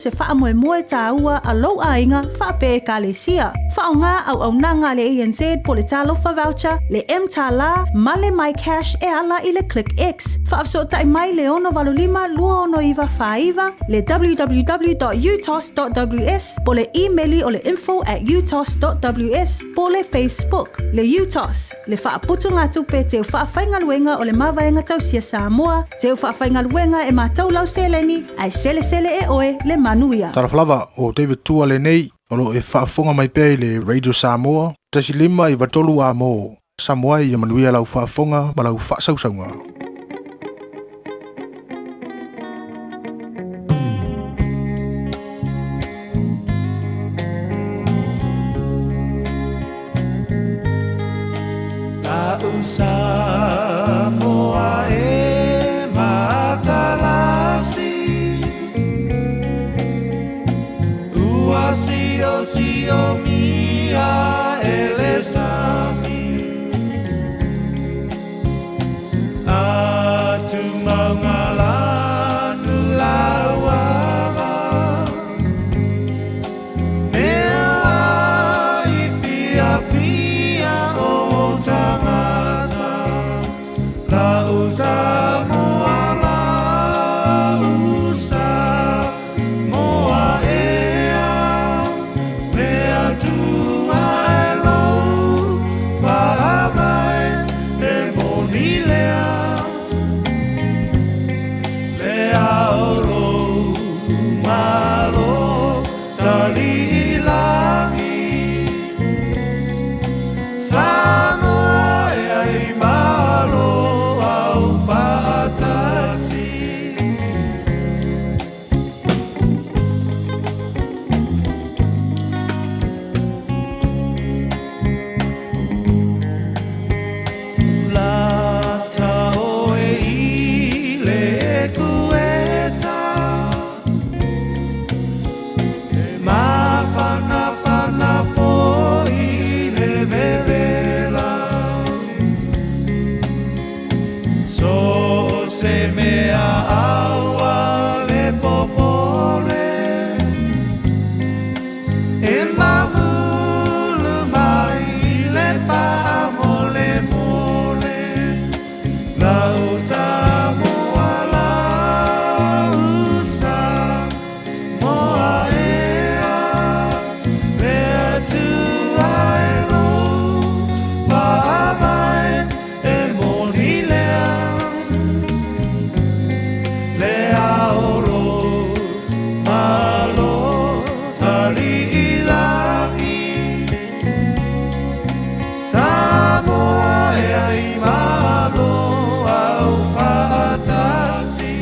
Se wha moe moe tā ua a lau a inga wha pe ka le sia. Wha o ngā au nanga le ANZ po le talofa voucher, le M tā la, ma le My Cash e ala i le Click X. Wha afso tai mai le ono valulima lua ono iwa whaiva, le www.utos.ws, po le e-maili o le info@utos.ws, po le Facebook, le UTOS, le wha aputu ngā tupe te wha whaingaluenga o le mawaenga tausia Samoa, te wha whaingaluenga e mātou lau seleni, ai sele e oe le manuia. Taraflava o David Tua le nei, olo e whaafonga mai pēi le Radio Samoa, tasi lima i watolu a mō. Samoa i manuia lau whaafonga ma lau whaasausaunga. Samoa e matalasi Ua sio mia elesami Atu maungalanu lauava Mea i pia o tangata La usa moa moa ea mea tua elo pahabai e moni lea oro malo tali ilangi Samoa e ai malo au fatasi La tao e ile kueta E mawhana po ile vevela So se mea aua le popole E mamulu mai le pamole mole La usa moa ea Mea tu ailo Pahamai e moni Lea oro malo tali ilangi Samoa e ai malo au fatasi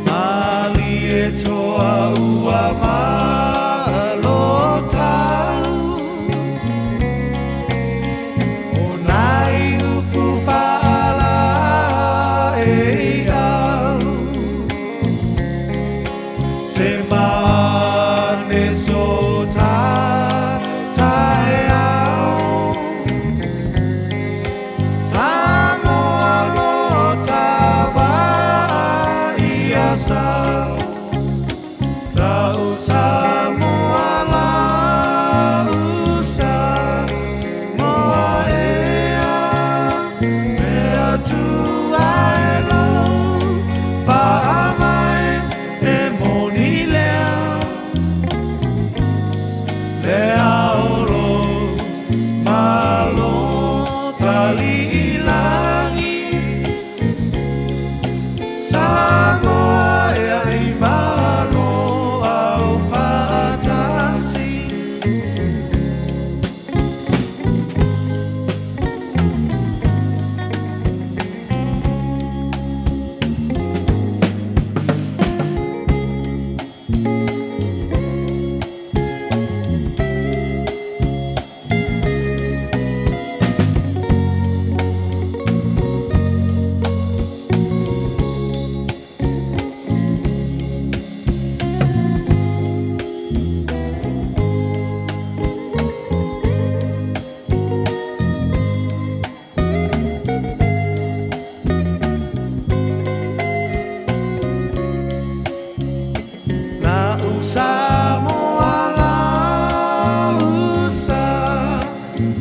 Mali e toa ua malo tau O nai upu whaala e au Se mane so tae au Samoa lo tawa i asau La usa moa ea Mea tu aelo Pahamai e moni Lea oro malo tali ilangi Samoa e ai malo au fatasi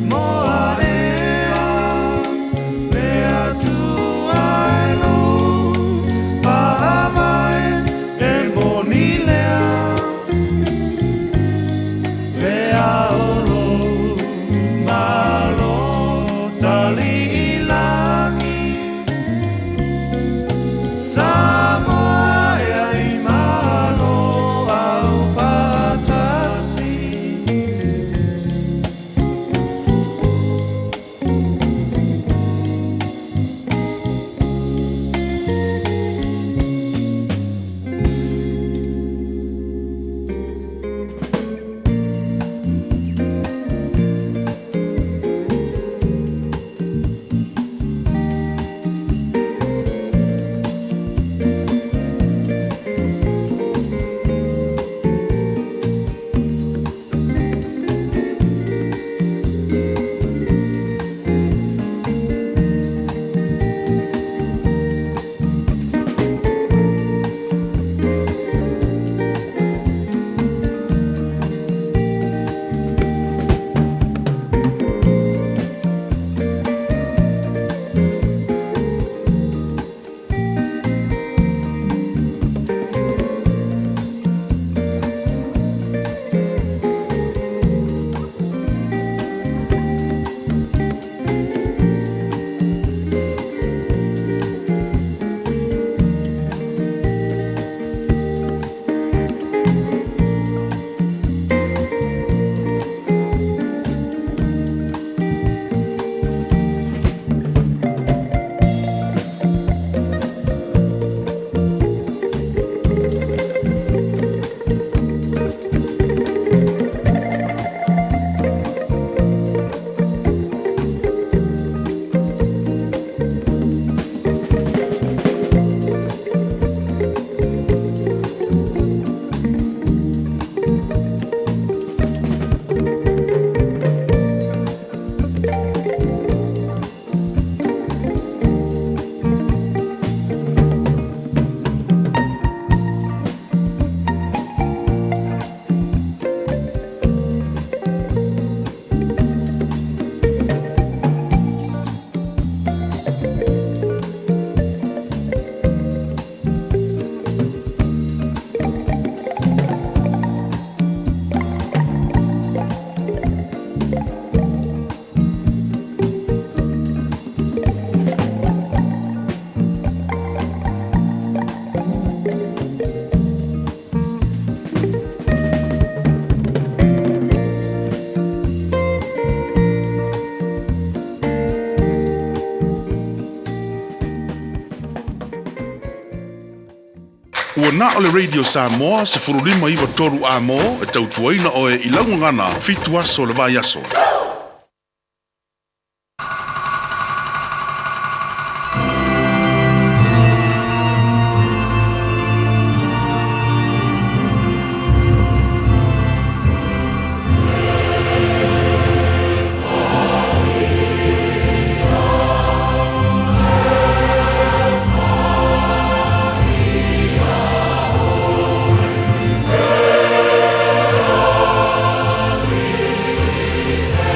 moa ea, mea tuailu, paamai e monilea, mea olo, malo, tali ilangi, Samoa ea i malo au fatasi. Ua na ole Radio Samoa se furulima iwa toru a mo e tautuaina o e ilangu ngana fitu aso le vai aso. Yeah.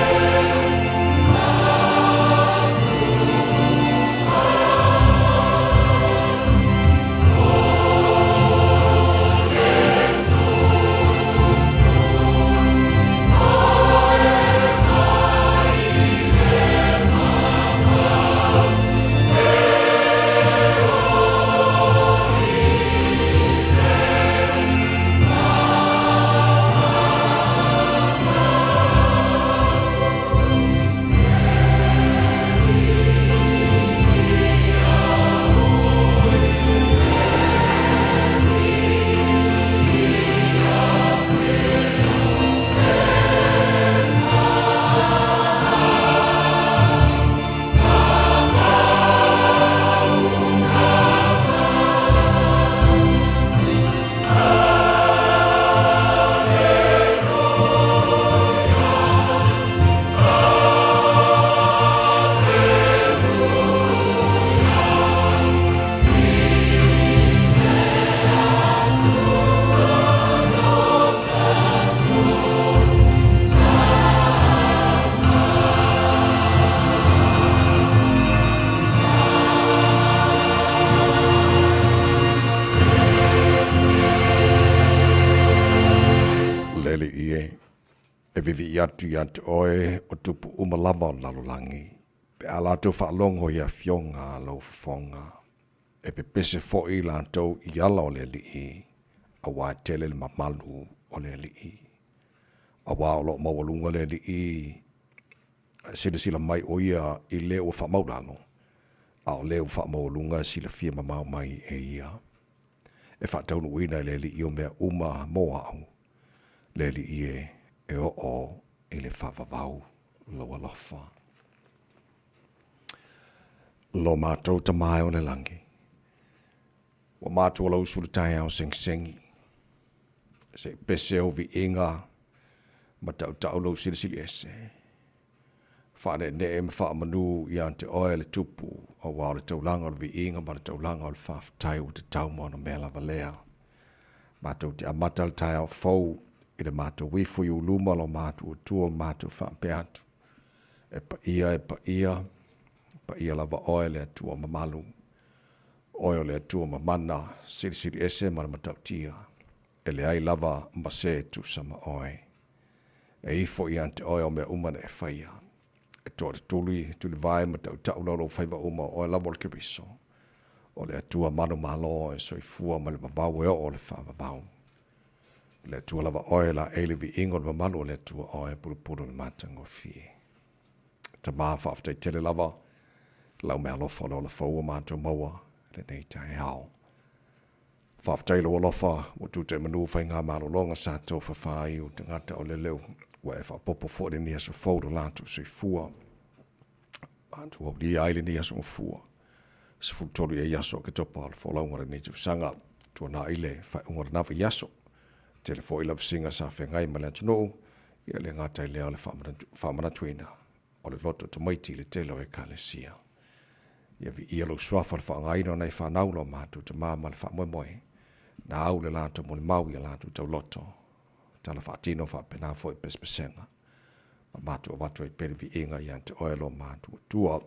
atu oe o tupu umalava o lalolangi. Pe ala tu whaalongo ia fionga lau fonga. E pe pese fo i lantou i ala o le li i. A wā tele le mamalu o le li i. A wā o lo mawalunga le li i. Sila mai o ia i leo whamaulano. A o leo whamawalunga sila fia mamau mai e ia. E whataunu uina le li i o mea uma moa au. Le li i e o i le whawawau loa lofa. Lo mātou ta mai o le langi. Wa mātou lau sulutai au seng-sengi. Se pese o vi inga. Ma tau lau sili ese. Whane ne e mwha manu i ante oe le tupu. O wao le taulanga o vi inga ma le taulanga o le whaftai o te taumona mea lava lea. Mātou te amata le tai au fau. I le mātou wifu i uluma lo mātou tua mātou whampe atu. E pa ia lava oe le atua mamalu. Oe le atua mamana, siri ese mana matau tia. E le ai lava mbase tu sama oe. E ifo i ante oe o mea umana e whaia. E toa te tuli vai matau tau lalo whaiva uma oe lava o le kiriso. O le atua manu malo e soifua ma le mabau e o le whamabau. Le atua lava oe la eile vi ingo le mamalu o le atua oe puru le matango fie. Ta maa whaaftai tele lava. Lau mea lofa lo la faua mātou maua, le nei tai hao. Whaaftai lo lofa, o tūte manu whai ngā malolonga sa tō whawhai o te ngata o le leu. Wa e whapopo fōre ni aso fōru lātou sui fua. Mātou au li aile ni aso fua. Se futoru e yaso ke topa al wholaungara ni tu sanga. Tua nā ile whai ungara nawa yaso. Tele fō ila visinga sa whengai ma le atano. Ia le ngātai leo le whamana tuina. O le loto to maiti le telo e ka le sia. Ia vi ia lo swafa le whaangaino nei whanau lo mātou te māma le whamoemoe. Na au le lātou mo le mau ia lātou tau loto. Tala whaatino whapena fo i pespesenga. Ma mātou watu i pere vi inga i ante oe lo mātou tua.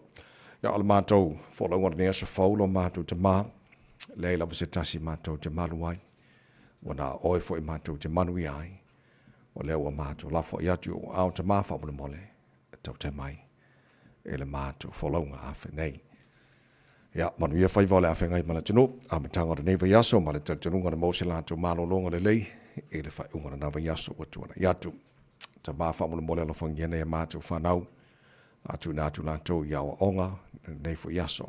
Ia ala mātou wholaunga ni asa whau lo mātou te mā. Leila vise tasi mātou te malu ai. Wana oe fo i mātou te manu i ai. O leo a mātou lafo i atu o au te mā whamule mole. Tau te mai. E le mātou wholaunga a whenei. Ia, manu ia whaiva le awhengai mana tino, a me tanga re neiva yaso, ma le tatununga na mose lātou malolonga le lei, e le whaiunga na nawa yaso wa tuana iatu. Ta maa whamula mole la whangiene e mātou whanau, atu nātu lātou i awa onga, neiva yaso.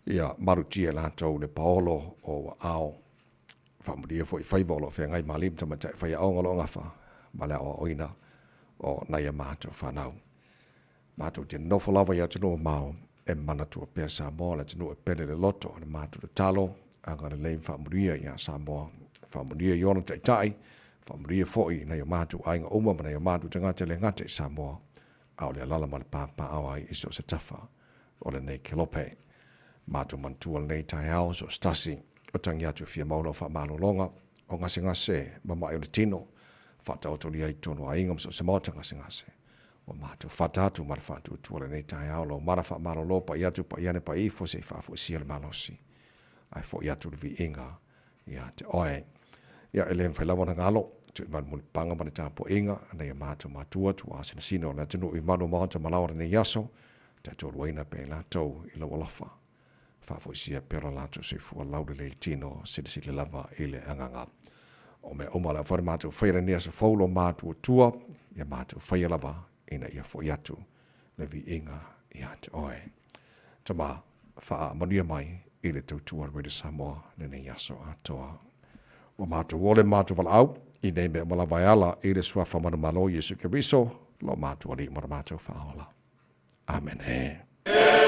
Ia, marutia lātou le paolo o ao, whamuria fo i whaiva o lo whengai malim, ta matai whaia aonga lo ngawha, ma le awa oina, o naia mātou whanau. Mātou te nofo lava i atu no mao, e mana tua pea Samoa, la tinu e pene le loto, le mātou le talo, anga le leim whamuria i a Samoa, whamuria i ona taitai, whamuria foi, na i mātou ainga uma, mana i mātou te ngate le ngate i Samoa, au le alala ma le pāpā awai iso se tafa, o le nei kelope, mātou mantua le nei tai au, so stasi, o tangi atu fia mauna wha malolonga, o ngase, mama i o le tino, whata otoli ai tono a ingam, so se mauta ngase. O mātou whatatu mara whatu tuale nei tai au lo mara wha maro lo pa iatu pa iane pa ifo se whafu sia le malosi. Ai fo iatu le vi inga ia te oe. Ia ele mwhailawa na ngalo, tu i manu muli panga mani tāpo inga, ana ia mātou mātua tu asina sino na tunu i manu mahanta malawara nei yaso, te tōru eina pe lātou i lawa lafa. Whafu sia pera lātou se fua laude le tino, sidisi le lava i le anganga. O me omala whare mātou whaira nia sa faulo mātua tua, ia mātou whaia lava, ina ia fo iatu le vi inga i ate oe. Tama, wha maria mai i le tautua Radio Samoa le nei aso atoa. Wa mātou wole mātou wala au, i nei mea malawai ala i le sua whamana malo Yesu Keriso, lo mātou ali mara mātou whaola. Amen e. Oh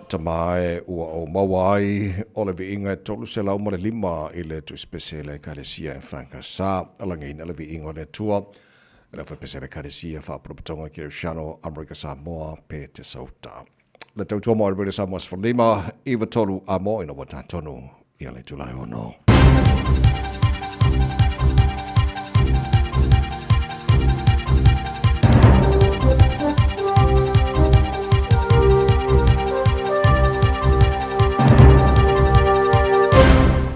tamae ua o mawai o le viinga tolu se lau mo le lima i le tu spesiale kalesia e Franca Sa alangeina le viinga le tua le fa spesiale kalesia fa proponga ki Shano America Samoa pe te sauta le tautua mo le Samoa sfalima iwa tolu a mo ina wata tonu i ale tulai ono.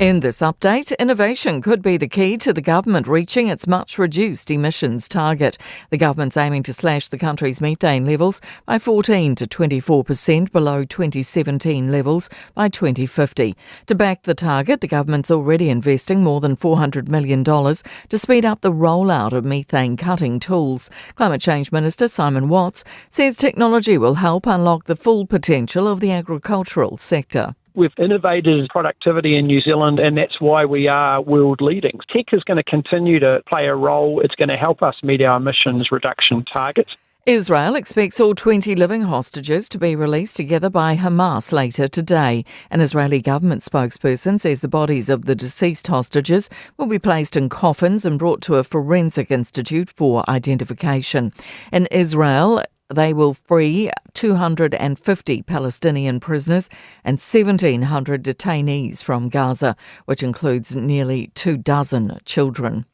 In this update, innovation could be the key to the government reaching its much-reduced emissions target. The government's aiming to slash the country's methane levels by 14 to 24% below 2017 levels by 2050. To back the target, the government's already investing more than $400 million to speed up the rollout of methane-cutting tools. Climate Change Minister Simon Watts says technology will help unlock the full potential of the agricultural sector. We've innovated productivity in New Zealand, and that's why we are world leading. Tech is going to continue to play a role. It's going to help us meet our emissions reduction targets. Israel expects all 20 living hostages to be released together by Hamas later today. An Israeli government spokesperson says the bodies of the deceased hostages will be placed in coffins and brought to a forensic institute for identification. In Israel, they will free 250 Palestinian prisoners and 1,700 detainees from Gaza, which includes nearly 24 children.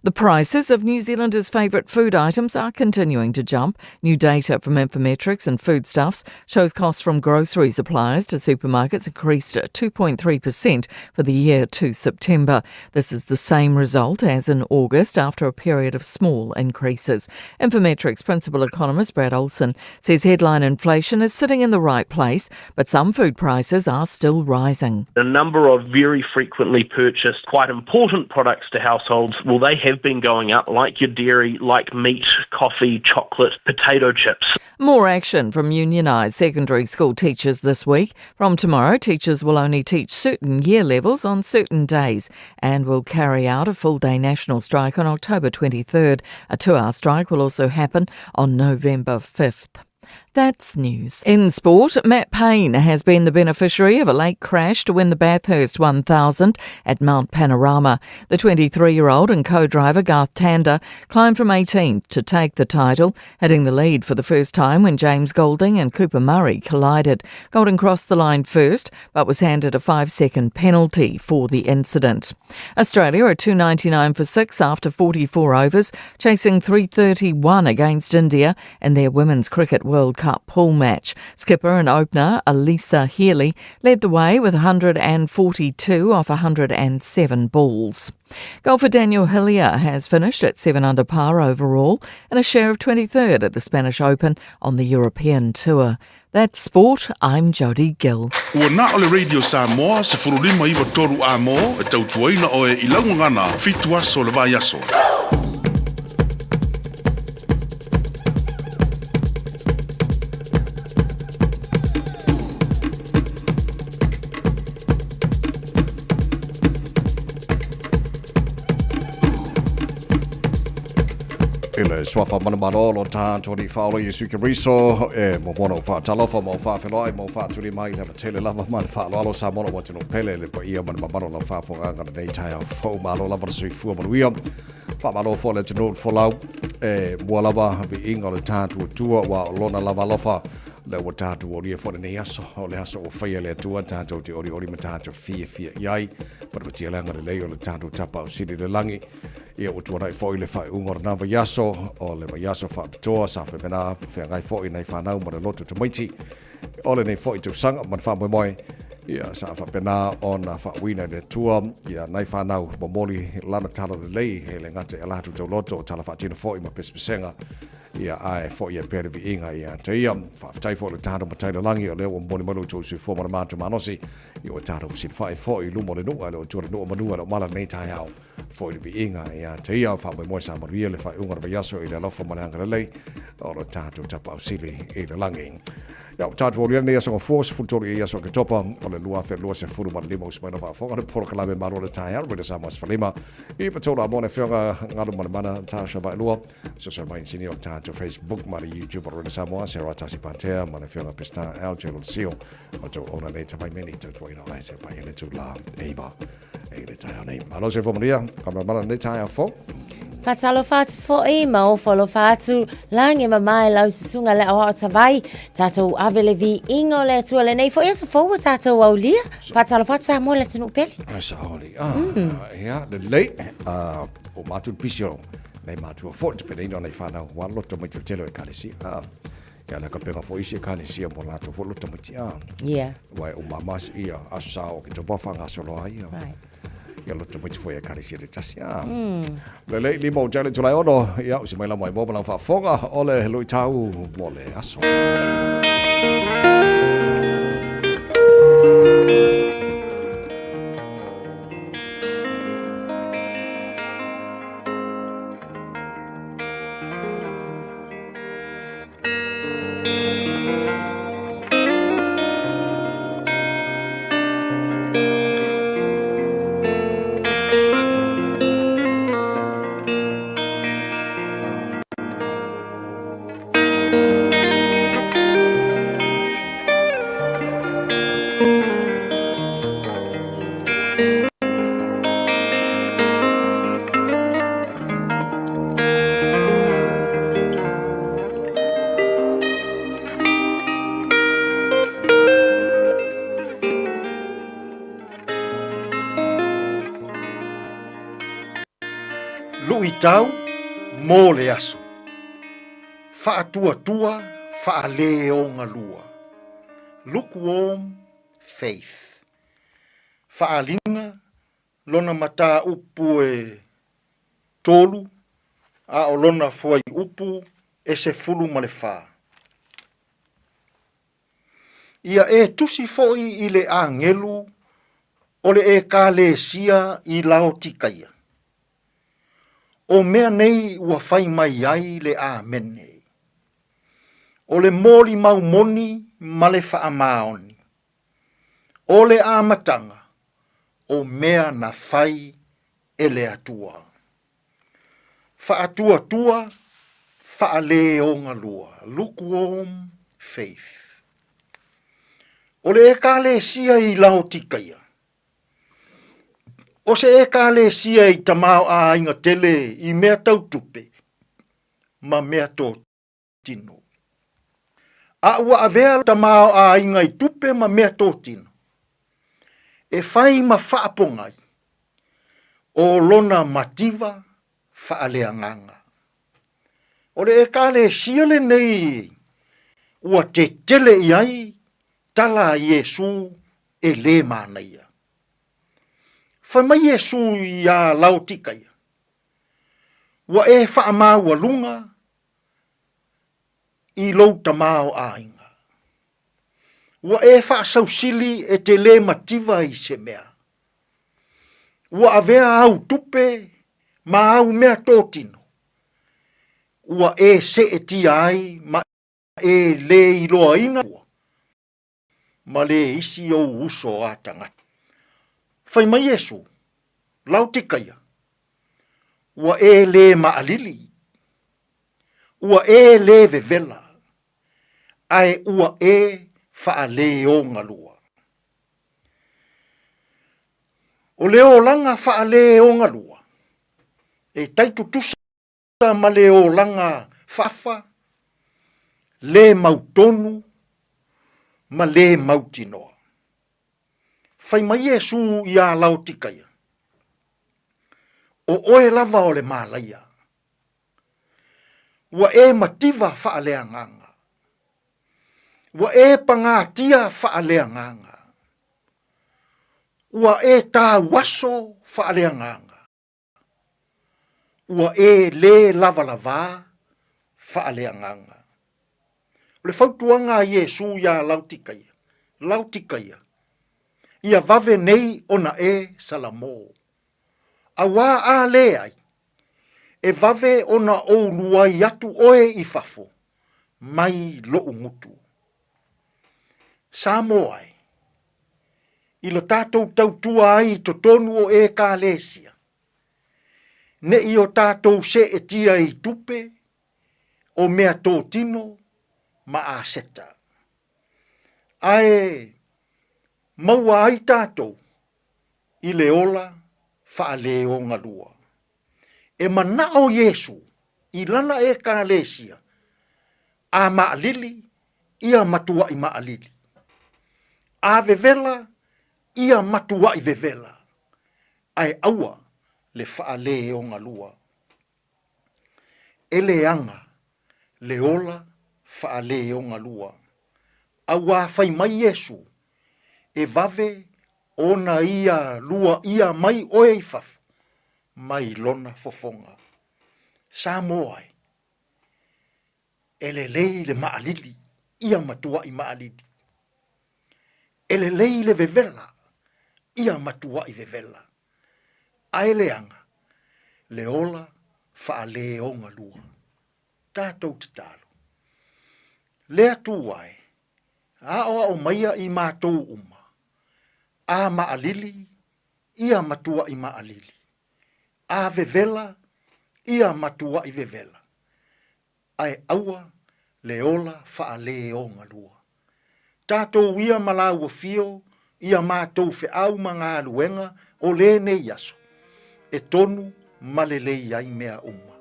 The prices of New Zealanders' favourite food items are continuing to jump. New data from Infometrics and Foodstuffs shows costs from grocery suppliers to supermarkets increased 2.3% for the year to September. This is the same result as in August after a period of small increases. Infometrics principal economist Brad Olson says headline inflation is sitting in the right place, but some food prices are still rising. A number of very frequently purchased, quite important products to households, they have been going up, like your dairy, like meat, coffee, chocolate, potato chips. More action from unionised secondary school teachers this week. From tomorrow, teachers will only teach certain year levels on certain days and will carry out a full-day national strike on October 23rd. A 2-hour strike will also happen on November 5th. That's news. In sport, Matt Payne has been the beneficiary of a late crash to win the Bathurst 1000 at Mount Panorama. The 23-year-old and co-driver Garth Tander climbed from 18th to take the title, hitting the lead for the first time when James Golding and Cooper Murray collided. Golding crossed the line first, but was handed a 5-second penalty for the incident. Australia are 299 for 6 after 44 overs, chasing 331 against India in their Women's Cricket World Cup pool match. Skipper and opener Elisa Healy led the way with 142 off 107 balls. Golfer Daniel Hillier has finished at 7 under par overall and a share of 23rd at the Spanish Open on the European Tour. That's sport. I'm Jodie Gill. Ua na o le Radio Samoa se furulima iwa toru a mo e tautuaina o e ilaungangana fitu aso le vai aso. Ele swafa manamano lo tanto di faulo Yesu Kiriso e mo bono fa talofa mo fa feloi mo fa tuli mai na tele lava man fa lo sa mono mo tino pele le pa ia man mano lo fa fo nga na dei tai fo malo lava sui fu mo wia fa malo fo le tino fo lau e mo lava vi inga le tanto tua wa lona lava lofa le wa tanto o ria fo ne aso o le aso o fa le tua tanto ti ori matato fia yai pa mo tia langa le o le tanto tapa o sidi le langi ia o tuana i fōi le whai ungora nā vaiaso o le vaiaso whaapitoa sa whewena whengai fōi nei whanau ma le lotu te maiti o le nei fōi te usanga man whamoe moe ia sa whapena o na whawina le tua ia nei whanau mo mori lana tala le lei he le ngate e latu tau loto o tala whaatina fōi ma pespesenga ia ai fōi e pere vi inga ia te ia whaafitai fōi le tāna mataina langi o leo o moni malu tō sui fōmana mātu manosi i o tāna usin whai fōi lumo le nua le o tua nua manua le o mala nei tai au fōi le vi inga ia te ia whamoe moe sa maruia le whai ungara vaiaso i le alofa mananga le lei o le tātu tapa au sili i le langi Ya tātou o nei aso force futuro i aso ke topa o le lua fe lua se furu ma lima usmai na whaafonga le poro kalame maro le tai haru sa mas falima i patola a mone whionga ngaru mana tāsha vai lua so mai sini o tātou Facebook ma le YouTube o le Samoa se rata si patea ma le whionga pesta alge lo sio o tō ona nei tamai meni tō tō ina lai se pai ele tū la eiva e le tai nei malo se fomaria kamera mana nei tai a fo Fatalo fatu fo'i ma o folo fatu lange ma mai lau susunga le awa o tawai tatou avele vi ingo le tua le nei fo'i aso fo'u tatou au lia fatalo fatu sa mo le tinu pele sa oli ya le lei o matu pisio nei matu fo te pele ino nei whanau walo to mai telo e kalesi ya la ka pega fo'i se kalesi mo lato fo lo to mai yeah wai o mamas ia asao ke to bafanga solo ai ya lo to mai foi a kalesi de tasia le lei limo jale tulai ono ya se mai la mai mo la fa fonga ole lo tau mo le aso Tau mo le aso. Whaatua-tua, whaaleo ngalua. Lukewarm faith. Whaalinga, lona mata upu e tolu, a o lona fuai upu e se fulu ma le wha. Ia e tusi foi i le a ngelu, o le e ka le sia i lao tikaia. O mea nei ua whai mai ai le a mene. O le moli mau moni ma le wha maoni. O le a matanga, o mea na whai e le atua. Wha atua tua, wha le o ngalua. Lukewarm faith. O le e ka le sia i lao tikaia. O se e ka le sia i tamau a inga tele i mea tau tupe, ma mea tō tino. A ua avea tamau a inga i tupe ma mea tō tino. E whai ma whaapongai, o lona mativa whaalea nganga. O le e ka le sia le nei, ua te tele i ai, tala Yesu e le mānaia. Whai mai Yesu i a lautikaia. Wa e whaamau a lunga i lou tamau a inga. Wa e whaasausili e te le mativa i se mea. Wa avea au tupe ma au mea tōtino. Wa e se e tia ai ma e le i loa ina. Ma le isi o uso a tangata. Whai mai Yesu, lautikaia, ua e le maalili, ua e le vevela, ai ua e whaale o ngalua. O leo langa whaale o ngalua, e taitutusa ma leo langa whafa, le mautonu, ma le mautinoa. Whai mai Yesu i a lautikaia. O oe lava o le mālaia. Wa e mativa whaalea nganga. Wa e pangatia whaalea nganga. Wa e tā waso whaalea nganga. Wa e le lava lava whaalea nganga. Le whautuanga Yesu i a lautikaia. Lautikaia. Ia vave nei ona e salamo. A wā a le ai. E vave ona o luai atu oe i fafo. Mai lo umutu. Samoai. I lo tātou tautua ai to tonu o e kālesia. Ne i o tātou se e tia i tupe o mea tō tino ma a seta. Ae maua ai tātou i le ola wha le o ngalua. E mana o Yesu i lana e kālesia a maalili ia matua i maalili. A vevela ia matua i vevela. Ai aua le wha le o ngalua. E le anga le ola wha le o ngalua. Aua whai mai Yesu e vave ona ia lua ia mai oe i fafu. Mai lona fofonga. Samoai. Ele lei le maalili. Ia matua i maalili. Ele lei le vevela. Ia matua i vevela. Aele anga. Le ola wha le o ngalua. Tātou te talo. Lea tuai. A o maia i mātou uma. A maalili. Ia matua i maalili. A vevela, ia matua i vevela. Ai aua, le ola wha le o ngalua. Tātou ia malau o fio, ia mātou fe au mga aluenga o le ne yaso. E tonu malele ai mea uma.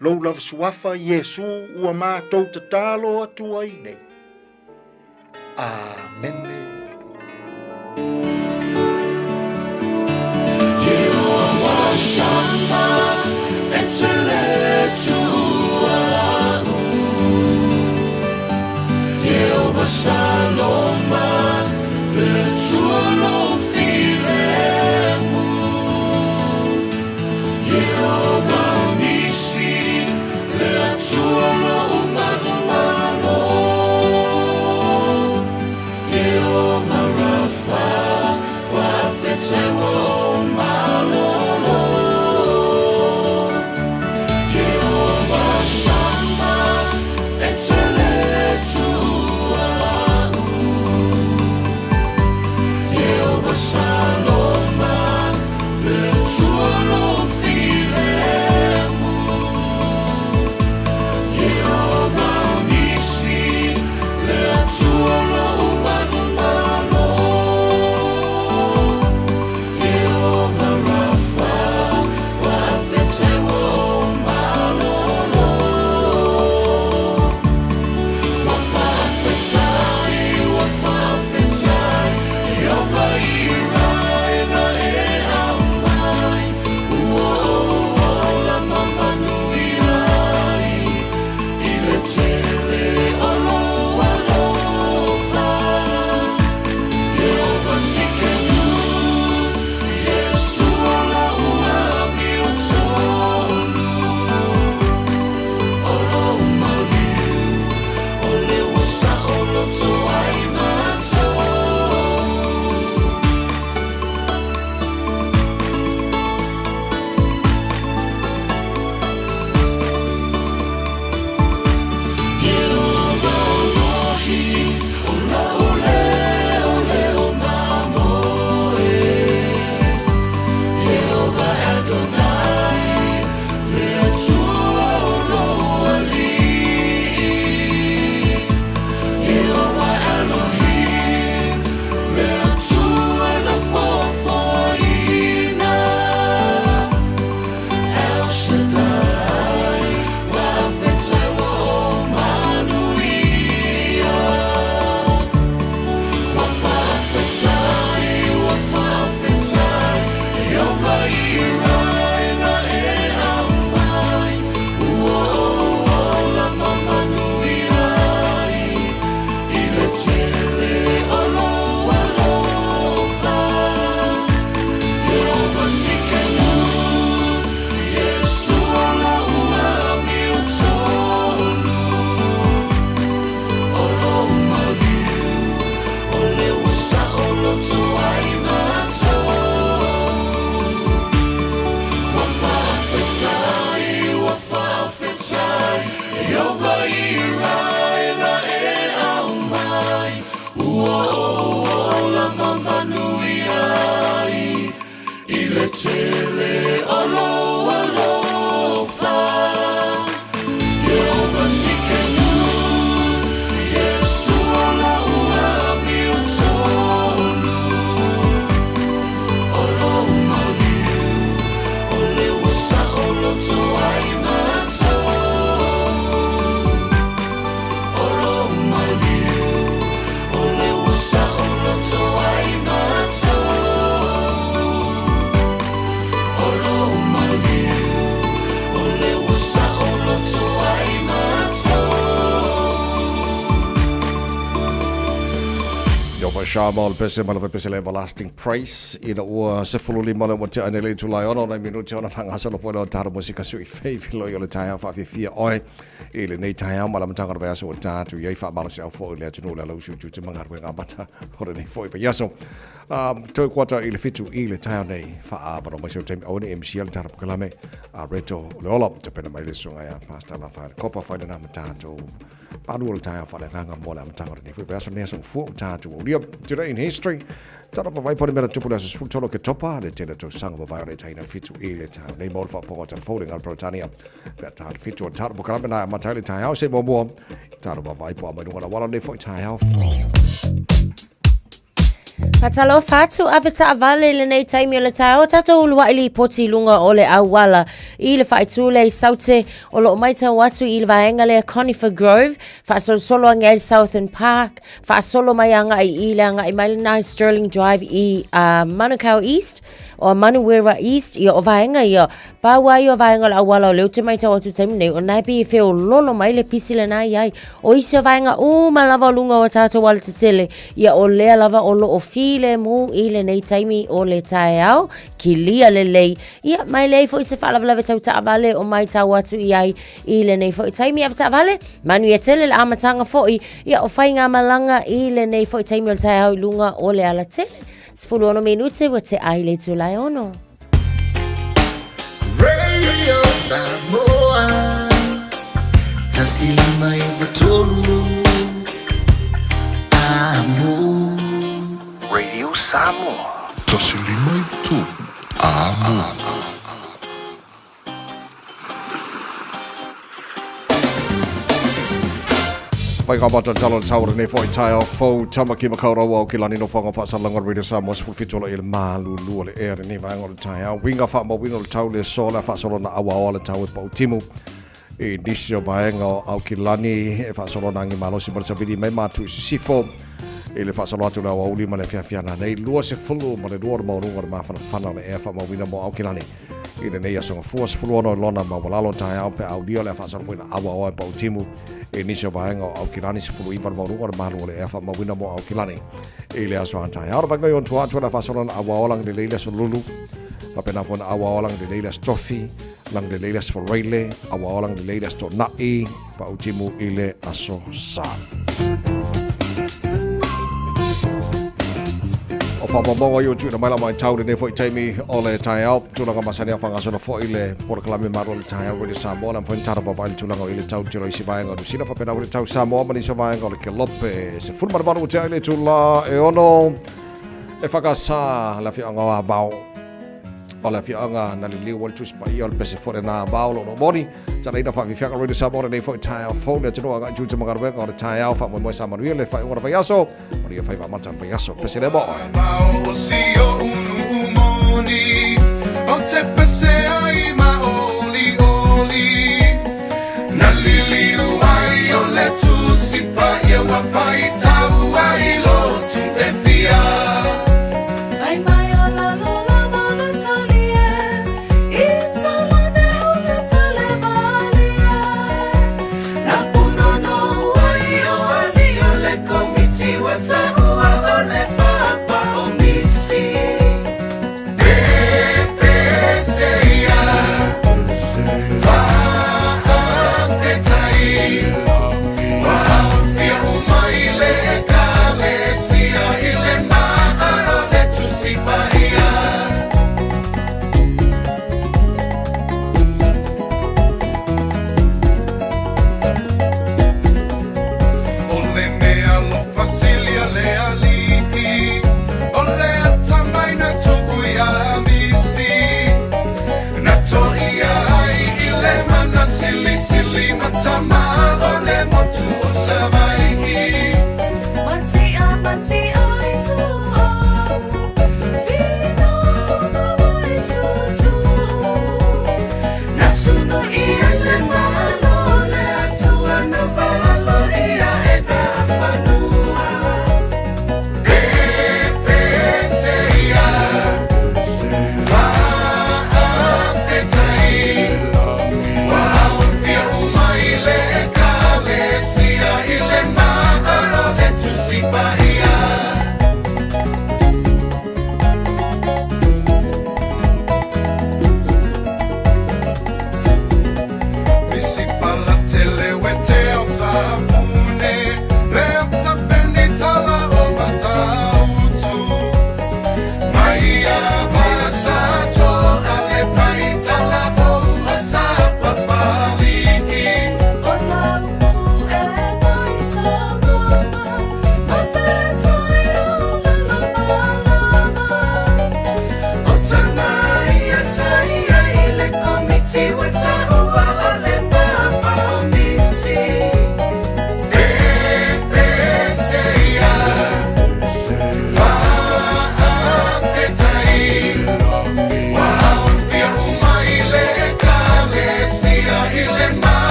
Lou lav suafa Yesu ua mātou te talo atua i nei. Amene. Shama, Jehovah Shalom, Betulo Filemu, Jehovah Nisi, Betulo Manumano, Jehovah Rapha. tele olo alofa Jehovah Sikenu Yesu ola uami utolu Olo umaliu Ole wasa olo toai mato Olo umaliu Ole wasa olo toai mato Olo umaliu Ole wasa olo toai mato Jova Shamal pese malava pese everlasting praise ina ua se fululi mala mo te anele tu lai ono na minuti ona fanga sala pola tara musika sui feifilo yo le taia fa fia oi ile nei taia mala mtanga ba so ta tu ye fa mala se fo ile tu la lo su tu manga ba bata hore nei foi pa yaso to kwata ile fitu ile taia nei fa abro mo se tem oni MCL tara kalame reto le ola te pena mai le sunga ya pasta la fa copa fa na mtato Padual taia fa le nganga mola mtanga nei foi pa so ne so fu tatu today in history tara pa vai pone mera tupula se futolo ke topa le tele to sanga va le taina fitu ile ta nei mo fa po ta folding al Britania ka ta fitu tar bo kala na matali ta ha se mo tara pa vai po ma ngona wala ne fo ta ha Patalo fatu aveta avale le nei taimi o le tau tato ulua ili poti lunga o le awala i le faitule i saute o lo maita watu i le vaenga le Conifer Grove fa solo anga i Southern Park fa solo mai anga i le anga i Mailina Sterling Drive i Manukau East o Manuwera East i o vaenga i o pawa i o vaenga le awala o leo te maita watu taimi nei o naipi i feo lolo mai le pisi le nai ai o isi o vaenga malava lunga o tato wala te tele i o lea lava o lo o file mu ile nei taimi o le taeao ki lia le lei ia mai lei fo se fala vale tau ta vale o mai tau atu i ai ile nei fo taimi ava ta vale manu ia tele le amatanga fo ia o fainga malanga ile nei fo taimi o le taeao lunga o le ala tele sfulu ono minute wa te ai le tu lai ono Radio Samoa Tasilima ivatolu Amo Radio Samoa Tasilima ivatolu Amo Pai ka bata talo tau nei foi tai fo tama ki makaura wa ki lani no fonga fa salanga Radio Samoa sfu fitola il malu lu le air ni va ngol tai winga fa mo winga tau le sola fa solo na awa ola tau pa utimu e disio baenga au ki lani e fa solo na ngi malo si bar sabidi mai matu sifo ele fa solo atu la wa uli ma le fia na nei lua se fulu ma le duor ma runga ma fa na le e fa mo winga mo au ki lani ile nei aso fuas fulu no lona ma wala lo tai au pe audio le fa solo na awa ola pa utimu e nisio vaenga au kilani se fulu ipa maurunga le malu le efa mawina mo au kilani e le aso antai aura vanga yon tua la fasolan awa olang de leila so lulu papena fona awa olang de leila stoffi lang de leila for raile awa olang de leila sto nai pa utimu ile aso sa o fa bobo yo tu na mala mai tau de foi taimi ole tai au tu la masania fanga so fo ile por klame marol tai au de Samoa la foi tara baba tu la ile tau tiro si vai ngado sina fa pena tau Samoa mani so vai ngado ke lope se ful mar baru tai ile tu la e ono e fakasa la fi anga bao ola fi anga na le liu tu spa i ol pese for na bao lo boni tara ina fa fi fanga de Samoa de foi tai au fo le tu anga tu te magar ngado tai au fa mo sa maru le fa ora fa yaso maria fa va mata pa yaso pese le bo Sio unu umoni O te pese ai maoli oli Na liliu ai o le tu sipa Ia wa fai tau ai lo tu e fia Fai mai o la lola malu talia I talane o le fale valia Na puno no ai o ali o le komiti wa tau o le papa o misi Pepe se ia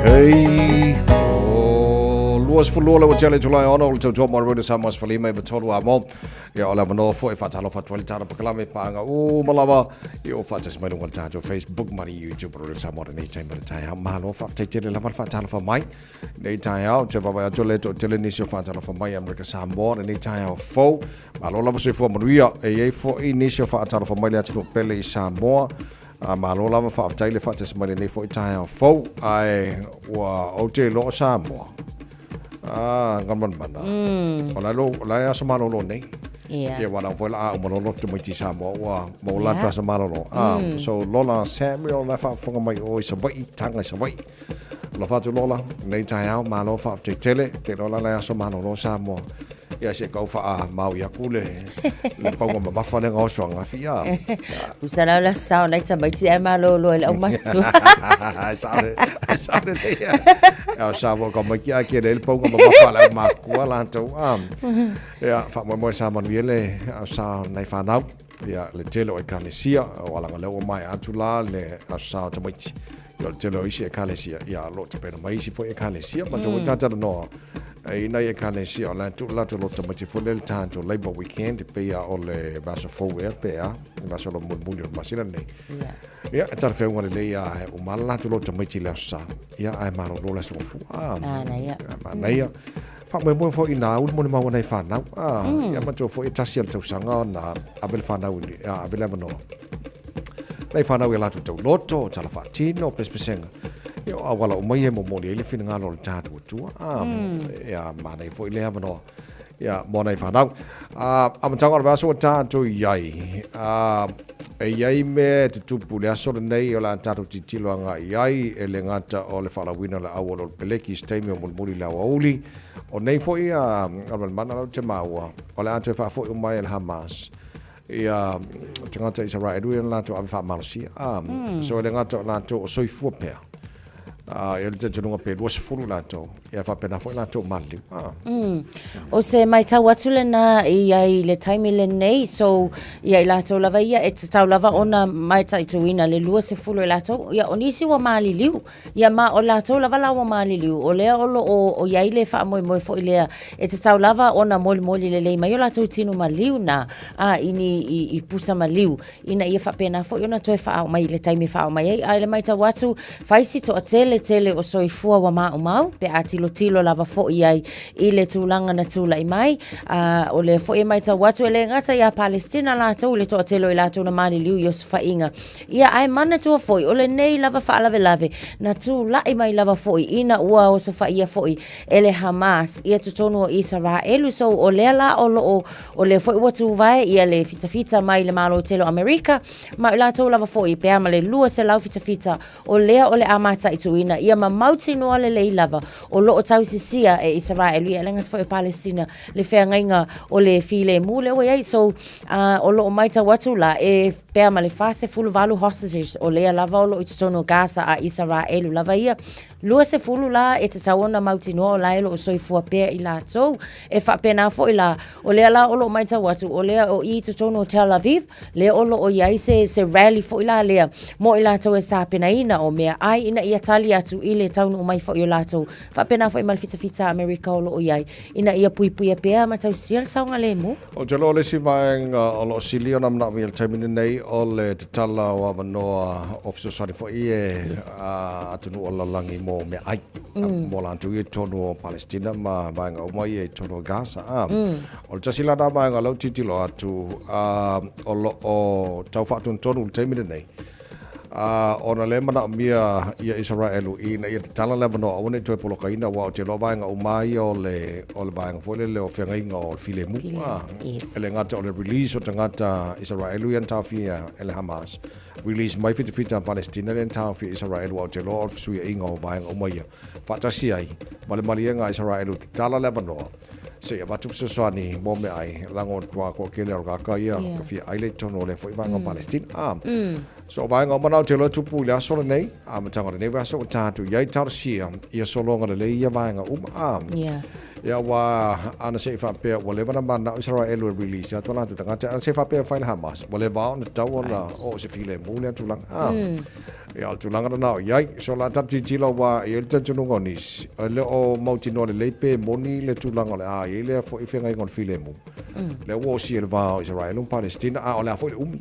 Hey, luas fulula wa challenge lai ona ul to mar ro sa mas fali mai betolu amo ya ola mano fo fa talo fa twel tara paklame panga o malava yo fa tes mai ngon ta Facebook mari YouTube ro sa mo nei time ber tai ma no fa te te la fa talo fa mai nei tai au che ba to le to tele ni so fa talo fa mai America sa mo nei tai au fo ma lo la so fo mo ria e fo initial fa talo fa mai la to pele sa mo ma lo lava fa tai le fa tes mai nei fo tai au fo ai wa o te lo sa mo gaman mana ola lo la ya sama lo nei ya wala vola mo lo to mai sa mo wa mo la tra sama lo so lola Samuel la fa fonga mai o sa vai tanga sa vai la fa tu lola nei tai au ma lo fa te tele ke lola la ya sama lo sa mo ya se kau fa mau ya kule le pau ma fa le ngos nga fia usala la sa na tsa mai tsi ma lo le o matsu sa le ya sa mo ko mai kia ke le pau ma fa la ma ku la to ya fa mo sa man viele sa nai fa nau ya le telo e kalesia o la le o mai atula le sa to mai yo telo isi e kalesia ya lo te pena mai si fo e kalesia ma to tata no ina e kalesia la tu lo te mai fo le tanto labor weekend pe ya o le baso fo we pe ya baso lo mulmulio masina nei ya tar fe ngone le ya o mala tu lo te mai la sa ya ai maro lo la so fu na ya fa mo fo ina un mo ma wona fa na ya ma to fo e tasiel to sanga na abel fa na ya abel no nei fa na we la tu loto tala fa tino pespesenga yo awala o mai mo mo le fin ngalo ta tu ya ma nei fo le no ya mo nei fa na am tanga ba so ta tu yai yai me tu pu le so nei o la ta tu tilo nga yai ele ngata o le fa la wina la awolo peleki stemi mo mo la wauli o nei fo ya al mana lo te maua o le atu fa fo o mai el Hamas ia tangata Israel la to ava marsi so le ngata la to so fu pe ele te tunga pe was fulu la to ia fa pena fo la to mali o se mai tau atu le na ia i le taimi le nei so ia i la to lava ia e tau lava ona mai tai tuina le lua se fulu la to ia onisi wa mali liu ia ma o la to lava la wa mali liu o le o ia i le fa mo fo ile e tau lava ona moli le mai o la to tinu maliu na ini i pusa maliu ina ia fa pena fo ona to fa mai le taimi fa mai ai le mai tau atu faisi to atele o soifua wa mau pe tilo lava fo iai i le tūlanga na tūla i mai o le fo i mai tau watu e le ngata ia Palestina la tau le toa telo i la tūna mani liu Yosufa inga ia ai mana tua foi o le nei lava fa lave na tūla i mai lava foi ina ua o sofa ia foi ele Hamas ia tutonu o Israelu so o le la o le foi watu vai ia le fita mai le malo telo Amerika ma la tau lava foi pe ama le lua se lau fita o lea o le amata i tuina ia ma mauti no ale le lava o lo tau sia e Israel ia lenga fo Palestina le fea ngainga o le file mule o ia so o lo mai ta watu la e pe ma le fase full valu hostages o le lava o lo itono Gaza a Israel lava ia lua se fulu la e te taona mauti no la e lo soifua pe i la so e fa pena fo i la o le la o lo mai ta watu o le o i itono Tel Aviv le o lo o ia se rally fo i la le mo i la to e sa pena ina o mea ai ina ia tali atu i le taunu o mai fo i la to fa pena fo i mal fita America o lo o iai ina ia pui pe ma tau sia saunga le mo o te lo le si vaenga o lo silio nam na mi el termine nei o le te tala o avanoa officer sari fo i atunu o lalangi mo me ai mo la tu i tonu o Palestina ma vaenga o mai e tonu o Gaza o le tasila na vaenga lau titilo atu o lo o tau fatun tonu le termine nei ona le mana mia ia Israelu ina ia tala le no ona to polo kaina wa te lo vaenga o mai o le vaenga fo le o fenga inga o file mu ele ngata o le release o tangata Israelu ia tafia ele Hamas release mai fita Palestina le tafia Israelu o te lo su ia inga o vaenga o mai fa tasi ai male nga Israelu tala le no se va tu so ni mo me ai lango tua ko kele o ka ia fi ai le tono le foi vanga Palestina So vai ngā manau te loa tupu i aso nei, matanga nei vai aso tātu, iai tausia, ia solonga le ia vai ngā Yeah. Ia wa ana se whapea, wa lewa na mana Israel elu release, ia tuana tu tangata, ana se whapea whaile Hamas, wa lewa na tau na o se while mule tulang. Ia tulanga na nao, iai, so la tapti tila wa, ia le tantununga nis, le o mauti no le leipe, moni le tulanga le a, ia le fo iwhenga ingon while mu. Le o si e le vao Israel, Palestina, o le a fo le umi,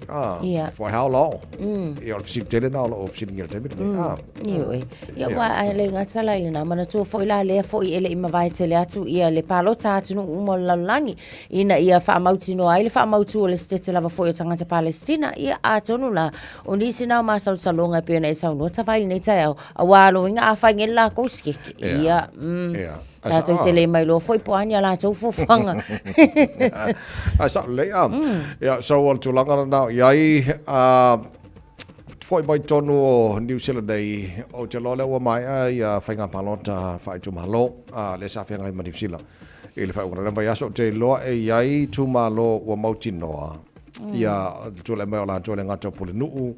for how long? Ia o fisi tele na o fisi ngira temit. Ioi, ia wa a le ngata lai le na, mana tua fo ila lea fo i ele ima vai tele atu, ia le palo tātu no umo lalangi ina ia whaamauti no ai le whaamautu o le stete lava fo i o tangata Palestina ia a tonu la o nisi nao masau salonga pia nei sau no tawai nei tai au a walo inga a whainge la kouskiki ia tātou te le mai lo fo i poania la tau fofanga a sa le ia so o tulanga na iai foi mai tonu o New Zealand nei o te lole o mai ia whainga palota whai tu malo le sa whenga i New Zealand e le whai wana vai aso te loa e iai tu malo o mauti noa ia tu le mai o lanto le ngata pule nuu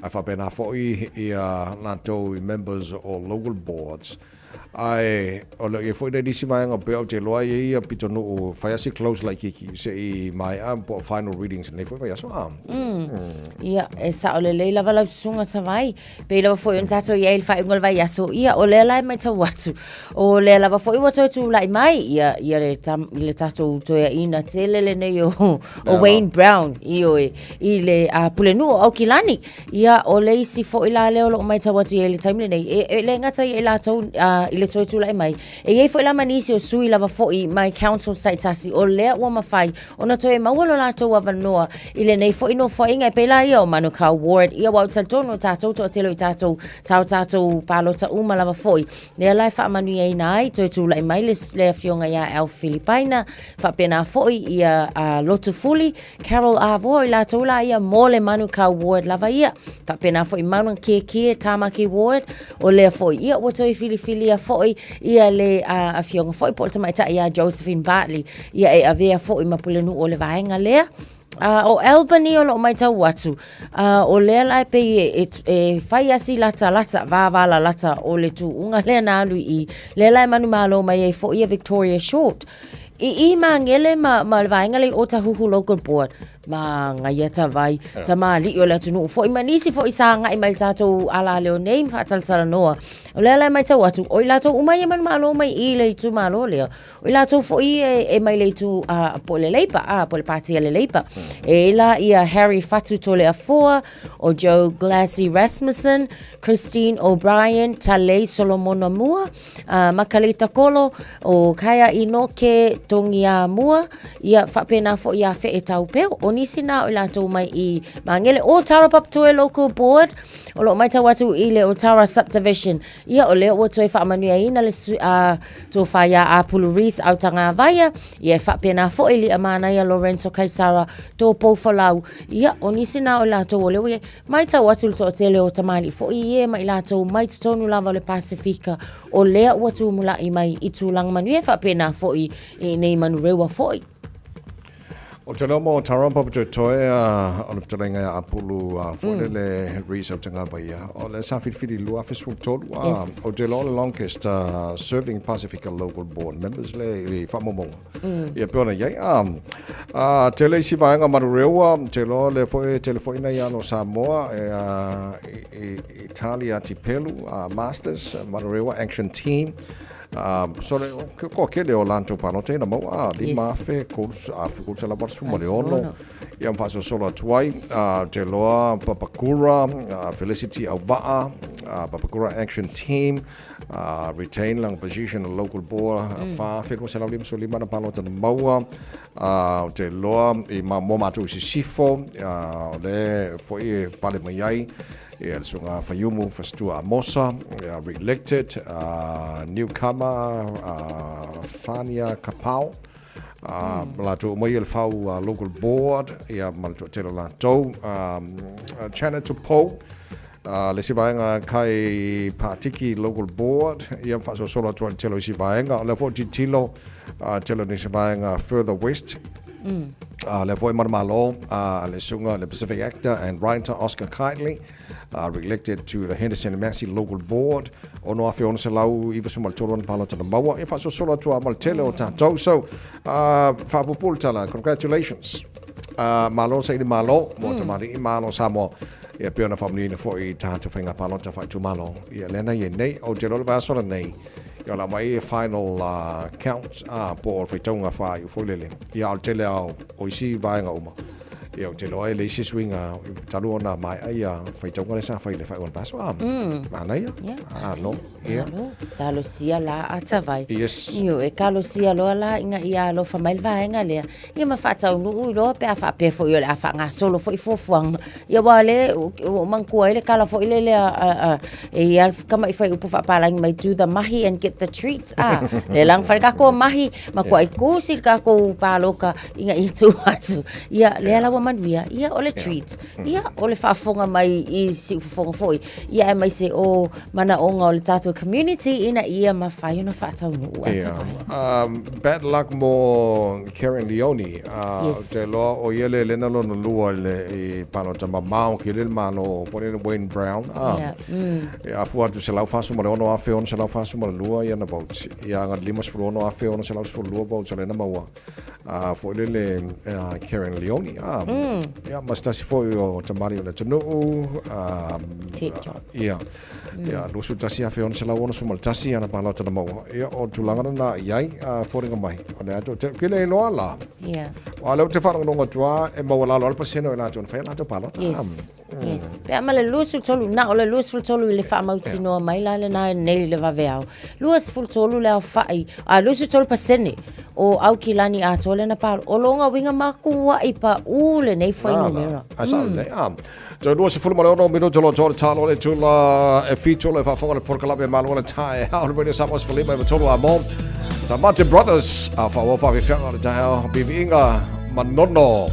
a whapena foi ia lanto members o local boards ai o le foi de disi mai nga pe o te loa ia pito nuu whai asi close like kiki se i mai po final readings nei foi vai aso ia e sa o le leila vala sunga tawai pe lava foi un tato ia il fai ngol vai aso ia o le lai mai tawatu o le lava foi wato tu lai mai ia le tato to ia ina tele le nei o Wayne Brown i le pulenu o kilani ia o le isi foi la le o mai tawatu ia le time nei e le ngata ia la to i le toi tu lai mai e ia foi la manisi o sui lava foi mai council site tasi o le o mafai ona to e mawalo la to wa noa i le nei foi no foi inga pela ia o Manuka Ward ia wa tatono tatou to telo i tatou sao tatou palota uma lava foi le lai fa manu ia nai to tu lai mai le fionga ia El Filipaina fa pena foi ia lotu fuli Carol Avo la to la ia mole Manuka Ward lava ia fa pena foi manu ke Tamaki Ward o le foi ia o to Fili ia foi ia le a fionga foi porta mai ta ia Josephine Bartley ia e avea foi mapulenu o le vaenga lea o Albany o lo mai tau watu o le lai pe e fai asi lata vavala lata o le tu unga le na alu i le lai manu malo mai e fo ia Victoria Short i mangele ma vaenga le o tahuhu local board ma ngai vai tama li o la tunu fo imanisi fo isanga i mai tatou ala leo name fatal sala noa o le lai mai tau atu o la to umai man malo mai i le tu malo le o la to fo i e mai le tu po le leipa po le party le leipa e la ia Harry Fatu tole afoa o Joe Glassy Rasmussen Christine O'Brien Tale Solomon Mua Makalita Kolo o Kaya Inoke Tongia Mua ia fa pena fo ia fe e tau peo nisi na o la to mai i mangele o Tara Papatoe local board o lo mai tawatu i le o Tara subdivision ia o le o toi fa manu ia ina le to fa ya a Puluris au tanga vaya ia fa pena fo ili amana ia Lorenzo Kaisara to po falau ia o nisi na o la to o le mai tawatu to tele o tamali fo i mai la to mai tonu lava le Pacifica o le o tu mula i mai i tu lang manu ia fa pena fo i nei manu rewa fo i o te lomo Tara Papatoe toe o le talenga a pulu fole le research tanga vai o le sa fili lua festival tolu o te lo longest serving Pacifica local board members le famomonga ia peona iai te le si vaenga marurewa te lo le foi telefoina ia no Samoa Italia Tipelu Masters marurewa action team so ko ke le Orlando panote na mo di mafe kurs kurs la barsu mo le ono ia faso solo tuai te loa Papakura Felicity Auvaa Papakura action team retain lang position of local board fa fe ko sala lim so lima na panote na maua te loa I mo matu si sifo le foi pale mai ia sunga Fayumu Fastua Amosa re-elected newcomer Fania Kapau la to mai el fau local board ia mal to telo la to China to Po le si vaenga kai Patiki local board ia fa so solo to telo si vaenga le fo tilo telo ni si vaenga further west Le foi marmalo, le sunga le Pacific actor and writer Oscar Kitely, elected to the Henderson and Massey local board. Ono afi ono se lau iwa sumal toro na palo tana maua. E faso solo tua maltele o tātou. So, whapupul tala, congratulations. Malo sa ini malo, mo tamari i malo Samoa. Ia pia na whamni na fo i tātou whainga palo ta whaitu malo. Ia lena i nei, o te rolo vasora nei. Ia la mai final counts po whaitonga whai u whoilele. Ia al tele au o isi vaenga uma. Ia o te loa e le isi swinga talu ona mai ai whaitonga le sa whaile whai wan paso. Mana ia? No. Ia. Talo sia la atavai. Yes. Io e kalo sia loa la inga ia lo whamail vaenga lea. Ia ma whatau nuu loa pe a whape fo i o le a whanga solo fo i fofuanga. Ia wale o mangkua ile kala fo ile lea e ia kama i whai upu whapalangi mai do the mahi and get the treats. Le lang whai kako mahi ma kua i kūsir kako paloka inga i tu atu. Ia lea lawa manuia. Ia o le treats. Ia o le whafonga mai i si ufufonga foi. Ia e mai se o mana onga o le tātou community ina ia ma whai una whatau nuu atavai. Bad luck mo Karen Leone. Yes. Te loa o iele lena lo no lua le i pano tama mao ki lil mano pone Wayne Brown. Ia fu atu se lau fasu mare ono afe ono se lau fasu mare lua ia na bauti. Ia ngat limas pulu ono afe ono se lau spulu lua bauti sa lena maua. Fo ilele Karen Leone. Ia mastasi fo o tamari o le tunu. Ia. Ia lusu tasi afe ono se lau ono sumal tasi ana palo tana maua. Ia o tulangana na iai fōringa mai. O le ato kile e loa la. Ia. O leo te wharangonga tua e maua lalo alpa seno e la tuan whai lato palo. Yes. Yes. Pea ma le luas tolu na o le luas tolu i le whaamauti noa mai la le na nei le waweao. Luas tolu le au whai. Luas tolu pasene o au ki lani a tole na palo. O longa winga makua i pa ule nei whainga nera. Asa nei So luas fulu male ono minuto lo tole talo le tula e fito le whafonga le porkalape malo le tae. Hau le radio Samoa's Filipe e tolu a mom. Sa Martin Brothers a whaofa vi whianga le tae. Bivi inga manono.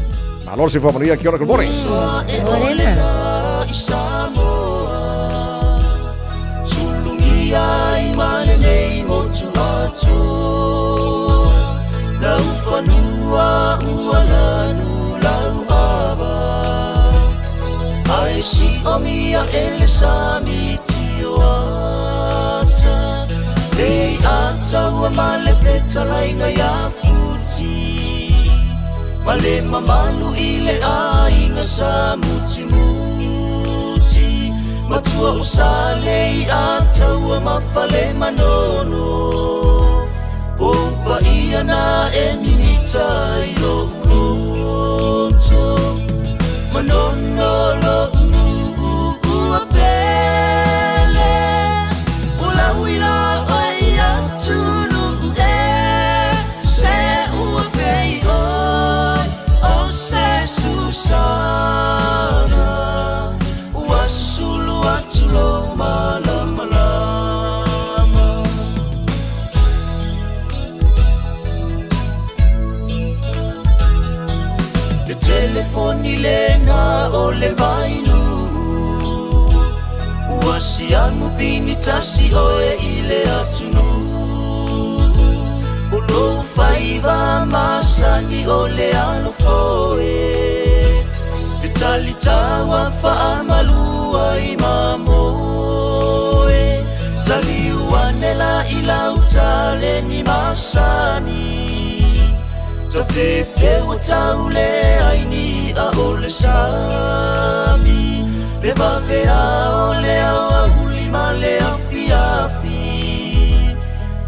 Alor si familia, kia ora, good morning. Morena. Tulungi ai mane nei motu atu. Lau whanua ualanu lau hava. Ai si o mia ele sami tio ata. Ei ata ua male feta lainga ya futi. Male mamalu ile ainga sa muti Matua usale i ata ua mafale manono Opa ia na e minita i lo uroto Manono lo ua pele Ula huila oi atunu se ua pei Susana Wasulu atulo malama lama Le telefoni lena o le vainu Wasianu pini tasi oe ile atunu Ulo faiva masani o le alofoe Talitawa faamalua i mamoe Taliuanela ila utale ni masani Tafefe wa taule aini a ole sami Bebave a ole a ulima le afiafi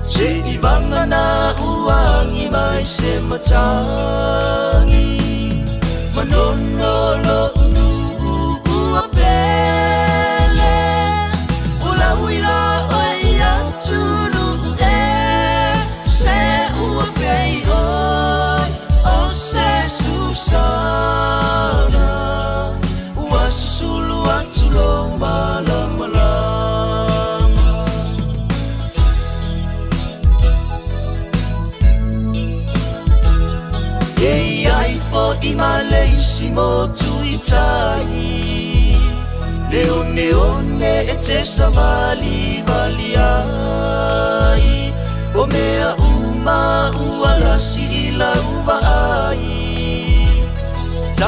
Se ibanga na uangi mai se matangi Manono lo ua pele Ula huila oi atunu se ua pei oi O se Susana Ua susulu atulo malama lama Ei ai fo I maleisimo tuitai Leone e te samali valiai O mea uma ualasi ila uva ai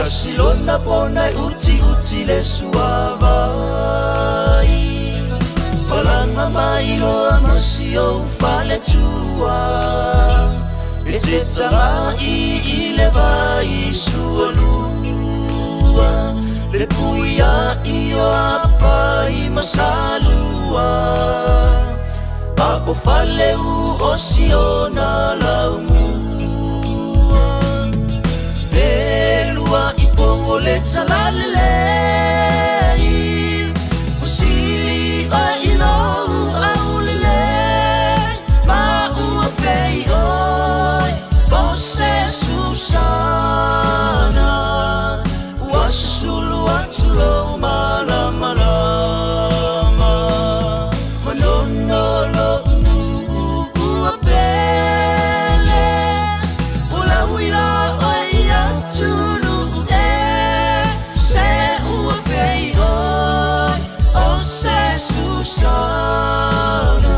Barcelona pona uti le suavai Palanga mai loa masio fale tua E te tangai I le vai sualua Le puia I o apa I masalua Papo fale u osiona laumua Belua I pongo le talalelei Usili a ilo aulele Ma ua pei oi Bose Susana Wasulu atulo malamalama Manono lo ua pele Ula wila oi atulu Se ua pei oi O se Susana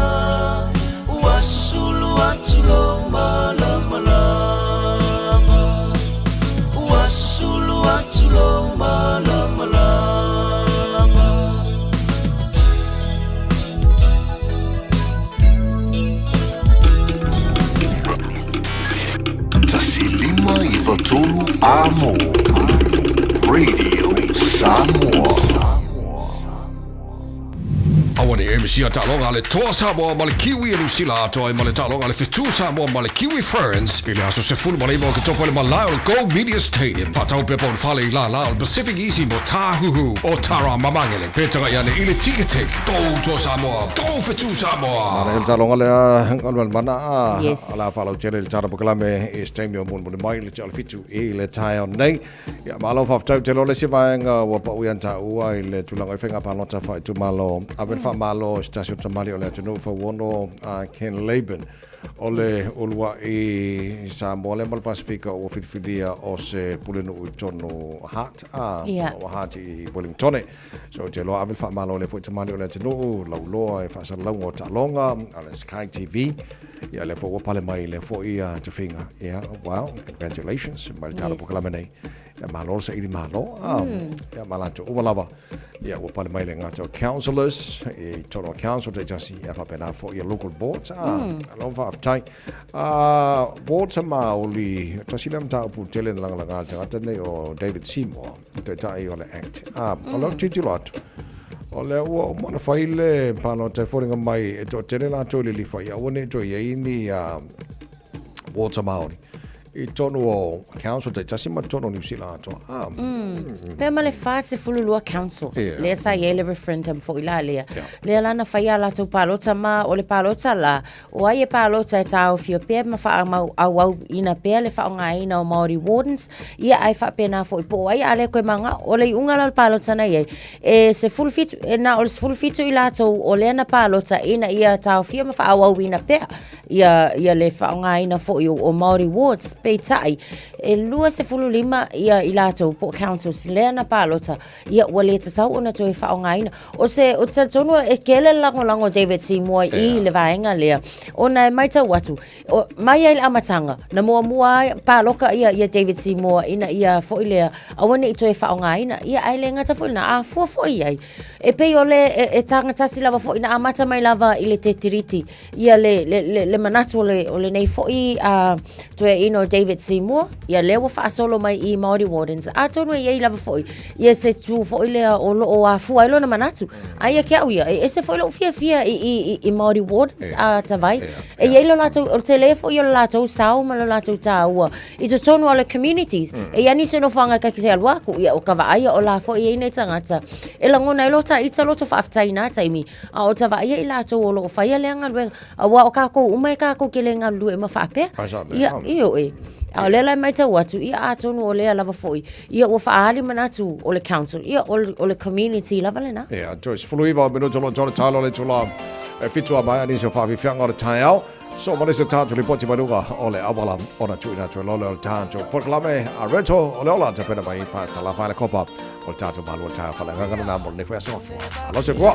Wasulu atulo malamalama Wasulu atulo malamalama Tasilima I Vatolu Amo Radio Samoa. Awane MC atalonga le toa Samoa ma le kiwi e Lucila atoa ma le talonga le fetu Samoa ma le kiwi Ferns ile aso se fulu ma le mo ke topo le malao le Go Media Stadium patau pe pon fale I la la Pacific Easy mo tahuhu o tara mamangele petanga yane ile tiketek go to Samoa go fetu Samoa ana talonga le hangal mana Yes. ala falo jere le tara poklame e stemio mon mo mai le tala fitu e le tai on nei ya malo fa tau te lo le sivanga wa pa uanta ua ile tulanga fenga pa nota fa tu malo aben fa malo stasio tamali o le tunu fa wono Ken Laban ole ulwa I Samoa le mal Pasifika o Fifilia o se pulenu utono hat Yeah. o hat I Wellington so te lo aben fa malo le fu tamali o le tunu lo e fa sa longo talonga ala Sky TV ya le fo pale mai le fo ia te finga yeah wow congratulations mai tala Yes. pokalame ya malo sa ili malo ya malato o lava ya wo pale mai le ngato councillors e tono council te jasi ya fa pena for your local boards lova of time boards ma oli tasina mta pu tele langa langa ta ne o David Seymour te tai o le act lo titulot ole o mona faile pano te foringa mai e to tele la to li fa ya one to ye ni water maori I tono o council te tasima tono New Zealand to Pe ma le fase fululua council. Yeah. Le sa ye le referendum fo ila le. Le lana faia la to palota ma o le palota la. O ai e palota e tau fio pe ma fa mau au ina pe le fa nga ina o Maori Wardens. Ia ai fa pe na fo po ai ale ko manga o le unga la palota na ye. E se full fit na o le full fit ila to o le na palota ina ia tau fio ma fa au ina pe. Ia le fa nga ina fo o Maori Wards pe tai. E lua se fulu lima ia ila to po councils le na palota ia wale te tau ona to e fa nga ina o se o te tono e kele lango David Seymour I le vaenga le ona e mai tau atu o mai ai amatanga na mua paloka ia David Seymour ina ia fo ile awane to e fa nga ina ia ai le ngata fo na fo ai e pe ole e tanga tasi lava fo ina amata mai lava ile te tiriti ia le manatu ole nei fo to e ino David Seymour ia le wa fa solo mai I Maori Wardens a tono ia lava fo ia se tu fo ile o afu ai lo na manatu ai ke au ia e se fo lo fia I Maori Wardens a tavai e ia lo lato o telefo ia lo lato sao ma lo lato taua I te tono ala communities e ia ni se no fanga ka kise alwa ku ia o ka vai o la fo ia nei tangata e la ngona lo ta ita lo to fa aftai na taimi a o tavai ia lato o lo fa ia le ngal a wa o ka ko umai ka ko ke le ngal lu e ma fa pe ia io e a le la mai tau atu ia atonu o le lava foi ia o faali manatu o le council ia o le community lava le na yeah Joyce fluiva minuto lo tolo talo le tula e fitua mai ani so fa vi fianga o tai au so ma se tanto le poti manuga o le awala ona tuina to lo le tanto proclame a reto o le ola te pena mai pasta la fa le copa o tanto malo ta fa la ngana na mo ne fa so fo lo se go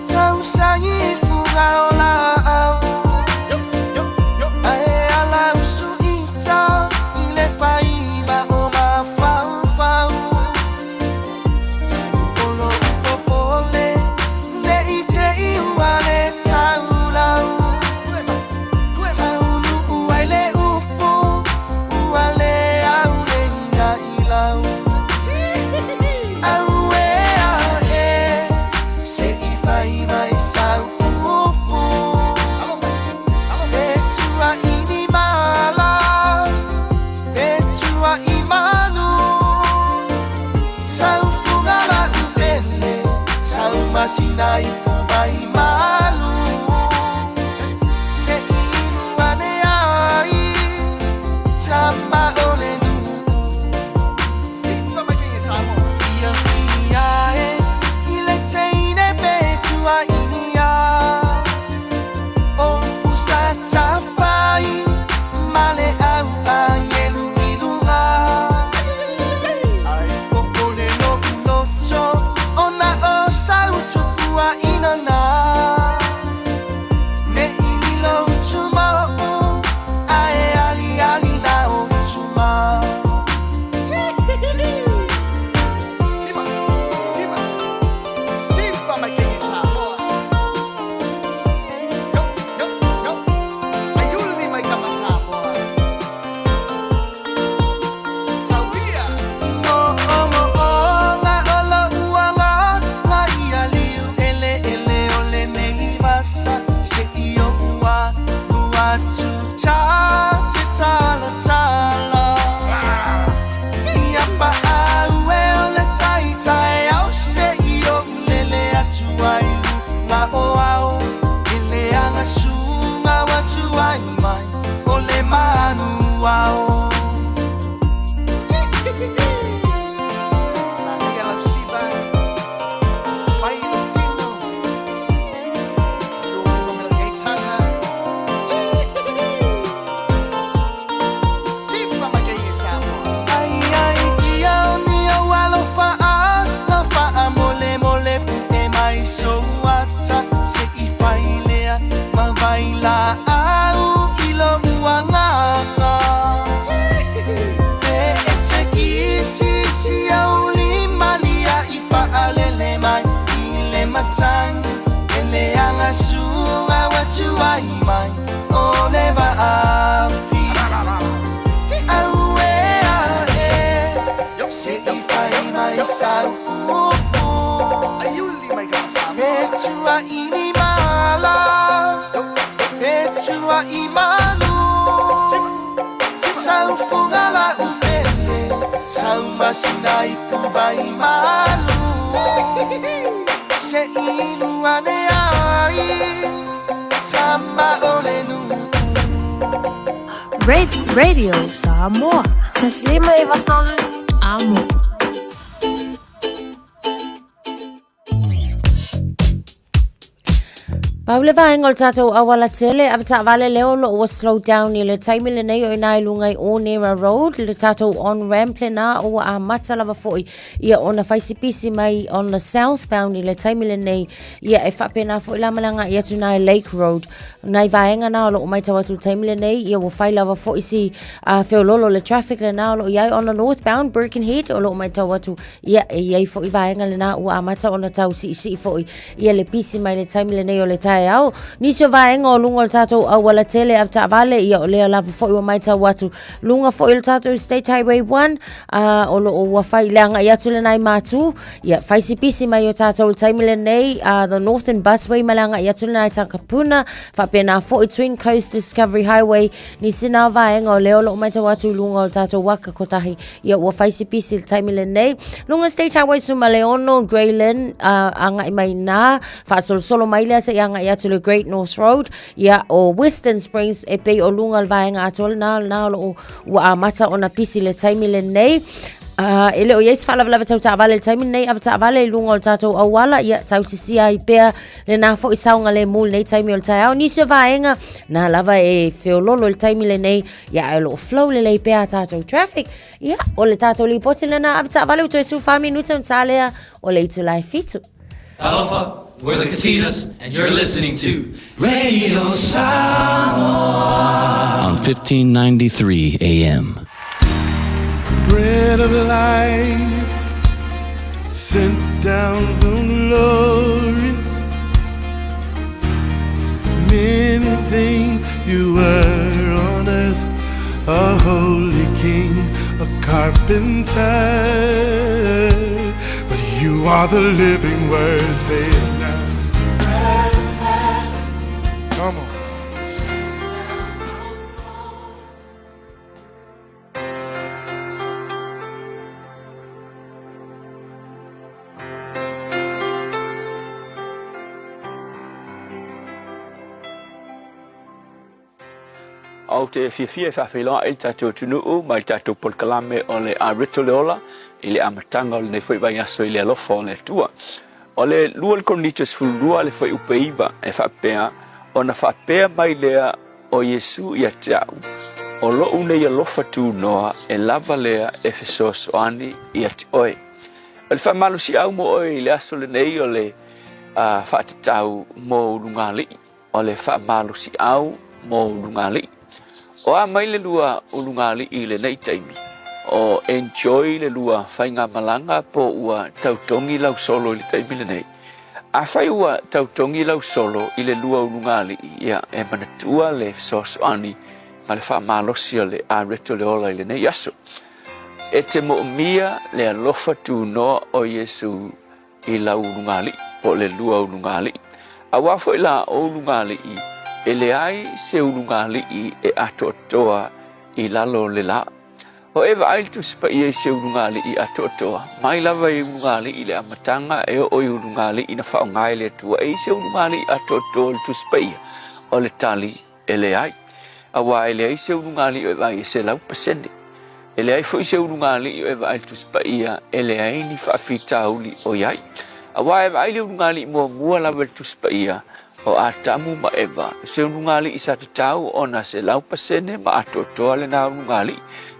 Tau sai fuga ola ai ala usu ita ile fai ba o ma fa imanu Sau fungala umele Sau masinai pubai malu Se inu ane ai Sama olenu Radio Samoa. Taslima ivatol amo. Paule vaengol tatou awala tele avata vale leo lo was slow down ile time ile nei o nai lungai o Nera Road le tatou on ramp na o a matalava foi ia ona faisipisi mai on the southbound ile time ile nei ia e fapena foi la malanga ia tunai Lake Road nai vaenga na lo mai tawatu time ile nei ia wo failava foi si feololo le traffic le na lo ia on the northbound Birkenhead o lo mai tawatu ia ia foi vaenga le na o a mata ona tau si foi ia le pisi mai le time ile nei o le au niso vaenga o lunga tatou awala tele afta vale ia o lea lava foi o mai tawatu lunga foi o tatou State Highway 1 o lo o wafai leanga ia tule nai matu ia faisi pisi mai o tatou taimile nei the Northern Busway malanga ia tule nai Takapuna fapena foi Twin Coast Discovery Highway nisina vaenga o leo lo mai tawatu lunga o tatou waka kotahi ia o faisi pisi taimile nei lunga State Highway Sumaleono Greyland anga mai na fa solo mai lea se anga ia to the Great North Road ia o Western Springs e pe o lunga vaenga atol na lo wa mata ona pisi le taimi le nei ele o yes fala lava tau vale taimi nei avata vale lunga tatou awala ia tau sisia i pe le na fo isaunga le mul nei taimi o tau ni se vaenga na lava e feololo le taimi le nei ia lo flow le pe tatou traffic ia o le tatou li potile na avata vale to su fa minuta untalea o le to life fitu Talofa, we're the Katinas, and you're listening to Radio Samoa on 1593 AM. Bread of life sent down from glory. Many things you were on earth, a holy king, a carpenter. But you are the living word, say it now. Come on. Au te fia whawhiloa il tatou tunuu mai tatou polkalame o le arito leola i le amatanga o le nei fwoi vai aso i le alofa o le tua. O le lua le koronitus fulurua le fwoi upeiva e whapea o na whapea mai lea o Yesu i atiau. O lo une i alofa tu noa e lava lea e fesos o ani i ati oe. O le whamalo si au mo oe i le aso le nei o le whatatau mo rungali. O le whamalo si au mo rungali. O a mai le lua ulungali i le nei taimi. O enjoy le lua whainga malanga po ua tautongi lau solo i le taimi le nei. A whai ua tautongi lau solo i le lua ulungali ia e manatua le sosoani ma le whamalosi o le a reto le ola i le nei aso. E te mo mia le alofa tu noa o Yesu i lau ulungali po le lua ulungali. A wafo i la o ulungali i ele ai se ulungali i e atotoa i lalo le la. O eva ai tu spa i se ulungali i atotoa. Mai lava i ulungali i le amatanga e o i ulungali i na whaongai le tua. E se ulungali i atotoa tu spa i o le tali ele ai. Awa ele ai se ulungali o eva i se lau pasene. Ele ai fo i se ulungali i o eva ai tu spa i ele ai ni whaafita uli o iai. Awa eva ai le ulungali i mua lava tu spa i o atamu ma eva se unungali i sa tau ona se lau pasene ma atotoa le na unungali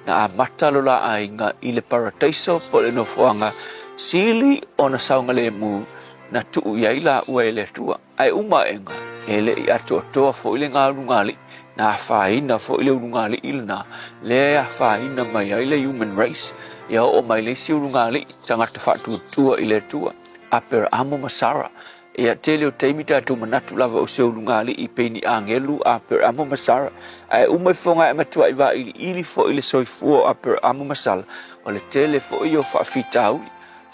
na amata lola ainga i le paradaiso po le nofoanga sili ona saunga le mu na tuu yaila ua ele tua ai uma enga ele i atotoa fo ile ngā unungali na whaina fo ile unungali ilna le a whaina mai ai le human race ia o mai le si unungali tangata whatu tua ile tua aper amo masara ia tele o teimita tu manatu lava o seu lungali i peini angelu a per amo masara ai umai fonga e matua i va ili fo ile soifua a per amo masala o le tele fo i o whaafitau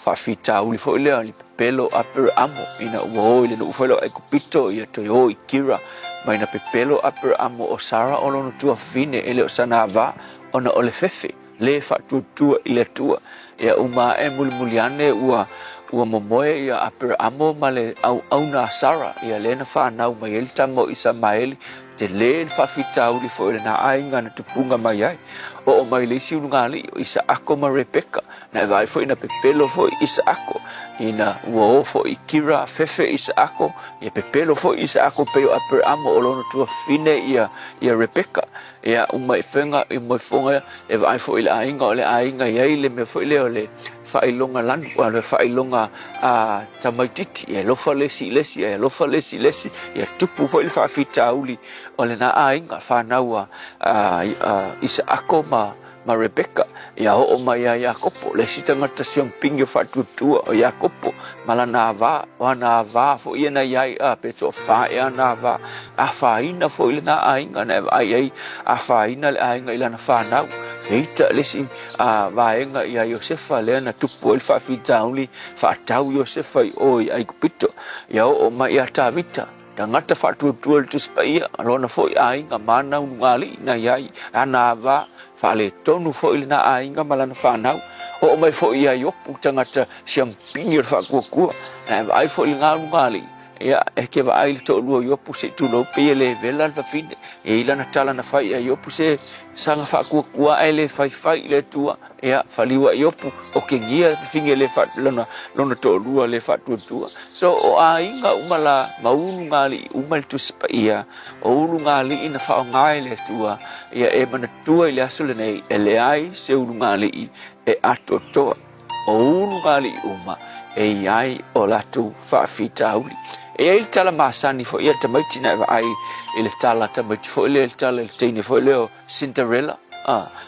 whawhita uli fo ilea li pepelo apere amo ina uo ile no ufelo e kupito ia toi o ikira mai na pepelo apere amo o Sara o lono tua fine ele o sana va ona ole fefe le whatutua ile tua ia uma e mulimuliane ua momoe ia apere amo male au na Sara ia lena whanau mai ele tamo isa maeli te le whawhita uli fo ile na ainga na tupunga mai ai o mai le si ungali isa ako ma Rebecca na vai fo ina pepelo fo isa ako ina uo fo ikira fefe isa ako ia pepelo fo isa ako peo apere amo o lono tua fine ia Rebecca ia uma ifenga i moi fonga e vai fo ile ainga ole ainga ia ile me fo ile ole failonga lan wala failonga tamaititi e lofa lesi e lofa lesi ia tupu fo ile whawhita uli ole na ainga whanaua isa ako ma Rebecca ia o mai ia Jakopo le sitangata siang pingi whatutua o Jakopo malana va wana va fo ia na iai a peto fa ia na va a faina fo ile na ainga na ai a faina le ainga ila na whanau feita lesi vaenga ia Iosefa le na tupu il whawhita uli whatau Iosefa i oi ai kupito ia o mai ia Tavita tangata whatutua le tuspaia alona fo i ainga mana unungali na iai ana va fale tonu fo ile na ainga malana whanau o mai fo ia iopu tangata siampingi o whakuakua na ai fo ile ngā nungali ia e ke va ai to lu iopu se tu no pe le vela va fine e ila na tala na fai iopu se sanga whakuakua ai le fai le tua ia faliwa iopu o ke ngia finge le fa lona to lu le fa tua so o ainga umala maulu ngali umal tu spaia o ulu ngali ina fa ngai le tua ia e mana tua ile asule nei ele ai se ulu ngali e atotoa o ulu ngali uma e ai o latu fa fitauli e il tala masani fo ia tamaiti na ai ile tala tamaiti fo ile tala tini fo ile Cinderella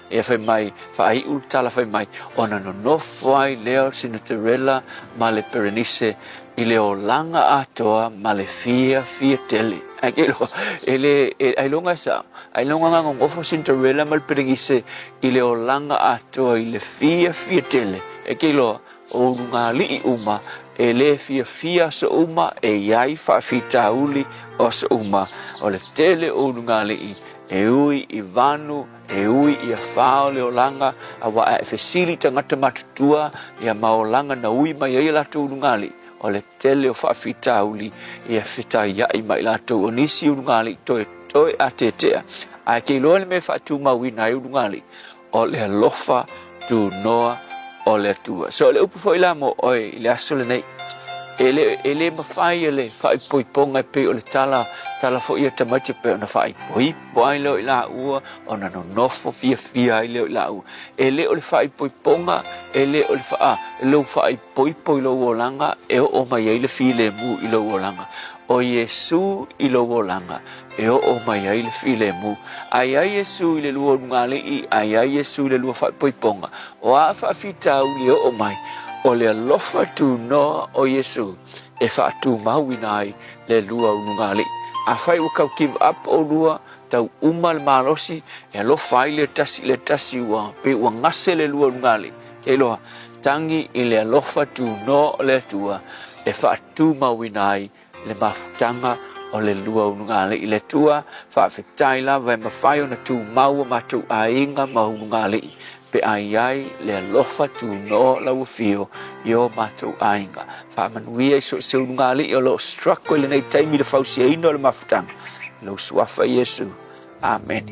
e fai mai fai ul tala fai mai ona no fai leo Cinderella male Berenice ile o langa atoa male fia tele akelo ele ai longa sa ai longa ngong ofo Cinderella mal Berenice ile o langa atoa ile fia tele akelo o ngali uma ele fia so uma e iai whawhita uli o so uma o le tele o ngali e ui i vanu e ui i a whao leo langa a wa e fesili tangata matutua i a maolanga na ui mai ai lato ngali o le tele o whawhita uli i a whita iai mai lato o nisi ngali toi a tetea a kei loa le me whatu mawina i ngali o le lofa tu noa o le tua so le upu foi la mo oi le asole nei ele mafai ele fai poiponga pe o le tala fo ia tamati pe na fai poi le la ua ona no nofo fia ile la ua ele o le fai poiponga ele o le fa lo fai poi lo olanga e o mai ile file mu ile olanga o Yesu ilo wolanga e o mai ai le file mu ai Yesu ile luo ngale i ai Yesu ile luo fa poiponga o a fa fita uli o mai o le lofa tu no o Yesu e fa tu mawinai le luo ngale a fai o ka give up o lua tau umal malosi e lo fai le tasi wa pe wa ngase le luo ngale ke lo tangi ile lofa tu no le tua e fa tu mawinai le mafutanga o le lua unungale i le tua whawhetaila vai mawhai o na tu maua matu ainga maunungale pe ai le alofa tu no lau fio i o matu ainga whamanuia i so unungale i o lo strako i le nei taimi le whausia ino le mafutanga lo suafa Yesu. Amen.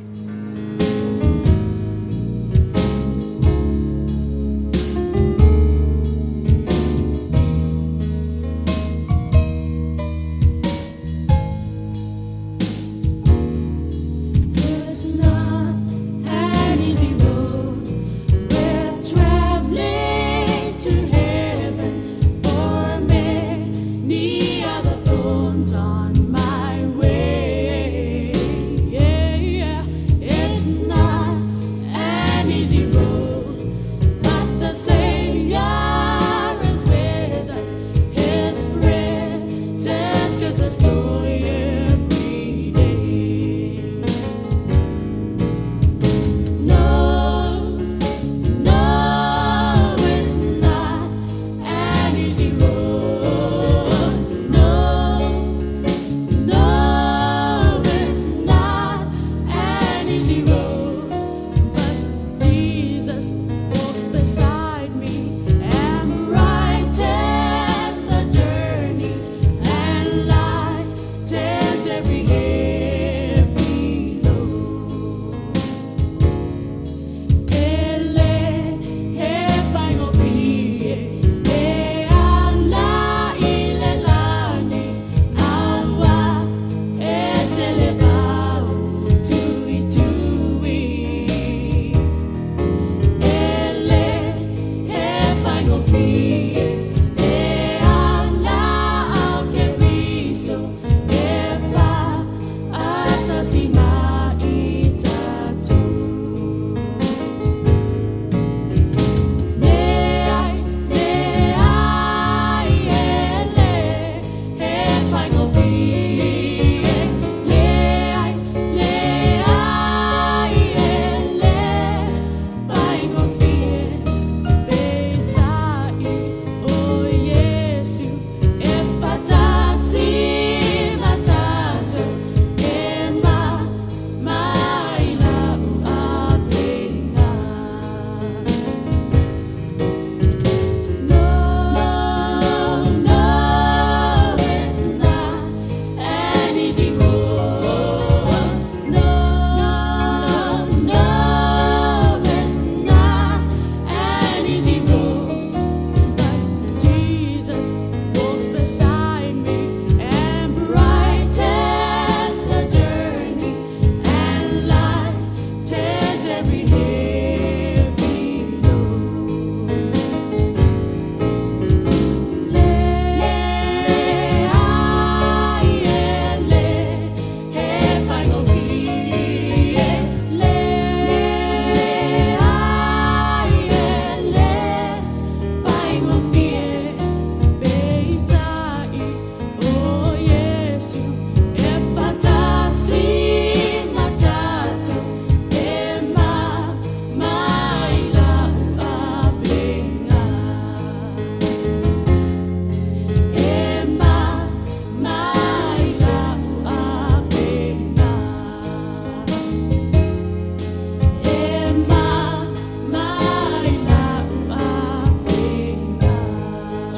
On my way, yeah, yeah.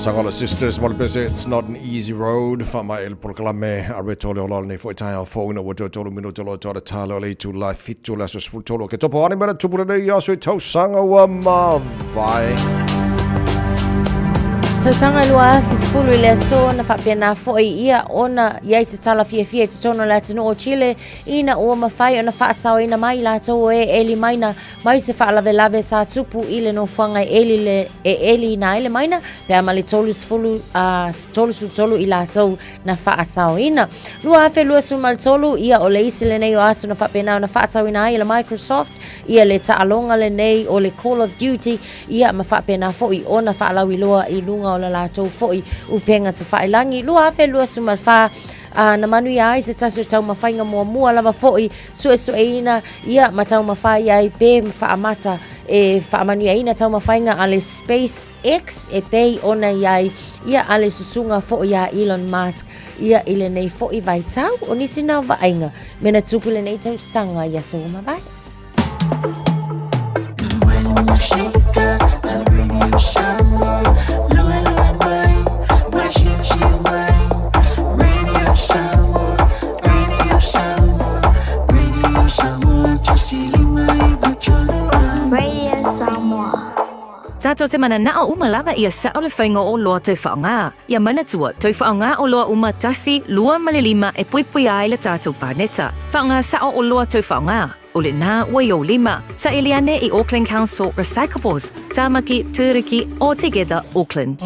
Sangola Sisters, Malpese, it's not an easy road. Fama el proclame, Arbetole Olani for Italian phone, or Tolo Minutolo to the Talo to Life Fit to Lassus Futolo, Ketopo, Animal to put a yasu to Sangawama. Bye. So sanga lua fisfulu ile so na fapiana foi ia ona ia se tala fie tono la tino o Chile ina o mafai ona fa sao ina mai la to eli maina mai se fa lave sa tupu ile no fanga eli na ile maina pe amali tolis fulu tolu ila to na fa sao ina lua fe lua su mal tolu ia o le isile nei o asu na fapiana na fa sao ina ile Microsoft ia le ta alonga le nei o le Call of Duty ia ma fapiana foi ona fa lawi lua ilunga o la latou foi upenga te whailangi. Lua afe lua sumalwha na manui ai se tasu tau mawhainga mua lava foi sueina ia matau mawhai ai pe whaamata e whaamanui aina tau mawhainga ale SpaceX e pei ona iai ia ale susunga foi ia Elon Musk ia ile nei foi vai tau o nisi nau vaenga mena tupile nei tau sanga ia so mabai. When you shake up, I'll bring you some more. Tato te mana nao umalava ia sao le whainga o loa tau whaonga. Ia mana tua, tau whaonga o loa umatasi 2 e puipui ai le tātou pāneta. Whaonga sao o loa tau whaonga. O le nā wai o 5, sa Eliane i Auckland Council Recyclables, Tāmaki, Tūriki, All Together, Auckland.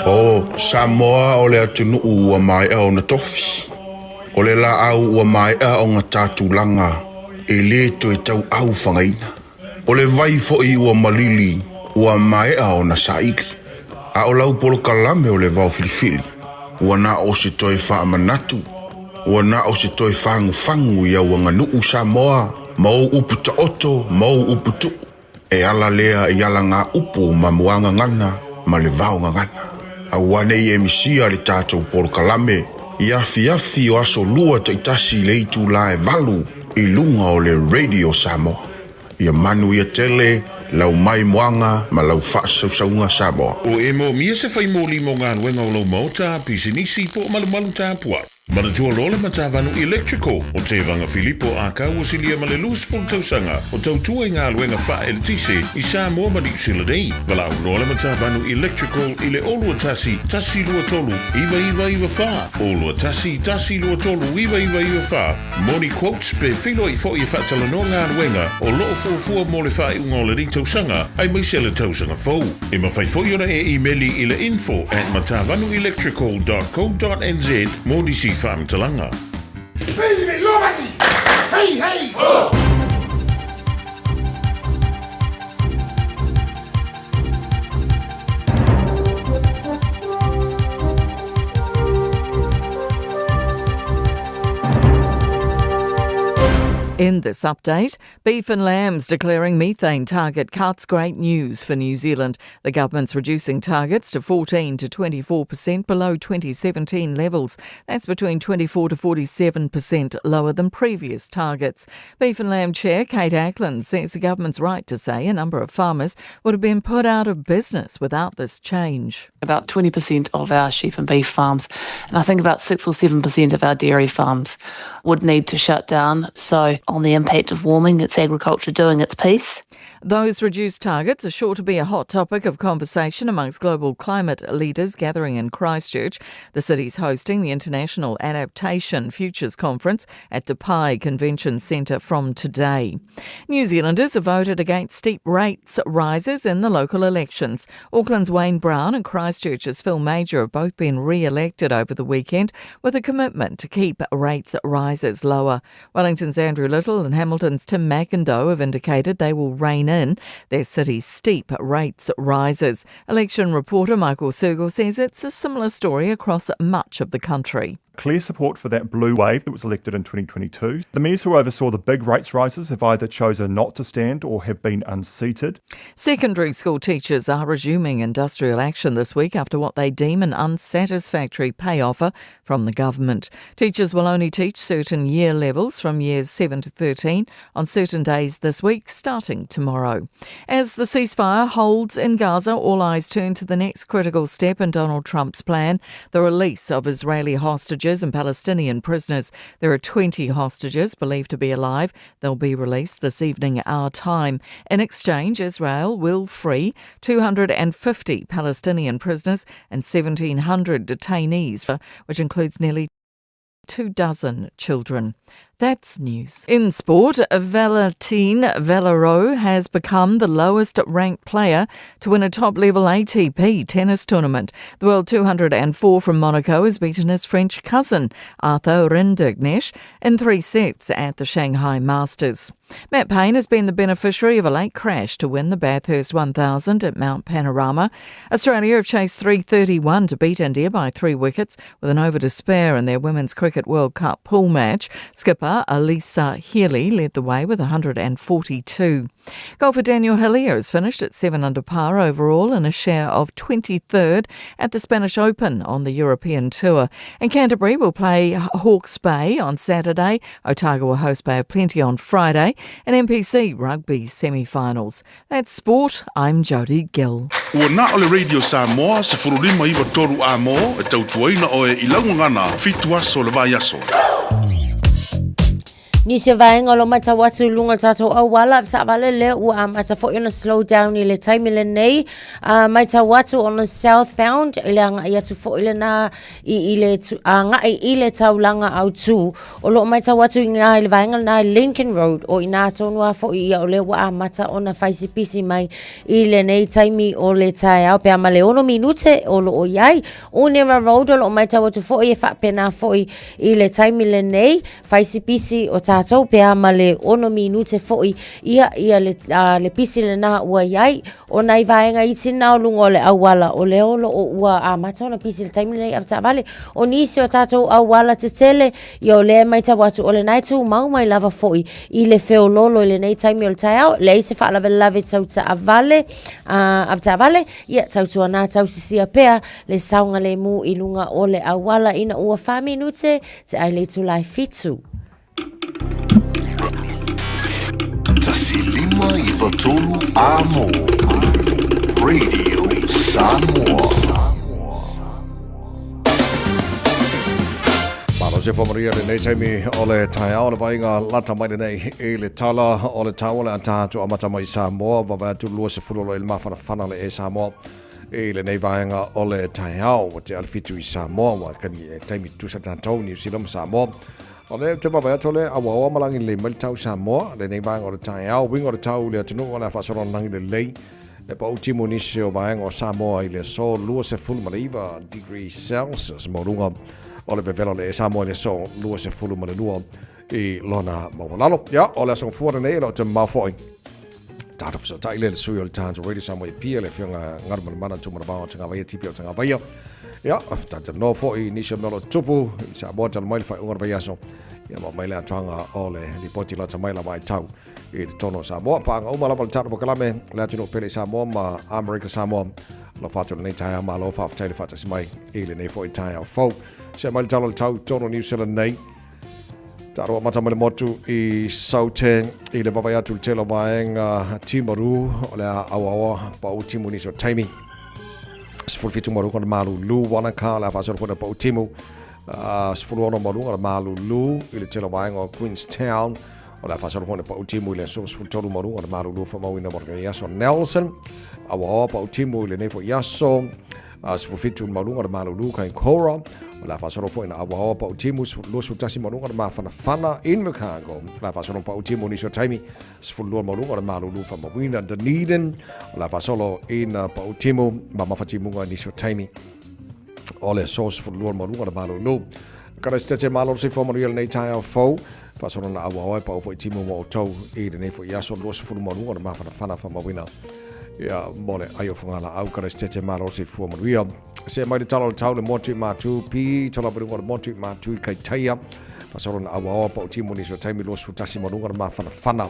O Samoa o le atunu ua mai au na tofi. O le la au ua mai au ngā tātulanga e le to e tau au whangaina. O le vai fo i ua malili ua mai au na saiki. A o lau polo kalame o le vau filifili. Ua na o se toi wha manatu. Ua na o se toi whangu ia ua nganuu Samoa. Mau upu ta oto, mau upu tu. E ala lea i ala ngā upu ma muanga ngana, ma le vau ngana. A wane i emisia le tātou polo kalame. Iafi o aso lua te itasi le itu la e valu I lunga o le Radio Samoa. Ia manu ia tele, lau mai moanga ma lau whaasaunga Samoa. O e mo mia se whai mōli mō ngā ruenga o lau mauta pisinisi po malu tāpua. Mana tua lole ma tāwanu electrical o te vanga Filipo a kau o silia ma le lusful tausanga o tautua i ngā luenga wha el tise i Samoa ma New Zealand ei. Walau lole ma tāwanu electrical i le olua tasi lua tolu, iwa wha. Olua tasi lua tolu, iwa wha. Moni quotes pe whilo i fo i whatala no ngā luenga o loo fuafua mo le wha i unga o le ring tausanga ai mai se le tausanga fau. I ma whai fo iona e emaili i le info@matawanuelectrical.co.nz moni si Fam Talanga. Baby, Lomani! Hey, hey! Oh! In this update, beef and lambs declaring methane target cuts. Great news for New Zealand. The government's reducing targets to 14 to 24% below 2017 levels. That's between 24 to 47% lower than previous targets. Beef and Lamb Chair Kate Ackland says the government's right to say a number of farmers would have been put out of business without this change. About 20% of our sheep and beef farms, and I think about 6 or 7% of our dairy farms would need to shut down. So on the impact of warming, it's agriculture doing its piece. Those reduced targets are sure to be a hot topic of conversation amongst global climate leaders gathering in Christchurch. The city's hosting the International Adaptation Futures Conference at Te Pai Convention Centre from today. New Zealanders have voted against steep rates rises in the local elections. Auckland's Wayne Brown and Christchurch's Phil Major have both been re-elected over the weekend with a commitment to keep rates rises lower. Wellington's Andrew Little and Hamilton's Tim McIndoe have indicated they will rein in their city's steep rates rises. Election reporter Michael Sergel says it's a similar story across much of the country. Clear support for that blue wave that was elected in 2022. The mayors who oversaw the big rates rises have either chosen not to stand or have been unseated. Secondary school teachers are resuming industrial action this week after what they deem an unsatisfactory pay offer from the government. Teachers will only teach certain year levels from years 7 to 13 on certain days this week, starting tomorrow. As the ceasefire holds in Gaza, all eyes turn to the next critical step in Donald Trump's plan, the release of Israeli hostages and Palestinian prisoners. There are 20 hostages believed to be alive. They'll be released this evening our time. In exchange, Israel will free 250 Palestinian prisoners and 1,700 detainees, which includes nearly 24 children. That's news. In sport, Valentin Valero has become the lowest ranked player to win a top-level ATP tennis tournament. The World 204 from Monaco has beaten his French cousin, Arthur Rinderknecht, in 3 sets at the Shanghai Masters. Matt Payne has been the beneficiary of a late crash to win the Bathurst 1000 at Mount Panorama. Australia have chased 331 to beat India by 3 wickets with an over to spare in their Women's Cricket World Cup pool match. Skipper Alisa Healy led the way with 142. Golfer Daniel Hillier has finished at 7 under par overall in a share of 23rd at the Spanish Open on the European Tour. And Canterbury will play Hawke's Bay on Saturday. Otago will host Bay of Plenty on Friday. And NPC Rugby semi-finals. That's sport. I'm Jodie Gill. Ua na ole Radio Samoa se furulima iwa toru a mo e tautuaina o e ilaungangana fitu aso le vai aso. Ni se vaenga lo mata watu lunga tato awala vale le ua mata fo yona slow down ile time ile nei mata watu on the southbound ile anga ia tu fo ile na ile anga ile taulanga au tu o lo mata watu nga ile vaenga na Lincoln Road o ina tonua fo ia ole ua mata ona faisi pisi mai ile nei time o le tai au pe amale ono minute o lo yai Unera Road o lo mata watu fo ia fa pena fo ile time ile nei faisi pisi o tātou pea male ono minute foi ia le pisi le na ua iai o nai vaenga iti nao lunga o le awala o le olo o ua a matona pisi le taimi nei avta vale o nisi o tātou awala te tele i o le maita watu o le naitu mau mai lava foi i le feo lolo i le nei taimi o le tai au le ise wha lave tau ta avale avta vale ia tautu ana tau sisia pea le saunga le mu i lunga o le awala ina ua wha minute te ai le tu lai fitu. Tasilima i Vatolu Amo. Radio Samoa. Malo se fomaria le nei taimi o le taia o le vainga lata mai nei e le tala o le tau le atatu amata mai Samoa va tu lua se fulolo il mafana fana le e Samoa e le nei vainga o le taia o te alfitu i Samoa wa kani e taimi tu sa tantau New Zealand Samoa o le te papa to le awa malangi le mal tau Samoa le nei vainga o le taia o wingo le tau le atunu o le fasoro nangi le lei e pa utimo nisi o vainga o Samoa i le so lua se fulu maliva degree Celsius morunga o le vevela le Samoa le so lua se fulu ma le lua i lona mawalalo. Ia, o le asong fuara nei lo te mawhoi. Tata fso tai le sui o le tānta Radio Samoa i pia le whiunga ngarumana mana tumana bao tanga vaia tipi o tanga vaia. Ia, tata no foi nisha melo tupu i Samoa tala mai le whai ungar vaia so. Ia ma mai le atuanga o le ni poti lata mai la mai tau i te tono Samoa. Paanga umalapa le tata pakalame le atino pele Samoa ma America Samoa. Lo fatu le nei taia ma lo whaafatai le fatasi mai i le nei foi taia o fau. Se mai talo le tau tono New Zealand nei. Taro mata mele motu i Sauteng i le vavai atu le telo vaenga Timaru o le awawa pa utimu niso taimi. Sifuru fitu maru kona malu lu wanaka le afasoro kona pa utimu. Sifuru ono maru kona malu lu i le telo vaenga o Queenstown o le afasoro kona pa utimu i le so sifuru tolu maru kona malu lu fa mawina morga yaso Nelson. Awawa pa utimu i le nefo yaso. Sifuru fitu maru kona malu lu kain Kora. La fasoro po ina awa pa utimu lo sutasi manunga ma fana in Chicago la fasoro pa utimu ni so taimi sfulu manunga ma lulu fa mawina Dunedin la fasolo in pa utimu ma mafatimu ni so taimi ole so sfulu manunga ma lulu kada stete malo se fo real nei taia fo fasoro na awa pa fo utimu mo to e de nei fo yaso lo sfulu manunga ma fana fa mawina ya mole ayo fungala au kada stete malo se fo real se mai le talo tau le motu matu pi tala berunga le motu matu i kai taia pasoro na awa pa utimu ni so taimi lo sutasi marunga ma fana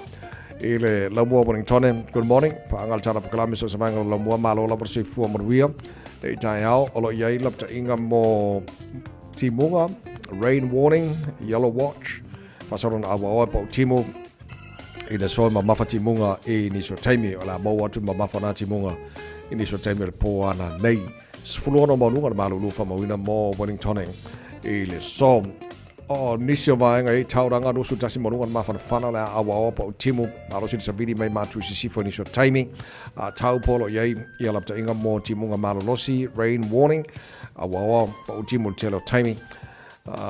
e le lamua Wellington good morning pa angal tala pakalami so samanga lamua malo la persi fu maruia le taiao olo yai lapta inga mo timunga rain warning yellow watch pasoro na awa pa utimu i le so ma mafati munga e ni so taimi ola mo watu ma mafana timunga i ni so taimi le po ana nei Sfuluono manunga malulu fa mawina mo Wellington e le so o nisio vaenga e tauranga no sutasi manunga ma fana la awa pa utimu malo si savidi mai matu sifo nisio taimi tau polo yai ia lapta inga mo timunga malolosi rain warning awa pa utimu telo taimi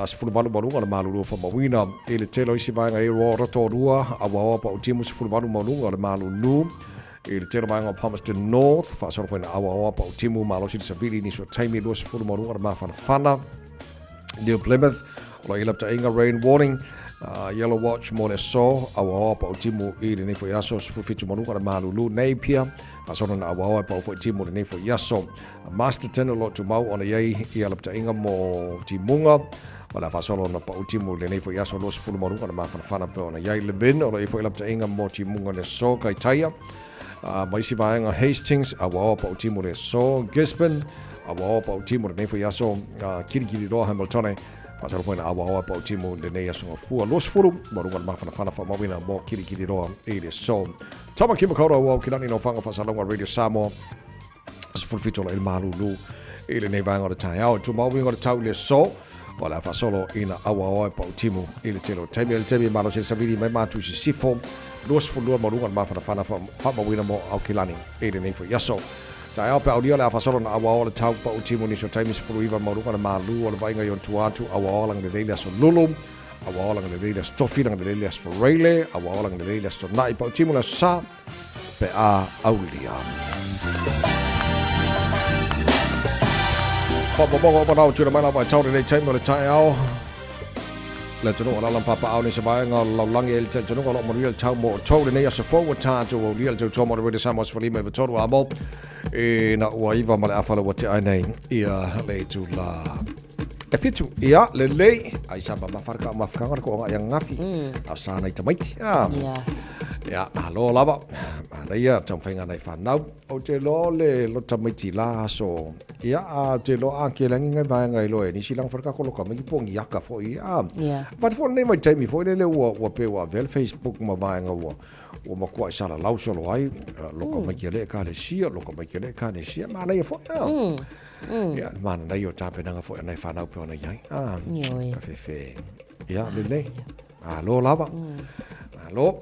sfulu valu manunga malulu fa mawina e le telo isi vaenga e ro roto rua awa pa utimu sfulu valu manunga malulu i le tero maanga o Palmerston North, whaasoro poina awa pa o timu malosi te savili ni so taimi lua se fulu marunga na mawhana. New Plymouth, o la ilapta inga rain warning, yellow watch mo le so, awa pa o timu i le nefo yaso, se fitu marunga na malulu Napier, whaasoro na awa pa o timu le nefo yaso. Masterton, lo tu mau ona yei, i ilapta inga mo timunga, wala fasolo na pa utimu le nei fo yaso lo se fulu marunga na mawhana pe ona yei le bin, o la ifo ilapta inga mo timunga le so kai taia. Maisi vaenga Hastings, awa pa utimu le so Gisborne, awa pa utimu le nei fo yaso kirikiri roa Hamilton, pasalo poina awa pa utimu le nei yaso fua los fulu, marunga na mawhana fa mawina mo kirikiri roa e le so. Tama kimakora wa kinani no fanga fasalonga Radio Samoa, sfulfito la il malulu, e le nei vaenga le taiao, tu mawinga le tau le so, wala fa solo ina awa pa utimu ile telo temi malo se savili mai matu si sifo los fulua marunga ma fana fa mawina mo au kilani ile nei fo yaso tai au pa audio la fa solo na awa le tau pa utimu ni so temi fulu iva marunga na malu o le vainga yon tuatu awa lang de leila so lulu awa lang de leila stofi lang de leila for rele awa lang de leila so nai pa utimu la sa pe a aulia Papa pa nau tūra mai la vai taure nei taimo le tai au. Le tunu o lalang papa au ni se vai ngā laulangi e le tunu o lo moriel tau mo tōre nei asa fōua tātu o liel tau tō mora rede Samoa Sfalima e vatoru a mo. E na ua iwa ma le awhala wa te ai nei ia le tu la. E fitu ia le lei ai samba mawharaka mawhakangara ko o ngā ia ngafi. Au sānei tamaiti. Ya, halo lava. Dia trong phai ngai whanau. O te lo le lo tamaiti la so. Ia te lo a ke langi ngai vai ngai lo e ni silang whaka kolo ka mai pongi yaka fo ia. But for nei mai taimi fo le wa pe wa vel Facebook ma vai ngai o ma kwa sala lau solo ai lo ka mai ke le ka le sia lo ka mai ke le ka le sia ma nei fo ia. Man nei o tape nanga fo nei whanau pe ona ia. Ka fe. Ia le. Halo lava. Halo,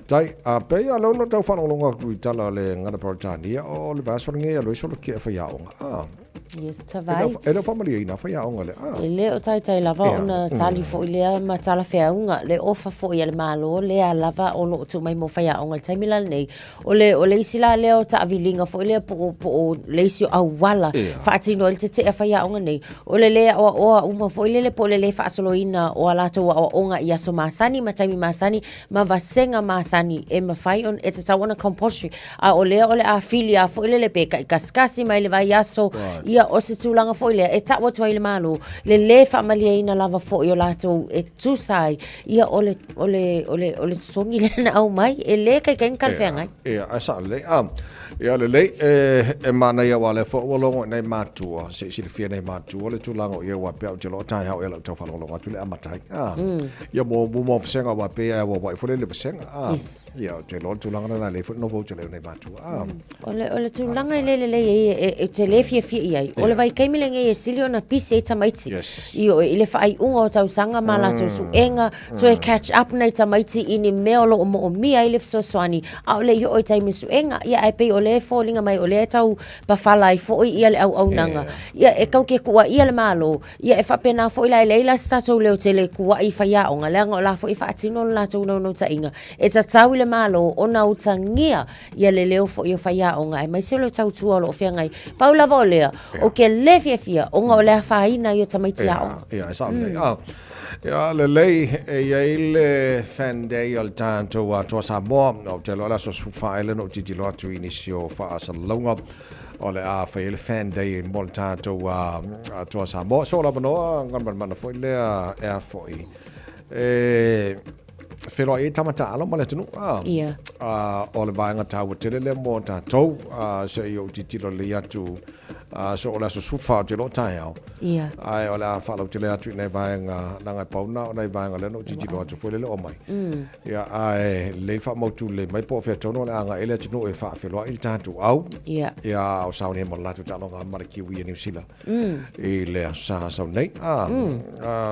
tai pe alo no tau whanau longa kui tala le ngana Paratania o le vaswange alo iso lo kia whaiaonga. Yes, tawai. E le whamalia ina whaiaonga le. Le o tai lava ona tali fo ilea ma tala whiaunga le ofa fo ia le malo le a lava o no tu mai mo whaiaonga le taimila nei. O le isila le o ta avilinga fo ilea po le isio au wala whaatino le te a whaiaonga nei. O le lea o uma fo ilea le po le whaasolo ina o alato o onga i aso masani ma taimi masani ma vasenga masani e ma whai on e te tawana compulsory a o lea o le a filia fo ilea le peka i kaskasi mai le vai aso ia o se tūlanga fo ilea e tawa tua i le malo le whaamalia ina lava fo i o lato e tūsai ia o le songi lena au mai e le kai kalwhengai ia a sa le ia le e mana ia wale fo walongo nei matua se le fia nei matua le tūlanga ia wa pe o te lo tai hau e la tau whalonga tu le amatai ia mo fsenga wa pe ia wa fo le fsenga ia te lo tūlanga na le fo no vo te le nei matua o le tūlanga le te le fia ia o le vai kaimilenge e silio na pisi e tamaiti i le whai unga o tau sanga ma la tau suenga so e catch up nei tamaiti i ni meolo o mo o mia i le fsoswani a o le i o i taimi suenga ia e pei o le fōlinga mai o le tau pawhala i fōi ia le au nanga ia e kau ke kua ia le malo ia e whapena fōi la leila statou leo te le kua i whaiaonga leanga o la fōi whaatino la tau no ta inga e ta tau le malo o na utangia ia le leo fōi o whaiaonga e mai se lo tau tua lo o whiangai paula volea o ke le fia o nga o le whaina i o tamaiti ao ia e sa ia le lei e iai le fan day o le tātou a toa Samoa o te loa so whaile no titi loa tu inisio wha asalonga o le a whai le fan day mo le tātou a toa Samoa so la manoa ngan mana foi le e a foi wheroa e tamata alo ma le tunu o le vaenga tau te le mo tātou se i o titi lo le atu so o la so sufa te lo tai au ai o la falo te le atu nei vaenga nanga pauna o nei vaenga le no titi lo atu foi le o mai ia ai le fa mo tu le mai po fe tono le anga ele tunu e fa wheroa i tātou au ia o sauni he mo la tu tano nga mara kiwi e New Zealand i le sa nei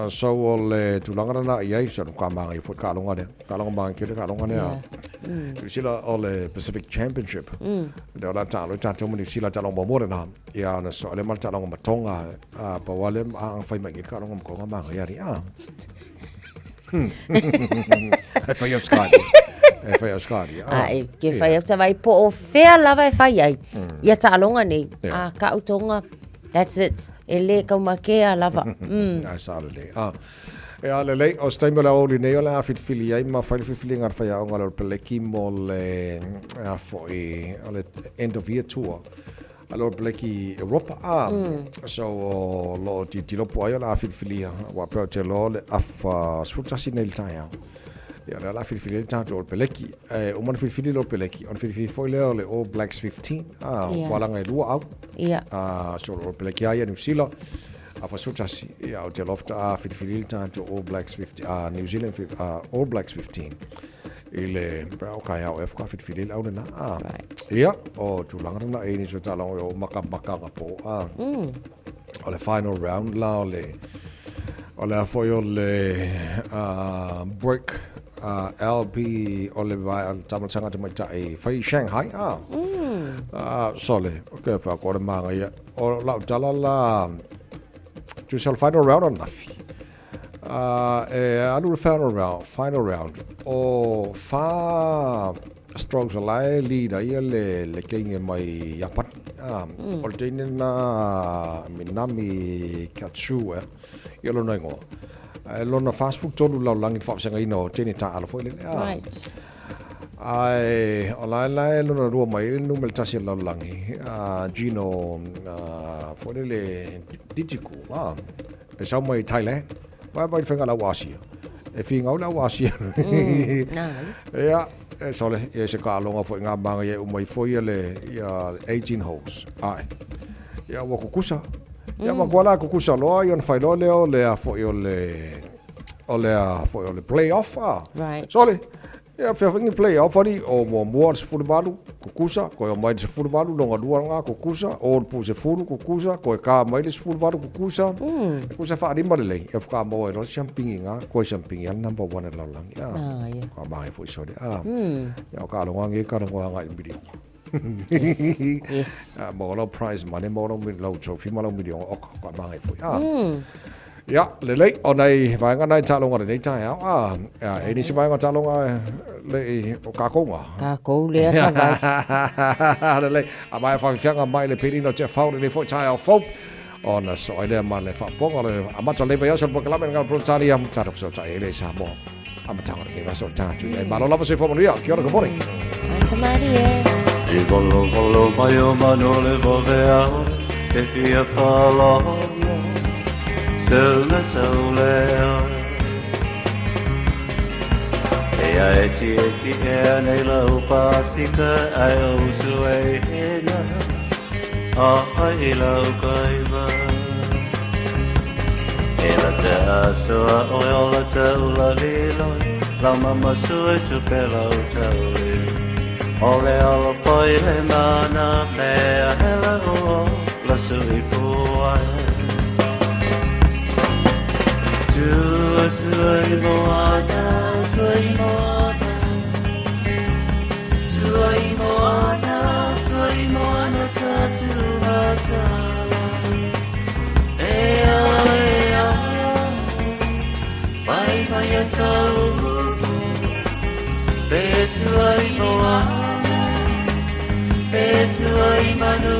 so o le tulanga na ia i so ka manga i fo ka longa kalonga mang kira kalonga ne sila o le Pacific Championship le ola talo tanto mo sila talo mo na ia na so le mal talo mo tonga pa wale ang fai mai kalonga mo ko mang ia ri fai of Scott fai of Scott ai ke fai of vai po o fea lava e fai ai ia talonga nei ka utonga that's it ele ka makea lava ai sa le e ale lei o staimo la oli nei ola fit fili ai ma fai fili ngar fai o ngalo peleki mo le a foi ole end of year tour alo peleki Europa so lo ti lo poi la fit fili wa per te lo le afa sfruttasi nel taia ya la fit fili tanto peleki o mon fit fili lo peleki on fit fili foi le All Blacks 15 wala ngai lua au so lo peleki ai New Zealand afa sutasi ia o te lofta filifilita to All Blacks 15 New Zealand All Blacks 15 ile o kai au f ka filifilil au na ia o tu langana e ni so tala o maka po o le final round la o le foi o le break LP o le vai al tamatanga te mai tai fai Shanghai sole o fa ko manga ia o la tala la tu shall final round on nafi anu final round o fa strokes alai leader ia le kinge mai yapat o tene na minami katsu ia lo ngo lo na fast food tonu la langi fa senga ino tene ta ala foi le ai online lo na ru mai no mel tasi la langi Gino foi le digiku e sa mai Thailand vai fenga la wasia e finga la wasia ya sole e se ka longa fo ngā manga ye umai fo ye le ya 18 holes. Ai. Ya wa kukusa. Ya ma kwala kukusa lo yon fai lo leo le a fo yo le fo yo le playoff. Right. Sole. Ya fe fingi playoff ali o mo se fulu balu kukusa ko yo mai se fulu balu longa dua nga kukusa o pu se fulu kukusa ko ka mai se fulu balu kukusa. Kukusa fa di male e fa mo e no champing nga ko champing yan number 1 e lang ya. Ka mai fo so de. Ya ka longa nge ka longa nga video. Yes. Mo lo prize money mo lo min lo trophy mo lo video o ka mai fo ya. Ja, lei onai vai nga nai talonga nei tai a e ni se vai nga talonga le o ka konga ka ko le ta vai lei a mai fa fianga mai le pedi no che fa le fo tai fo ona so ile ma le fa ponga le a mata le vai so po kala men nga pro tani am ta so tai le sa mo am ta ngi va so ta tu e ma lo lava se fo mo ria kia ora good morning e golo mai o manole bovea che ti fa Sole e ti e nei lau pasika ai o sue ena ai lau kaiva e la te asoa o la te ula lilo la mama sue tu pe lau tauri ole ala pai le mana mea hela o la sui puai Tuai moana, tatu mata. Ea, vai vai a saúde. Betuai moana, betuai manu.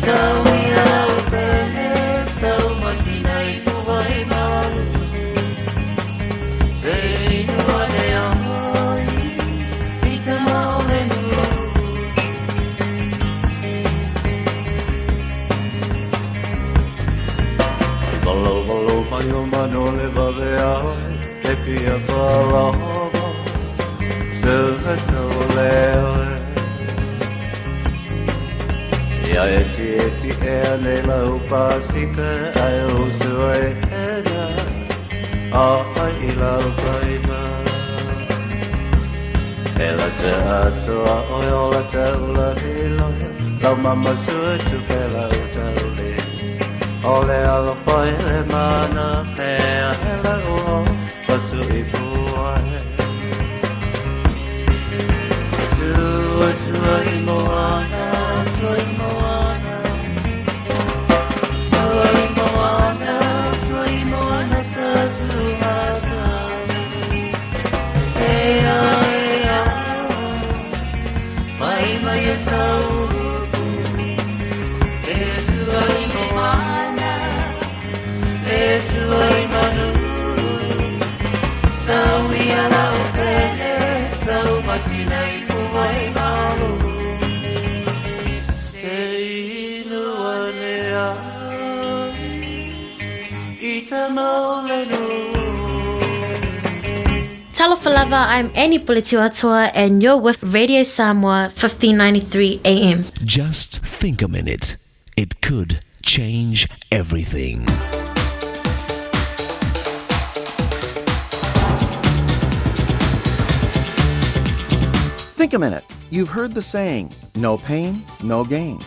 Saui au pele, sau masinai tuai malu. Sei nuane ai, ita maolenu. Valo, mai o manole vavea, ke pia whalahova, sua toleo. Ia eti e nei lau pasika, ai o sua e hena, ai I lau kaima. E la te asoa oi o la taula hiloia, lau mama sua tu pe lau tauli. Ole ala whai le mana mea he la uho, pasu I puae. Tua I moana, tua I moana. Tua I moana tatu mata. Ea, mai e sau. E tua I moana, e tua I manu. Sau I ala o pele, sau masina I puai malu. Sei luanea, ita maulenu. Talofalava, I'm Annie Pulitiwatua, and you're with Radio Samoa 1593 AM. Just think a minute. It could change everything. Think a minute. You've heard the saying, no pain, no gain.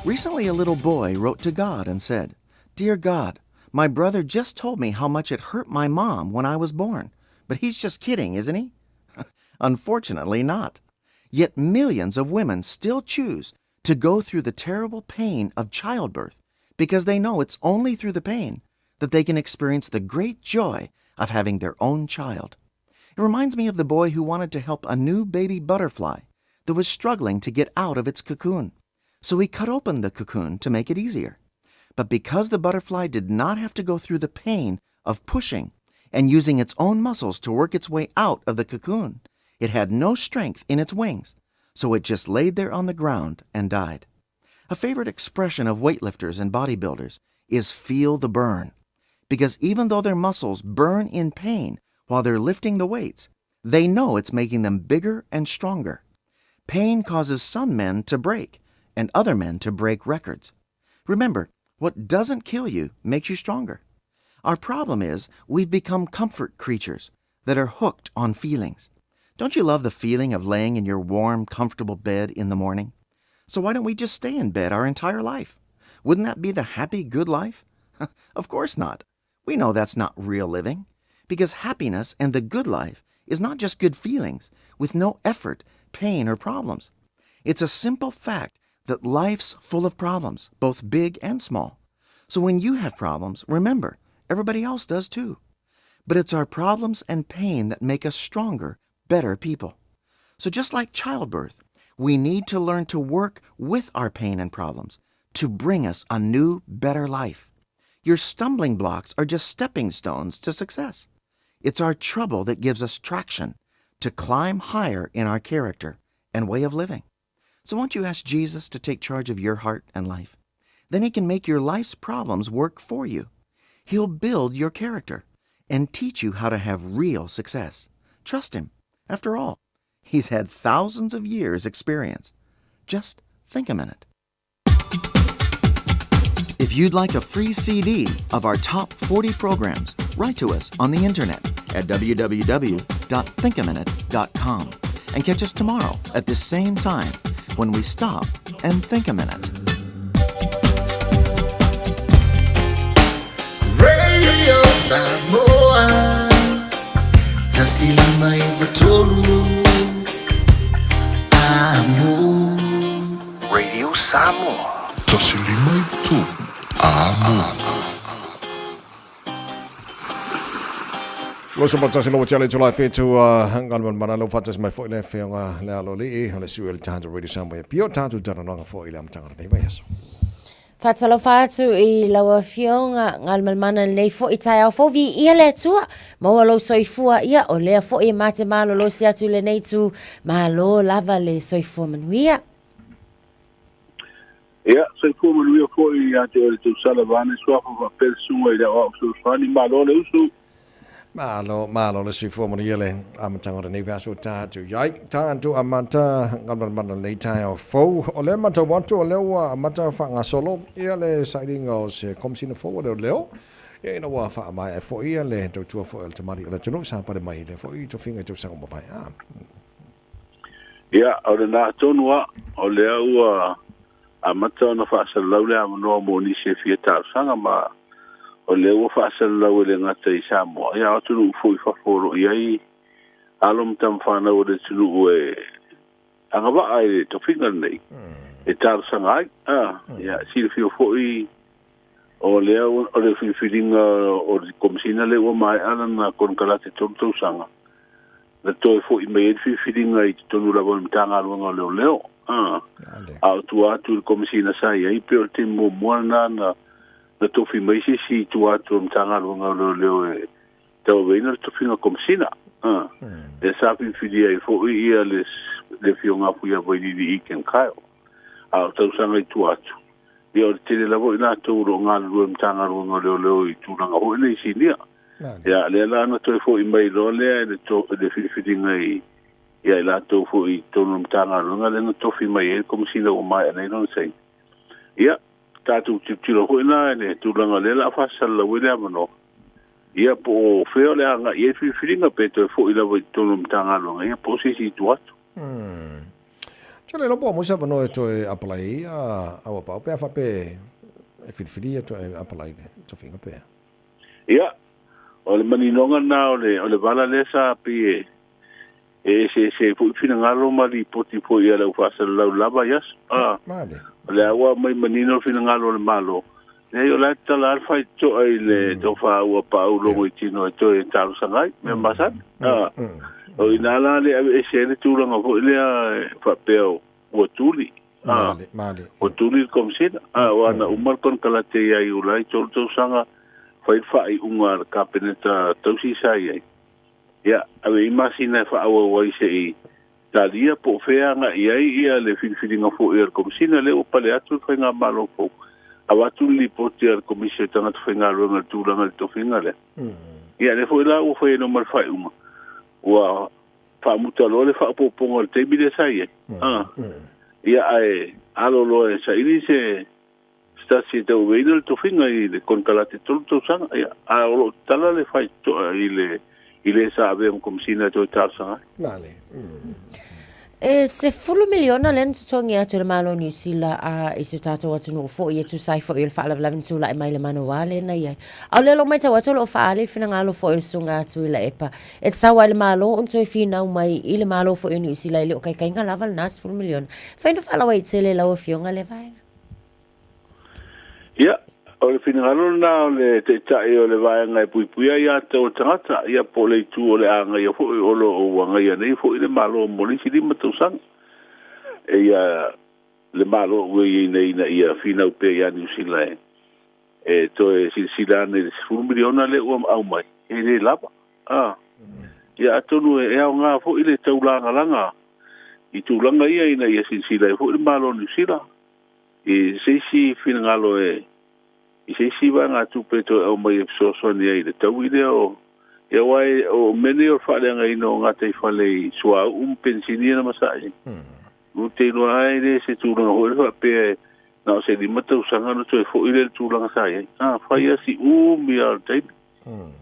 Recently, a little boy wrote to God and said, "Dear God, my brother just told me how much it hurt my mom when I was born. But he's just kidding, isn't he?" Unfortunately not. Yet millions of women still choose to go through the terrible pain of childbirth because they know it's only through the pain that they can experience the great joy of having their own child. It reminds me of the boy who wanted to help a new baby butterfly that was struggling to get out of its cocoon. So he cut open the cocoon to make it easier. But because the butterfly did not have to go through the pain of pushing and using its own muscles to work its way out of the cocoon, it had no strength in its wings, so it just laid there on the ground and died. A favorite expression of weightlifters and bodybuilders is feel the burn, because even though their muscles burn in pain while they're lifting the weights, They know it's making them bigger and stronger. Pain causes some men to break and other men to break records. Remember, what doesn't kill you makes you stronger. Our problem is we've become comfort creatures that are hooked on feelings. Don't you love the feeling of laying in your warm, comfortable bed in the morning? So why don't we just stay in bed our entire life? Wouldn't that be the happy, good life? Of course not. We know that's not real living, because happiness and the good life is not just good feelings with no effort, pain, or problems. It's a simple fact that life's full of problems, both big and small. So when you have problems, remember, everybody else does too. But it's our problems and pain that make us stronger, better people. So just like childbirth, we need to learn to work with our pain and problems to bring us a new, better life. Your stumbling blocks are just stepping stones to success. It's our trouble that gives us traction to climb higher in our character and way of living. So won't you ask Jesus to take charge of your heart and life? Then he can make your life's problems work for you. He'll build your character and teach you how to have real success. Trust him. After all, he's had thousands of years' experience. Just think a minute. If you'd like a free CD of our top 40 programs, write to us on the internet at www.thinkaminute.com and catch us tomorrow at this same time when we stop and think a minute. Radio Samoa, Tasilima Ivatolu, Amo. Radio Samoa, Tasilima Ivatolu, Amo. Lo so patasi lo challenge July fetu hangal man lo fatas mai foi le fe nga le alo li le suel tanto Radio Samoa pio tanto dana nga foi le amtanga de bayas. Fatalo fatu I lawa fionga ngal malmana le fo itai au fo vi ia le tua mo lo soifua ia o le fo I mate malo lo sia tu le nei tu malo lava le soifua manuia. Ia, soifua manuia fo I ate o le tu salavane swafa fa persunga I le o su fani malo le usu. Malo le sui forma yele amatanga de nevaso ta tu yai ta tu amata ngamban man le tai o fo o le mata watu o le wa amata fa nga solo ia le siding o se komsina fo o le ia no wa fa mai fo ia le to tu fo el tamari le tunu sa pa mai le fo I to finga to sa mo vai ia o le na tonua o le ua amata na fa sa lo le amno mo ni se fieta sanga ma o le ua whaasalalau le ngata I Samoa. Ia o tunu ufoi whaforo iai alom tam whanau le tunu ue angawaa I le tawhinga nei. E tārsanga ai. Ia siri whio foi o le o le whiwhiringa o le komisina le ua mai ana na konkalate tonu tausanga. Na toi foi mei e whiwhiringa I tonu lawa mtanga aluanga leo leo. Au tu atu le komisina sai ai peo te mo moana na na tofi mai si tu atu mtanga lunga leo e tau veina tofi na komsina e sapi fidia I fo ia le fionga fuia vai di iken kaio au tau sanga I tu atu ia o tele lavo ina tau ronga lu mtanga lunga leo I tu langa ho nei sinia ia le la na toi fo mai lo le to de fidinga I ia la to fo I tonu mtanga lunga le na tofi mai e komsina o mai nei non sei ia tatu tiro hoina ne tulanga lela fasala wele amano ia po feo le anga ia filinga peto fo ila voi tonu mtanga longa ia po si situatu Chale lo po mo sa no to apply a pa pe fa pe filia to apply to finga pe ia o le maninonga na o le vala lesa pe se po finanga lo mali poti po ia le fasala lava yas male le awa mai manino finanga lo le malo ne yo la tala alfa to ai le to fa wa pa ulo mo tino to e taru sangai me masan o inala le e se le tu longa fo le fa peo o tuli male o tuli komsina wa na umar kon kala te ya i ulai to sanga fa I ungar kapeneta to si sai ai ya ave imagina fa wa se I talia po fea nga ia le filinga fo er komsina le o pale atu whainga malo fo awatu li poti ar komisia tanga tu whainga runga tūranga le to whainga le ia le fo ila o whaino mar whai uma ua whaamutalo le whaapoponga le teimi le sai e. Ia ai alolo e sa ili se stasi te uweina le tofinga i le konkalate tolu tau sanga. Ia a olo tala le whai toa i le sa ave komsina to tausanga. Nale. Se fulu miliona len tutongi atu le malo New Zealand a isu tato watu no fo i tu sai fo il fala vlavin tu la mai le mano wale na ia. Au le lo mai ta watu lo fale fina ngalo fo il sunga atu i la epa. Et sa wale malo on to fina mai i le malo fo i New Zealand le o kai kai ngala val nas fulu miliona. Faina fala wai tele la o fionga le vai. Ia o le fina ngalo na o le te tai o le vai ngai pui pui ia te o tangata ia po le tu o le anga ia fo o lo o wanga ia nei fo i le malo moli si lima tau sang e ia le malo ue nei na ia fina upe ia New Zealand e to e silsilane le 10 miliona le o au mai e le lapa ia atonu e au ngā fo i le taulanga langa i tūlanga ia ina ia silsilane fo i le malo New Zealand e seisi fina ngalo e I se siwa ngā tūpeto au mai e so ni ai le tau i leo. Ia wai o mene o whare anga ino ngā tei whale i sua pensinia na masai. Rute ino ai le se tūranga hoi rewa pēe na o se lima tau sanga no toi fo i le tūranga sai. Whai asi mi al teimi.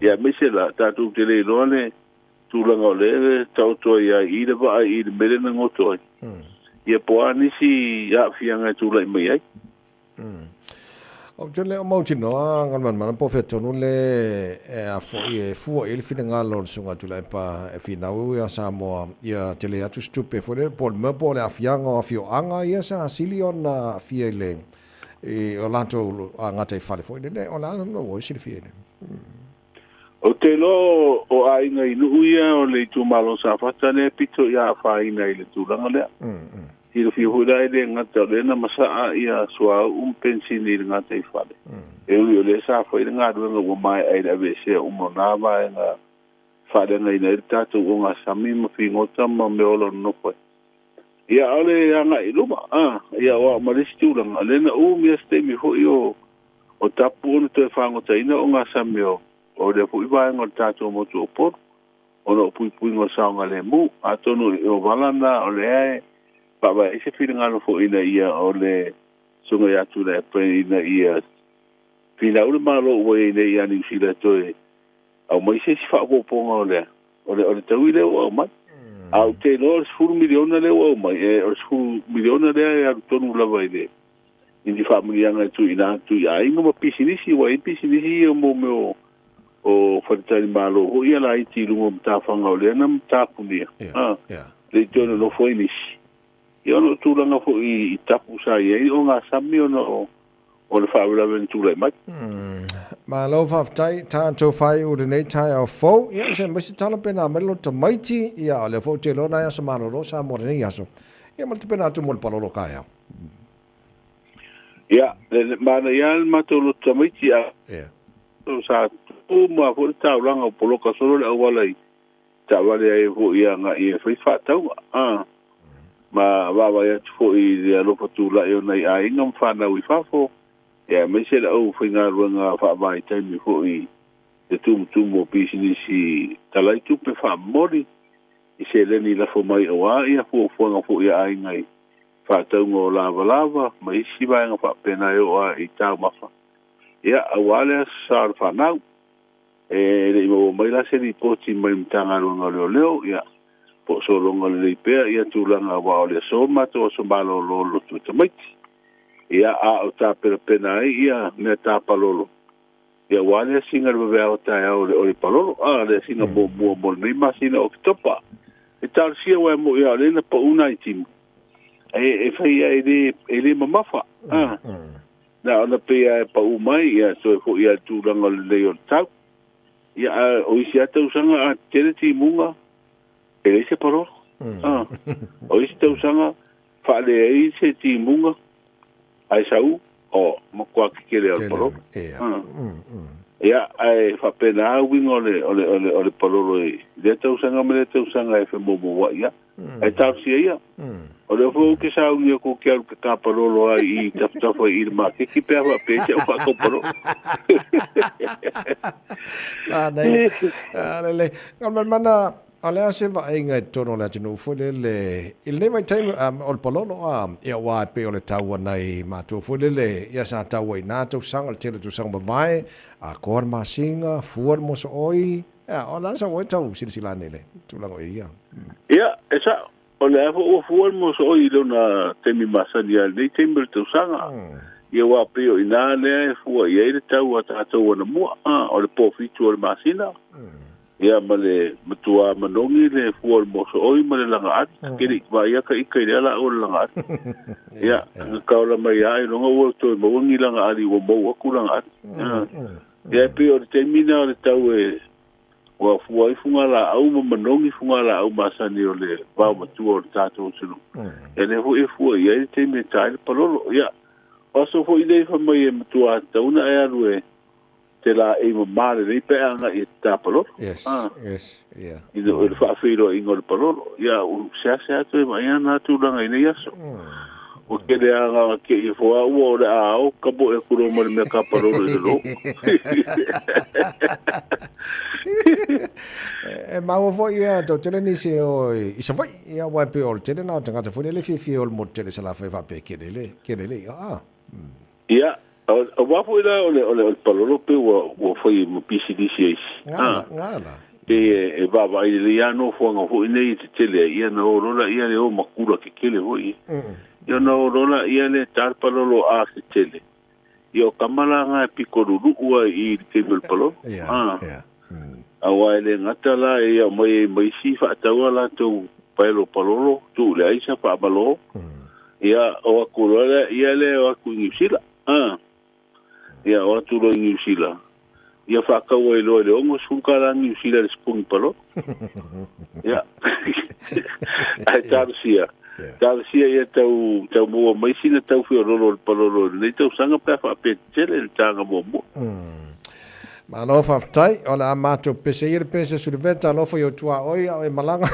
Ia mese la tātou te le ino ane tūranga o le tau toi ia i le wa ai i le mere na ngotoi. Ia poa nisi ia whianga tūla i mai ai. O tele o mau tino ngal man po feto no le a fu e fina ngalo sunga tula pa e fina u ya Samoa ia tele atu stupe fo le pol me pole a fianga fio anga ia sa silion na fiele e o lanto anga te fale fo le o la no o si fiele o te lo o ai ngai nu ia o le tu malo sa fata le pito ia fa ina ile tu langa le Ilo fi hura ile ngata le na masa ia sua pensini ngata I fale. E uli le sa foi ngata ngo mai ai da vese umona va nga fale ngai na tatu nga sami mo fi ngota ma me olo no foi. Ia ole nga iluma ia wa malistu lang ale na mi este mi ho io o tapu no te fango taina nga sami o le fu va nga tatu mo tu por o no pui ngo sa nga le mu atonu o valana ole ai Papa, ese feeling ngalo fo ina ia o le sunga ya tu le pre ina ia. Fina ule malo o ina ia ni sila toe. Au mai se fa po ponga ole. Ole tau ile o mai. Au te no 10 miliona le o mai. E 10 miliona le ya tonu lava ide. Indi familia nga tu ina tu ya inga ma pisinisi wa pisinisi mo mo o fatali malo o ia la iti lungo mta fanga ole na mta punia. Le tono no foi nisi. Ia no tūlanga fo I tapu sa ia o ngā sami o le whaawira ventūlai mai. Ma lau whaftai tātou whai ure nei tai au fau. Ia se maisi tala pena melo ta maiti ia o le fau te lona ia sa maroro sa more nei aso. Ia malti pena atu mol palolo kaya. Ia, le mana ia le matolo ta maiti ia. Sa tu ma fo le taulanga o poloka solo le awalai. Tawale ai fo ia ngā ia whai whatau. Ma wawa ia tufo I le alofa tūla eo nei a inga mwhanau I whafo. Ia me se la au whainga ruanga whaamai taimi fo I te tumutumu o pisinisi talai tupe whaamori. I se leni la fo mai o a ia fo fuanga fo ia a inga I whaataunga o lava lava. Ma isi vaenga whaapena eo a I tau mafa. Ia awalea saar whanau. E le ima o mai la se ni poti mai mtanga ruanga leo leo. Ia. Po so longa le pea ia tūlanga wa o le so mato so malo lolo tu tamaiti. Ia a o tā pena ai ia me tā palolo. Ia wale singa le bea o tā o le palolo. Le singa mo nei masina o kitopa. E tā sia wa mo ia le na pa una I timu. E whai e le mamafa. Na ona pea e pa umai ia so e fo ia tūlanga le leo tau. Ia o isi ata usanga a tere timunga. E se parolo. O isi tau sanga whaale e se timunga ai sau o makua kikele al parolo. Ia ai whapena a wingo ole parolo e. Le tau sanga me le tau sanga e whemomo wa ia. Ai tau sia ia. O le fo ke sau ni ko ke al ka parolo ai I taftafa I ma ke ki pea wa pe se o ko parolo. Nei. Le. Ngal mana Alea se va inga tono la tino fulele. Il ne mai time ol polono ia wa pe ole tau nei ma tu fulele ia sa tau i na tu sang al tele tu sang ba vai a kor ma singa fuor mo so oi. Ja, ola sa oi tau silsila nele. Tu la oi ia. Ia, esa ole o fuor mo so oi lo na temi masalia nei temi tu sanga. Ia wa pe o ina le fuor ia le tau ata tau na mo ole po fitu ole masina. Ia male matua manongi le fuol moso oi male langa at kiri ba ia ka ikai la o langa at ia ka ola mai ai no ngo to mo ngi langa ali wo mo ku langa at ia pe o termina le tau e wa fuoi funga la au manongi funga la au masani o le ba matua o tato sulu e le fu ia te me tai palolo ia oso fu ile fa mai matua tauna ia rue te la e mare le pe anga e tapalo yes yes yeah ido el fa filo ingol palolo ya u se to mai na tu langa ine yaso o ke le anga ke i fo a o da o ka bo e kuro mo me ka palolo de lo e ma o fo ia to tele ni se o i sa vai ia wa pe o tele na tanga te fo le fi o mo tele se la fa pe ke le ya o wafu ila ole palolo pe o foi mo PCDCS ngala e baba ile ya no fo nga fo nei te tele ia no rola ia le o makura ke kele hoi ia no rola ia le tar palolo a se tele io kamala nga pikoruru ua i tebel palolo awa ile ngata la ia mai si fa tawala to pelo palolo tu le aisa fa balo ia o akulola ia le o kunisila ia o tu lo New Zealand ia fa ka o lo ongo sunkala New Zealand spung palo ia ai tarsia ia tau mo mai sina tau fi lo palo nei tau sanga pa fa pe tele tanga mo ma no fa tai ola amato pese su venta lo fo yo tua oi e malanga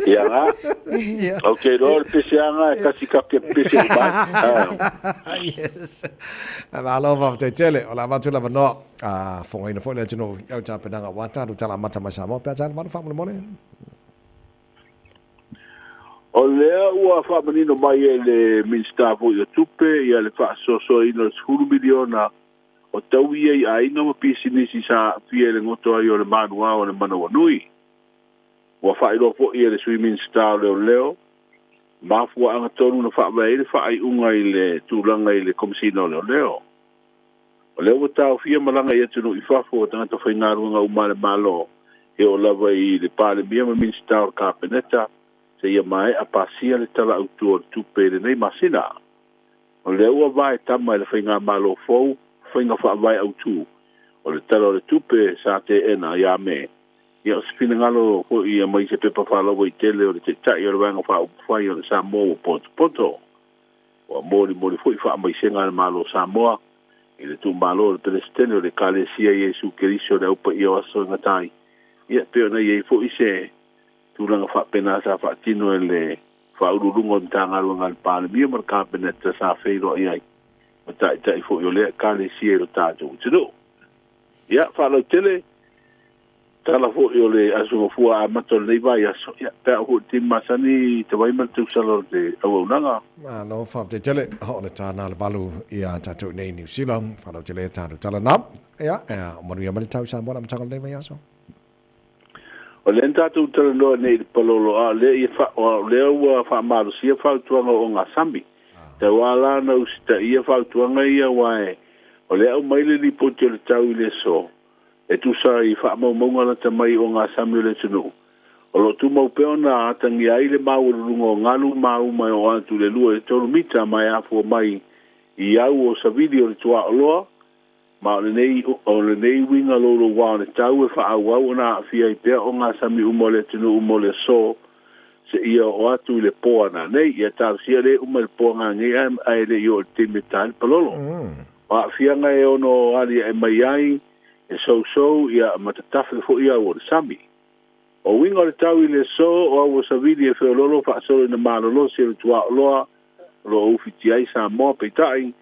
ia okay lo pese anga kasi ka pese ba yes ma lo fa tai tele ola amato la no fo ina fo le tino yo ta penanga wata du tala mata masa mo pe tala ma fa mo le o lea ua whaamanino mai e le minsta vo i tupe ia le whaasoso ina skulu miliona o tau ia i aina ma pisinisi sa fia le ngoto ai o le manua o le manawanui. Ua whairo po ia le swimming star leo mafua anga tonu na whaamai le whaai unga i le tūlanga i le komisina o leo. O leo tau fia malanga ia tunu i whafo o tangata whaingarunga umale malo e o lava i le pāle mia ma minsta o Kapeneta se ia mai a pasia le tala autu o tupe le nei masina. O le ua vai tama le whainga malo fau, whainga wha vai autu. O le tala o le tupe sa te ena ia me. Ia o spina ngalo ho ia mai se pepa whalawa i tele o le te tai o le wanga wha upwhai o le Samoa o poto. O mori fui wha mai senga le malo Samoa. I le tu malo o le pelestene o le kalesia Jesu Keriso le upa ia waso ngatai. Ia peo na iei fo i se tulanga fa pena sa fa tino ele fa ururungo ntanga runga pale mia mar Kapeneta sa feiro ai mata tai fo yo le kale siero tato tino ya fa lo tele tala fo yo le aso fu a mato le vai aso ya ta ho timasani te vai mal tu salo de au nanga ma no fa te tele ho le tana le valu ia tato nei New Zealand fa lo tele tato tala na ya mo ria mal tau sa mo am tanga le vai aso o le tatu tala no nei palolo a le ia fa o le ua fa malu sia fa tuanga o nga sambi te wala na usita ia fa tuanga ia wae o le au mai le li poti le tau i le so e tu sa i fa mau maunga la tamai o nga sambi le tunu o lo tu mau peo na atangi ai le mau rungo ngalu mau mai o atu le lua e tolu mita mai afu mai i au o sa video le tua oloa ma le nei winga lolo wa le tau e fa au na fia i pe o nga sami umole tunu umole so se ia o atu le poa na nei ia ta sia le umole poa nga ngi ai le yo te metal palolo wa fia nga e ono ali e mai ai e so ia matatafe fo ia o sami o winga le tau i le so o au sa video fe lolo fa so na malolo se le tua loa lo ufiti ai sa mo pe tai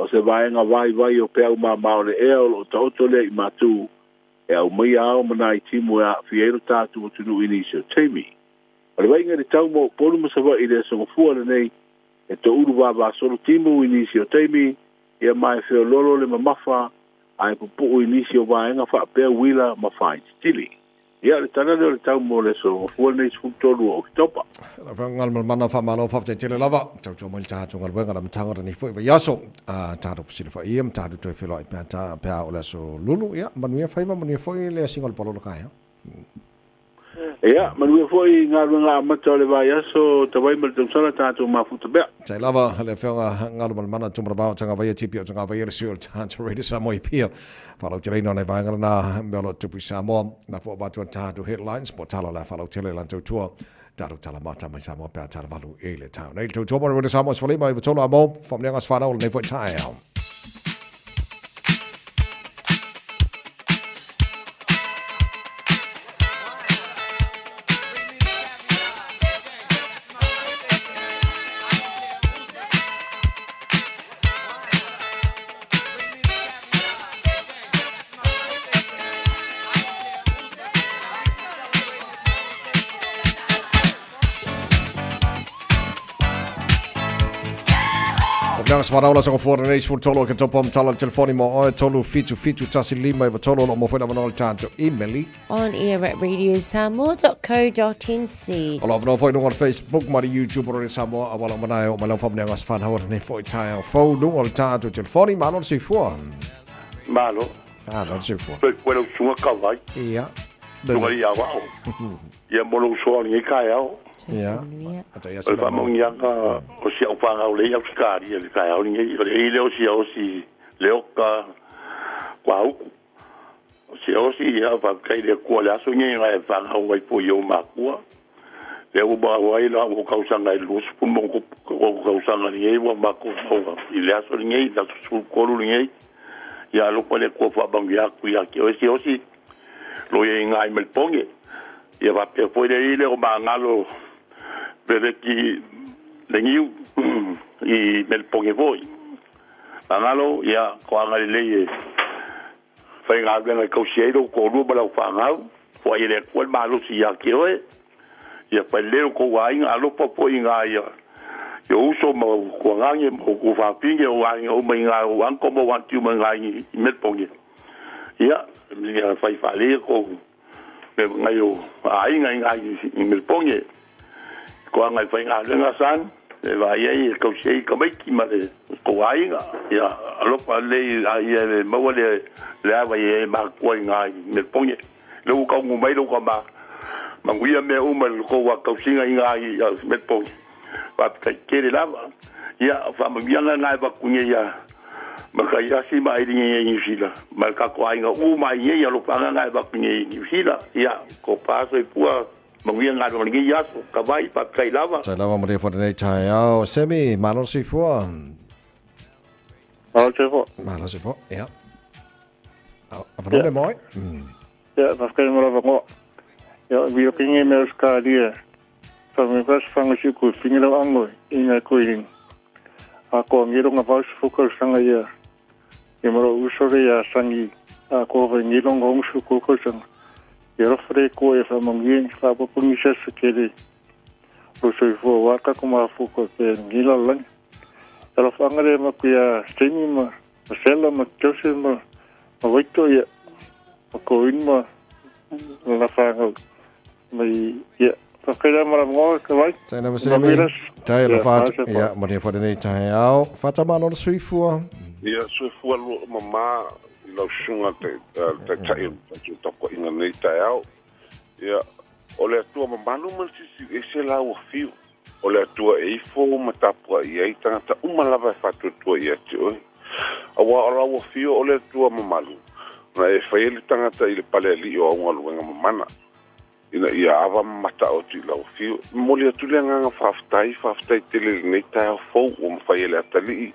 o se vai nga vai o pe uma maole e o to le i matu e au mai ao mana I timu e a fiero tātu o tunu inisio teimi. O le wainga le tau mo polu masawa I le songofua le nei e to uru wā solo timu inisio teimi ia mai feo lolo le mamafa ai pupu inisio waenga wha pēr wila ma whain stili. Ia le tana le tau mo le songofua nei sfutolu o kitopa. Ngal mana fa malo fa te tele lava tau tau mal ta ngal wenga la mtanga ni foi yaso ta do sile fa iam ta do to felo I pa o la so lulu ia manuia faiva manuia foi le single polo ka ya ia manuia foi ngal mata le va yaso ta vai mal tsana ta to ma futa be tai lava le fenga ngal mal mana tumra ba tanga vai tipio tanga vai le sul ta to read some more pia Falo Tirino ne vai na melo tupi Samoa na fo ba tu ta do headlines po talo la falo tele lan to tour Daru talamata mai Samoa pe talavalu ele town. Nei to tomo re Samoa sfali mai tola mo from ngas fana o ne fo tai au. Ngas maraula sa fora nei fu tolo ke topom tala telefoni mo o tolo fitu tasi lima e tolo lo mo foi na manol tanto email on air at radiosamoa.co.nz. Ola no foi no Facebook ma YouTube ro Samoa awala mana o mala fam ngas fan hawar nei foi tai fo no ol tanto telefoni ma non si fu. Malo. Non si fu. Quello suo kawai. Ia. Dunga ia wa. Ia mo lo so ni kai au. Ja. El famoso o si au panga o le au skari le kai au ni le o si le oka kwau o si ia va kai le ko la so ni ngai fa au wai po yo ma ko le o ba wai la o ka usanga le lus pu mo ko ka usanga ni e wa ma ko i le aso ni da su ko lu ni ya lo ko le ko fa bang ya ku ya ki o si lo ye ngai mel ponge ia va pe po le o ba ngalo Pero que lengiu I mel ponge voi. Angalo ia ko angale fai ngalo na ko siero ko ru bala fangau. Fo ile ko malo si ya que oe. Ia pa le ko wai ngalo po inga ia. Yo uso mo ko ngange mo ko fa pinge o ai o mai ngalo an ko mo wan tiu ngai mel ponge. Ia fai fale ko me ngayo ai ngai mel ponge. Ko ngai fai nga san e vai ai ko sei ko mai ki mare ko ai nga ya alo pa le ai e mo le vai ma ko ngai me ponge lo ko ngu mai lo ko ma nguia me o mal ko wa ko singa ngai me ponge pa ka kere la ya fa ma bianga ngai ba kunye ya ma ka ya si mai ni sila ma ka ko ai nga o mai ye ya lo pa ngai ba kunye ni sila ya ko pa so pua Manguia ngā rō ngi yaso, ka vai pa kai lava. Sai lava mo re fo nei tai au. Semi, malo si fo. Malo si fo. Malo si fo, ia. Avano le moi. Ia, paskai mo lava ngo. Ia, vio kingi me uskaria. Fa me pas fanga si ku fingira ango inga kuing. A ko ngiro nga pas focus sanga ia. Ia mo usore ya sangi. A ko ngiro ngong su ko ko sanga. Ia fre ko e fa mangi fa po punisa sekele. Lo so fo waka kuma fuko te ngila lang. Ela fangare ma kia stemi ma sela ma tose ma waito ia ko inma la fanga mai ia fa kaya mara ngo ka vai. Sai na semi. Tai la fa ia mo re fo nei tai au. Fa ta ma no suifua. Ia suifua lo mama lo sunga te tai to ko inga nei tai au ia ole tua mamanu man si ese la o fio ole tua e fo mata po ia tanga uma lava fatu tua ia tio awa ora o fio ole tua mamanu na e faile tanga ta ile pale li o nga luenga mamana ina ia ava mata o ti la o fio moli tu le nga faftai tele nei tai fo o faile atali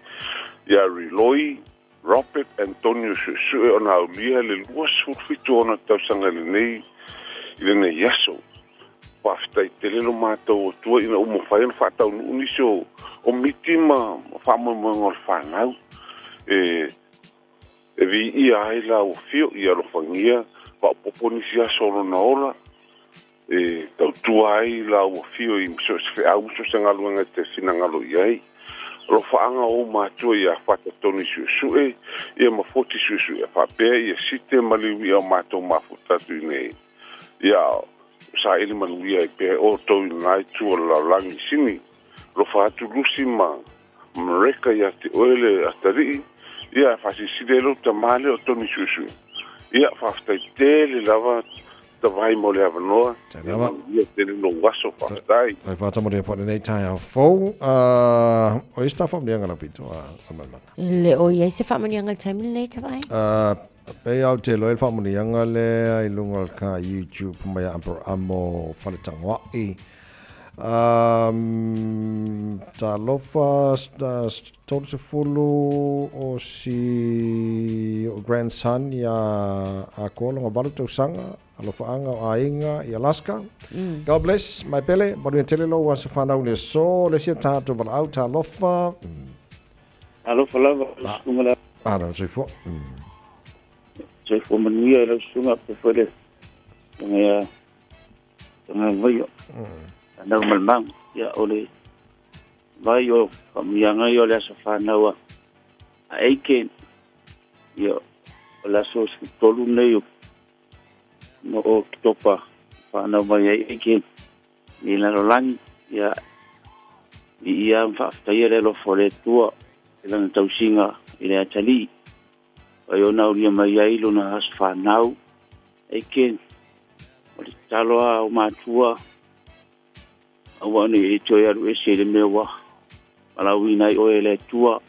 ia reloi Robert Antonio Susu ona ulia le luas fitu ona tausanga le nei ile nei yaso paftai tele lo mato tu ina o mo fai fa tau uniso o mitima fa mo ngol fanau e vi ia ila o fio ia lo fangia whaapoponisia solo na ola, tau tua ai la ua fio I mso se au so se ngaluanga te fina ngalo iai. Lo whaanga o mātua I a whata toni suesue, I a mawhoti suesue a whapea, I a site maliwi au mātua mawhutatu nei. Ia, sa ili manuia I pēr o tau I nai tua la langi sini, lo whaatu lusi ma mreka I a te oele atari, Ia, whasiside lo ta male o toni suesue. Ia, whaftai tele lava ta vai mo le avanoa. lava. Ia, tele no waso whaftai. Ai whata mo rea whare nei tai au fou. O i staff am lianga na pito a malmana. Le o iai se whamanianga le taimile nei te vai? Pei au te loe whamanianga le ai lunga ka YouTube mai ampar amo whale tangwa I. Ta lofa tolu se fulu o si o grandson ia a kolonga balu tau sanga alofa anga o ainga I Alaska. God bless my pele maru tele lo was whanau le so le sia tātou wala au ta lofa. Alofa lava sunga Ara se fo. Se fo manuia la sunga pe fole. Nga vaio. Nau malmang ya ole vai o pamianga yo le safana a aiken yo la sos tolu nei no o topa fa vai aiken ni la rolang ya ia fa tayere lo fole tua la tausinga ile atali ayo na uri mai ai lo na asfanau aiken o talo o matua awani to ya ru ese le mewa ala wina I oele tua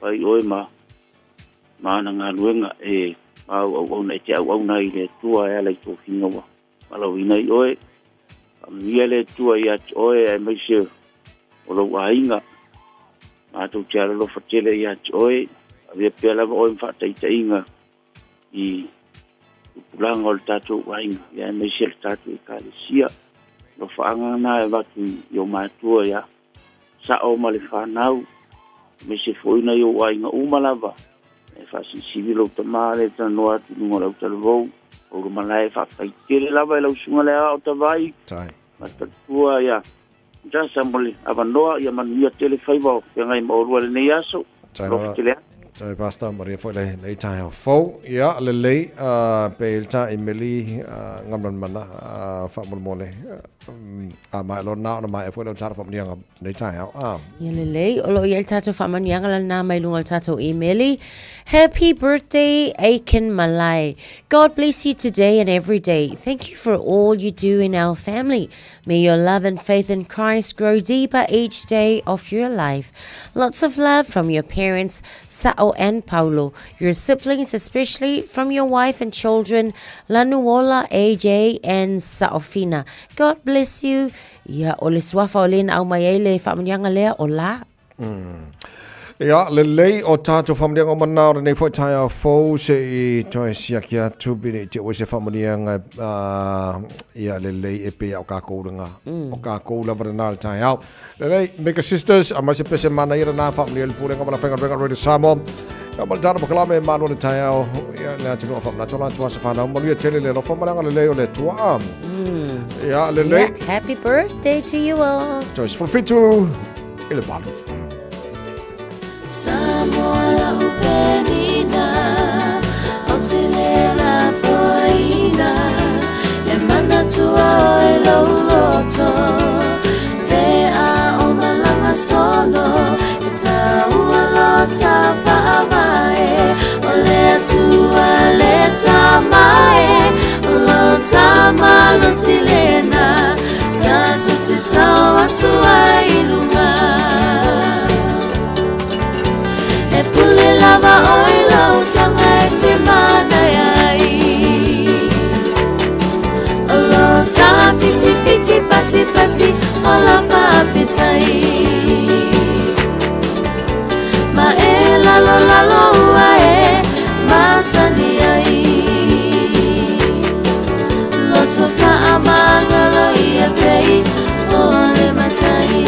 ai oi ma na ngaluenga au na te au na ile tua ya le to finwa ala wina I oe miele tua ya oe ai mai se o lo wainga ma to tia lo fatele ya oe avia pela o fa tainga I pulango el tatu wainga ya mai se tatu ka le sia lo whaanga na watu yo mātua ya sa o male whanau me se whoina yo wainga umalava e whasi sivilo ta mare ta noa tu nunga lau talavou o rumalai whakai tere lava e lau sunga lea o ta vai matatua ya jasa mole avanoa ya manuia tele whaiva ya ngai maorua le nei aso lo telea Tai pasta Maria foi le tai au fou ia le lei pe ta Emily ngamlan mana fa mole a mai lo na mai foi lo tar fa mnianga le tai au ia le lei o lo ia tato fa mnianga la na mai lunga tato Emily. Happy birthday Aiken Malai. God bless you today and every day. Thank you for all you do in our family. May your love and faith in Christ grow deeper each day of your life. Lots of love from your parents Sao and Paulo, your siblings, especially from your wife and children, Lanuola, AJ, and Saofina. God bless you. Ya ole swafa ole na au mai ele whamanianga lea o la. Ia le lei o tātou whamanianga o manao nei foi tai au fou se I toi siakia tubini te o se whamanianga ia le lei e pe au kākouranga o kākou lava na le tai au. Le lei Mega Sisters a mai se pese mana ira na whamanianga le pūrenga mana whenga Radio Samoa. Ka maltana pakalame manu le tai au ia le atinu o whamana tola tua sa whanau manuia tele le lo whamananga le lei o le tua ia le lei. Happy birthday to you all. Joyce Fulfitu ile balu. Samoa upenina, otilela poina, emana tua oi loloto, pea o malanga solo, eta ualota paamae, ole tua leta mae, olota malo silena, tatu te sawa tua ilunga. E pule lava oilo tanga te mana yai Olo ta fiti fiti pati pati ola pa pitai Ma e lalo uae masani yai Loto fa amanga lo ia pei ole matai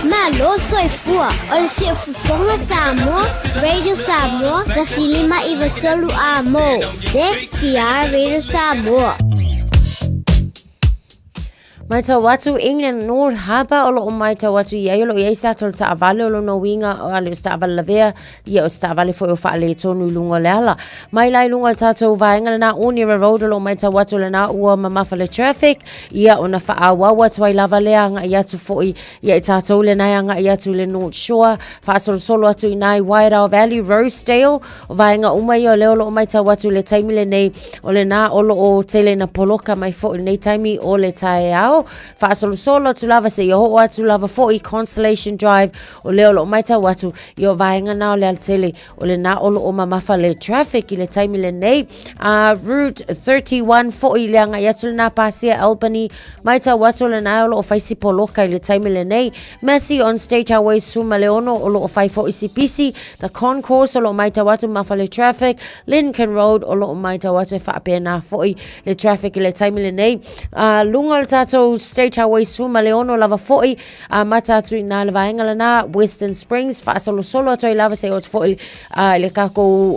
Malo soifua, o le siafufonga Samoa, Radio Samoa, tasilima I vatolu a mo, se kia Radio Samoa. Mai tau watu England North Harbour o mai tau watu iai o iai sato ta avale o no winga o ale sta avale lavea ia o sta avale foi o faale tonu lunga leala. Mai lai lunga tato vaenga na Onira Road o mai tau watu na ua mamafale traffic ia o na faawawa tu ai lava lea nga ia tu foi ia tato le na nga ia tu le North Shore fa solo atu inai Wairau Valley Rosedale o vaenga umai o leo o mai tau watu le taimile nei o le na o tele na poloka mai foi nei taimi o le tae au fa solo tu lava se yo o tu lava foi Constellation Drive o leo lo mai tau watu yo vaenga na o le altele o le na o mamafa le traffic I le taimi le nei Route 31 foi le anga yatu na pasia Albany mai tau watu le na o faisi poloka I le taimi le nei Messi on State Highway Suma Leono o lo fai foi CPC the concourse o lo mai tau watu mafa le traffic Lincoln Road o lo mai tau watu fa pena foi le traffic I le taimi le nei lungal tato State Highway Suma Leono lava foi matatu na lava engala na Western Springs fa solo atu lava se o foi le kako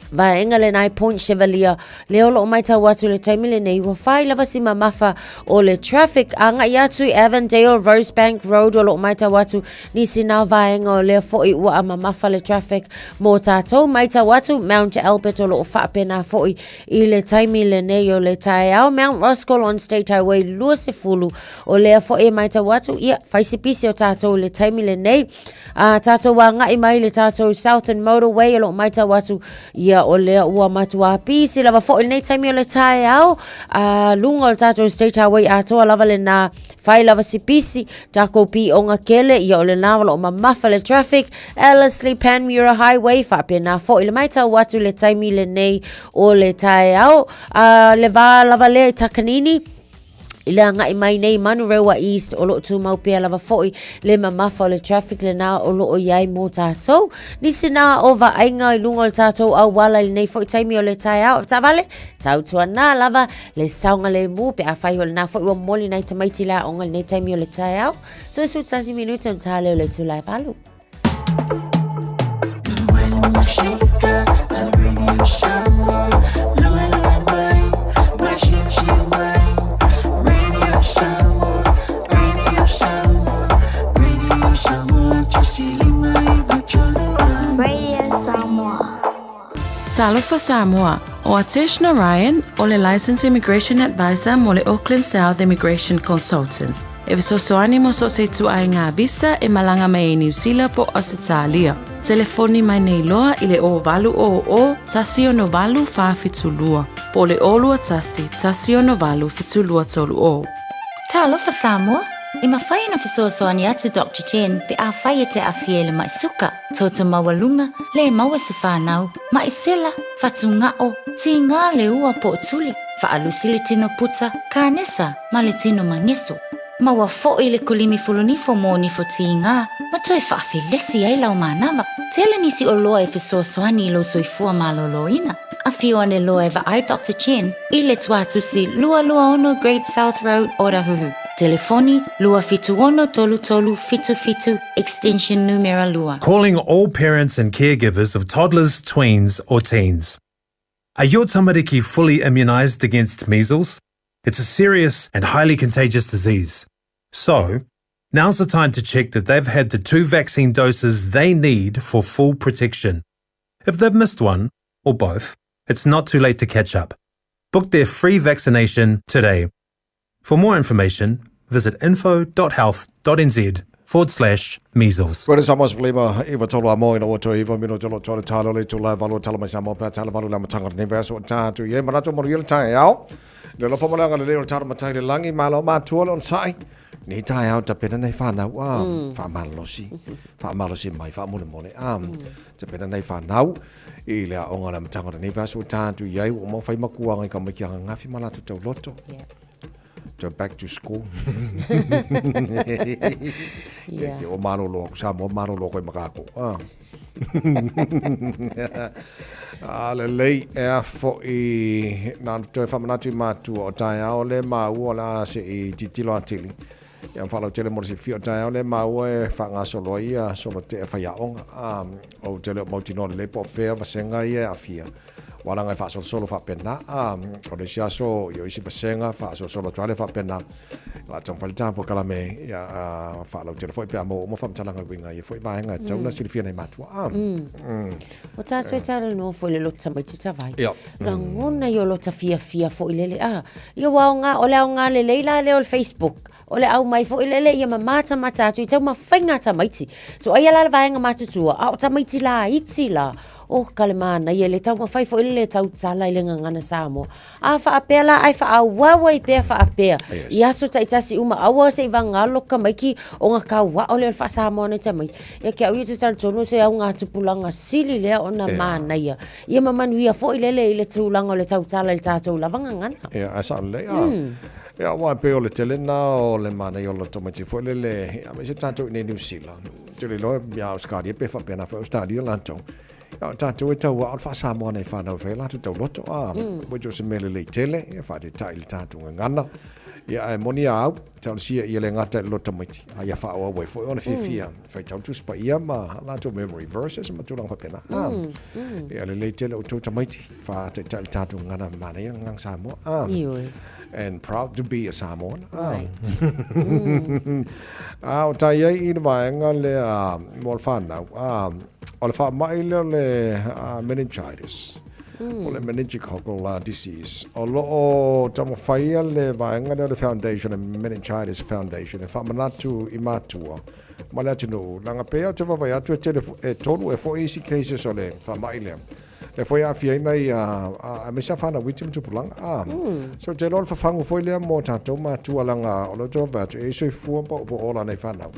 va engale nai Point Chevalier leo lo mai tau watu le taimile nei wa fai lava si mamafa o le traffic anga yatu Avondale Rosebank Road o lo mai tau watu nisi na vaenga o leo foi ua mamafa le traffic mo tatou mai tau watu Mount Albert o lo whapena foi I le taimile nei o le tae au Mount Roscoe on State Highway lua se fulu o leo foi mai tau watu ia faisi pisi o tatou le taimile nei tatou wa ngai mai le tatou Southern Motorway o lo mai tau watu ia o lea ua matua pisi lava fo nei taimi o le tae au lunga o tato State Highway atoa lava le na fai lava si pisi tako pi o nga kele ia o le na wala o mamafa le traffic Ellerslie Panmure Highway fa pena fo ile mai tau watu le taimi le nei o le tae au le va lava le takanini Ila ngai mai nei Manurewa East o lo tu mau pia lava foi le mamafa o le traffic le na o lo o iai mo tātou. Nisi na o va ainga I lunga o tātou au wala I nei foi taimi o le tae au. Ta vale, tau tua na lava le saunga le mu pe a whai o le na foi o moli nei tamaiti la o ngal nei taimi o le tae au. So isu tasi minuto on tale o le tu lai valu. When you shake up, I bring you some more. Lua lua mai, washi mai. Talofa Samoa, o Atish Narayan, o le Licensed Immigration Advisor mo le Auckland South Immigration Consultants. E visosoani mo so se tu ai ngā visa e malanga mai New Zealand po Australia. Telefoni mai nei loa I le o valu o tasi o no valu whawhitulua. Po le olua tasi o no valu fitulua tolu o. Talofa Samoa. I mawhai na fisosoani atu Dr. Chen pe a whai te a fiele mai suka. Tota mawalunga le maua se whanau. Mai sela, fatu ngao, ti ngā le ua po tuli. Whaalusi le tino puta, ka nesa, ma le tino mangeso. Maua fo I le kulimi fulunifo mo nifo ti ngā. Ma toi whaafilesi ai lau manawa. Tele nisi o loa e fisosoani lo soifua maloloina. A fio ane loa e ai Dr. Chen. I le tuatusi lua ono Great South Road Orahuhu. Telefoni lua fitu ono tolu tolu fitu fitu extension numero lua. Calling all parents and caregivers of toddlers, tweens or teens. Are your tamariki fully immunised against measles? It's a serious and highly contagious disease. So, now's the time to check that they've had the 2 vaccine doses they need for full protection. If they've missed one, or both, it's not too late to catch up. Book their free vaccination today. For more information, visit info.health.nz/measles. Where is almost Lima, Eva Tola Moin, or to Eva Mino Tolo Talo to La Valo Talamasamo, Patalavalu Lamatanga, Neverso to Yemanato Moriel Tai out. The Lofomanga, the little Tarmatai, Langi Malo Matual on side. Ni tai out a pin and they found out, Famalosi, my family money, to pin and they found out. Ilia on a Matanga, the Neverso to Yay, more Famakuang, I come make young Nafimala to Lotto. So back to school. Yeah. O monologue, sa mo monologue makako. Le lei for I nan to whamanatu mātua o tai ao le māua la se I titilo atili. Ia whalau tele moro se fio tai ao le māua e whanga solo ia solo te e whaiaonga. O tele o mautino le po whea vasenga ia a fia. Waranga fa solo fa pena o le sia so yo isi pasenga fa solo trale fa pena la tong fa tampo kala me ya fa lo tele foi pe mo fa mtalanga winga ye foi ba nga tau na silfia nei matua o ta so tala no foi le lotsa mai tita vai la ngona yo lotsa fia foi lele yo wa nga o le leila le o Facebook o le au mai foi lele ia mata tu tau ma fainga ta maiti so ai la vai nga mata tu o ta maiti la itsi la o kalemana ia le tau mawhai fo ile le tau tala ile ngana Samoa. A whaapela ai whaawawa I pia whaapea. I aso ta itasi uma awa se wangalo ka maiki o ngā ka wa o le wha Samoa nei tamai. Ia kia ui te tala tono se au ngā tupulanga sili lea o na mana ia. Ia mamanu ia fo ile le tūlanga o le tau tala le tātou lavanga ngana. Ia, asa le ia wa pe o le telena o le mana I o le tomati fo le ia me se tātou nei New Zealand. Tule loe mia o skadi pe whapena fo stadi o lantong. Tātou e tau a wha Samoa nei whanau whela tu tau loto mo jo se mele le tele e wha te tai le tātou ngana ia e moni au tau sia ia le ngata loto maiti a ia wha awa wai fo ona fia whai tau tu spa ia ma lato memory verses ma tulang whapena ia le tele o tau maiti wha te tai le tātou ngana mana ia ngang Samoa and proud to be a Samoan o tai ai ina maenga le mol whanau o le wha mai le meningitis, o le meningococcal disease. O loo tamo whaia le vaenga le Foundation, le Meningitis Foundation, e wha manatu I mātua. Ma le atinu, langa pēa te wawai atu e tele e tonu e 4 easy cases o le wha mai le. Le foi a fiaina I a mesa whana witim tupulanga. So te lor whawhangu foi lea mō tātou mātua langa o lo tō vatu e soi fua po ola nei whanau.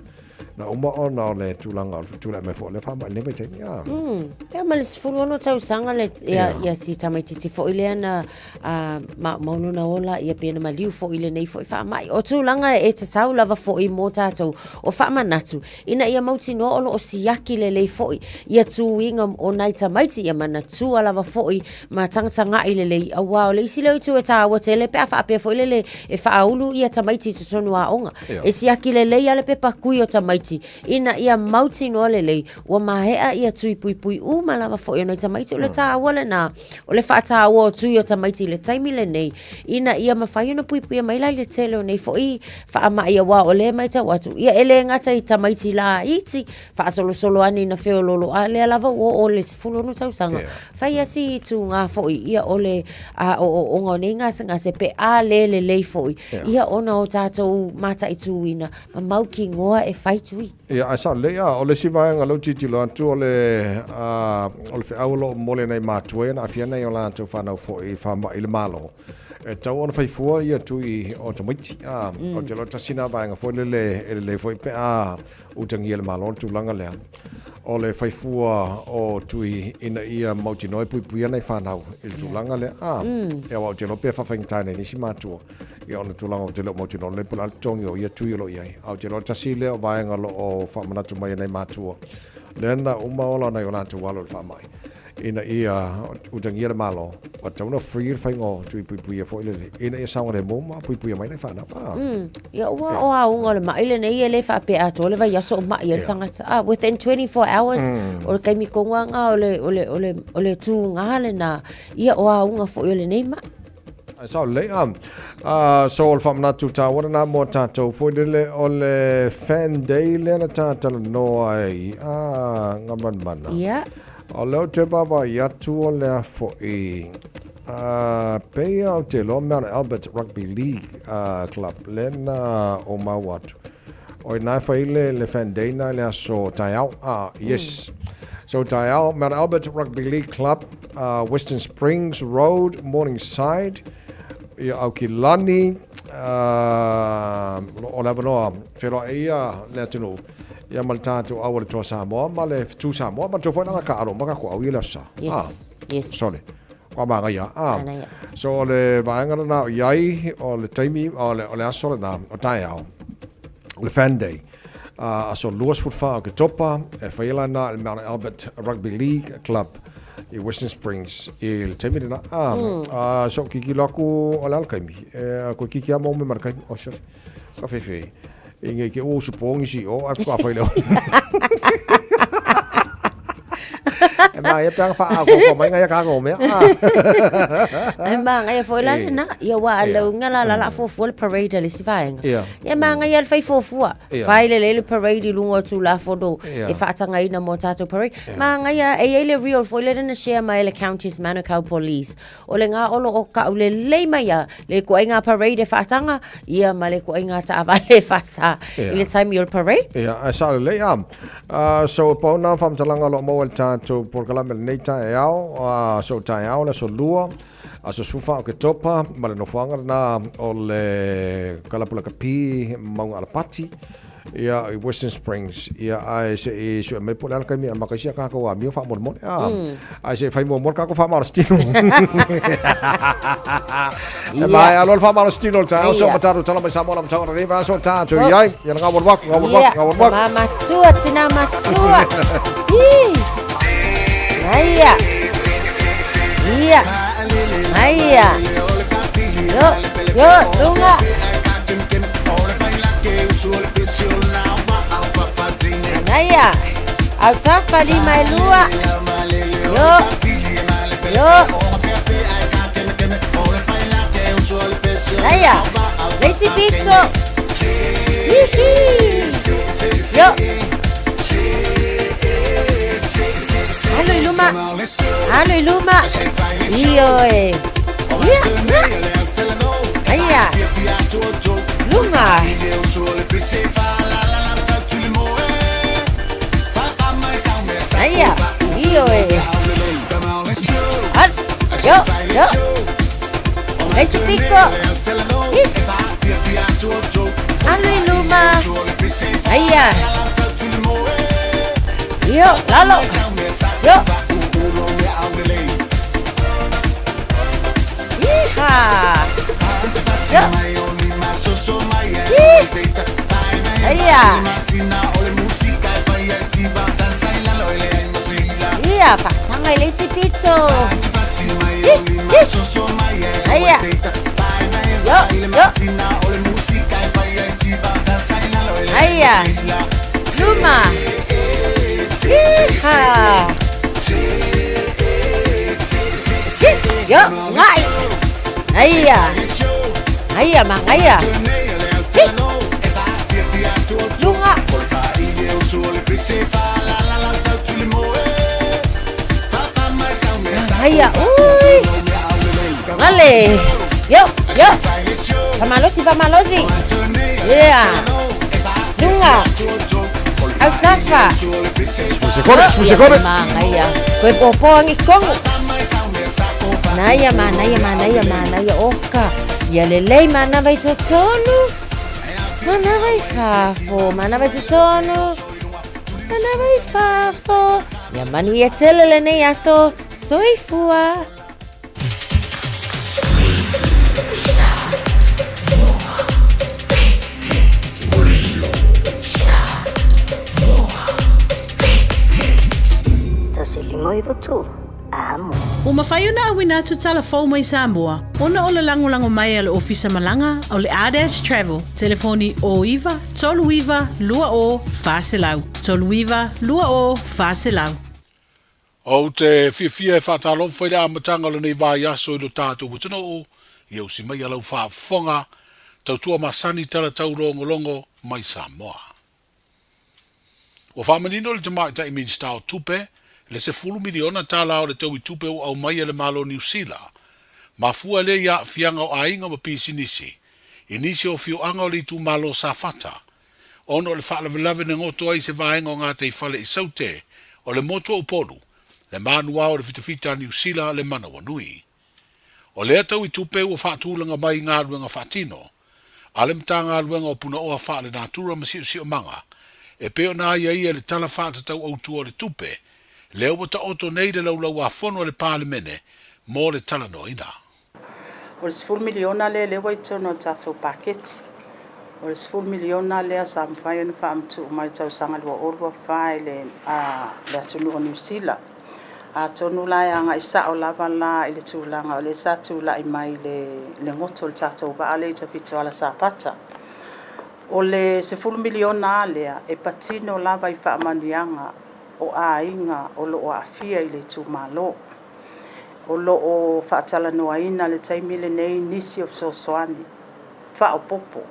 Na uma ona le tulanga tula me fo le fa le vete ya ma le sfulu no tau sanga le ya si tamai titi fo ile na ma mono na ola ia pena ma liu fo ile nei fo fa mai o tulanga e te tau lava fo I mo tatou o fa manatu ina ia mauti no o siaki le fo ia tuinga o nai tamai ti ia manatu lava fo ma tanga ile le a wa le isi le tu e tawa te le pe fa pe fo ile e fa ulu ia tamai ti tonu a onga e siaki le ia le pe pa kui o tamai ina ia mauti no lelei o mahea ia tui pui malama fo ia nei tamaiti o le tāwale na o le whaatawa o tui o tamaiti le taimile nei ina ia mawhai ona pui mai lai le tele o nei fo I whaama ia wā o le mai tawatu ia ele ngata I tamaiti la iti whaasolo ani na wheo lolo a le lava o le sifulo no tausanga whai asi tu ngā fo ia o le o ngā nei ngā se pe a le lei fo ia ona o tātou mata I tuina ma mauki ngoa e whai ia asa le o le sivaenga lo titilo atu o le awolo mole nei mātua na afia nei o la atu whanau fo I whama I le malo e tau ona whaifua ia tui o tamaiti o te lo tasina vaenga fo le fo I pe utangi le malo tu langa lea o le whaifua o tui ina ia mauti noi pui nei whanau I tu langa lea e wau te lo pe whawhaingai nei nisi mātua ia ona tulanga o te leo mauti no le pula tongi o ia tui lo iai au te lo tasile o vaenga lo o whamanatu mai nei mātua lena uma ola nei o lantu walo le whamai ina ia utangia le malo o tauna free whaingo tui pui fo ile ina ia saunga le moma pui mai nei whanau ia ua o aunga le maile nei ia le whape ato le vai aso o mai ia tangata within 24 hours o le kaimi konganga o le tū ngāle na ia o aunga fo ile nei mai so le so ol fam natu ta wana na mo tatou foi le o le fan day le na tatou no ai ngaman mana o le te baba ya tu o le fo pay out te lo Mount Albert Rugby League club le na o mawatu o na fai le fan day na le so taiao yes so taiao Mount Albert Rugby League club Western Springs Road Morningside ia au ki lani o la banoa pero ia le tunu ia maltatu awal to Samoa ma le tu Samoa ma to fona ka aro ma ko awila sa yes sorry kwa ma ia so le vaanga na iai o le taimi o le aso na o taiao le fan day so Lewis Footfall ke topa e faila na Mount Albert Rugby League club I Western Springs I le taimi na so kiki laku ala kaimi ko kiki amo me markai o so ka fefe inge ke o supong si o a ko fa le ma ia pang fa ko mai ngai ka ko me ma ngai foi la na ia wa lo ngala la fo parade le si vaenga ia ma ngai al fai fo fua fai le parade lungo tu la fodo e fa tanga ina mo tato parade ma ngai e le real foi le na share mai le counties Manukau police o le nga olo o ka le mai le ko inga parade fa tanga ia ma le ko inga ta vale fa sa le time your parade ia sa le so po na fam talanga lo mo tato por kalame nei tai ao so tai ao la so lua so sufa ke topa ma no fanga na o le kalapula kapi mau ala pati ia Western Springs ia ai se so me pola ka mi ma ka sia ka ko mi fa mo ai se fai mo ka ko fa ma stino mai alo fa ma stino ta so mataru tala mai sa mo na ta ri va so ta tu ia ia nga mo bak mama tsua tina matsua Aya. Iya. Aya. Yo, lunga. Aya. Au tafa di mai lua. Yo. Aya. Lesi pizzo. Yo. Halo iluma. Iyo Iya. Aya. Lunga. Aya. Iyo Yo. Lesi pico. Halo iluma. Aya. Yo, lalo. Yo. Iha. Yo. Aya. Iya, pasang ay si pizzo. Aya. Yo. Aya. Luma. Iha. Yo, ngai. Aya, mangaya. Lunga. Aya, uy. Vale. Yo. Famalosi. Yeah. Lunga. Alzafa. Spuse kore. Mangaya. Koe popo ang ikong. Manaya oka. Ya lelei mana vai totonu. Mana vai fafo. Mana vai totonu. Mana vai fafo. Ya manu ya telele ne yaso. Soifua. Tasilimoy tu. Amo. O mawhai ona awina tu telefon mai Samoa. Ona o le lango mai ale ofisa malanga o le ADS Travel. Telefoni o iwa, tolu iwa, lua o, faselau. Tolu iwa, lua o, faselau. O te fia e whatalo whaile a matanga le nei vai aso i lo tātou watano o, i au si mai alau whaafonga, tautua masani tala tau longo mai Samoa. O whamanino le te mai ta imini style tupe, le se fulu miliona tala o le tau i tupe o au mai le malo New Zealand. Ma fua le ia fianga o ainga ma pisi nisi. I nisi o fio anga o li tu malo sa fata. Ono le whaala velave ne ngoto ai se vaenga o ngā te i whale i saute, o le moto o polu, le manua o le fitafita New Zealand le mana wanui. O le atau i tupe o whaatulanga mai ngā ruenga whaatino, ale mta ngā ruenga o puna o a whaale nātura ma si o manga, e peo nā ia le tala whaatatau au tua le tupe, leo wata oto nei le laulau a whono le pālemene, mō le tala no ina. O le 10 miliona le wai tono tātou paketi. O le 10 miliona le a sa mwhai anu wha amtu o mai tau sanga lua orua whai le atunu o New Zealand. A tonu la anga isa o lava la i le tūlanga o le sa tūla i mai le ngoto le tātou ba ale i tapito ala sa pata. O le 10 miliona lea e patino lava i whaamanianga o a inga o lo o afia i le tūmalo. O lo o whaatala noa ina le taimile nei nisi o sosoani. Wha o popo.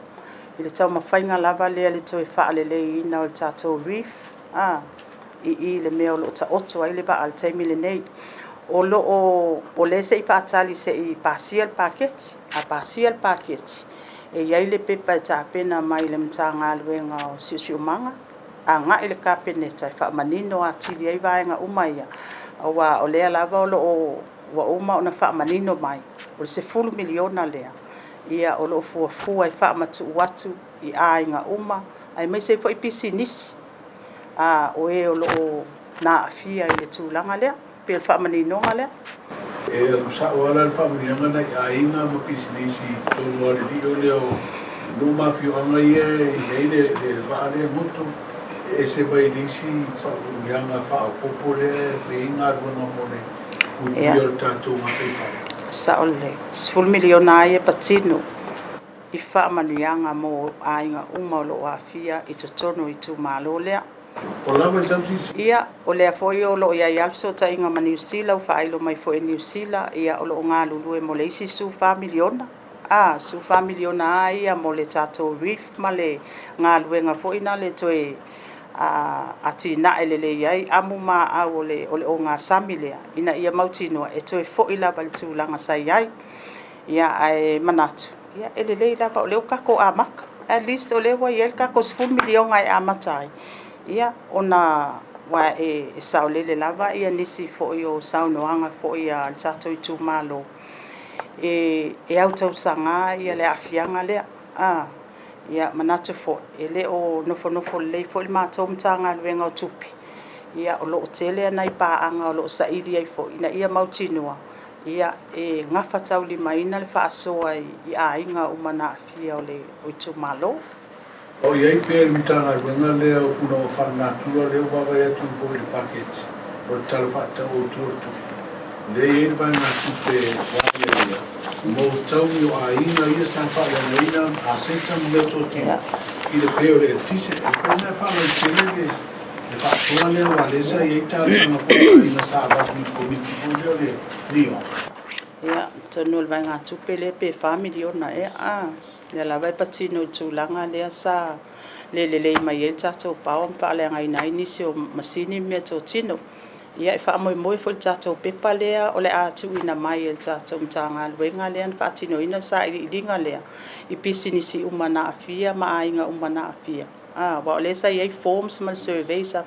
I le tau mawhainga lava lea le toi whaalele ina o le tātou reef. I le mea o lo ta oto ai le ba al taimile nei. O lo o le se i paatali se i partial package. A partial package. E iai le pepa e tāpena mai le mtanga aluenga o siusiumanga. A nga i le kapeneta i whaamanino a tiri ai vaenga umaia. O lea lava o lo o wa uma ona whaamanino mai. O le 10 miliona lea. Ia o lo fuafua i whaamatu watu i ainga uma. Ai mai se po i pisi nisi. O e o lo na afia i le tūlanga lea. Pe le whaamanino lea. E sa o ala whaamanianga na i ainga ma pisi nisi. Tōnu ale li o leo. No mafio anga ie le vaare moto. E se vai nisi whaamanianga whaapopo le. Whiinga ruanga mone. Sa ole 10 miliona e patino i whaamanianga mo ainga uma lo afia i totono i tu malo lea. O lava i tausisi? Ia, o lea foi o lo ia ialso ta inga ma New Zealand, o whailo mai foi New Zealand, ia o lo ngā lulu e mo le isi su 4 miliona. Su 4 miliona a ia mo le tato reef ma le ngā luenga foi na le toe ati na elele iai amu ma au ole o ngā sami lea ina ia mautinoa e toe fo ila bali tūlanga sai ai ia ai manatu ia elele ila ba ole o kako amaka at least ole wa iel kako 10 miliona ai amatai ia ona wa e saulele lava ia nisi fo o saunoanga fo ia tato i tu malo e au tau sanga ia le afianga lea ia manatu fo ele o nofo le fo le matou mtanga luenga o tupi ia o lo tele na i paanga o lo saidi ai fo ina ia mautinua ia e ngafa tau li maina le faasoa i ainga umana afia o le o tu malo o ia pe mtanga luenga le o kuno farnatu le o baba ia tu po le package o talfa o tu le ia ba na tupe wa mo tau yo ainga ia sanfa le ina aceita mo to tia i le peo le tise e kona fa le sele le fa toa le wale sa i ta na fo ina sa ba ni komiti mo le rio ia tonu le nga tupele pe family ona le la vai patino tu langa le sa le mai e tato pa pa le nga ina inisi o masini me to tino ia e wha moi fo le tātou pepa lea o le atu ina mai e le tātou mtanga luenga lea na whaatino ina sa i ringa lea i pisi nisi umana afia ma ainga umana afia wa o le sa iei forms ma le survey sa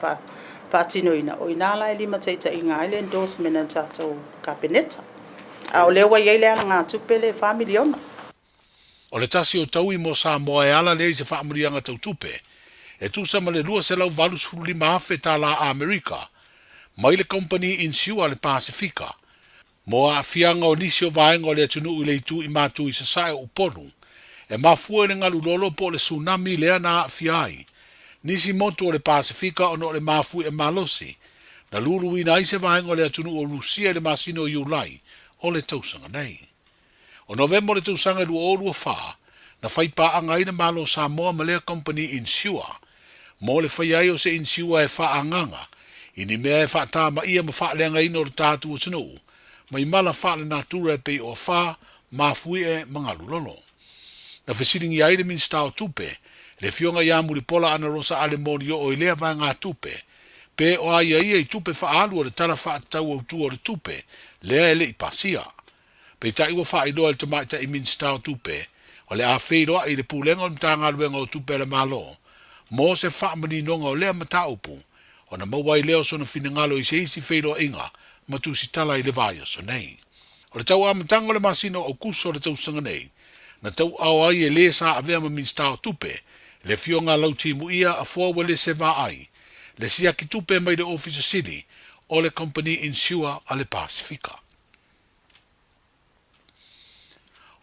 whaatino ina o ina la e lima teita inga ele endorsement na tātou kabineta o le wa iei lea ngā tupele 4 miliona o le tasi o tau i mo sa moa e ala le i se whaamurianga tau tupe e tu sa ma le lua se lau valus fuli maafe ta la Amerika mai le company insua le Pasifika. Mo a fianga o nisi o vaenga o le atunu i le itu i matu i sasae o polu. E mafua le ngalu lolo po le tsunami lea na fiai. Nisi motu o le Pasifika o no le mafu e malosi. Na lulu ina i se vaenga o le atunu o Rusia le masino i ulai o le tausanga nei. O november le tausanga lu o lua faa na faipa anga ina malo Samoa ma lea company insua. Mo le faiai o se insua e faa anganga. Ini mea e whaata ma ia ma whaaleanga ino o tātu o tino. Mai mala whaale natura e pei o wha, mafui e mangalu lolo. Na whesiringi aire min stao tupe, le fionga ia muri pola ana rosa ale moni o ilea vai ngā tupe. Pe o aia ia i tupe whaalu o le tala whaatau au tu o le tupe, lea ele i pasia. Pe ta iwa whaailoa le tamaita i min stao tupe, o le a wheiroa i le pūlenga o mtanga luenga o tupe le malo. Mo se whaamani nonga o lea mataupu, ona mawai leo sona finangalo i se isi wheiroa inga, ma tu si tala i le vaia so nei. O le tau amatanga le masino o kuso o le tau sanga nei, na tau au ai e le sa avea ma min stao tupe, le fionga lau timu ia a fua le se va ai, le sia ki tupe mai le Officer City, o le company insua a le Pasifika.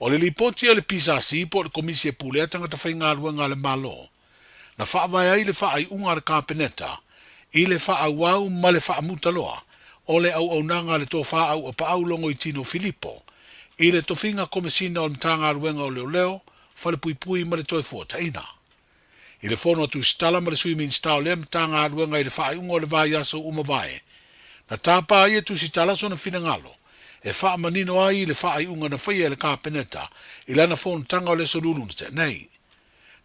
O le lipoti a le pisasi po le komisi e pulea tangata whaingalua ngā le malo, na whaavai ai le whaai unga le kāpeneta, i le whaawau ma le whaamutaloa o le au nanga le tō wha au a paulongo I Tino Filipo, I le tofinga komesina o mtanga aruenga o leo, whale pui pui ma le toi fua taina. I le fono tu stala ma le swimming style le mtanga aruenga I le wha iunga o le vai aso umavae. Na tāpā ia tu si tala sona fina ngalo, e wha manino ai le wha iunga na whaia le kāpeneta, I lana fono tanga o le sorulu na te nei.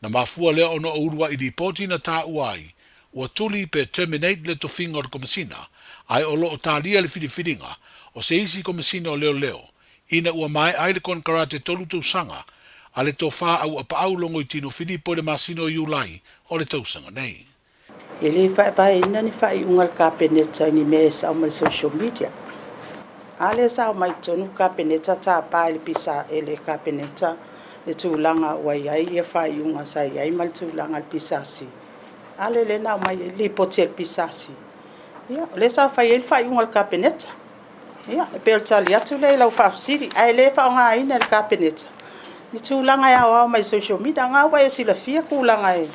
Na mafua leo ono urua I dipoti na tā uai, ua tuli pe terminate le tofinga o le komesina, ai o loo tālia le whiriwhiringa, o se isi komesina o leo, ina ua mai ai le kon karate tolu tausanga, a le tō wha au a paulongo I Tino Filipo le masino Iulai o le tausanga nei. E le whae ina ni whae unga le kāpeneta ni me sa o mai social media. A le sa o mai tonu kāpeneta tā pā le pisa e le kāpeneta le tūlanga ua iai ia whae unga sa iai ma le tūlanga le pisasi. A le na o mai li poti le pisasi. Ia, le sa whae le whae unga le kāpeneta. Ia, e peo tali atu le lau whaafsiri, ai le whao ngā ina le kāpeneta. Ni tūlanga ia o mai social media, ngā wai e sila fia kūlanga e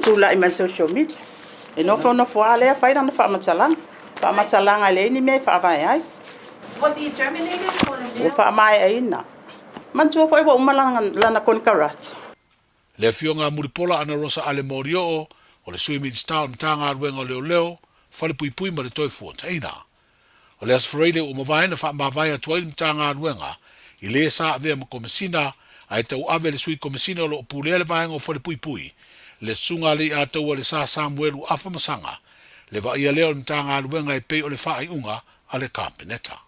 tūla I mai social media. E nofo a lea whaira na whaamatalanga le ni mei whaamai ai. Was he terminated or O whaamai ai ina. Mantua po iwa umalanga lana kon karate. Le fio ngā muripola ana rosa ale morio o le swimming style mtanga aruenga o leo, whale pui pui ma le toi fua taina. O le asfareile o mawai na whaamawai atuai mtanga aruenga, I le sa avea ma komesina, ai tau ave le sui komesina o lo pulea le vaenga o whale pui pui, le sunga le a tau le sa Samuelu afa masanga, le va ia leo mtanga aruenga e pei o le whaai unga a le kāpeneta.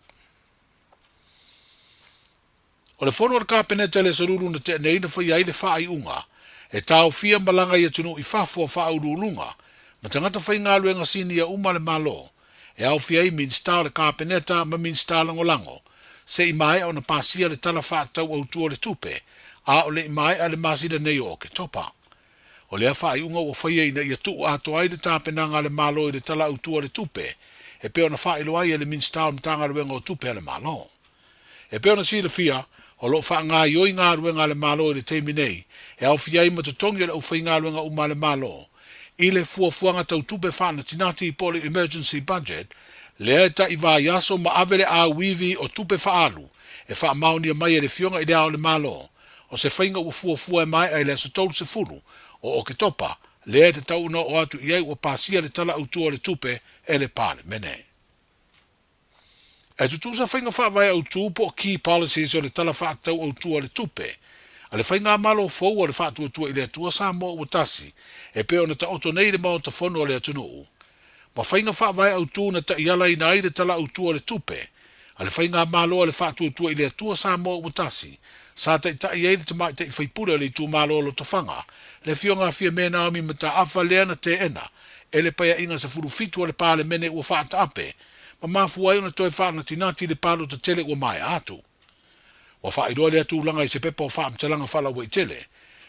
O le fono o le kāpeneta le saruru na te nei na whai le whaai unga, e tau fia malanga ia tunu I whafua whaurulunga, ma tangata whai ngā luenga sini a uma le malo, e au fia I min star le kāpeneta ma min star langolango, se I mai au na pasia le tala whaatau au tua le tupe, a o le I mai a le masida nei o ke topa. O le whaai unga o whaia ina ia tuu ato ai le tāpenanga le malo I le tala au tua le tupe, e peo na whaai loai e le min star mtanga ruenga o tupe le malo. E peo na sila fia, o lo wha ngā ioi ngā ruenga le malo I le teimi nei, e au fia I matatongi le au whai ngā ruenga uma le malo. I le fuafuanga tau tupe whana tinati I pole emergency budget, lea ta I vā yaso ma avele a wivi o tupe whaalu, e wha mauni a mai e le fionga I le ao le malo, o se whainga ua fuafua e mai ai le sa tolu se furu, o ke topa, lea te tau no o atu iei ua pasia le tala autua le tupe e le pāle mene. E tutu sa whainga wha vai autu po key policies o le tala wha tau autua le tupe, a le whainga malo fau o le wha tua I le atua sa mo ua tasi, e peo na ta oto nei le mao ta whono o le atunuu. Ma whainga wha vai autu na ta iala I nai le tala autua le tupe, a le whainga malo o le wha tua I le atua sa mo ua tasi, sa ta I le te mai te I whaipura le tu malo o lo tawhanga, le fionga fia mena ami ma ta awha lea na te ena, e le paya inga sa furu fitu o le pāle mene ua wha ta ape, ma mafu ai ona toi wha na tinati le palo ta tele ua mai atu. Wa wha iroa le atu langa I se pepa o wha amtalanga whala wa I tele,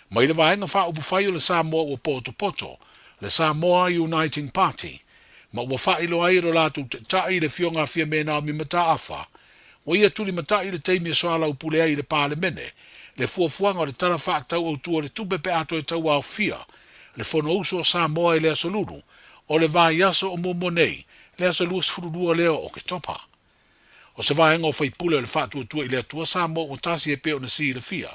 ma I le wahenga wha upu whai o le Samoa ua poto poto, le Samoa Uniting Party, ma ua wha ilo ai ro latu te tai le fionga fia mena ami ma ta awha, wa ia tuli matai le teimi soala upule ai le pāle mene, le fuafuanga o le tala wha tau au tua le tupe pe ato e tau au fia, le fono uso o Samoa I le asoluru, o le vai aso o momonei, le asoluru sfururua leo o ke topa. O se vahenga o whaipule o le wha tua I le atua Samoa o tasi e peo na si le fia,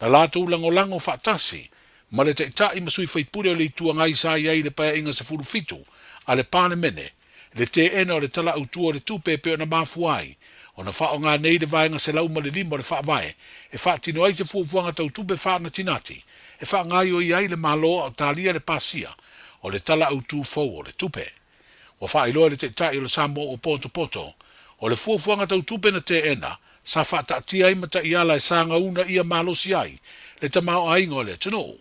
na lātou langolango wha tasi, ma le te tai masui whaipule o le tua ngai sa iai le paya inga se furu fitu, a le pāne mene, le te ena o le tala au tua le tupe peo na mafuai, o na wha o ngā nei le vaenga se lau ma le lima o le wha vai, e wha tino ai se fuafuanga tau tupe wha na tinati, e wha ngai o iai le maloa o talia le pasia, o le tala au tu fau o le tupe. O wha iloa le te tai o le Samoa o poto poto, o le fuafuanga tau tupe na te ena, sa wha tatia ai mata iala e sanga una ia malosi ai, le tamao ainga o le tino.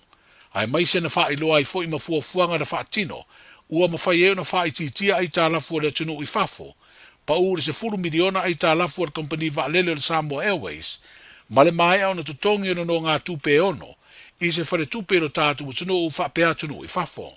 Ai mai se na wha iloa ai fo ima fuafuanga na wha tino, ua mawhai eo na wha ititia ai tā lafu o le tino I fafo, pa ure se furu miliona ai tā lafu o le company va lele o le Samoa Airways, ma le mai au na tutongi ono no ngā tupe ono, I se whare tupe lo tātu o tino u wha pea tino I fafo.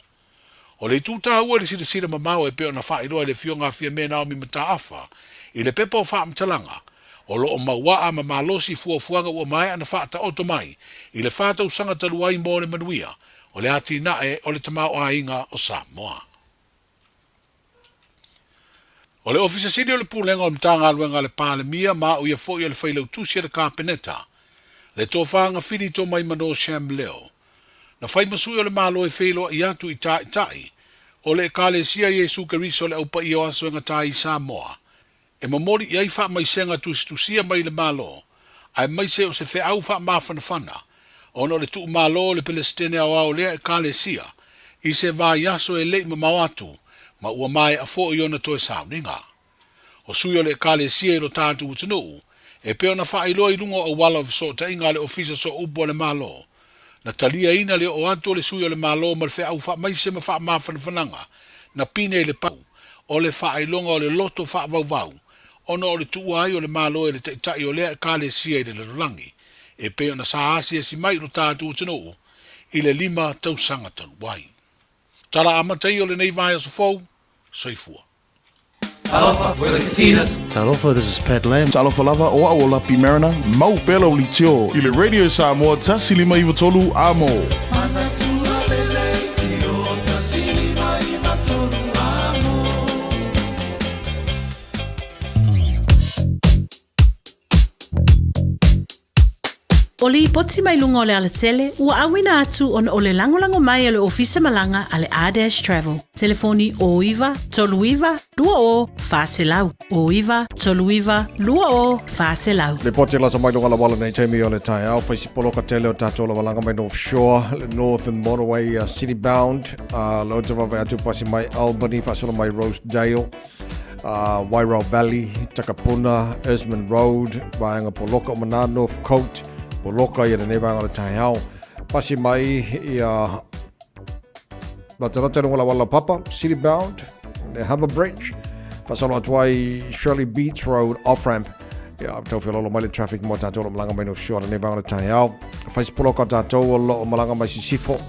O le tūtā ua le sira mamao e peo na wha iloa le fionga fia mena o mi mata afa, I le pepa o wha mtalanga, o lo o mawaa ma malosi fuafuanga ua mai ana wha ta oto mai, I le wha tau sanga taluai mo le manuia, o le ati nae o le tamao ainga o Samoa. O le ofisa sili o le pulenga o mtanga aluenga le pale mia ma o ia fo ia le whailau tusi le kāpeneta. Le tō whaanga whiri tō mai mano Sham leo. Na whai masui o le malo e whelo i atu i tai. O le kale sia Yesu Keriso le aupa i o aso ngatai Samoa. E mamori i ai wha mai senga tusia mai le malo. Ai mai se o se whe au wha mawhanawhana. Ono le tuu malo le Palestine au au lea e kale sia. I se vā yaso e lei mamawatu. Ma ua mai a fo i ona toe sauninga. O sui o le kale sia i lo tātu utanu. E peo na wha iloa i lungo o wala of so ta inga le ofisa so upo le malo. Na talia ina le o anto le sui o le malo ma le wha au wha mai se ma wha mawhanawhananga. Na pine le pau. O le wha ilonga o le loto wha vau. Ono o le tuu ai o le malo e le taitai o lea kale sia i le lulangi. E peo na saasi e si mai lo tātu utanu. I le 5 tausanga tanu wai. Tala amatai o le nei vai o so fau. Soifua. Talofa, we're the Katinas. Talofa, this is Pat Lam. Talofa lava o a la pimerana. Mau pelo li tio. I le Radio Samoa tasi 5 iwa tolu amo. O li poti mai lunga o le ala tele, ua awina atu on o le langolango mai le ofisa malanga ale A-Dash Travel. Telefoni o iwa, tolu iwa, 2 o, faselau. O iwa, tolu iwa, 2 o, faselau. Le poti la sa mai lunga la wala nei teimi o le tai au, faisi poloka tele o tato la walanga mai North Shore, le Northern Motorway City Bound, lo te wawai atu pasi mai Albany, fasula mai Rosedale, Wairau Valley, Takapuna, Esmond Road, Vaenga Poloka o mana North Coast, Poloka i le nevanga le tai au. Pasi mai i Matarata lunga la wala papa, City Bound, the Harbour Bridge, pasalo atuai Shirley Beach Road off-ramp. Ia tau whilolo mai le traffic mo tātou lo malanga mai no shore le nevanga le tai au. Faisi poloka tātou o lo malanga mai Sisifo.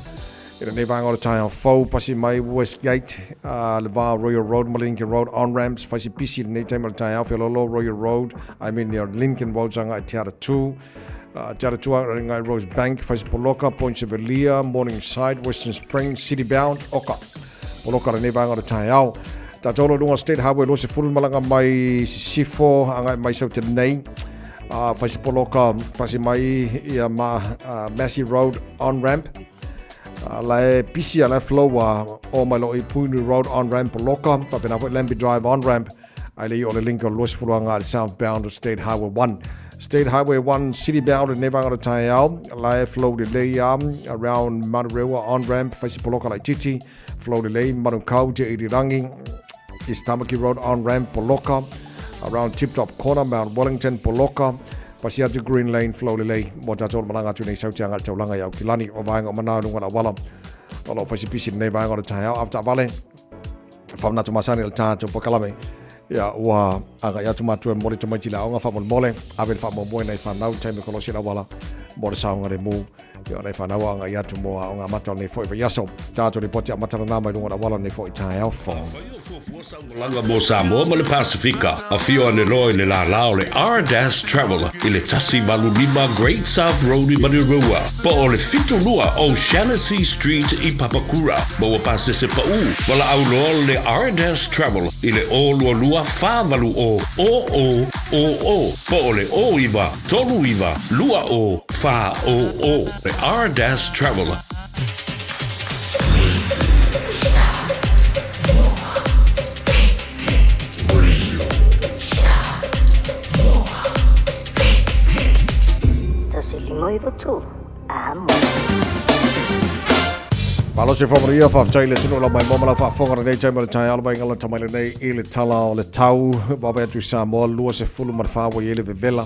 I le nevanga le tai au fau, pasi mai Westgate, le va Royal Road, Lincoln Road on-ramps, faisi pisi le nevanga le tai au, whilolo Royal Road, Lincoln Road sanga i Tiara 2. Tiara 2 Ringai Rose Bank, faisi poloka, Point Sevelia, Morningside, Western Springs, City Bound, Oka. Poloka le nevanga le tai au. Tātou lo lunga State Highway lo se fulu malanga mai Sifo, anga mai sauta nei. Faisi poloka, pasi mai ia Massey Road on-ramp. La pisi ala flow o mai lo i Punu Road on-ramp poloka, papena fo Lambie Drive on-ramp. Ai le o le linka lo se fulu anga southbound of State Highway 1. State Highway 1 City Bound in Nevanga le tai au. La flow de lei around Manarewa on-ramp, faisi poloka lai titi. Flow de lei Manukau te Irirangi. East Tamaki Road on-ramp Poloka, around Tip-Top Corner, Mount Wellington, Poloka, pasia to Green Lane, Flow Lei, Motato Malanga to Sauti Angal Taulanga Yau Kilani, o Vanga Manado Wana Walla, Olo Fasipisi Nevanga on the Taya, after Valley, from Natumasani El Tato Pokalame, Ya, Wa, Agayatumatu and Morito Matila, Onga Famon Mole, Avid Famon Boy, I found out time Colosina Walla, Morisanga de Mu. Yo nei whanau anga iatu moa o ngā mata nei fo i yaso. Tātou ni poti a matana nā mai runga na wala nei fo i tai au whong. Langa mo Samoa ma le Pasifika. A fio ane loe le la lao le R-Dash Travel i le tasi malu 5 Great South Road i Manirua. Po o le fito lua o Shaughnessy Street i Papakura. Mo wa pase se pa u. Wala au loa le R-Dash Travel i le o lua whāmalu o. Po o le o iwa, tolu iwa, lua o, whā o. Le R-Dash Travel. Palo se whamaria whaftai le tunu la mai momala whawhongara nei taimara tai alwa ingala tamaile nei i le tala o le tau wawe atu Samoa lua se fulu marwhawa i le vevela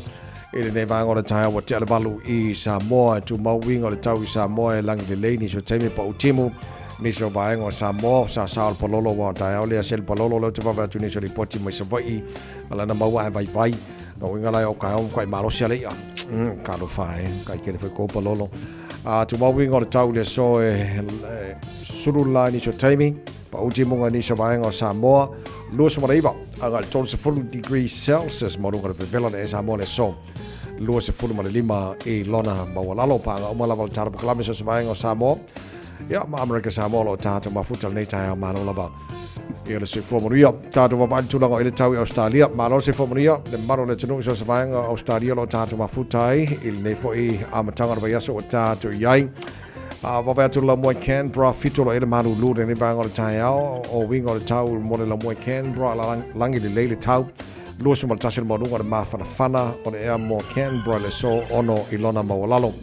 i le nei vanga o le tai awa te alawalu i Samoa tu mauinga o le tau i Samoa e langi le leini so taimi pa utimu niso vaenga o Samoa sa saal palolo wa tai au lea sel palolo leo te wawe atu niso li poti mai sa vai ala na maua e vai na ingala o kai kai malosi ale ia karo whae kai kere whai ko palolo tu mauinga o le tau le so surula ni so taimi pa utimunga ni so vaenga o Samoa lua so maraiva anga le 12 degrees Celsius marunga le vevela le Samoa le so lua se fulu ma le 5 i lona mawalalo pa anga umala wal tara kalame so vaenga o Samoa ya ma America Samoa lo tata ma futal nei tai ma lo lava ia le se fomoria tātou mawai tulanga i le tau i Australia malo se fomoria le maro le tunu so savanga Australia lo tātou mafutai i le fo i amatanga vai aso o tātou iai vavai atu la moe Canberra fitolo i le maru lure ni vanga o le tai au o winga o le tau mo le la moe Canberra langi le leile tau lua sumal tasi le maununga le mawhanawhana o le ea mo Canberra le so ono i lona mawalalo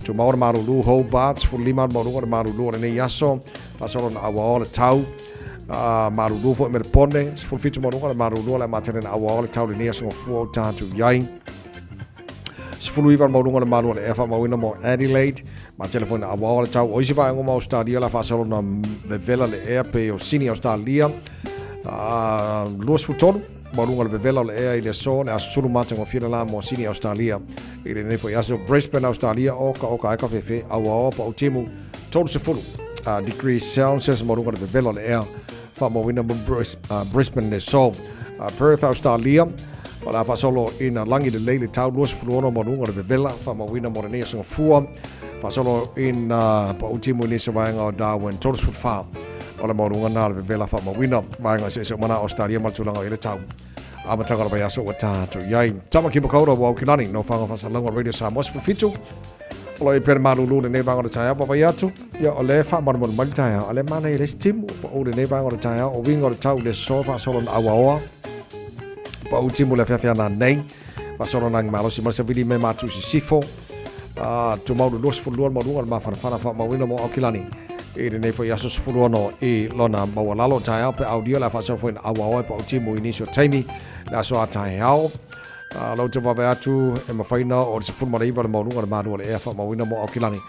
tu maura maru lu Hobart fu lima maununga le maru lure ni yaso pasoro na awa o le tau maru lu fo i mere pone fu fitu maununga le maru lure le matene na awa o le tau le ni yaso fu o tātou iai Sifulu iwa maurunga le maru le efa mawina mo Adelaide ma telefona awa o le tau o isi vai ngoma Australia la fasalo na le vela le ea pe o sini Australia luas futonu maurunga le vela le ea i le so le asulu mata ngā whina la mo sini Australia i le nefo i aso Brisbane Australia oka eka fefe awa o pa o timu tolu sifulu degrees Celsius maurunga le vela le ea fa mawina mo Brisbane le so Perth Australia Wala fa solo ina langi de leile tau luas fulono monunga de vela fa mawina morenia singa fua fa solo ina pa utimu ni savanga o Darwin todos fut fa wala monunga na de vela fa mawina manga se mana Australia matulanga ile tau amatanga ba yaso wata to yai tama kipa kaura wa kilani no fanga fa salanga radio Samoa fitu wala per marulu ne vanga de taya pa yatu ya ole fa mar mal taya ale mana ile stimu o de ne vanga de taya o winga de tau le so fa solo awa pa ultimo le fia na nei pa sono nang malo si ma se vidi me matu si sifo tu mau dos fuluan mau dungal ma fana fa mau ina mo okilani e de nei fo yaso fuluano e lona mau lalo tai pe audio la fa so fo awa pa ultimo inisio taimi la so tai au lo te va atu e ma faina o se fulma iva mau dungal ma do le fa mau ina mo okilani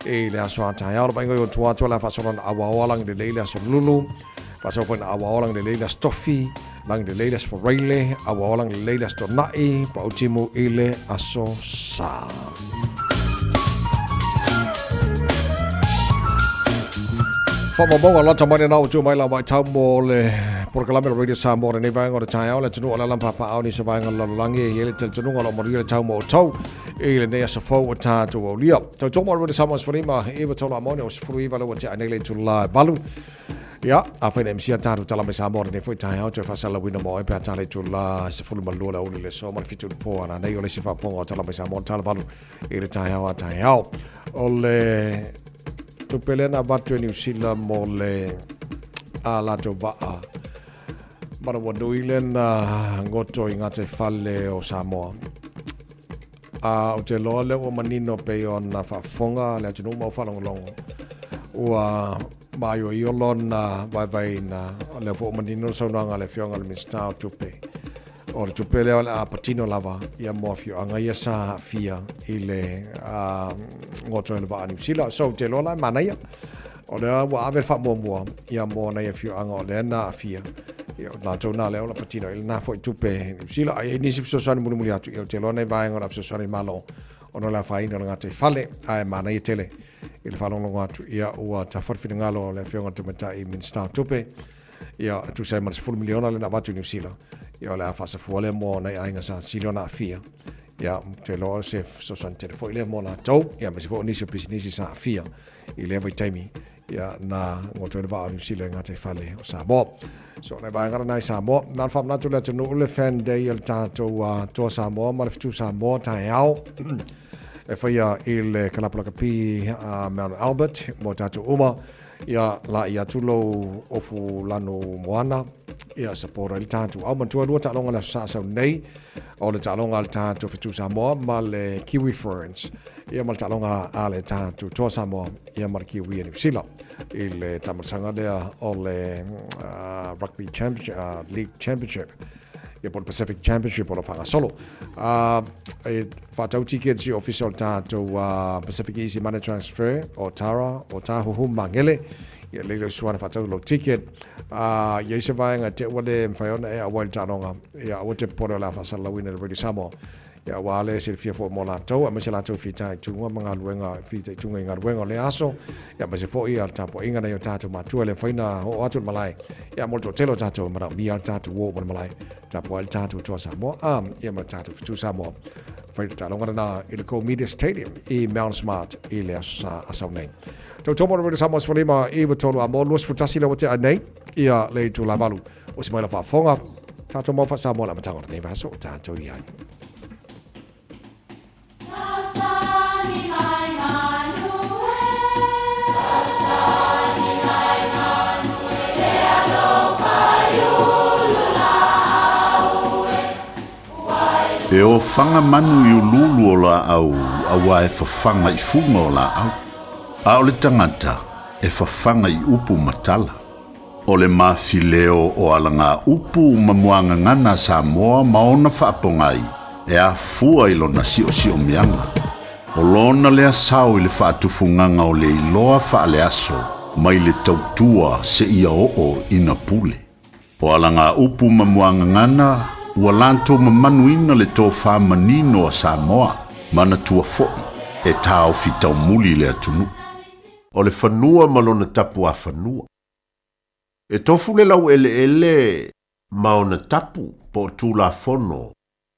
e le so tai au pa ngo tua la fa so awa lang de le so lulu fa so fo awa lang de le stoffi lang de leilas for raile awa lang de leilas to nai pa utimu ile aso sa fa mo bonga la tamane na utu mai la mai tau mo le programa radio Samoa ne vai ngora tai ala tunu ala lampa pa ni se vai ngala langi ele tel tunu ngala mo ile tau mo tau ile ne asa fo ta to o lia to to mo radio Samoa sfrima eva tola mo ne o sfruiva lo te anele tu la balu Ya, apa yang mesti tahu dalam Samoa ni foi tai au te fasala wina mo e pa tale tu la se fulu malu la uli le so mal fitu po ana nei ole se fa po dalam Samoa tala balu ile tai au ole tu pelena batu New Zealand mo le ala to va mana wadu ile na ngoto ingate fale o Samoa o te lo le o manino pe ona fa fonga le tunu mo fa longo wa Mayo iolona vai na le fo manino saunanga le fionga le mista tupe o tupe le a patino lava ia mo fio anga ia sa fia ile ngoto le va New Zealand so te lola manaya o le wa ave fa mo ia mo na ia fio anga le na fia ia na tona le la patino ile na fo tupe New Zealand ai ni sipso sani muli atu ia te lona vai ngora sipso sani malo ono la faina nga te fale ai mana i tele il fa longo atu ia ua ta forfina ngalo le fionga te meta i min star tupe ia tu sai mas full miliona le na batu New Zealand ia la fa sa fuole mo na ai nga sa siliona fia ia te lo se so san te fo ile mo na tau ia mas fo ni se business sa fia ile vai taimi ia na ngoto le va New Zealand nga te fale o sa mo so na vai ngara na sa mo na fam na tu le no le fan day el tato to sa mo ma le tu sa mo tai au e faia il kalapala kapi Mount Albert mo tato uma ia la ia tulo ofu lano moana ia sapora il tato au mantua lua talonga la sa nei o le talonga al tato fitu sa mo ma le kiwi ferns ia mal talonga ale tato to sa mo ia mal kiwi New Zealand il tamasanga dea o le rugby championship league championship ia por Pacific Championship por fanga solo e fatau tickets official tato Pacific Easy Money Transfer o Tara o Tahu Mangele ia le suana fatau lo ticket ia se vai nga te wale mfaiona e awal tanonga ia o te por la fasala wina really Samoa ia wale se fia fo mola tau a mesela tau fita tunga manga luenga fita tunga inga luenga le aso ia mase fo ia tapo inga na yo tato matua le faina o atu malai ia molto telo tato mara mi al tato wo malai tapo al tato to Samoa ia ma tato tu Samoa whaitalonga na i le Media Stadium i Mount Smart i le asau nei. Tau tomo na Samoa Sfalima i watolu a mo luas futasi le wate anei ia le tu la valu o si mai la whafonga tato mo fa Samoa la matanga nei vaso tato i ai. E o whanga manu i ululu o la au, awa e whawhanga i funga o la au. A o le tangata e whawhanga i upu matala. O le mawhileo o alanga upu mamuanga ngana Samoa maona whaapongai e a fua i lona si o mianga. O lona lea sao i le whaatufunganga o le iloa whaale aso mai le tautua se ia o ina pule. O alanga upu mamuanga ngana ua lantou mamanuina le tō whamanino a Samoa, mana tua fo'i, e tāo fitau muli le atunu. O le whanua malona tapu a whanua. E tofu le lau ele maona tapu po tū la fono,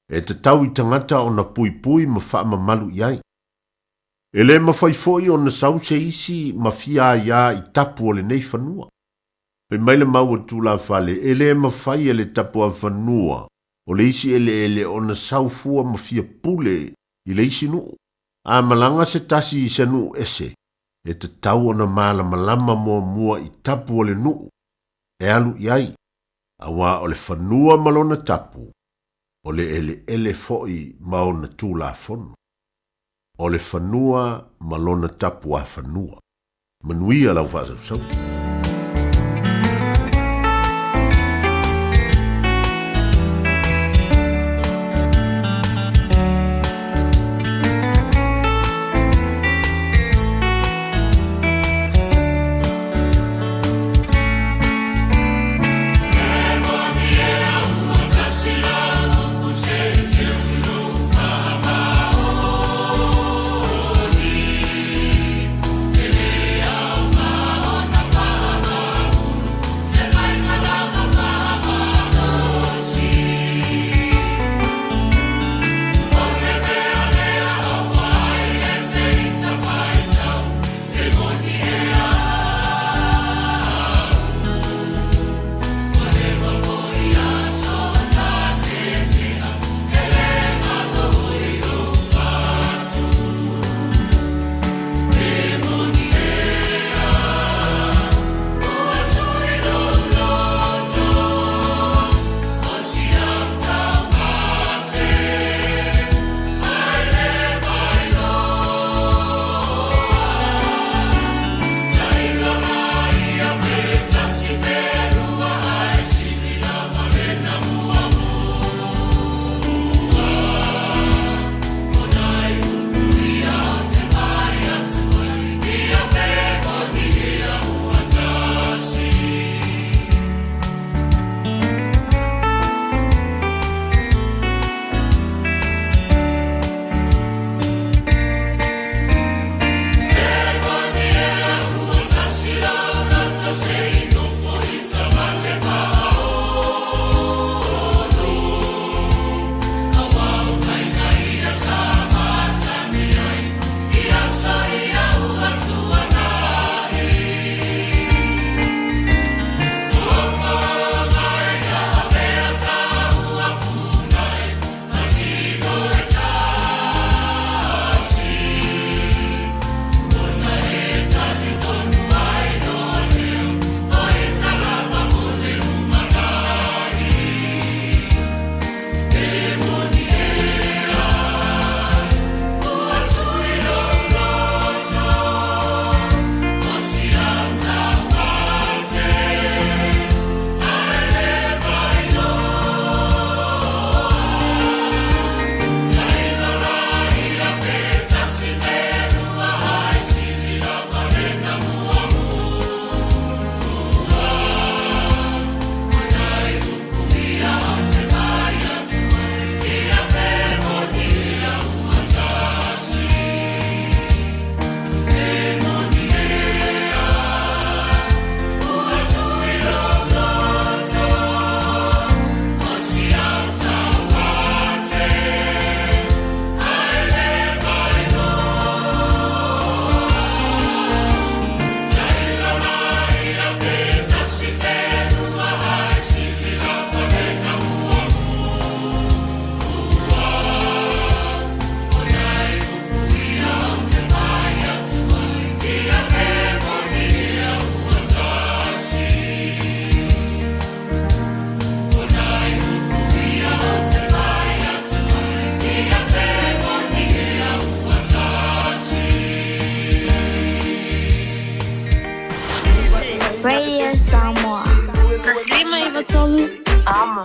e te tau i tangata o na pui ma wha mamalu iai. E le mawhaifoi o na sau se isi ma fia ia i tapu o le nei whanua. Pe maile maua tū la whale, e le mawhai e le tapu a whanua, o le isi ele o na saufua ma fia pule i le isi nuu. A malanga se tasi i se nuu ese, e te tau o na mala malama mua i tapu o le nuu. E alu iai, a wā o le whanua malona tapu, o le ele foi ma o na tū la fono. O le whanua malona tapu a whanua. Manuia lau whaasau. Radio Samoa. Taslima Ivatolu. Amo.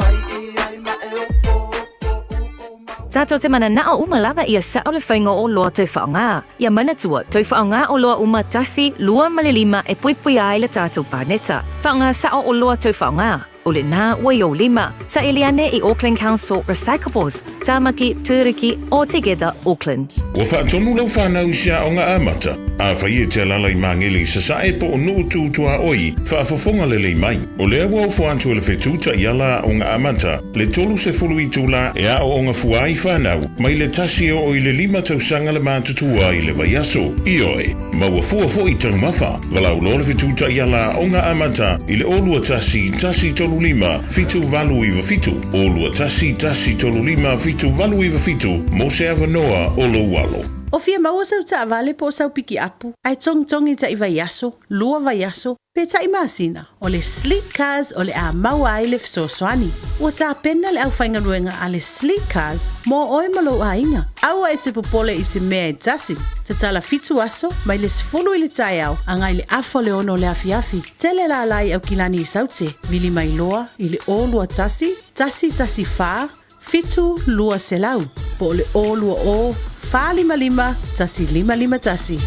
Tato te mana nao umalawa ia sa ole whainga o loa tau whaonga. Ia mana tua, tau whaonga o loa uma tasi, lua malilima e puipui ai le tātou pāneta. Whaonga sa o loa tau whaonga. O le nā wai o lima, sa Eliane i Auckland Council Recyclables, Tāmaki, Tūriki, o Together Auckland. Ua whaatonu lau whanau sia o ngā amata. A whai e te lalai mangeli sa sa e po o nuu tūtua oi, whaafafonga le lei mai. O lea wau whantu le whetūta i ala o ngā amata, le tolu se fulu i tūla e a o ngā fuai whanau, mai le tasi o i le lima tausanga le mātutua i le vaiaso. I oe, maua fua fo i tau mawha, walau lo le whetūta i ala o ngā amata, i le olua tasi tolu lima, fitu valu iwa fitu. Olua tasi tolu lima, fitu valu iwa fitu, mo se avanoa o lo walo. O fia maua sau ta avale po sau piki apu, ai tongi ta i vaiaso, lua vaiaso, pe ta i masina, o le sleek cars o le a maua ai le fisosoani. Ua ta pena le au whaingaruenga a le sleek cars, mo oi malo a inga. Aua e te popole i se mea e tasi, te tala fitu aso, mai le sifulu i le tai au, angai le afo le ono le afiafi. Tele la lai au kilani i saute, vili mai loa, i le o lua tasi fa, fitu lua selau, po le o lua o, fa lima, tasi lima tasi.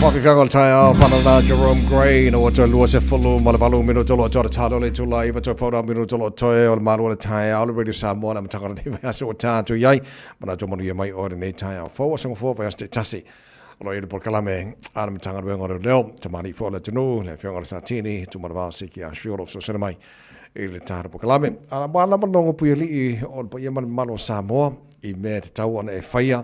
Whakakanga tai au whanana Jerome Gray na wata lua se whulu ma le walu minu tolo atoa talo le tula iwa tō paura minu tolo atoe o le malu le tai au le Radio Samoa na matangana ni vai ase o tātu iai mana tō manu ia mai ore nei tai au fōa sango fōa vai ase te tasi o lo i le porkalame ana matangana wenga o leo tamani fōa le tunu le whionga le satini tu mana wao siki a shioro so sena mai i le tāra porkalame ana wana manongo pui li i o le pa ia malo Samoa i mea te tau ana e whaia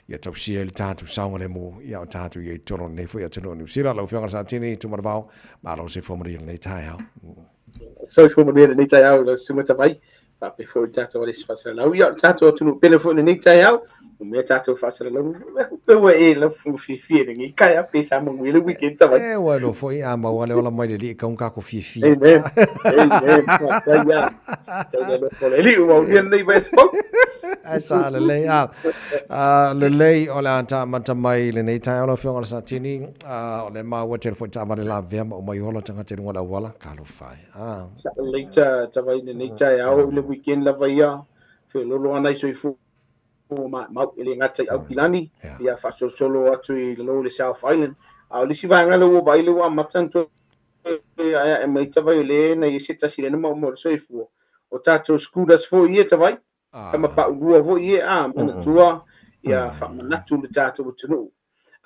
ia tau sia le tātu saunga le mo ia o tātu i toro nei fwoi atunu New Zealand lau whionga sa tini tu maravau ma lau se whomari nei tai au so whomari nei tai au lau sumata mai pa pe fwoi tātu o lesi whasara lau ia tātu atunu pene fwoi nei tai au o mea tātu whasara lau pewa e lau fwoi ringi kai a pe sa mungu i le weekend tawai e wano fwoi a mawane ola mai le li kaun kako fie amen tai ia tai le fwoi li umau nian nei vespo Asa le lei le lei o le anta mata mai le nei tai o fiona sa tini o le ma wa telefon ta ma le la via o mai hola tanga te ngola wala ka lo fai sa le ta vai nei tai au le weekend la vai ya fe lo ana so fu ma ele ngata au kilani ia fa solo atu i lo le South Island au le si vai ngalo o vai lo matan to e mai ta vai le na i sita sile na mo so fu o tato scooters fo ia ta vai kama pa ua vo ie a mana tua ia fa manatu le tātou tunu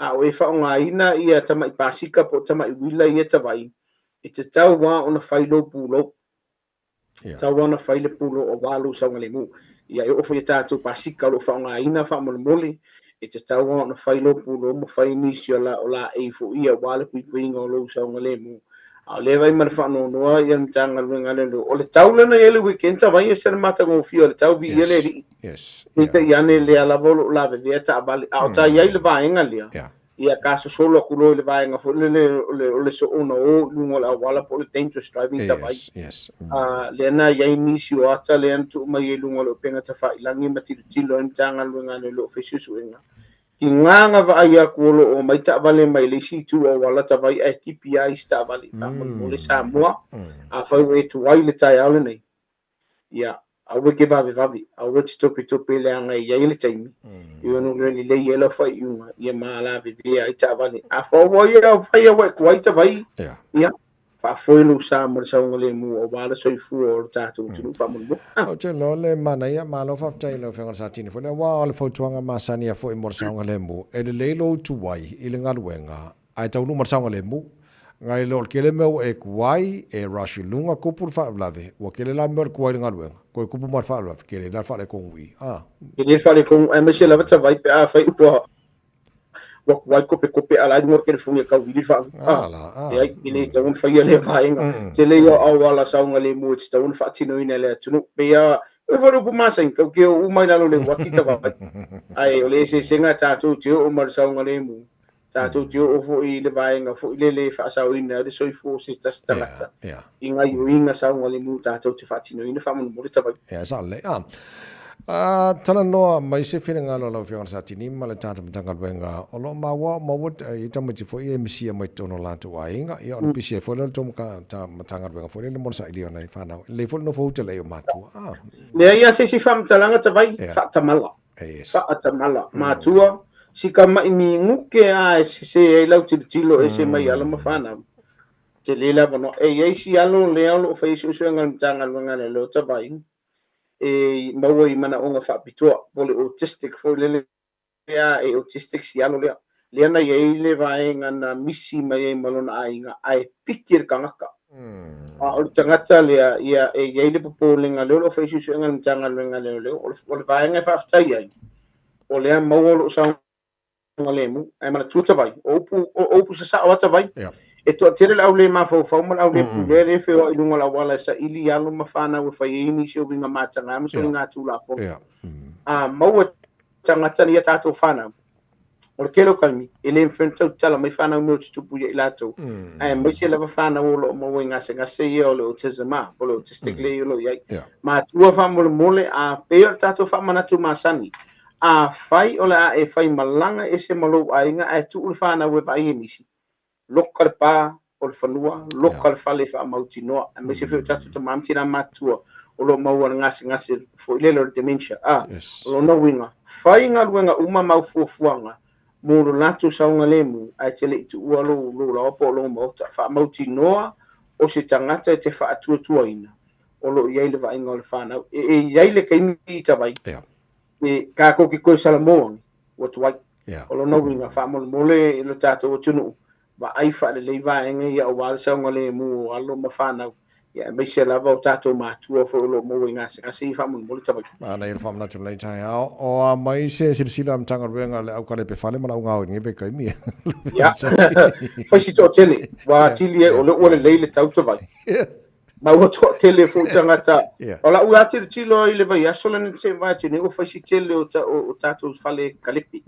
a o e fa nga ina ia tama i pasika po tama i wila ia tawai i te tau wa ona failo pulo tau wa ona faile pulo o walu saunga le mu ia e ofo ia tātou pasika lo fa nga ina fa mole i te tau wa ona failo pulo mo fai nisi o la e fo ia wale puinga o lo saunga le mu a le vai mar fa no ia tanga luenga le o le tau lana ele weekend ta vai se mata go fio le tau vi ele ri ni te yane le ala volo la ve ta bali a ta ia le vai ngalia ia ka so solo ku le vai nga fo le so ono o lungo la wala po le dangerous driving ta vai a le na ia inisi o ata le antu mai lungo le penga ta fa ilangi mati tilo tanga luenga le lo fesu nga Inganga va ia kuolo o mai ta vale mai le si tu o wala ta vai e KPI sta vale fa mo le Samoa a fa we tu wai le tai ale nei ia a we ke va a we topi le anga ia ile taimi io no le le ia la fa ia ma la via i ta vale a fa wo ia fa ia we ku ta vai ia fa foi lu Samoa sa ngole mu o wala so fu o ta tu fa mo o te lo le mana ia ma lo fa tai lo fa sa tini fo le wa le fo tuanga ma sani a fo i mo sa ngole mu e le lo tu wai i le ngaluenga ai tau no ma sa ngole mu ngai lo ke le meu e kuai e rashi lunga ko por fa lave o ke le la mer kuai ngaluenga ko ku mo fa lave ke le la fa le ko wi ke le fa le ko e me se la va vai pe a fa u wai kope ala ngor ke funga ka vidi fa ya ile tawun fa ia le vainga te le o awala saunga le mo te tawun fa tino ina le tunu pe ya e varo pu masa ka ke o mai la le wakita va ai ole se senga tatu te o mar saunga le mo tatu te o fo i le vainga fo le fa sa ina de so fo se tasta inga yu inga saunga le mo tatu te fa tino ina fa mo le tava ya sa le tala noa mai se whina ngalo lau whianga sa tini ma le tāta matanga luenga o lo maua mawut i tamati fo i emisia mai tono lātu a inga i o pisi e fo le tomo ka matanga luenga fo le mo sa ili o nei whanau le fo no fo te leo matua le ia se si whamtalanga ta vai whatamala whaatamala matua si ka mai mi nguke a se e lau tilo e se mai ala ma whanau te le lava no e si alo le alo fa isu suenga matanga luenga le leo ta vai e maua i mana onga whapitoa pole autistic fo lele e autistic si alo le ana i le vaenga na misi mai e malona ainga ai pikir kangaka o tangata le ia e le popolenga le o faisu suenga mtanga lenga le o le vaenga whaftai ai o le maua lo sa le mu ai mana tuta vai opu sa wata vai e to tere la ule ma fo ma la ule pulere fe o ilunga la wala sa ili alo ma fana we fa ini si o binga mata nga so nga tu la fo mau tanga tani ya tato fana o kelo kalmi ele enfrenta tala mai fana mo tu pu ila to ai mai se la fana o lo mo nga se yo lo tsema o lo autistic le yo lo ya ma tu fa mole a pe tato fa mana tu ma sani a fai ola e fai malanga e se malo ainga e tu fana we ba ini si local pa o le fanua local fale fa mautinoa me se fe tatu te mamtina matua o lo mau ngasi fo ile lo dementia lo no winga fai nga luenga uma mau fuanga Mulu latu saunga lemu, ai te le tu ua lo la opo lo mauta, wha mauti noa o se tangata te wha atua tuaina. O lo iai le wa inga o le whanau. Iai le kaimi i tawai. Ka koki koe salamoangi, o tuai. O lo nau inga wha mole lo tato o tunu. Wa ai wha le leiva inga ia o wale saunga lemu o alo ma whanau. Ia mai se lava o tato mātua fo lo mo inga se wha mole tawai. Ana il fam na tu nei tai ao o a mai se sila am tanga ruenga le au kale pe fale mana unga o ngi pe kai mi. Ya. Fai si to tele wa tili o le ole leile tau tawai. Ma o to tele fo tangata. O la ua te tilo i le vai aso le se vai te o fai si tele o tato fale kalipi.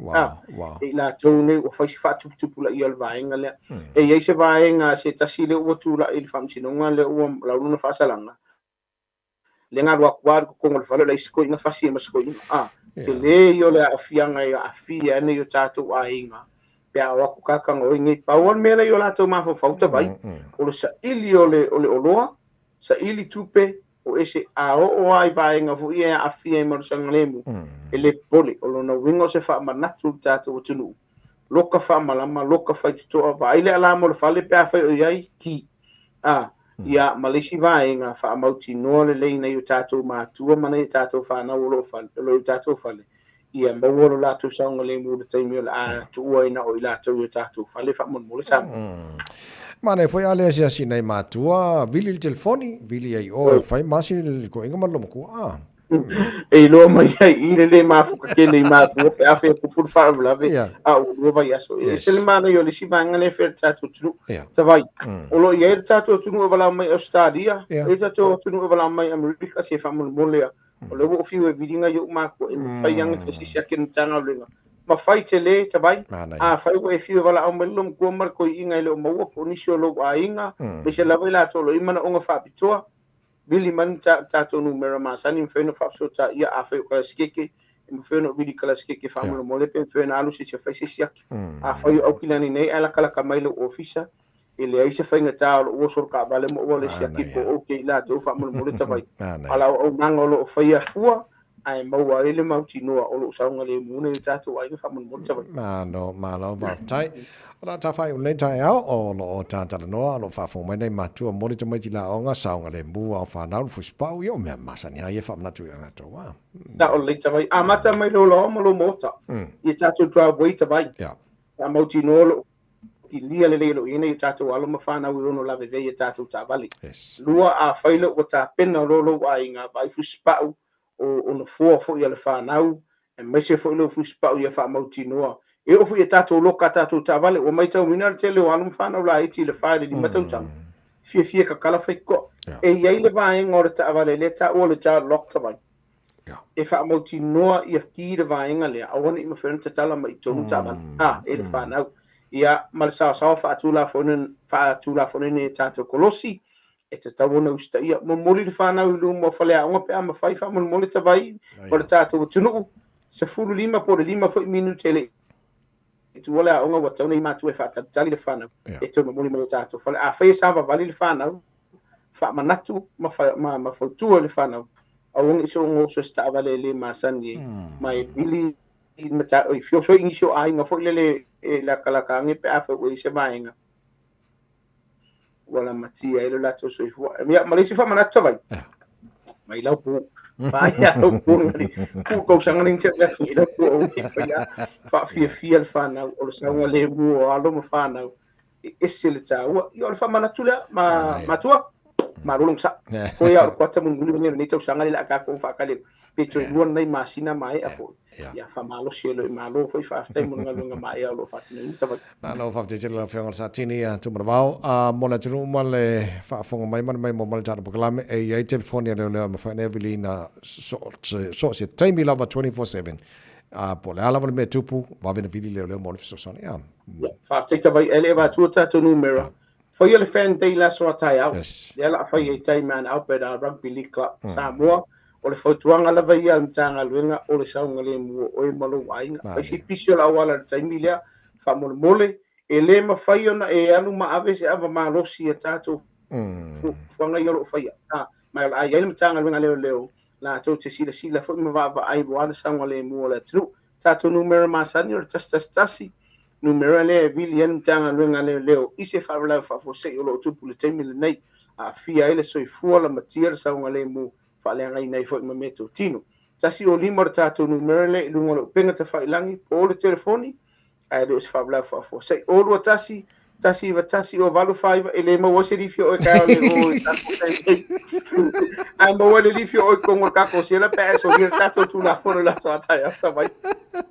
E la tone o fai si fa tupu la i al vaenga le. E ia se vaenga se tasile o tu la il fam sinonga le o la luna fa salanga. Le ngā rua kuāru ko kongo le whalo la isko inga whasi e masko inga. Te le i o le awhianga i a awhia ane i o tātou a inga. Pea o aku kakanga o ingai pauan mele i o lātou mawha whauta vai. O le sa ili o le oloa, sa ili tupe o ese a o ai vaenga fu i a awhia i marusanga lemu. E le pole o lona wingo se wha manatu tātou o tunu. Loka wha malama, loka whai tutoa va. Ile alamo le whale pea whai o iai ki. Ia malisi vaenga wha amauti noa le leina i o tātou mātua mana i tātou whanau o lo i tātou whale. Ia maworo lātou saunga le mūna taimi o la a tuua ina o i lātou i o tātou whale wha mon mole sama. Mana foi ale sia sina i mātua, vili le telefoni, vili ai o, whai masi ko inga malo maku E lo mai ai i le mafuka kene i mātua pe a whea kupuru whaavlawe a o ruwa i aso. E se le mana i o le si vanga le whea tātou tunu. Ta vai. O lo i e tātou tunu e wala mai Australia, e tātou tunu e wala mai Amerika se whamon molea. O le wo fiu e viringa i o mākua e mwhai anga whesi siake ni tanga o lenga. Ma whai te le ta vai. A whai wo e fiu e wala au melilo mkua marko i inga i leo maua po nisi o lo a inga. Me se lawa i lātou lo imana onga whapitoa. Vili man tātou numera māsani mwheno whapsota ia a whai o kala skeke. Mwheno vili kala skeke whamura mole pe mwheno alu se whai se siake. A whai o aukilani nei ala kala kamailo ofisa. E le aise whainga tā o soro ka vale mo o le siake po o ke i lātou whamura mole ta vai. Ala o nanga o lo o whai a fua. Ai maua ele mauti noa o lo saunga le mune i tātou ai whamura mole ta vai. Malo vaftai. Ola ta whai unei tai au o lo o tātara noa lo whafo mai nei matua mori ta maiti la onga saunga le mua o whanau fuspau i o mea masani ai e whamnatu i anato wa. Ta o le ta vai. A mata mai lo lo lo mota. I tātou driveway ta vai. A mauti noa lo ti lia le lelo ina i tātou alo ma whanau i rono lawe vei i tātou ta vali. Lua a whailo o tā pena rolo a inga vai fuspau o na fua fo i ale whanau e meise fo i lo fuspau i a wha mauti noa. E ofu i tātou loka tātou tā vale o mai tau mina le tele o alo ma whanau la iti le whaere di matau tau. Fia ka kala whai ko. E iai le vaenga o le ta vale le ta o le tā lok ta vai. E wha mauti noa i a ki le vaenga lea awana i ma whena ta tala ma i tonu ta vale. E le whanau. Ia malsa sa fa tula fonen e tato kolosi e te tawona usta ia mo moli de fana u mo fale a pe ama fai fa mo moli ta vai o le tato tunu se fulu lima po le lima foi minute le tu wala onga wa tona i matu e fa tali le fana e to mo moli mo tato fale a fai sa va vali le fana fa manatu ma fotu le fana a wong iso ngo so sta vale le masani mai bili mata o fio so ingisio ai nga foi le la kalaka nge pe afa o se mainga wala matia ile la to so ifo ya malisi fa manata vai mai la pu vai ya pu ngani pu ko sanga ning che la ila pu o ya fa fi al fana o lo sanga le bu o alo mo fana esilita yo fa manatula ma tua marulung sa ko ya ko ta mun gulu ni to sanga le ka ko fa kale Petro luan nei masina mai afo ya fa malo sielo malo foi fa tai mun ngalunga mai lo fa tini ta na lo fa te la fa sa tini ya tu bravo a mona tru male fa fonga mai mai mo mal tar proclame e ya telefonia le ma fa nevelina so se time lava 24/7 a po la lava me tupu va vena vili le mo so son ya fa te ta vai eleva tu ta tu numero for your fan day la so tai out ya la fa ye tai man out at rugby league club Samoa o le fautuanga lava ia le tanga luenga o le saunga le mua o e malo wainga. Ai si pisio la wala le taimilia, wha mole mole, e le ma whaiona e alu ma ave se ava ma losi e tātou whanga i alo whaia. Mai ala ai le tanga luenga leo leo, la tau te sila fo ima wava ai wala saunga le mua le tru. Tātou numera ma sani o le tastasi, numera le William tanga luenga leo ise whaala whafose o lo tupu le teimi le nei a fia ele soifua la matia le saunga le mu whaaleanga i nei fwoi mameto tino. Tasi o lima tato numera le lunga lo penga ta whailangi po le telefoni a ele os whaala whafose. O lua tasi o valu whaiva e le mawase rifio o e kao le o e tako sei. A mawale rifio o e kongo kako se la pēs o gira tato tu na whono la toa tai ata vai.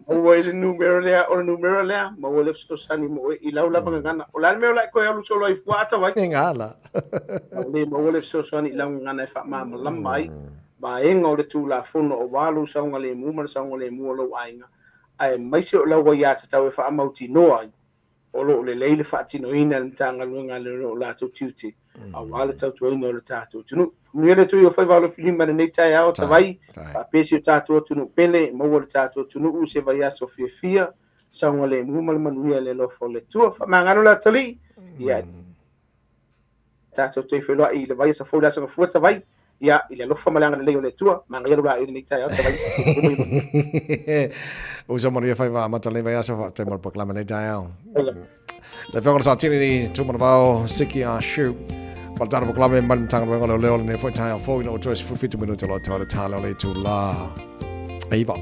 Mawale numero lea, mawale sani mo e ilau lava ngana. O lani meo lai koe alu solo ai fuata vai. Ngala. Mawale sani ilau ngana e wha mama lamai. Ba enga o le tu la whono o walu saunga le mumara saunga le mua lo ainga. Ai maise o lau wai ata tau e wha amauti noa ai. O lo le leile whaatino ina le tanga luenga le ro lato tiuti. A wale tau tuaina o le tato tunu. Nuele tui o whaiwalo filima le nei tai ao tawai. Pa pesi o tato tunu pele, maua le tato tunu u se vai aso fia. Saunga le muma le manuia le lofo le tua. Mangano la tali. Ia tato tui whelua i le vai asa fōle asa ngafua tawai. Ia i le lofa malanga le leo le tua. Manga iaru la i le nei tai ao tawai. Usa maria whaiwa amata le vai asa te mara paklama nei tai ao. Le whakara sa tini ni tūmana wao siki a shu. Paltara paklame man tanga wengalo leo le foi tai ao fōi no toes fufitu minuto lo te wale tāleo le tū la. Eiva.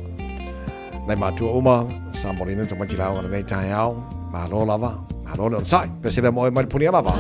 Nei mātua uma, sa morina te maji lao nei tai ao. Mālo lava, mālo le on sai. Pese le moe maripuni alava.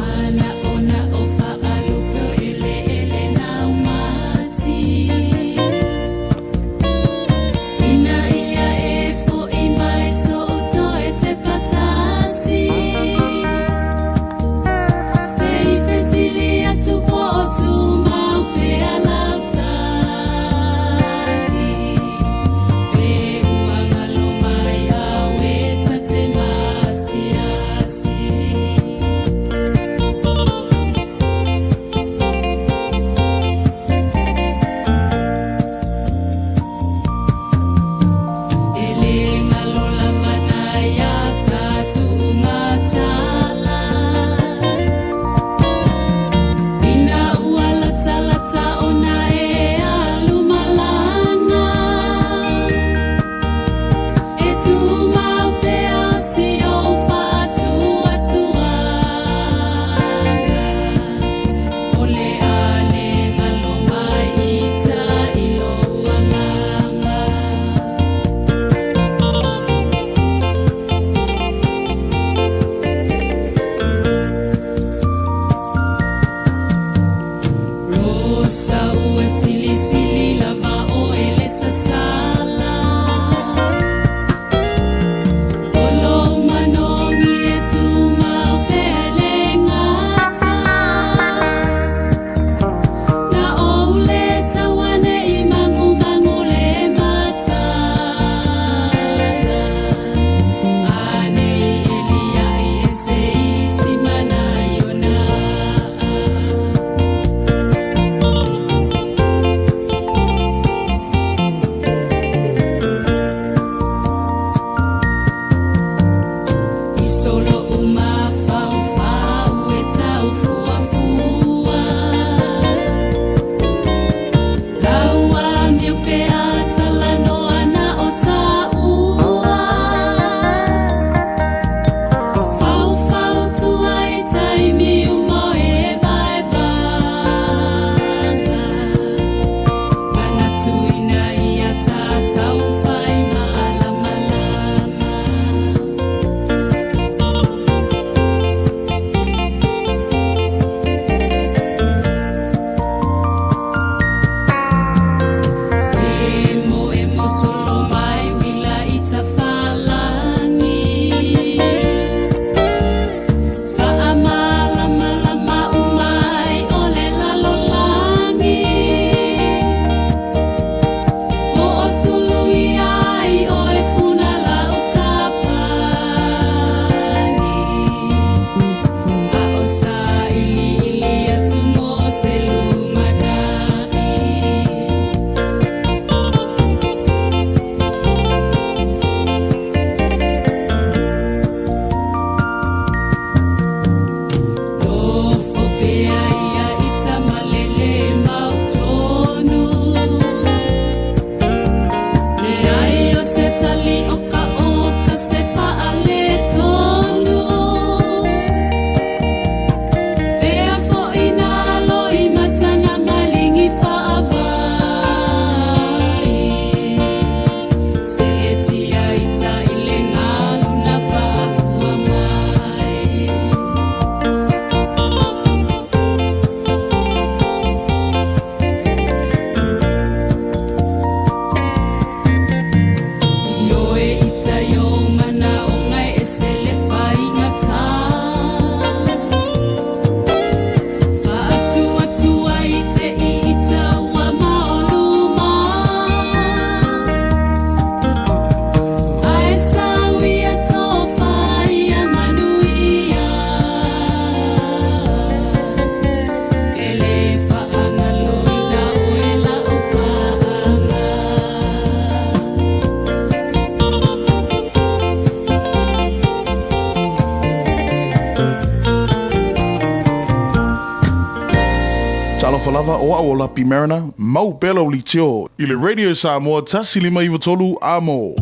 falafalava o au o Lapi Mariner, mau pela o li tio. I le Radio Samoa tasi lima iwa tolu a mo.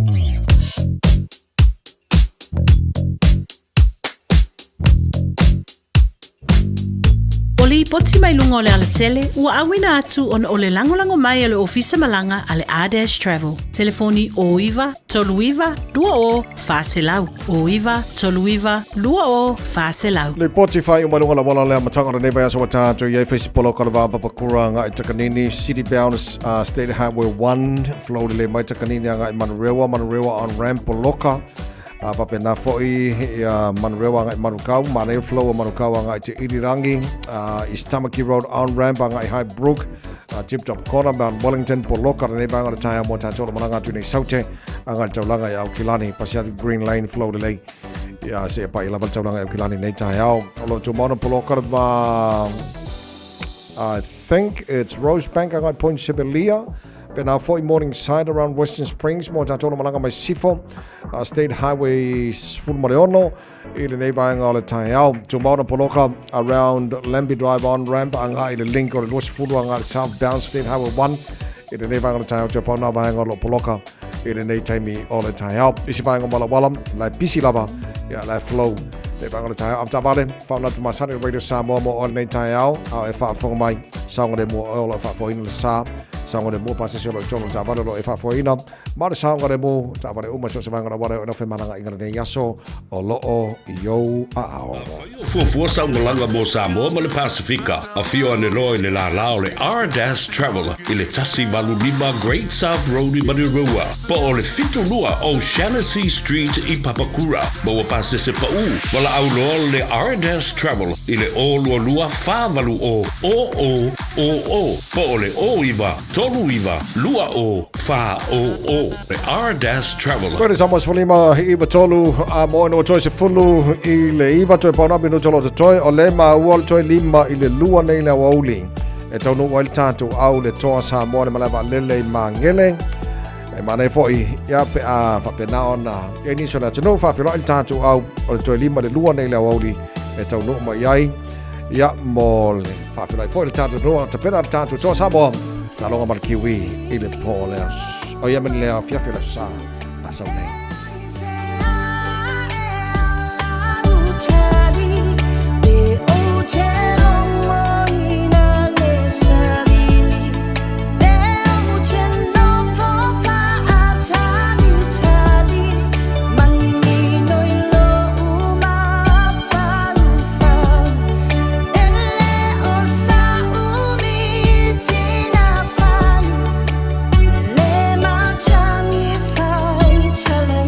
Oli poti mai lunga o le ala tele, ua awina atu on o le langolango mai ale ofisa malanga ale Adash Travel. Telefoni o iwa, tolu iwa, lua o, fase lau. O iwa, tolu iwa, lua o, fase lau. Le poti fai umalunga la wala lea matanga na neba yasa watatu ya ifesi polo kalava papakura nga itakanini City Bound State Highway 1 flow le mai takanini nga Manurewa on ramp Poloka. Pape na foi Manurewa nga Manukau, Maneo flow Manukau nga ite Irirangi, East Tamaki Road on ramp nga i High Brook, Tip Top Corner Mount Wellington Poloka na neba nga taya mo tato mananga tu ni saute nga taulanga ya Kilani Pacific Green Lane flow delay. Ya se pa ila taulanga ya Kilani nei taya lo tu mono Poloka ba I think it's Rosebank nga Point Sibelia. Now 40 Morningside around Western Springs, mo tatono malanga mai sifo, State Highway Fulmariono, ile neighbor ang ole tayao, tomorrow Poloka around Lemby Drive on ramp, anga ile link or West Fulu anga southbound State Highway 1, ile neighbor ang ole tayao, Japan na ba ang ole Poloka, ile nei taimi ole tayao, isi ba ang walam, lai pisi lava, ya lai flow. Neighbor ang ole tayao, am tabale, found out masani Radio Samoa mo ole nei tayao, au e fa fong mai, saunga de mo ole fa fo ina sa. Sango de mo pase solo chono tabale lo efa foina mar sango de mo tabale uma so sanga na wale no fe mananga inga de yaso o lo o yo a ao Fu sango langa mo Samoa ma le Pasifika a fio ane loi le la lao le R-Dash Traveler i le tasi malu lima Great South Road i Manurewa po o le fitu lua O'Shaughnessy Street i Papakura mo pase se pa u wala au lo le R-Dash Traveler i le o lua fa malu o po o le o iwa tolu iwa, lua o, fa o, the R-Dash Traveler. Kwere sa mas walima iwa tolu a mo no toi se fulu i le iwa toi pauna binu tolo te toi o le ma uol toi lima i le lua nei le wauli. E tau nungo il tatu au le toa sa mo le malava lele ma ngele. E mana foi ia pe a fa pe na ona. E ni so la tunu fa filo il tatu au o le toi lima le lua nei le wauli. E tau nungo ma iai ia mo le fa filo foi il tatu no te pena tatu toa sa mo. Talonga mar kiwi i le poleas. O ia men lea fiafi la sa asau nei. Challenge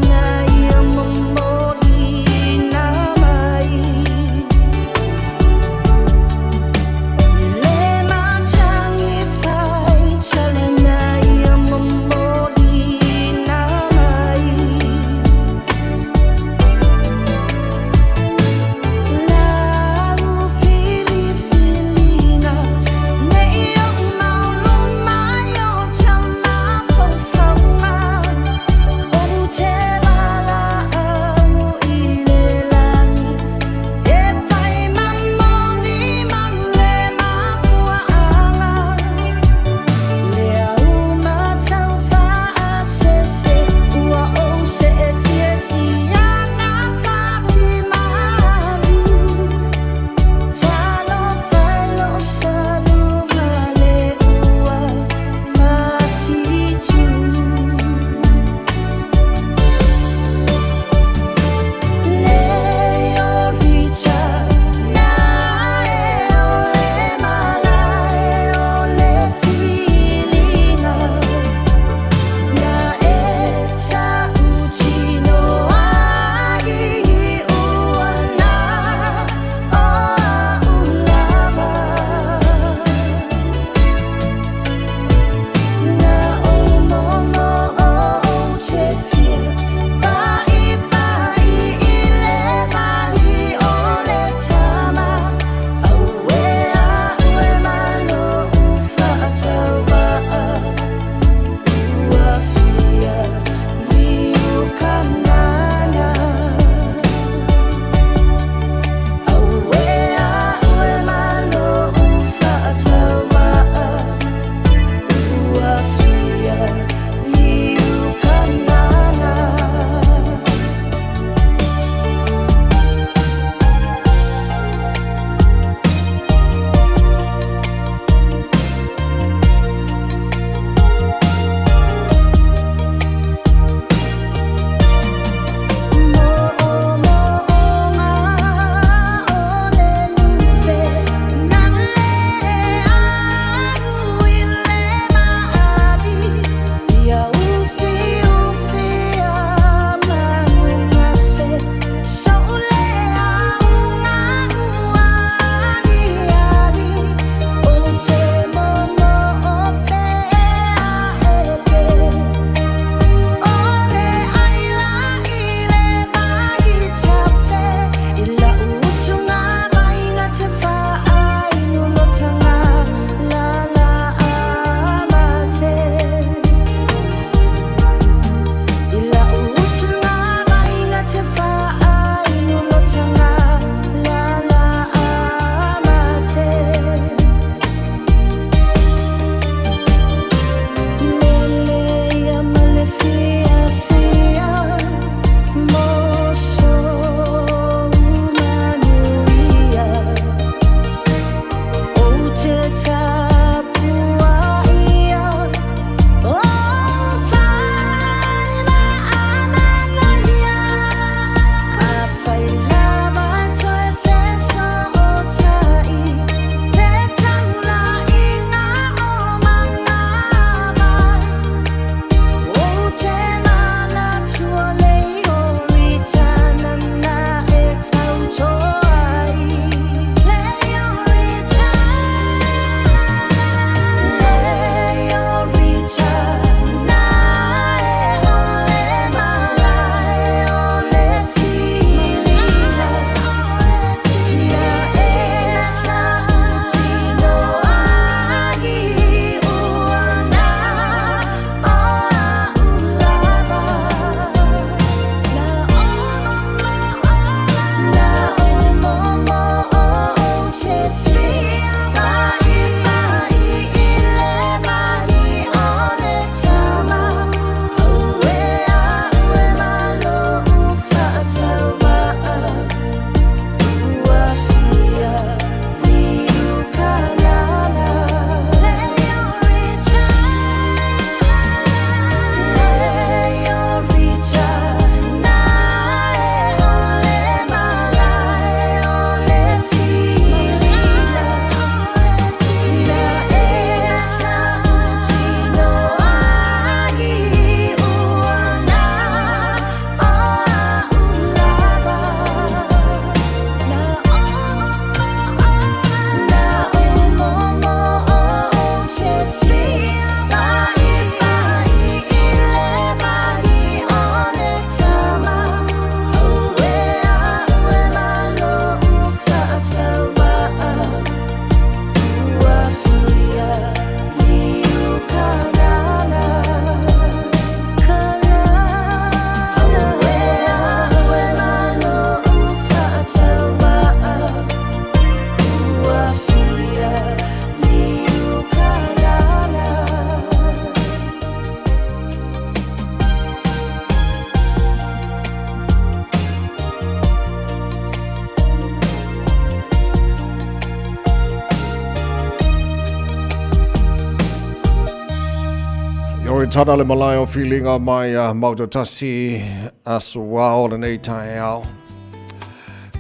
tana le malai o feelinga mai mautotasi asua o le nei tae au.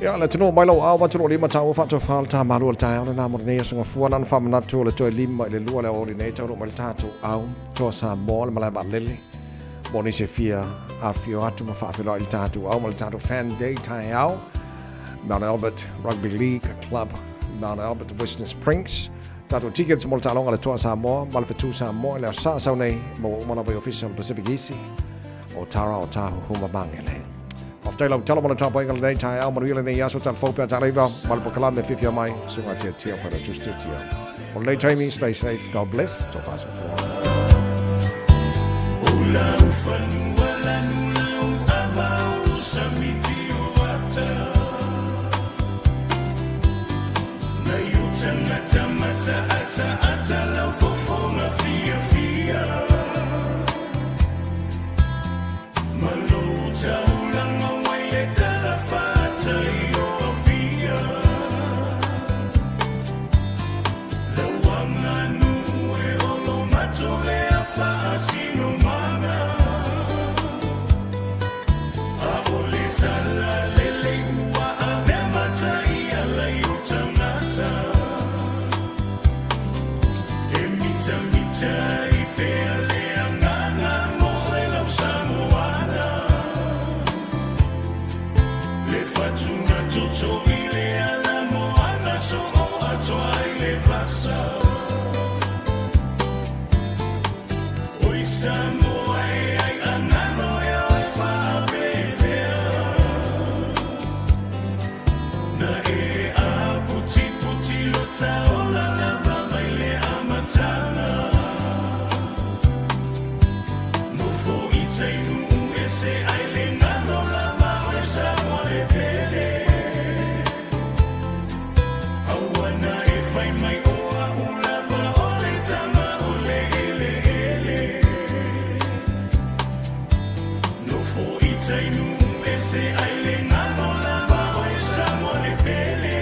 Ia le tino mai lau au watu o lima tau whatu whalta maru o le tae au le nā mora nei asunga fuanan whamanatu o le toi lima i le lua le o le nei tau mai le tātou au toa sa mō le malai ba lele. Mo ni se fia a fio atu ma whaafilo i le tātou au ma le tātou fan day tae au. Mount Albert Rugby League Club, Mount Albert Western Springs. Tātou tickets mo le tālonga le toa sa mō, ma le whetu sa mō, le sa sau nei mo umana bai official Pacific Easy o Tara o Tahu huma bangele. Of tailau tala mo le tāpai ngale nei tae au manuila nei aso tāl fōpea tāleiva, ma le pokalam me fifia mai, sunga tia tia whara just tia. O nei taimi, stay safe, God bless, to whasa fua. Ulau whanua lanu lau avau samiti o ata. Tangata mata ata lau fofonga fia Maluta ulanga waile talafata iyo apia Lawanga nuwe olo matole afasino mana Aole tala lele ua avemata ia layutangata Mita i pea le anganga mo e lau Samoana Le fatunga toto i le ala moana so o atoa i le vasa Oi Samoa e ai angano e ai whaape fea Na e a puti lo taola lava mai le amatanga Se ai le ngano la mau e sa moe pele Awana e whai mai oa ulava o le tama o le ele No fo i tainu e se ai le ngano la mau e sa moe pele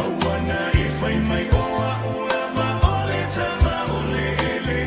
Awana e whai mai oa ulava o le tama o le ele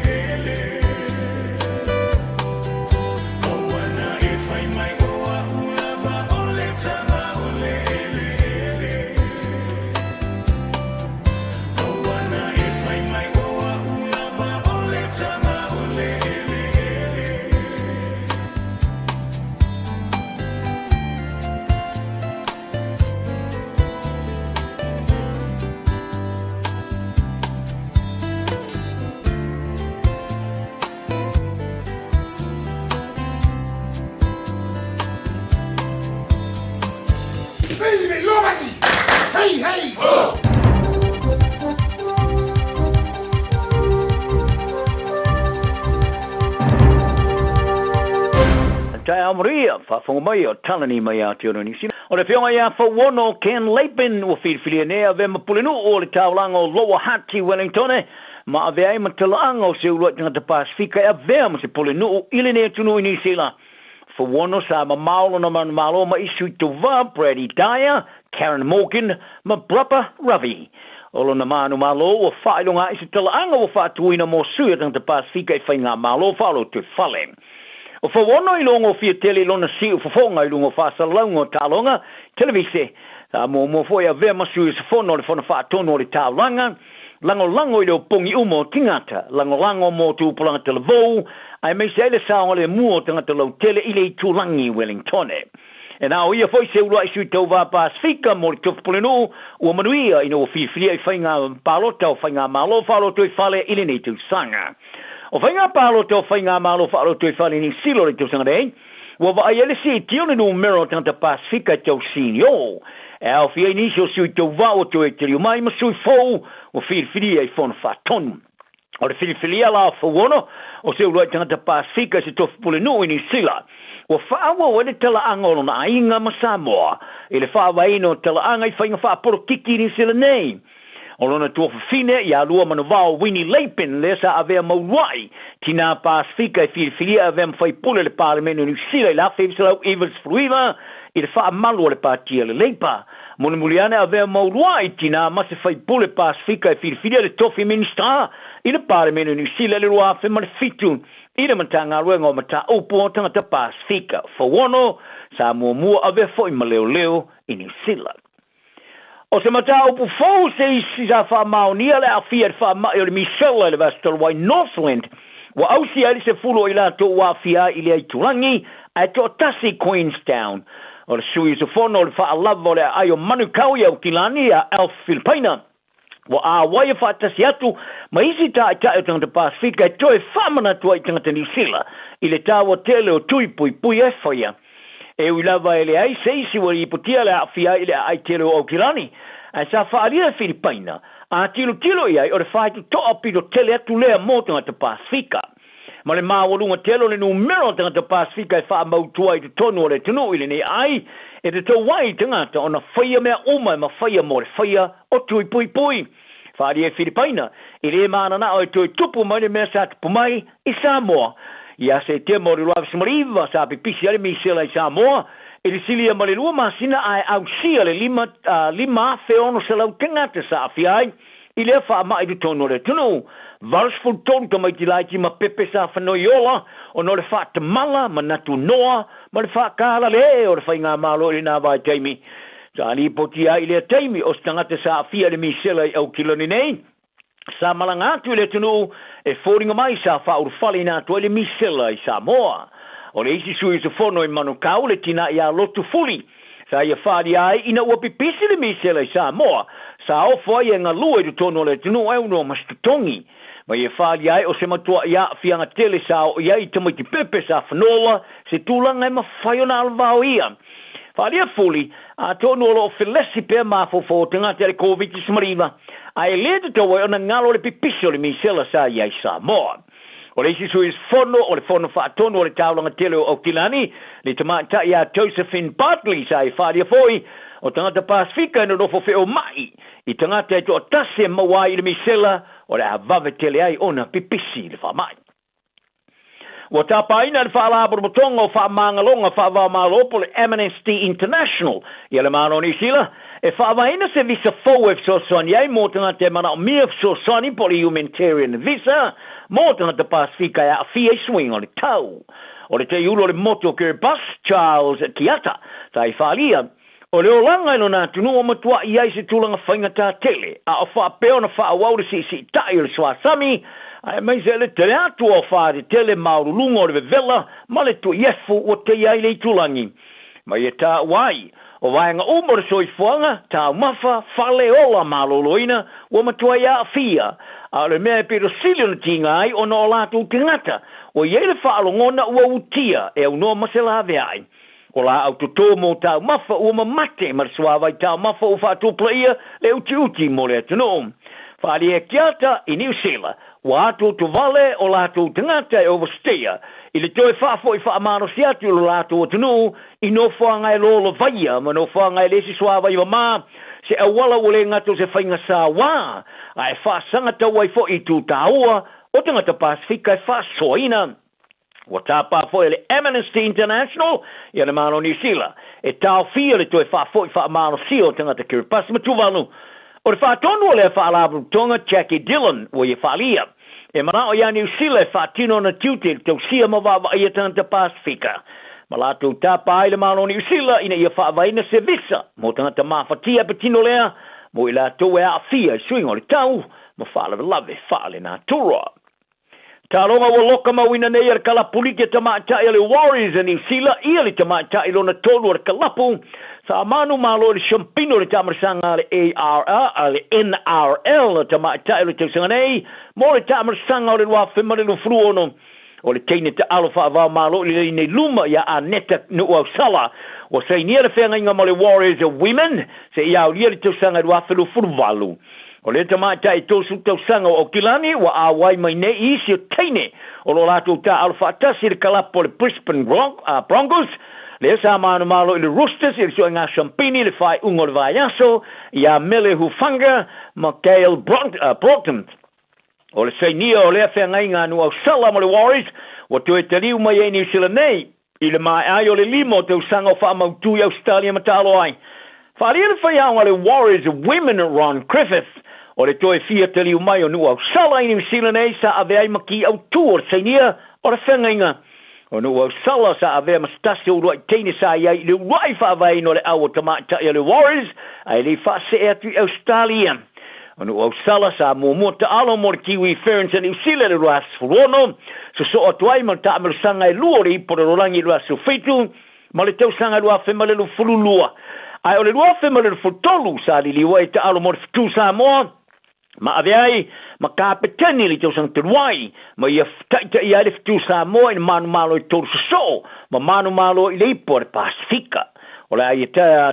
Maria, fa mai o talani mai a te oroni sina. O le whionga ia whawono Ken Leipin o whirwhiria ve mapulinu o le taulango Lower Hati Wellington ma ave ai matalaanga o se ulu tangata Pasifika e vea ma se pulinu o iline tunu ini sila. Whawono sa ma maulo na man malo ma isu tuva Brady Dyer, Karen Morgan, ma brapa Ravi. Olo na manu malo o whailonga isu talaanga o whaatuina mo sua tangata Pasifika e whainga malo whalo te whale. O whawono I longo fia tele lona si o whafonga I lungo whasalaunga o tālonga, televise, mo foi a vea masu I safono le whana whaatono o le tālanga, lango I leo pongi umo tingata, lango mo tūpulanga televou, ai mei se ele saonga le mua tangata lau tele I le tūlangi Wellingtone. E nā o ia foi se ulua isu tau wā Pasifika mo le tufpulenu ua manuia ino o whiwhiria I whainga palota o whainga malo whaloto I whale I le nei tūsanga. O whainga pālote o whainga malo whaaloto I whale ni silo le tūsanga rei, ua wa ai ele si tione no mero tangata Pasifika tau sinio. E au fia inisi o sui tau wao to e tiri mai ma sui fau o whiwhiria I whona whatonu. O le whiwhiria la whawono o se ulua tangata Pasifika se tofpulenu I ni sila. Wa whaawa o ele tala angolo na ainga ma Samoa. Ele whaawa ino tala anga I whainga whaaporo kiki ni sila nei. O lona tua fine I alua manavao Winnie Leipin le sa avea mauai tina Pasifika I whiwhiria avea mwhai pule le parlemenu ni sila I la whewsilau Evans Fruiva I le wha malu le patia le leipa. Mone muliane avea mauai tina mase whai pule Pasifika I whiwhiria le tofi ministra I le pare menu New Zealand le roa fe male fitu I le matanga ruenga o mata upo tangata Pasifika Fawono sa mua ave foi maleo I New Zealand o se mata upo fo se isi sa wha maonia le a fia wha mai o le Misela le vastal wai Northland wa ausi ali se fulo I la to wa fia I le ai turangi ai to tasi Queenstown o le sui se fono le wha alava o le ai o manukau ia o kilani a Alf Filipina wa a wai fa tasi atu ma isi ta o tangata Pasifika e toe whamana tua I tangata New Zealand I le tawa tele o tui pui e whaia e ulava ele ai se isi wa I putia le a fia I le ai tele o kilani a sa whaalia Filipina a tilo ia o le whaitu toa pito tele atu lea mo tangata Pasifika ma le mawalunga telo le numero tangata Pasifika e wha mautua I te tonu o le tunu I le nei ai e te tau wai tangata o na whaia mea uma ma whaia mo le whaia o tui pui whaalia Filipina I le maana na o e tui tupu mai le mea sa tupu mai I Samoa ia se te mo le ruawa samariva sa pipisi ale misela I Samoa e le silia ma le lua masina ai au sia le lima feono se lau tangata sa afiai I le wha mai du tono le tunu varsful ton to mai tilaiti ma pepe sa whanoiola o no le wha te mala ma natu noa ma le wha kala le o le whainga malo I nā vai teimi sa ni potia I le teimi o stangata sa afia le misela I au kiloni nei sa malanga atu le tunu e fōringa mai sa wha urwhali nā tu le misela I Samoa o le isi sui se whono I manukau le tina I a lotu fuli sa ia whaari ai ina ua pipisi le misela I Samoa sa ofo ai ngā lua I tu tono le tunu au no mastutongi ma ia whaari ai o se matua ia fianga tele sa o ia I tamaiti pepe sa whanola se tūlanga e mawhai o nā alvao ia whaari a fuli a tono o filesi pe mafofo tangata le COVID-19 mariva a e le te tawa o na ngalo le pipisi o le misela sa ia I Samoa o le isi sui fono o le fono whaatono o le taulanga tele o Kilani le tamata ia Josephine Bartley sa I whaari a foi o tangata Pasifika ina rofo feo mai I tangata e to tase mawai le misela o le avave tele ai ona pipisi le whamai. Wa tapaina le whaalabur motonga o whaamangalonga whaavamalopo le Amnesty International ia le mano ni sila e whaavaina se visa fau e fsosoni ai mo tangata e mana o mia fsosoni poli humanitarian visa mo tangata Pasifika e a fia swing o le tau o le te ulo le moto ke bus Charles Kiata sa I whaalia o le olanga ino nā tunu o matua I ai se tūlanga whainga tā tele a o whaapeo na whaawau si tai o le swasami ai mai se le tele atu o whaare tele maurulunga o le vevela ma le tu iefu o te iai le tulangi mai e tā wai o vaenga umore soifuanga tā mafa whale ola maloloina o matua ia fia a le mea pero silio na tinga ai o na o lātu tingata o iei le whaalongona ua utia e au noa masela ave ai o la autotō mō tāu mafa ua mamate marasuawai tāu mafa o whātōpla ia le uti mō le atano. Whaari e kiata I New Zealand, wa atu tu vale o la atu tangata e oversteia. I le toi whaafo I whaamano si atu lo la atu atano, I no whaangai lolo vaia, ma no whaangai lesi suawai wa mā, se awala o le ngato se whainga sa wā, ai whaasanga tau ai fo I tu tāua, o tangata Pasifika e whaasoina. Wa tapa fo le Amnesty International ia le mano New Zealand e tau fia le toi fo I mano sio tangata kiripasi matuvalu o le whaatonu le whaalabu tonga Jackie Dillon o ia whaalia e mana o ia New Zealand whaatino na tiute tau sia mawawa ia tangata Pasifika malatu tapa ai le mano New Zealand ina ia whaavaina se visa mo tangata mawhatia patino lea mo ila tau e a fia suingo le tau ma whaala lave whaale na tura Taronga wa loka mawina nei ar kalapulike tamata le Warriors in New Zealand ia le tamata I lona tolu ar kalapu sa manu malo le champino le tamarsanga le ARL le NRL tamata le tsanga nei mo le tamarsanga le wa female no fruono o le teine te alfa va malo le nei luma ya aneta no sala o sei ni le fenga inga mo le Warriors of women se ia le tsanga le wa felu furvalu o le tamata I tosu tau sanga o Kilani wa awai mai ne isi o teine o lo lato ta alfa tasi le kalapo le Brisbane Broncos le sa manu malo le Roosters il so nga champini le fai ungo le vaiaso ia mele hufanga ma Gail Broughton o le seinia o le afenga inga nu au sala mo le Warriors o tu e te liu mai e New Zealand nei I le mai ai o le limo tau sanga o wha mautu i Australia matalo ai whaari le whai le Warriors of women Ron Griffith O le toe fia te liu mai o nu au sala i New Zealand ei sa ave ai maki au tour sainia o le whengainga. O nu au sala sa ave mastasi o roi teine sa iai le wai whaavai no le au tamata i le Warriors ai le whaase e atu Australia. O nu au sala sa mua ta alo mo le Kiwi Ferns and New Zealand le ruas furono so o tuai ma ta amersanga e luori po le rolangi ruas fitu ma le tau sanga lua whema le lu fululua. Ai o le lua whema le lu futolu sa li liwa e ta alo mo le fitu sa moa ma ave ai ma kapeteni li tau sang tuai ma ia taita ia le fitu sa moa in manu malo i tolu so ma manu malo i le ipo le Pasifika. O le ai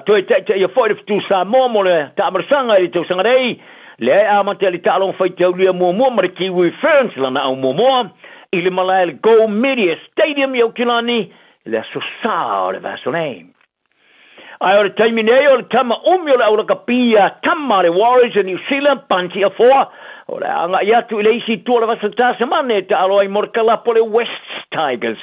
toi taita ia foi le fitu sa moa mo le ta amersanga li tau sanga rei le ai amante li ta alo fai tau lia mua ma le Kiwi Ferns lana au mua i le malai le Go Media Stadium i Aukilani le asosa o le vasonei. Ai o le taimi nei o le tama o le aula kapia tama le Warriors in New Zealand panti a foa o le anga i atu i le isi tua le vasantasa mane ta alo ai morkalapo le West Tigers.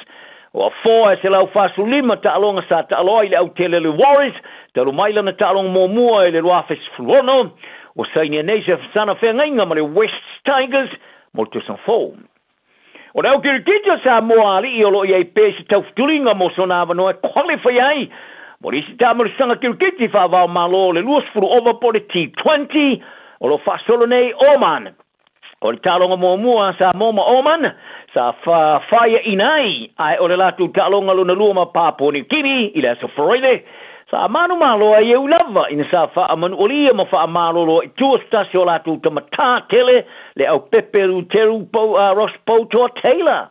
O a foa e se lau fasu lima ta alonga sa ta alo ai le autele le Warriors ta lo maila na ta alonga mua i le luafes fulono o sainia nei se sana whengainga ma le West Tigers mo te san fo. O le au kirikita sa moa ali i olo i ai pēsi tau fturinga mo sonava no e qualify ai. Mo risi tamar sanga kirikiti whaavao malo le luas furu over po le T20 o lo fasolo nei Oman. O le talonga mua sa moma Oman sa whaia inai ai o le latu talonga luna lua ma Papua New Guinea i le asa Friday. Sa manu malo ai eu lava ina sa wha manu olia ma wha malo lo i tua stasi o latu tamata tele le au peperu teru Ross Poto Taylor.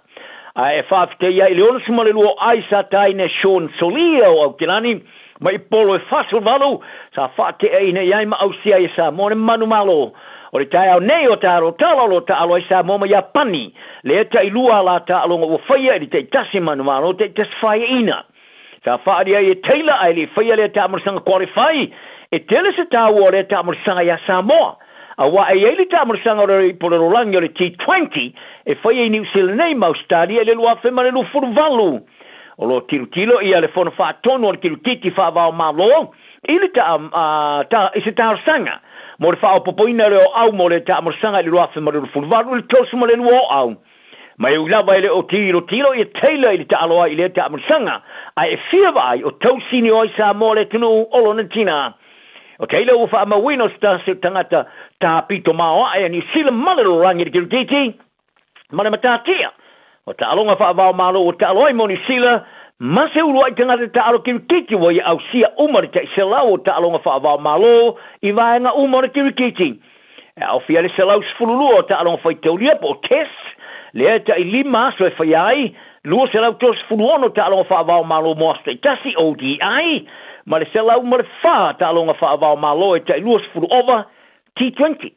Ai e whafte ia i le ona sumale lua aisa taine Sean Solia o Aukilani ma i polo e fasul valu sa whate e ina iai ma au sia i sa mone manu malo. O le tai au nei o taro talo lo ta alo i sa moma ia pani le eta i lua la ta alonga o whaia i te tasi manu malo te tasi whaia ina. Sa whaari ai e Taylor ai le whaia le ta amursanga qualify e tele se ta ua le ta amursanga ia Samoa. A wa e ele ta amursanga o po le rolangi o le T20 e whaia i New Zealand nei maustadi e le lua whema le lu furuvalu. O lo tilo ia le whona whaatonu o le kirikiti whaavao malo i le i se ta amursanga. Mo le whao popoina le o au mo le ta amursanga i le lua whema le lu furuvalu le tosuma le lua o au. Ma e ulava ele o tilo i Taylor i le ta aloa i le ta amursanga a e whiawa ai o tausini o i sa mo le tunu olo na tina. O Taylor o wha mawino stasi tangata ta pito mao ai New Zealand malero rangi ki kirikiti ma le matatia. O ta alonga wha avao malo o ta aloa i mo New Zealand ma se ulu ai tangata ta alo kirikiti wa i au sia umari ta iselau o ta alonga wha avao malo i vaenga umari kirikiti. E au fia le selau sfululu o ta alonga whai teulia po test le ta i lima so e whai ai lua se lau tos fuluono ta alonga whaavao malo moasta i tasi ODI ma le se lau ma le wha ta alonga whaavao malo e ta i lua se fulu over T20.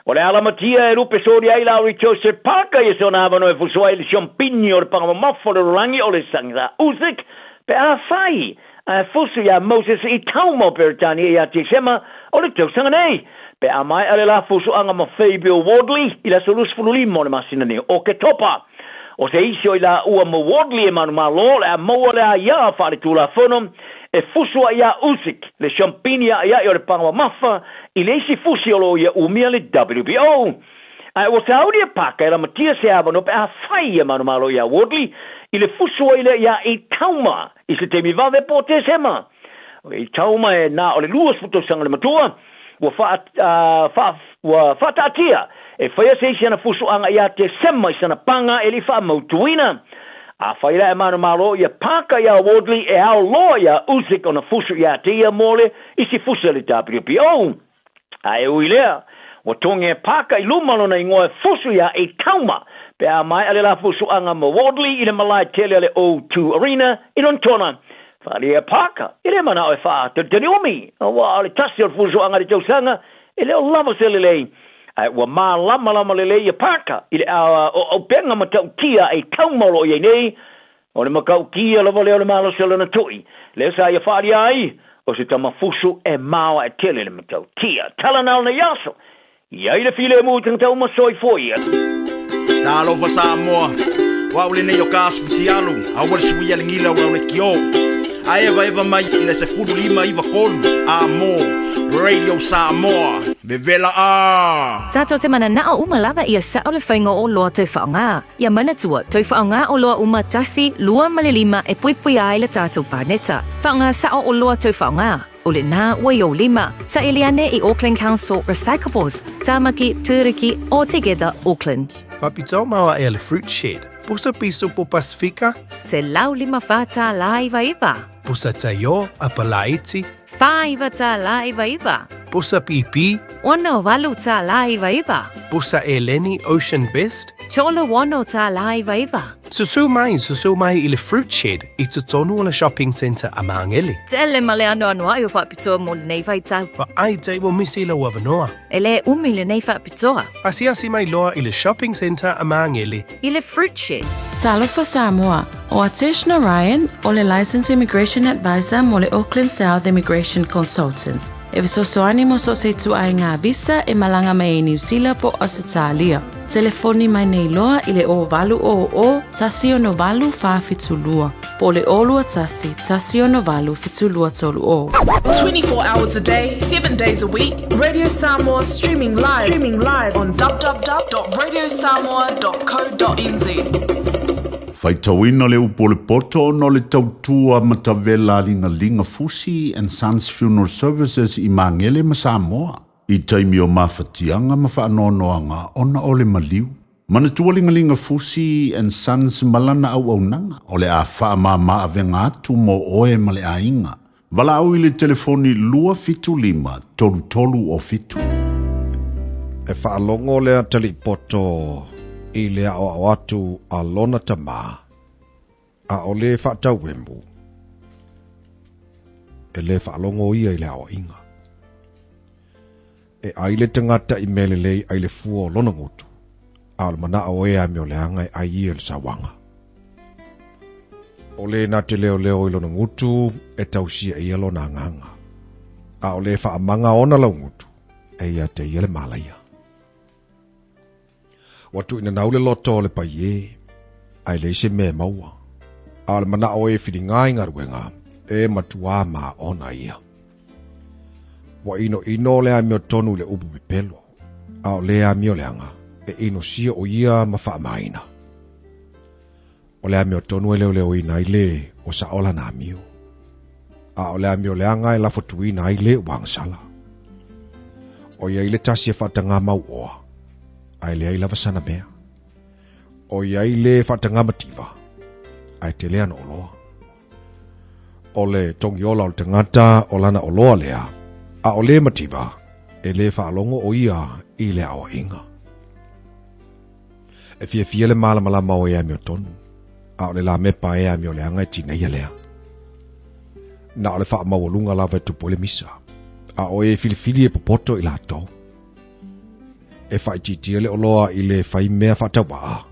O le alamatia e rupe sori ai lau i Joseph Parker i se onavano e fusua i le Champigny o le pangamamafo le rangi o le sangza Usyk pe a whai a fusu ia Moses i tauma Peritania i a tisema o le tausanga nei. Pe a mai ale la fusu anga ma Fabio Wardley i la solus fululimo le masina ni o ke topa. O se isi o i la ua ma Wardley e manu malo le a maua le a ia whare tula whanum e fusu a ia Usyk le Champigny a ia i o le pangwa mafa i le isi fusi o lo ia umia le WBO. A o se audi e paka e la matia se avano pe a whai e manu malo ia Wardley i le fusu o i le ia i tauma i se temi vave po te sema. I tauma e na o le luas futosanga le matua wa fatatia e whaia se isi ana fusu anga ia te sema i sana panga e li wha mautuina. A whaira e manu malo ia paka ia Wardley e au loa ia Usyk ona fusu ia te ia mole i si fusu le WBO. A e uilea, wa tonge e paka i lumano na ingoa fusu ia e tauma pe a mai ale la fusu anga ma Wardley i le malai tele ale O2 Arena i Rontona. Wharia paka, i le mana o e wha te teriomi, a wa ale tasi o fusu anga le tausanga i le o lava se le lei. Wa ma lama le lei paka i le o penga ma tau tia e taumalo i nei o le makau kia lava leo le malo se le na tui. Le sa ia wharia ai o se tama fusu e mawa e tele le matau tia. Talanal na yaso, ia i le file mu tang tau masoi foi. Talo fa Samoa, wa ule nei o kasu ti alu, a wale suia le ngila wa le kio. Ae vai mai ina se fulu lima iwa kolu Amo Radio Samoa Vevela a Tato te mana nao uma lava ia sa ole whainga o loa tau whaonga. Ia mana tua, tau whaonga o loa uma tasi, lua malilima e puipui ai le tātou pāneta. Whaonga sa o loa tau whaonga. O le nā wai o lima, sa Eliane i Auckland Council Recyclables, Tāmaki, Tūriki, All Together, Auckland. Papito maua e le Fruit Shed. Pusa piso po Pasifika. Se lau lima whātā la iwa iwa. Pusa tayo a Palaiti. Whaiva tā la iwa iwa. Pusa pipi. Ono walu tā la iwa iwa. Pusa Eleni Ocean Best. Cholo wano tā la iwa iwa. Susu mai i le Fruit Shed i te tonu o le shopping centre a Maangeli. Tele male ano anua i o whapitoa mo le nei vai tau. Pa ai te wo misi la wavanoa. E le umi le nei whapitoa. Asi mai loa i le shopping centre a Maangeli. I le Fruit Shed. Talofa Samoa, o Ateshna Ryan, o le Licensed Immigration Advisor mo le Auckland South Immigration Consultants. E visosoani mo so se tu ai ngā visa e malanga mai e New Zealand po Australia. Telefoni mai nei loa i le o valu o tasi o no valu whawhitu lua. Po le o lua tasi o no valu whitu lua tolu o. 24 hours a day, 7 days a week, Radio Samoa streaming live on www.radiosamoa.co.nz. Faitauina le upo le poto no le tautua matavela linga fusi and Sons Funeral Services i Mangele ma Samoa. I taimi o mawhatianga ma whaanoanoanga ona o le maliu. Manatua linga fusi and Sons malana au nanga o le a wha maa venga atu mo oe ma le a inga. Wala au i le telefoni lua fitu lima tolu o fitu. E whaalongo lea talipoto i lea o atu a lona tama a o le whaatau wembu. E le whaalongo ia i lea o inga. E aile tangata i melelei aile fua o lona ngutu. A o mana o ea me o leanga i ai i le sawanga. O le na te leo i lona ngutu e tausia i lona nganga. A o le whaamanga ona lau ngutu e ia te i le malaya. Watu ina naule loto le paie, ai leise me maua. A le mana o e whiringa inga ruenga, e matua ma ona ia. Wa ino le amio tonu le ubu pipelo, a o le amio leanga, e ino sia o ia ma whaamaina. O le amio tonu e leo ina ile o sa ola na amio. A o le amio leanga e lafo tuina ile wangsala. O ia ile tasi e whatanga mau oa. Ai le ai lava sana mea. O iai le whatanga mativa. Ai te lea na oloa. O le tongi ola o le tangata o lana oloa lea. A o le mativa. E le whaalongo o ia i le awa inga. E fia le malama o ea mio tonu. A o le la mepa ea mio leanga e tina ia lea. Na o le wha mawalunga lava e tupo le misa. A o e filifili e popoto i la tau. E whai titia le oloa i le whai mea whatawaa.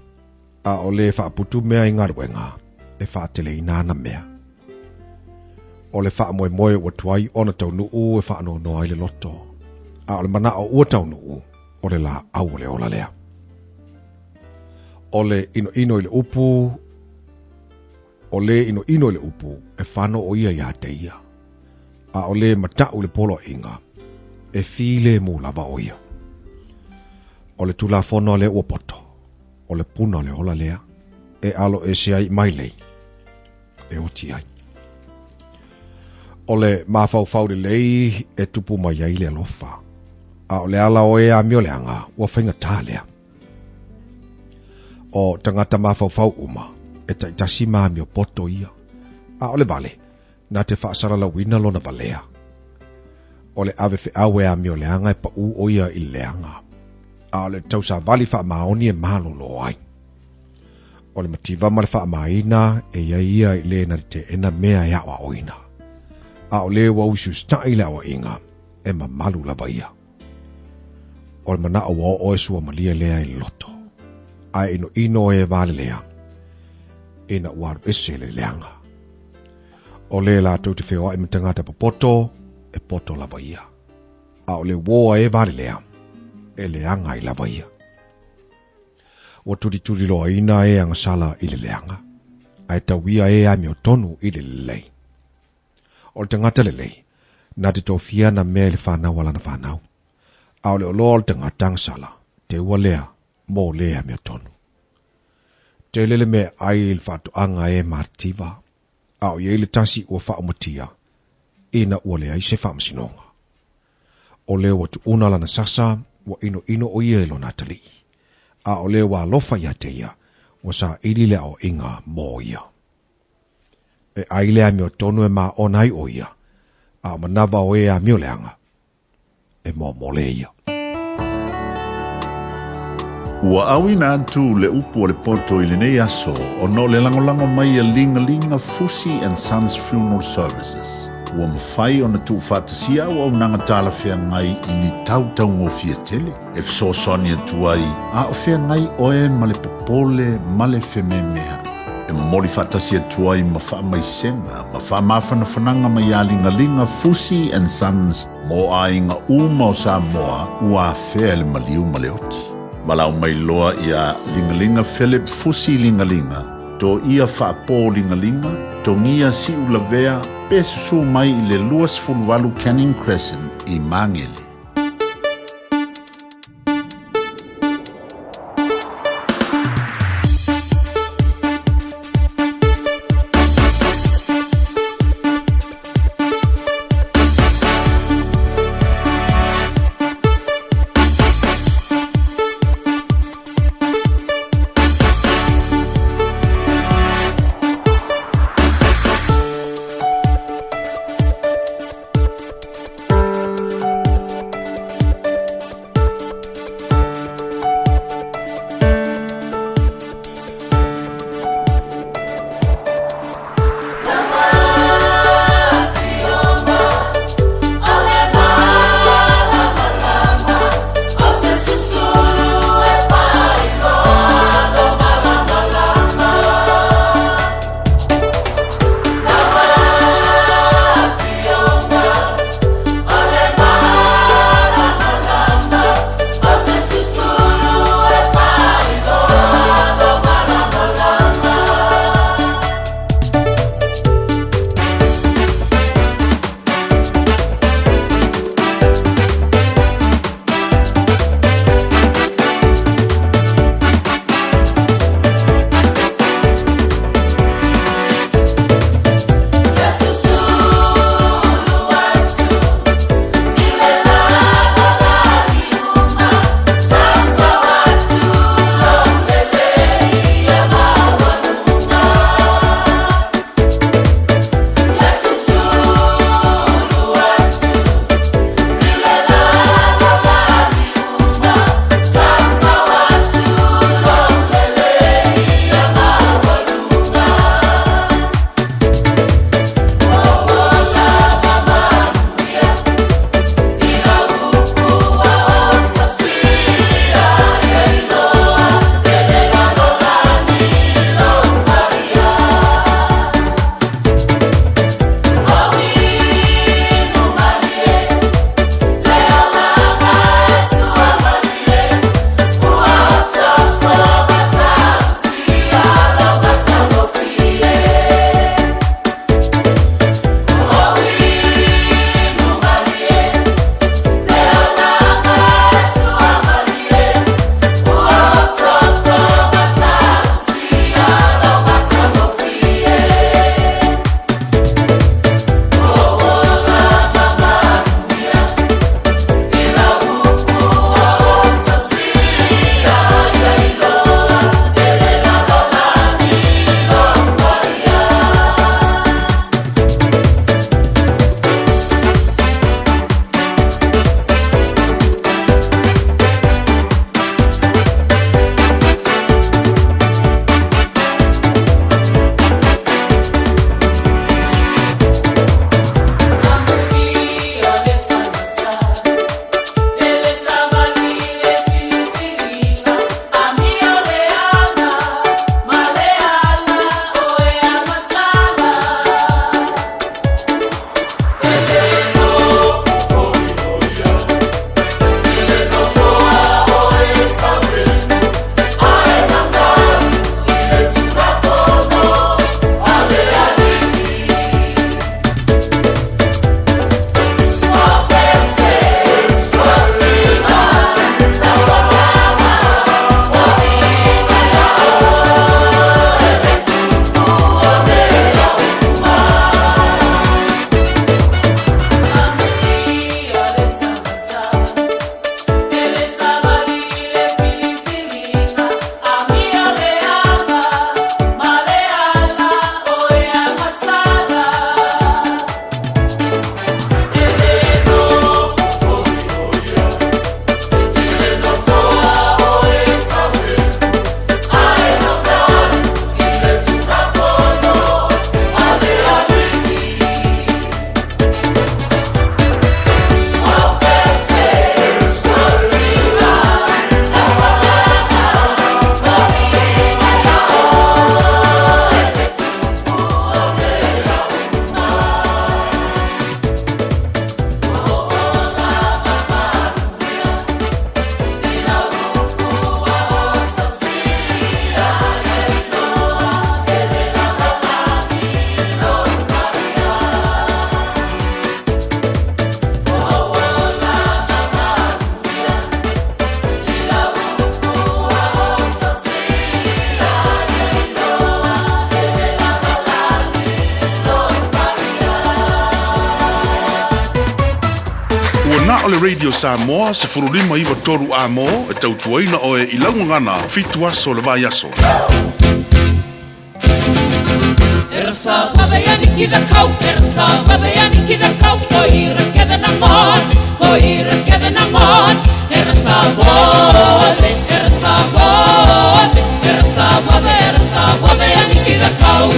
A o le whaaputu mea i ngaruenga. E whaatele i nāna mea. O le wha moe watuai ona tau nuu e whaano noa i le loto. A o le mana o ua tau nuu. O le la au le ola lea. O le ino i le upu. O le ino i le upu. E whano o ia ia te ia. A o le matau le polo inga. E file mu lava o ia. O le tula fono le uapoto. O le puna le ola lea. E alo e se ai mai lei. E oti ai. O le mawhau le lei e tupu mai ai le alofa. A o le ala o e a mio leanga ua whainga tā lea. O tangata mawhau uma e taitasi maa mio poto ia. A o le vale na te whaasara la wina lona balea. O le ave awe a mio leanga e pa u o ia i leanga. A le tau sa vali wha maoni e malo lo ai. O le mativa ma le wha maina e ia i le na te ena mea e awa oina. A o le wa usu sta i le awa inga e ma malu la baia. O le mana awa o e sua malia lea i loto. A ino e vale lea. Ina uaru ese le leanga. O le la tau te wheo e mtangata pa poto e poto la baia. A o le woa e vale lea. E leanga i la baia. Wa turi loa ina e angasala i le leanga. Ai tawia e ami o tonu i le lei. o le tangata lelei, na te tofia na mea le whanau wala na whanau. Au le olo le tangata sala, te ua lea, mō lea mea tonu. Te lele mea ai il whatu anga e martiva, au ye le tasi ua whaumatia, ina ua lea i se whamasinonga. O leo watu una lana sasa, wa ino o ielo natali. A o leo wa lofa ia te ia, wa sa ili lea o inga mō ia. E ai lea meo tonu e ma onai o ia, a manaba o ea meo leanga, e mō le ia. Ua awina atu le upu o le poto i le nei aso o no le langolango mai a linga Fusi and Sons Funeral Services. Ua mawhai o na tu whatasia o au nanga tala whea ngai i ni tautau ngō fia tele. E fiso soni atu ai, a o whea ngai oe ma le popole ma le whememea. E mori whatasia atu ai ma wha mai senga, ma wha mawhana whananga mai a linga Fusi and Sons mo a inga uma o Samoa ua whea le maliu ma le oti. Malau mai loa ia lingalinga Philip Fusi lingalinga, to ia whaapo lingalinga, to ngia si ulavea, pesusu mai i le luas fulvalu Canning Crescent i Mangele. o le Radio Samoa se furulima iwa toru a mo e tautuaina o e ilaungangana fitu aso le vai aso. Ersa wadayani kida kau, ersa wadayani kida kau, koira keda nangon, koira keda nangon, ersa wade, ersa wade, ersa wadayani kida kau.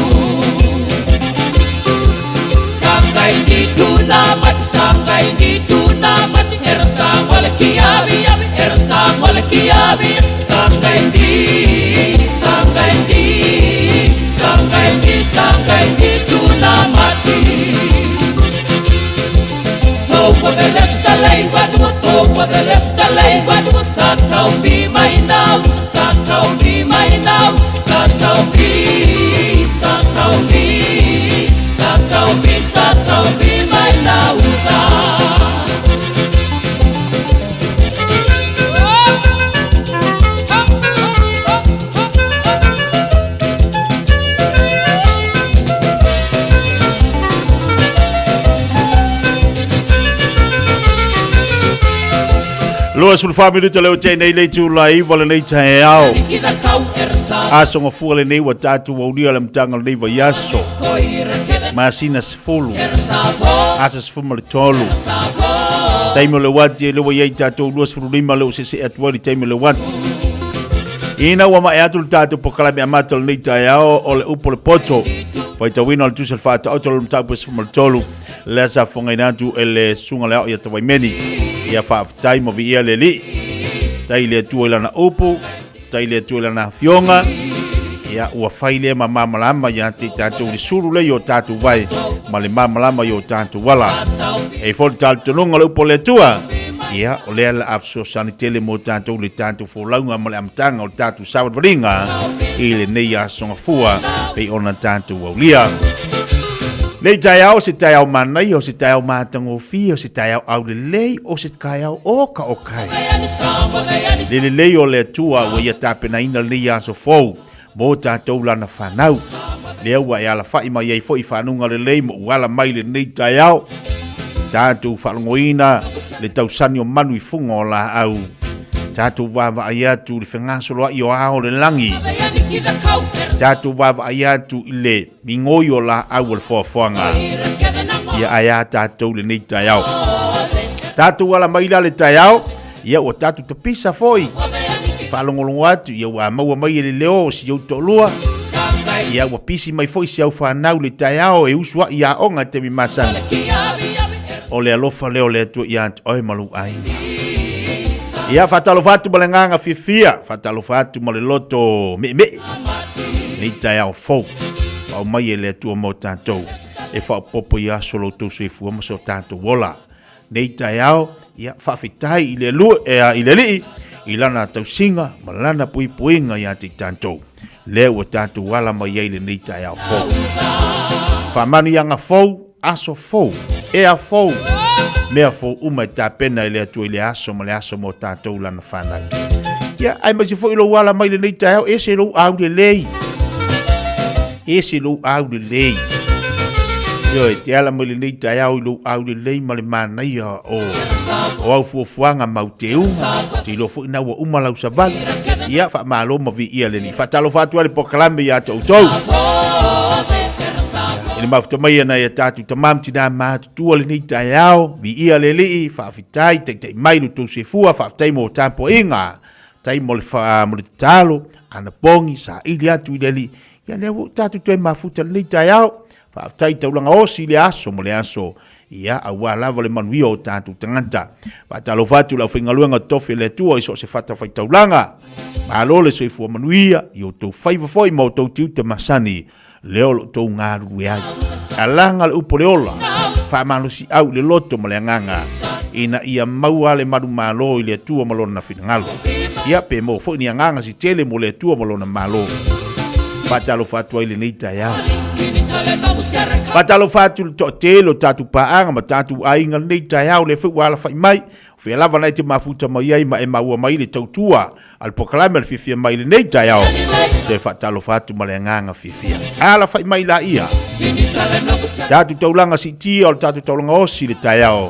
Sangai di tunamat, sangai di tunamat, ersa wale kiabi, ersa wale kiabi, sangai di tunamati. Topo de lesta leibanu, topo de lesta leibanu, satau bi mainau, satau bi mainau, satau bi, satau bi, satau bi, satau bi mainau da. Loas for family to leo tei nei le tu lai wala nei tae ao. Aso nga fuale nei wa tatu wa unia le mtanga nei wa yaso. Masina sifulu. Asa sifumu le tolu. Taimo le wati e lewa yei tatu loas for lima leo sese atuari taimo le wati. Ina wa ma e atu le tatu po kalami amata le nei tae ao o le upo le poto. Paita wina le tusel fata auto le mtapu sifumu le tolu. Lesa fonga inatu ele sunga leo ya tawaimeni. Ia whaaftai mo vi ia le li. Tai le tua ila na upu, tai le tua ila na fionga. Ia ua whaile ma mamalama ia te tātou li suru le yo tātou vai, ma le mamalama yo tātou wala. E foli tātou tononga le upo le tua. Ia o lea la afso sani tele mo tātou li tātou fōlaunga ma le amtanga o tātou sawat waringa. I le nei a songa fua, pe ona tātou au lia. Nei tai au se tai au manai, o se tai au mātango fi, o se tai au le lei, o se kai au oka o kai. Le lei o le tua, wa ia tāpena ina le ia so fau, mo tātou lana whanau. Le aua e ala whai mai ei fo i whanunga le lei, mo uala mai le nei tai au. Tātou whalongoina, le tau sani o manu i funga o la au. Tātou wawa ai atu le whengasoloa i o ao le langi. Tātou wawa ai atu i le mingoi o la au le whaafwanga. Ia ai a tātou le nei tai au. Tātou wala maila le tai au, ia o tātou te pisa foi. Whalongolongo atu, ia wa maua mai le leo si au tolua. Ia wa pisi mai foi si au whanau le tai au e usua ia onga te mi masanga. O le alofa leo le atu ia atu oi malu aini. Ia fatalo fatu malenganga fifia, fatalo fatu maleloto me. Nei tai au fou, au mai e le tua mo tātou, e wha popo ia solo tau sui fua ma so tātou wola. Nei tai au, ia whawhitai i le lua i le lii, i lana tau singa, ma lana pui puinga ia te tātou. Leo o tātou wala mai e le nei tai au fou. Whamanu ianga fou, aso fou, ea fou, mea fou uma e tā pena i le atua i le aso ma le aso mo tātou lana whanau. Ia, ai masi fo ilo wala mai le nei tai au, e se lo au le lei. Ese lo au le lei. Yo e te ala mo le nei tai au lo au le lei ma le manai o au fuafuanga mau te unga. Te lo fu ina wa uma lau sabali. Ia wha malo ma vi ia le ni. Whatalo whatua le pokalame ia tau tau. Ele mafuta mai ana ia tatu tamam tina mātu tua le nei tai au. Vi ia le li. Whaafitai te mailu tau se fua. Whaafitai mo tampo inga. Tai mo le talo. Ana pongi sa ili atu i le li. Ia leo tatu tue mafuta le tai au. Whaafitai taulanga osi le aso mo le aso. Ia awa lava le manuia o tatu tanganta. Whaatalo fatu lau whingaluanga tofe le tua iso se whata whai taulanga. Malo le soifua manuia i o tau whaifafoi mo tau tiu te masani. Leo lo tau ngaru e ai. Alanga le upo le ola. Whamalo si au le loto mo le anganga. Ina ia maua le maru malo i le tua malona whinangalo. Ia pe mo fo ni anganga si tele mo le tua malona malo. Patalo fatu ai le nei tai au. Patalo fatu to telo tatu paanga ma tatu ainga nei tai au le fu wala fai mai. Fia lava nei te mafuta mai ai ma e maua mai le tautua. Al pokalame le fifia mai le nei tai au. Te fatalo fatu ma le nganga fifia. Ala fai mai la ia. Tatu taulanga si tia o tatu taulanga osi le tai au.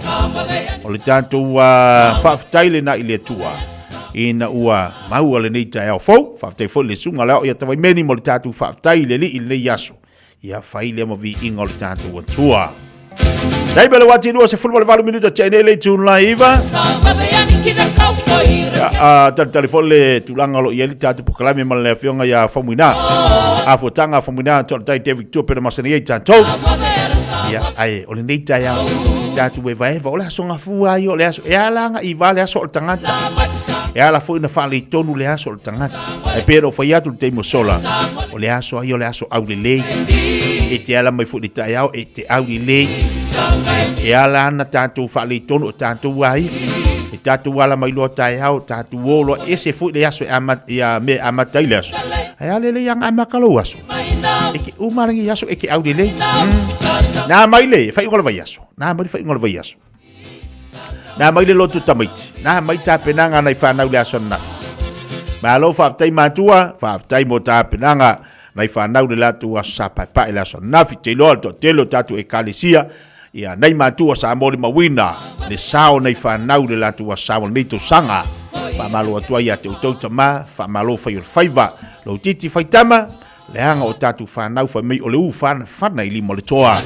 o le tātou whaafitai na i le tua. Ina ua maua le nei tai au fau, whaafitai fo le sunga leo, ia tawai meni mo le tātou whaafitai le li i le nei yaso. Ia whai le ma vi inga o le tātou atua. Dai bele wati nua se fulma le 4 minuta tēne le tūnla iwa. Telefon le tulanga lo ieli tātou pokalame ma le whionga ia whamuina. A fotanga whamuina tō le tai David Tua pera masani ei tātou. Ia ai, o le nei tai au. Tātou e vaeva, o le aso ngā fua i o le aso. E alanga i va le aso o le tangata. E ala fo ina whale i tonu le aso o le tangata. E pera o whai atu le teimo sola. O le aso ai o le aso au le lei. E te ala mai futi tai au, e te au le lei. E ala ana tātou whale i tonu o tātou ai. E tātou ala mai loa tai au, tātou olo. E se futi le aso e amatai le aso. E ale le yang amakalo aso. E ke umarangi aso e ke au le lei. Nā mai le, whai ungola vai aso. Nā mai whai ungola vai aso. Nā mai le lotu tamaiti. Nā mai tāpenanga nei whanau le aso na. Mā lo whaafitai mātua, whaafitai mo tāpenanga nei whanau le latu aso sa pai le aso na. Te loa to telo tātu e kalisia. Ia nei mātua sa mori mawina. Le sao nei whanau le latu aso sa nei to sanga. Whamalo atua ia te utauta mā. Whamalo whai ur whaiva. Lo titi whaitama. Le hanga o tātu whanau whamei o le u whana i lima le toa.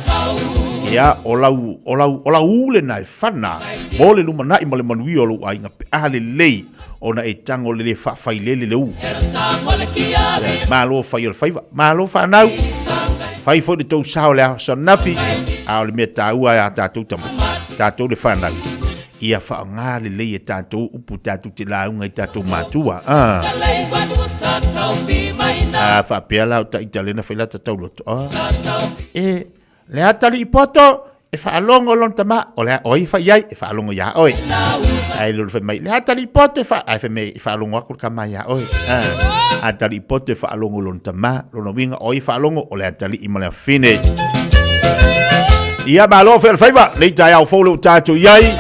Ia o lau ule nai whana. Mo le luma nai ma le manui o lu ainga pe ahale lei. O na e tango le whawhai lele le u. Mā lo whai o le whaiva. Mā lo whanau. Whai fo le tau sao le aho nafi. A o le mea tāua a tātou tamati. Tātou le whanau. Ia wha ngā le lei e tātou upu tātou te launga i tātou mātua. Wha pēr lau ta italena whailata tau loto. Le atali i poto e wha alongo lon tama. O le oi wha iai e wha alongo ia oi. Ai lulu wha mai. Le atali i poto e wha alongo akur ka mai ia oi. Atali i poto e wha alongo lon tama. Lona winga oi wha alongo o le atali i malea whine. Ia malo whel whaiva. Nei tai au whole tātou iai.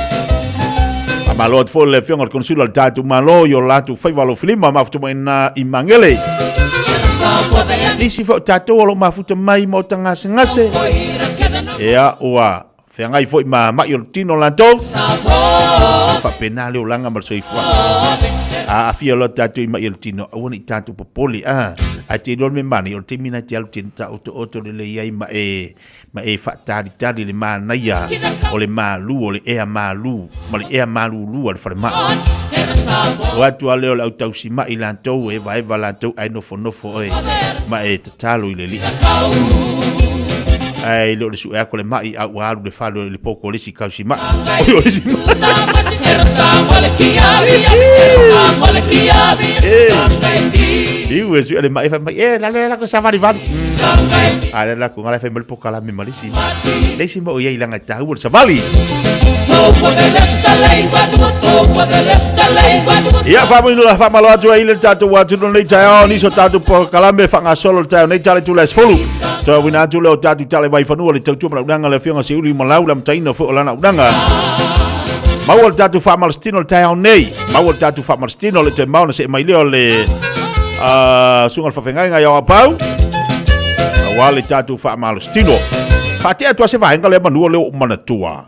Malo at fol le fianga konsula tatu malo yo latu faivalo filima mafuta mai i mangele. Nisi fo tatu lo mafuta mai mo tanga ngase. Ea oa fianga i fo ma yo tino lanto. Fa penale o langa mal soifwa. A fia lo tatu i ma yo tino woni tatu popoli a te dol me mani o te mina te al tinta auto le ia ma e fa tari le mana ia o le malu o le ea malu ma le ea malu lu al farma o atu ale o le auto si ma ilanto e vai valanto ai no fo e ma e tatalo i le li ai lo le su e ko le mai a wa le falo le poco le si kausi ma o le si Iu es ele mai fa la ko sa van. Ala la ko ngala fa mel pokala me malisi. Lesi mo ia ilanga ta u sa vali. Ia fa mo la fa malo atu ile tatu wa tu nei ta ni so tatu pokala me fa nga solo ta nei tale tu les folu. To wina tu le tatu tale vai fa no le tatu ma udanga le fianga se uri malau lam taina fo lana udanga. Mawal tatu fa malstino ta nei. Mawal tatu fa malstino le te mauna se mai le sungal whawhengai ngai au apau wale tatu wha malustino whatea tua se vahenga leo manua leo umanatua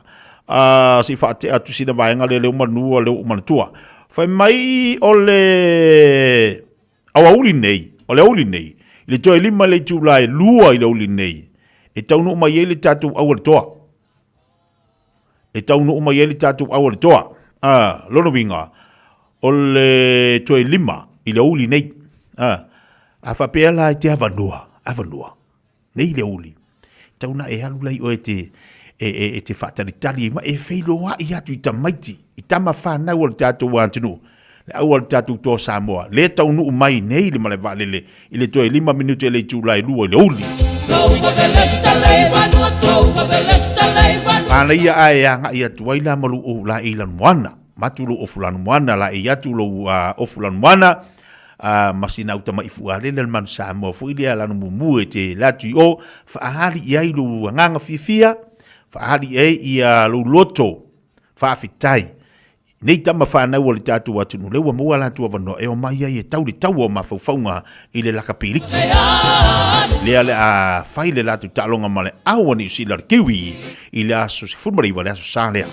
si whatea tu sina vahenga leo manua leo umanatua whai mai o le awa uli nei o le uli nei le toi lima le tūlai lua i le uli nei e taunu umai e le tatu au le toa e taunu umai e le tatu au le toa lono winga o le toi lima i le uli nei a fa pela te avanua nei le uli tauna e alu lai o te fatali tali ma e feilo wa i atu i tamaiti i tama whanau o le tatu wantinu le au o le tatu to Samoa le taunu umai nei le male valele i le toe 5 minuto e le tūlai lua i le uli ana ia ae anga i atu waila malu o la ilan moana matulu o fulanu moana la i atu lo o fulanu moana masina uta mai fuare le man Samoa fu ile ala no mumu te latu o fa hali ia lu nganga fifia fa hali e ia lu loto fa fitai nei tama fa na wole tatu watu le wa mo ala tu vano e o mai e tau le tau o ma faunga ile la kapiriki le ale a faile la tu talonga male awani sila kiwi ile aso se fumari wala aso sale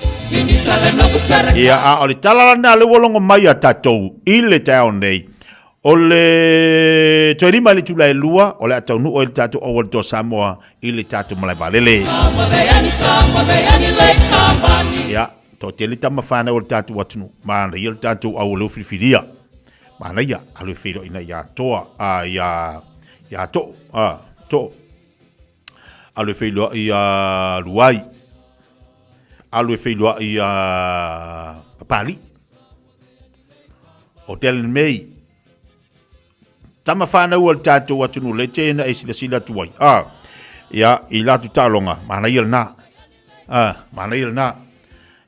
Ia a o le talalana le wolongo mai a tatou i le tau nei. O le toerima le tula e lua o le atau nu o le tatou o le to Samoa i le tatou malai valele. Ia, to te le tamawhana o le tatou atunu. Mana i le tatou au leo whiriwhiria. Mana ia, alu whiro ina ia toa, ia to, to. Alu whiro ia ruai. Alu whiro ia pali. O telen mei. Tama whana ua le tātou atunu le tēna e sila tuai. Ia, i latu tālonga, mana ia na. Mana ia na.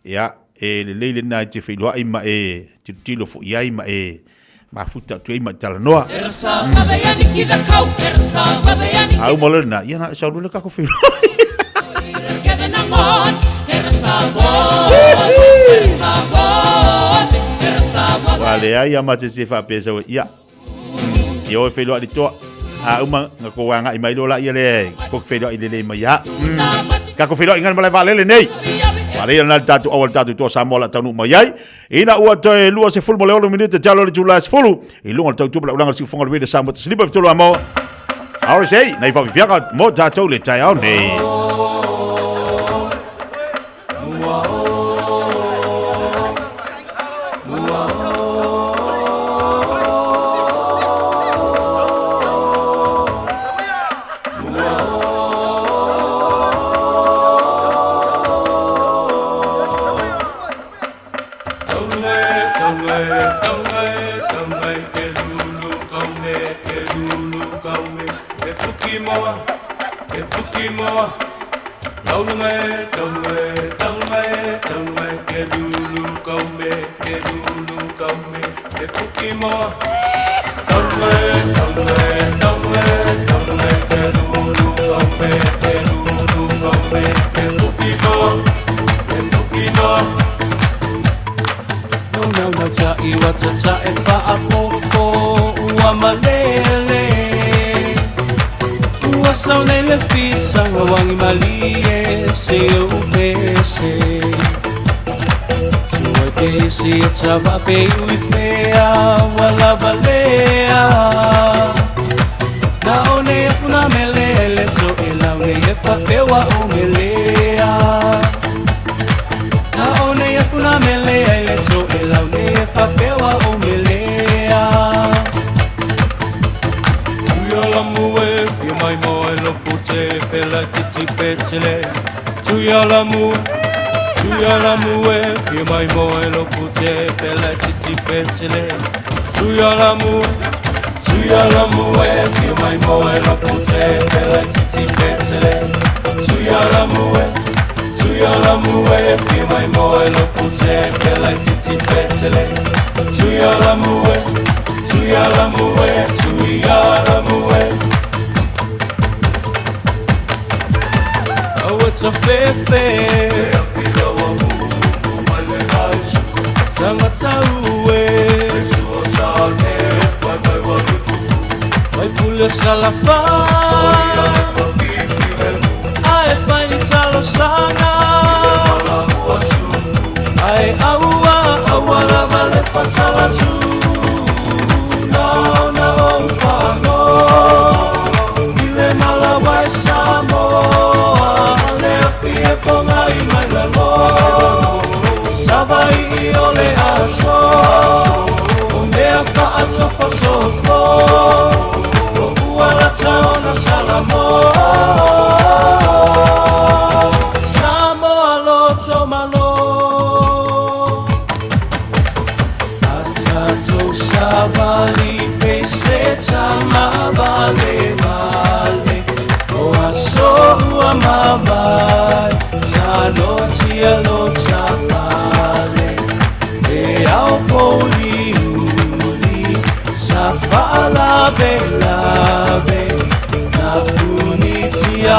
Ia, e le leile na te whiloa ima e tilo fo iai ma e mafuta tu ima talanoa. Au malena, ia na saurule kako whiloa. Wale ai ama te se whapesa wa ia. Ia o whiloa di toa. Uma ngako wanga ima ilo la ia le. Kok whiloa i le ma ia. Kako whiloa ingan malai valele nei. Wale ia nal tatu awal tatu toa Samoa la tanu ma iai. Ina ua toe lua se fulmo leolo minute jalo le July se fulu. I lunga tau tupla ulanga si fonga le wede Samoa te slipa vitolo amo. RSA, nei whawiwhiaka mo tātou le tai au nei. Tava pe uipea wala balea na one funa melele so ela ne fa pewa o melea na one funa melele so ela ne fa pewa o melea Tuya mue fi mai mo lo pute pela titi petele Tuya la mue fio mai moe lo pute pela titi petele Tuya la mue fio mai moe lo pute pela titi petele Tuya la mue fio mai moe lo pute pela titi petele Tuya la mue Oh, it's a fair Sangat tahu Vai pula salafan Ai fai talo sana Ai awa la vale pasala su No pano Ile malawai Samoa Le afie ponga i mai la lo Sabai ole aso Onde a whaata whasoko O uala taona salamo Samoa lo tomalo Atatou sabali pese tama vale O aso ua mawai Salo tia lo tapale Au poli uli sa fala bella na punitiari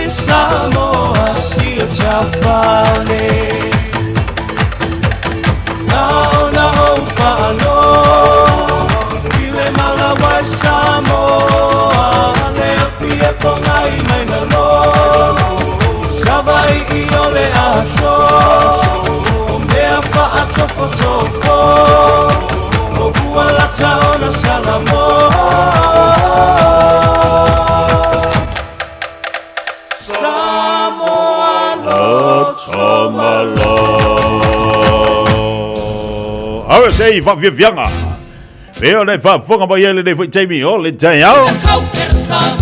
Samoa si chafale na o falo ile malawai Samoa le pie pongai mai na lo Savai i ole aso tofo tofo o kuala taona salamo Awe sei fa vianga. Veo nei fa fonga ba yele nei Jamie o le tayao.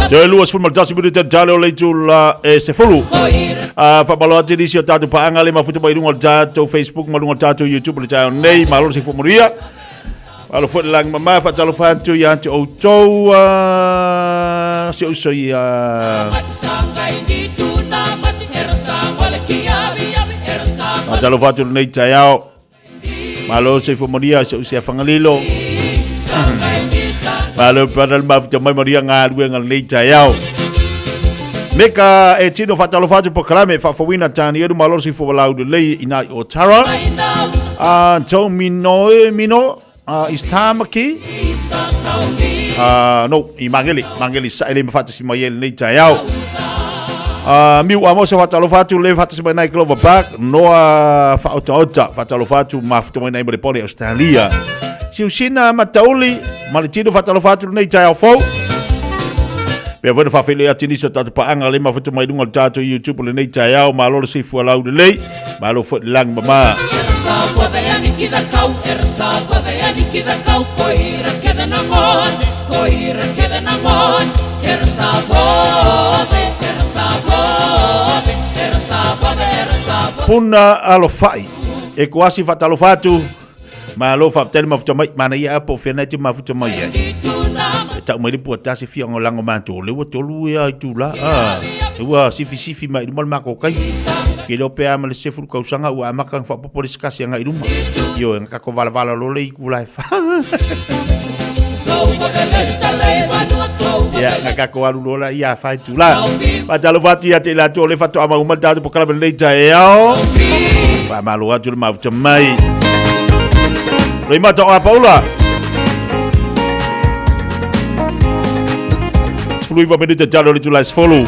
Te luas fun maltasi bu te tale o le tula se fulu. Fa balo ati disi o tatu pa anga le mafuta ba irunga tatu Facebook malunga tatu YouTube le tayao nei malo se fumoria. Alo fo lang mama fa talo fa tu ya tu o to se o so ya. Talo fa tu nei tayao. Malo se fumoria se usia fangalilo. Malo padal mafuta mai maria ngalwe ngal nei tayao. Meka e tino fatalo fatu pokalame fa fawina tani edu malo se fuwalau de lei ina o tara. To mino istamaki. No I mangeli sa ele mafata si mayel nei tayao. Miu amo se fatalo fatu le fata si mai Clover Park noa fa ota fatalo fatu mafuta mai nei pole Australia. Si usina matauli malitino fatalo fatu nei tayao fo. Pea vana whawhele atini sa tatu paanga le mafuta mai dunga tato YouTube le nei tayao ma lolo si fua lau de lei ma lo fut lang mama. Puna alo fai e kuasi fatalo fatu ma lo whaptele mafuta mai mana ia apo whenai mafuta mai e. Tak mai pu atasi fi ngolango mantu le wo tolu ya itula wa sifi mai mal mako kai ke lo pe amal sefu ko sanga wa makang fa popolis kasi nga iruma yo nga ko vala lo le ikula fa ya nga ko alu lo la ya fa itula pa jalo fatu ya te la to le fatu ama umal dadu pokala le tayao pa malu ajul ma mai le mata o Paula Fluiva menita jalo le July follow.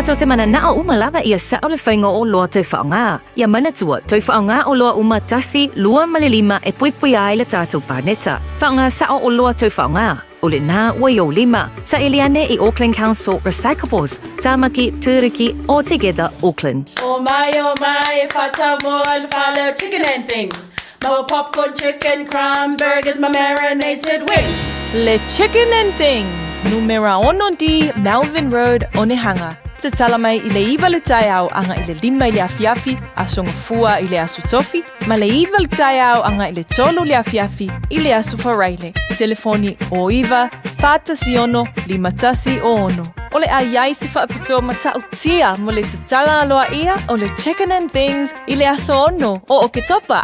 Tato te mana nao umalava ia sa ole whainga o loa toi whaonga. Ia mana tua, toi whaonga o loa uma tasi, lua malilima e puipui ai le tātou pāneta. Whaonga sa o loa toi whaonga. Ole nā waio lima, sa Eliane I Auckland Council Recyclables, Tamaki, Turiki, all together Auckland. Oh my, fata mo and follow chicken and things. My popcorn chicken, crumb burgers, my marinated wings. Le Chicken and Things, numera 1 Melvin Road, Onehanga. Te tala mai I le iwa le tai au anga I le lima I le afiafi, a songa fua I le asu tofi, ma le iwa le tai au anga I le tolu le afiafi, I le asu whareile. Telefoni o iwa, fata si ono, lima tasi o ono. O le aiai si whaapito matau tia mo le te tala aloa ia o le Chicken and Things I le aso ono o Oketopa.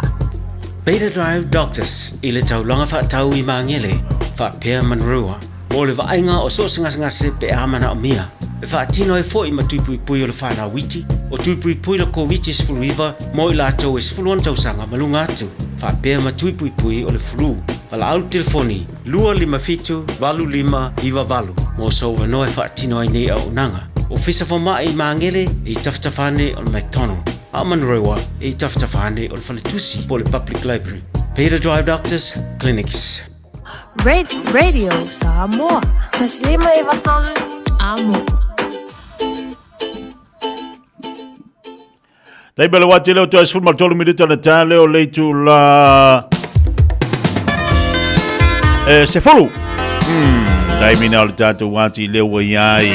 Beta Drive Doctors I le taulanga whaatau I maangele, whaapea manrua. O le vainga o so ngase pe amana o mia. E whaatino e fo I matuipui pui o le whana witi, o tuipui pui le COVID is fluiva, mo I lātou is fuluan tausanga malunga atu. Whaapea matuipui pui o le flu. Wala au telefoni, 255 iwa valu. Mo so wanoe whaatino ai nei au nanga. O fisa whama I maangele I taftafane o le McDonald. A manrewa I taftafane o le Whaletusi po le Public Library. Beta Drive Doctors Clinics. Radio Samoa. Taslima Ivatolu Amo. Dai bele wati leo toa sifuri maltolu minuta na taa leo leitu la sefolu. Dai mina ala tatu wati leo wa yai.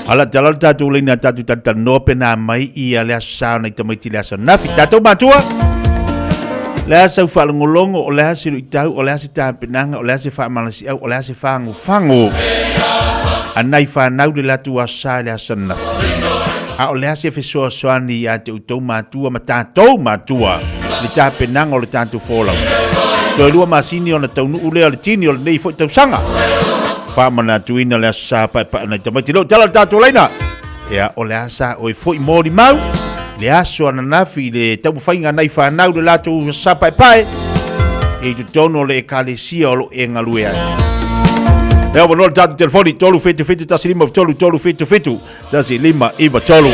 Ala tala tatu leina tatu tata nope na mai I alea sao na itamaiti lea sao nafi. Tatu matua. Lea sau whalangolongo o lea siru itau o lea si tāpenanga o lea si whaamalasi au o lea si whangu. Anai whanau le latu a sa lea sana. A o lea si whesoa soani a te utou matua ma tātou matua. Le tāpenanga o le tātou wholau. Toi lua masini o na taunu ule o le tini o le nei fo itau sanga. Whamana tuina lea sa pa na itamaiti leo tala tātou leina. Ea o lea sa o I fo I mori mau. Le aso ananafi le tau whainga nei whanau le lato sapa pae e tu tono le ekalesia o lo e ngalue ai. Ea wanol tatu telefoni tolu fetu tasi lima tolu fetu tasi lima iwa tolu.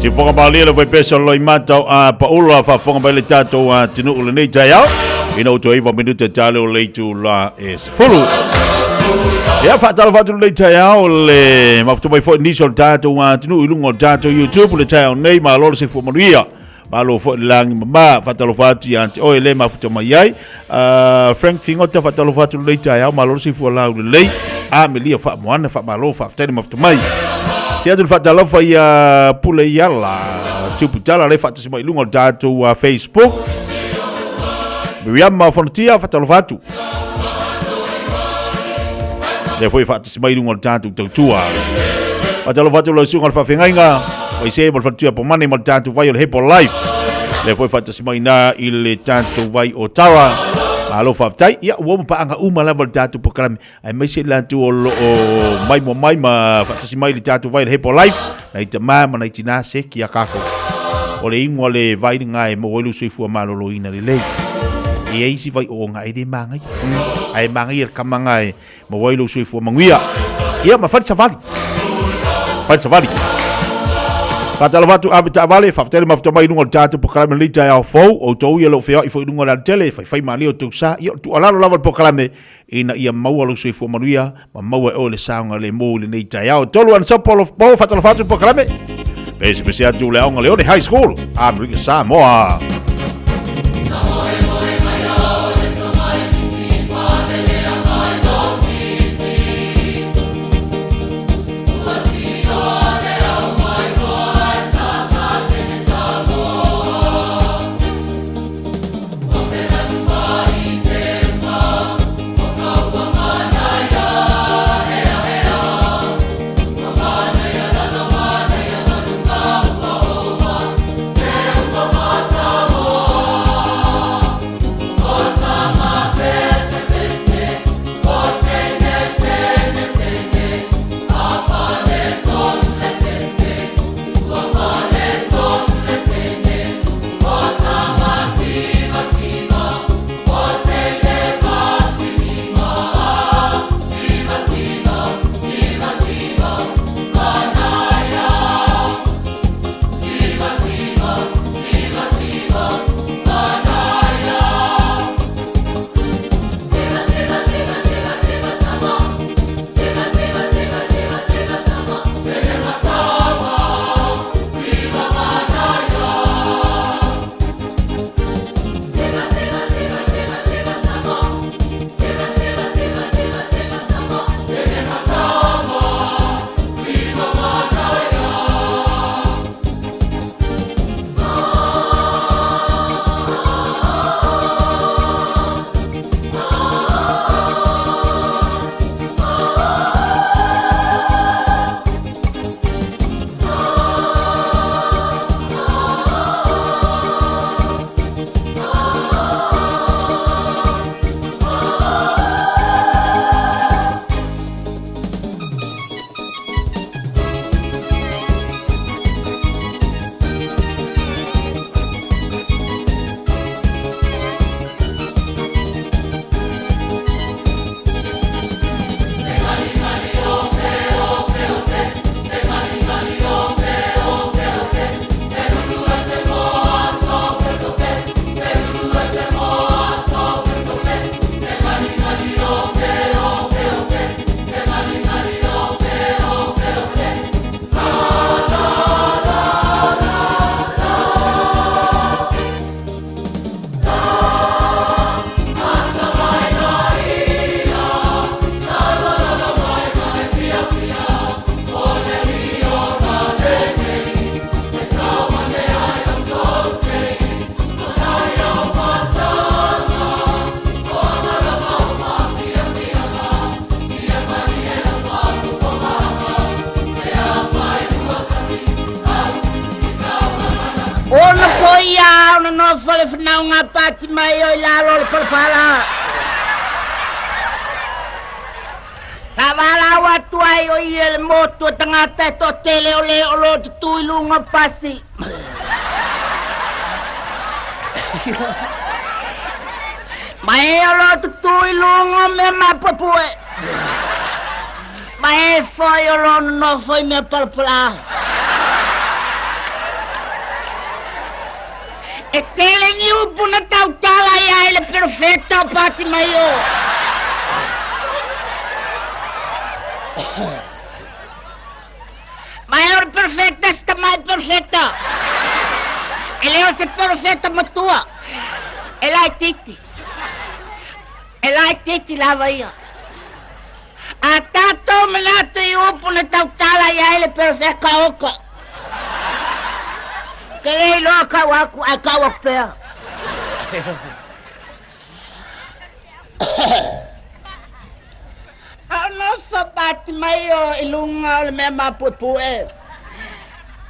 Si fonga bali le vai pesa lo imata a Paula fa fonga bali tato a tinu le nei taya. Ina uto iva minuta tale o leitu la es. Fulu. Ya fa tala fa tu le taya o le maftu mai fo initial tato a tinu ilungo tato YouTube le taya nei ma lo se fo maria. Malo fo lang mama fa tala fa tu anti o le maftu mai ai. Frank Fingota fa tala fa tu le taya ma lo se fo la le. A melia fa moana fa malo fa tani maftu mai. Sia tu fa tala fa ya pule yala tupu tala le fa tsi mai lungo tato a Facebook. Miriam Fontia fa tala fa tu. Le foi fa tsi mai lungo tato tua. Fa tala fa tu lo sunga fa fengainga. Vai se mo fa tu po mani mo tato vai o Hepo Life. Le foi fa tsi mai na il tato vai o Tawa. Alo fa tai ia wo pa anga uma la vol tatu po kala ai mai se la tu o mai ma fa tsi mai le tatu vai Hepo Life na ita mama na itina se ki akako o le ingo le vai nga e mo lu sui fu malo lo ina le lei e ai si vai o nga e de manga ai manga ir kamanga e mo lu sui fu manguia ia ma fa savali Fatala watu abita vale faftele mafta mai nungo tatu pokalame lita ya fou o tou ia lo fea i foi nungo la tele fai mali o tu sa ia tu alalo lava pokalame ina ia maua lo sui fu manuia ma maua o le saunga le mo le neita ya o tolu an sapolo po fatala watu pokalame pese atu le onga le o high school America Samoa. no fale fna unha pati mai o la lo per fala. Savala wa tuai o il moto tanga teto tele o le o lo tu ilunga pasi. Mai o lo tu ilunga me ma popue. Mai foi o lo no foi me palpla. E tele ni upu na tau tala ia ele perfecta o pati mai o. Maior perfecta sta mai perfecta. Ele o se perfecta matua. Ela é titi. Ela é titi lava ia. A tato menato i upu na tau tala ia ele perfecta oka. Que lei loka waku a kawa pea. Ano sa pati mayo ilunga o me mapupue.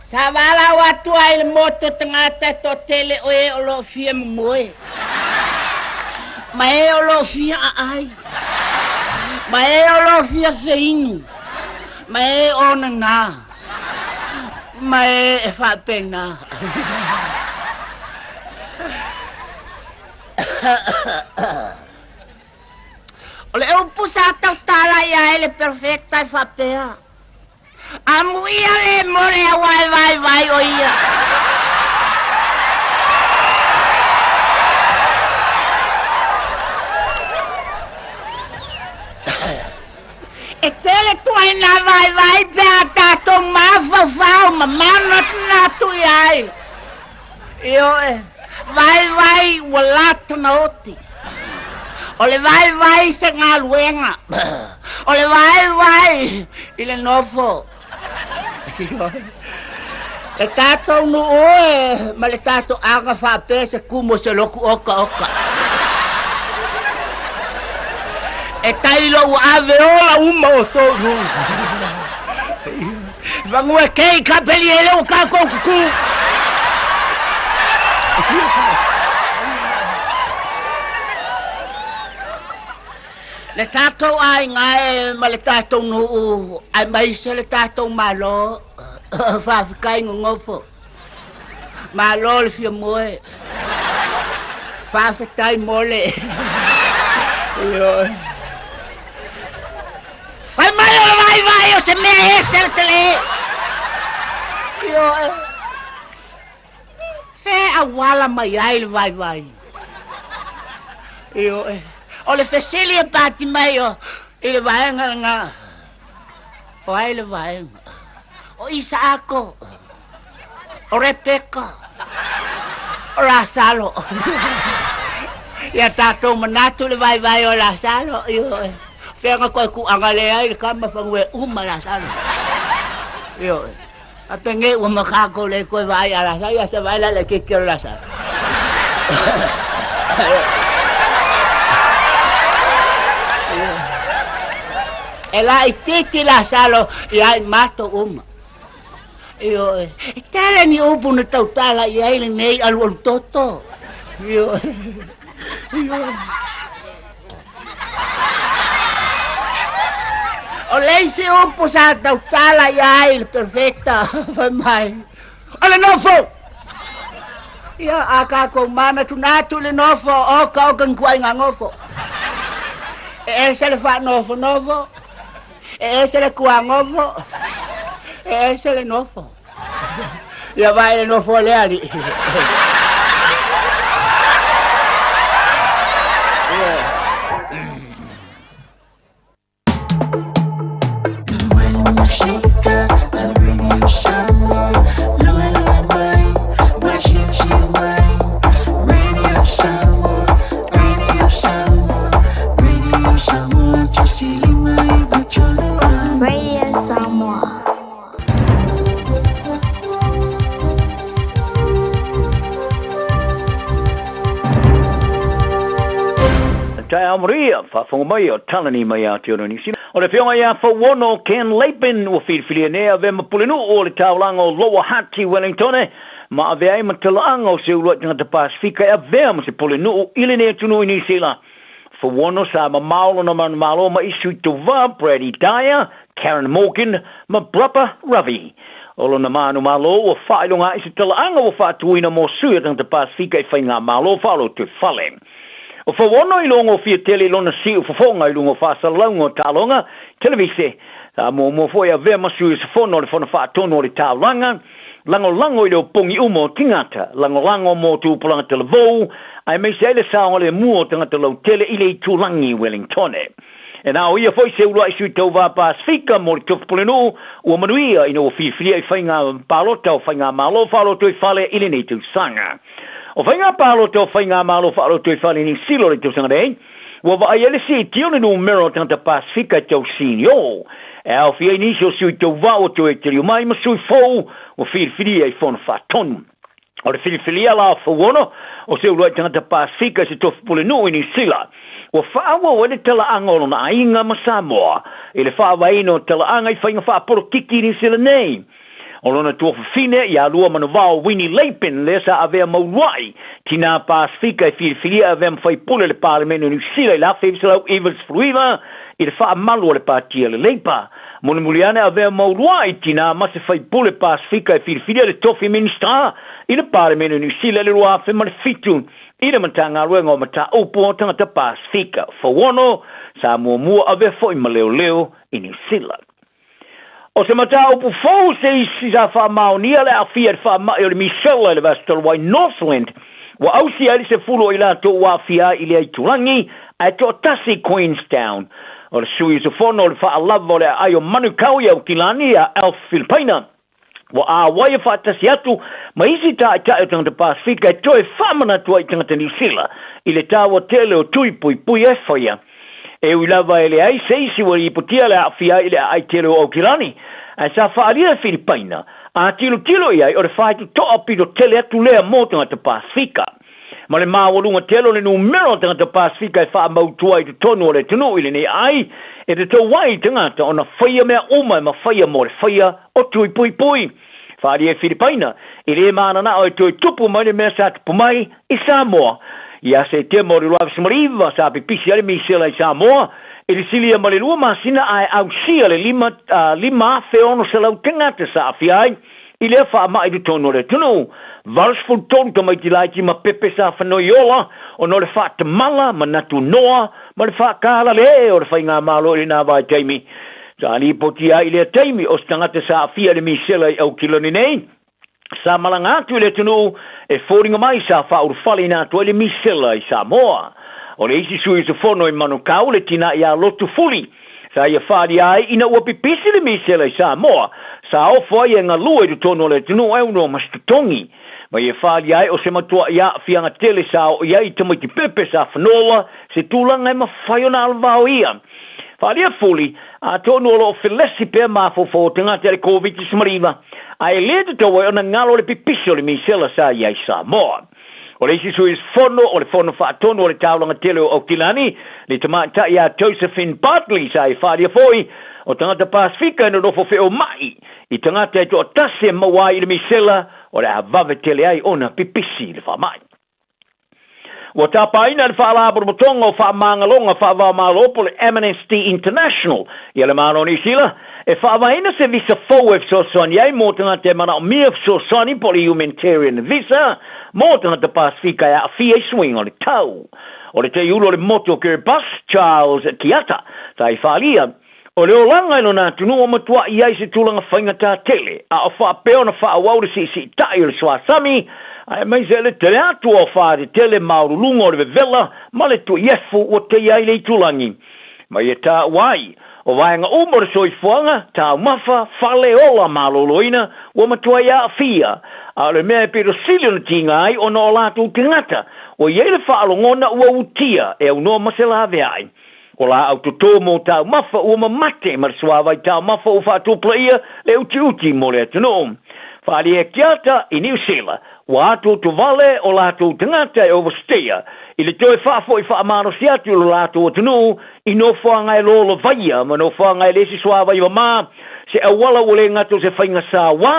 Sa wala watu ay moto tangata to tele oe o lo fia moe. Mae o lo fia ai. Mae o lo fia feinu. Mae o na. Mae e fa pena. Ole o pusata tala ia ele perfecta e fa pea. Amu ia le more a vai o ia. E tele tu ai na vai pea tato mafafau mamana na tu ai. Io vai walata na oti. Ole vai se ngaluenga. Ole vai ile nofo. Le tato no oe, ma le tato anga fa pese kumo se loku oka. E tailo ave ola uma o to no. Vangu e kei kapeli ele o ka koku. Le tato ai ngai ma le tato no ai mai se le tato malo fa kai ngofo malo le fia moe fa tai mole yo fai vai o se me ese el tele yo fe awala mai ai vai yo ole fesilia pati mai o ile vaenga nga o ai le vaenga o Isaako o Rebeka o Lasalo ia tato manatu le vai o Lasalo yo fenga ko ku angale ai kama fangwe uma Lasalo yo apenge o makako le ko vai a Lasalo ia se vai la le que quiero Lasalo ela ititi Lasalo ia mato uma yo tele ni upu na tautala ia ile nei alu toto yo ole se upu sa tautala ia ile perfecta mai ole nofo ia aka ko mana tunatu le nofo o ka kan kuai ngofo se le fa nofo se le kuangofo se le nofo ya vai le nofo le ali Maria, Fafongmai, or Talani Maya, Tionisi, or the Fiona for Wono, Ken Lapin, or Filionea, Vemapulino, or the Taulango, Lower Hati, Wellington, Ma Veim Talango, so what the Pacifica, Vem, Polino, Iline to Nisila. For Wono, Sama Malo, Naman Malo, Ma issue to Vab, Brady Dyer, Karen Morgan, Ma Brappa Ravi. All on the Manu Malo, or Filong Ice Talango, Fatuina, more suit than the Pacifica, Fina Malo, follow to Falling. O fa wono I longo fia tele lona si o fa fonga I longo fa salongo talonga televise mo foi a ver masu se fono le fona fa tono le talanga lango i le pongi umo tingata lango mo tu pulanga televo ai me se le sao le muo tangata lo tele i le tulangi Wellington e na o ia foi se ula isu tova Pasifika mo le tofpulenu o manuia ino fifili ai fainga palota o fainga malo falo to fale i le nei tu sanga o fainga palota o fainga malo falo to fale ni silo le tu sanga dei wa va ele si tio le numero tangata Pasifika to sinio e fia inisio sui tova o to e te mai ma sui fo o fifili ai fon faton o le fifili ala fo wono o se ula tangata Pasifika se tofpulenu ni sila o faawa o le tala angolo na inga Samoa e le faawa ino tala anga i whainga faa porotiki ni sila nei o lona tuofa fine i a lua manavao Winnie Leipin le sa avea mauai tina Pasifika i whiriwhiria avea mwhai pule le parlemenu ni sila i la whewisilau Evans Fruiva i le faa malu o le patia le leipa mone muliane avea mauai tina mase whai pule Pasifika i whiriwhiria le tofi minister i le parlemenu ni sila le rua whema le fitu i le matanga ruenga o mata upo tangata Pasifika fawono sa mua ave foi maleo i New Zealand. O se mata upo fo se isi sa wha maonia le awhia wha mai o le Michelle le vastal wai Northland wa ausi ali se fulo i la to wafia i le aiturangi a to tasi Queenstown o le sui se fono o le wha alava le ayo manukau i au kilani a Elf Filipina wa a wai fatasi atu ma isi ta o tangata Pasifika e toe whamana tua i tangata New Zealand i le tawa tele o tui pui e whaia e uilava e le ai se isi wa i putia le awhia i le ai tele o Aukirani a sa whaalia Filipina a tilo i ai o le whaitu toa pito tele atu lea mo tangata Pasifika ma le mawalunga telo le numero tangata Pasifika e wha mautua i te tonu o le tunu i le nei ai e te tau wai tangata o na whaia mea uma ma whaia mo le whaia o tui pui whaari e Filipina i le maana na o e tui tupu mai le mea sa tupu mai i Samoa ia se te mori lua visamariva sa pipisi ale misela i Samoa i le silia ma le lua masina ai au sia le lima feono se lau tangata sa afiai i le wha mai du tono le tunu varsful tonu ta mai tilaiti ma pepe sa whanoiola o no le wha tamala ma natu noa ma le wha kala le o le whainga malo i na vai taimi sa li potia i le taimi o stangata sa afia le misela i au kiloni nei sa malanga atu le tunu e fōringa mai sa wha urfali na atu le misela i Samoa o le isi sui se fono i manukau le tina i a lotu fuli sa ia whaari ai ina ua pipisi le misela i Samoa sa ofo ai ngā lua i du tono le tunu e uno mastutongi ma ia whaari ai o se matua ia fianga tele sa o ia i tamaiti pepe sa whanola se tūlanga e mawhaiona alvao ia wharia fuli a tonu o lo filesi pe mafofo tangata le COVID smariva a e le te tawa o na ngalo le pipisi o le misela sa ia i Samoa o le isi sui fono o le fono whaatonu o le taulanga tele o Aukilani le tamata ia Josephine Bartley sa i wharia foi o tangata Pasifika no rofo feo mai i tangata e to tase mawai i le misela o le avave tele ai ona pipisi le whamai wa tapaina le whaalabur motonga o whaamangalonga whaavamalopo le Amnesty International i le mano ni sila e whaavaina se visa fau e fsosoni ai mo tanga te mana o mia fsosoni po le humanitarian visa mo tanga te Pasifika a fia swing o le tau o le te ulo le moto Kiribati Charles Kiata ta i whaalia o le olanga ino nā tunu o matua i ai se tūlanga whaingata tele a o whaapeo na whaawau le si tai o le swasami ai mai se le tele atu o whaare tele maurulunga o le vevela ma le tu iefu o te iai le tulangi mai e tā wai o vaenga umore soifuanga tā mafa whale ola maloloina o matua ia fia a le mea pero silio na tinga ai o no lātu tingata o iei le whaalongona ua utia e au no maselave ai o la autotō mō tau mafa ua mamate mar suawai tau mafa o whaatopla ia le uti mo le atuno. Whaari e kiata i New Zealand, wa ato to vale o lato tangata e oversteer, i le toi whaafo i whaamano si atu o lato atuno, i no whaanga e lolo vaia, ma no whaanga e lesi suawai wa mā, se awala o le ngato se whainga sa wā,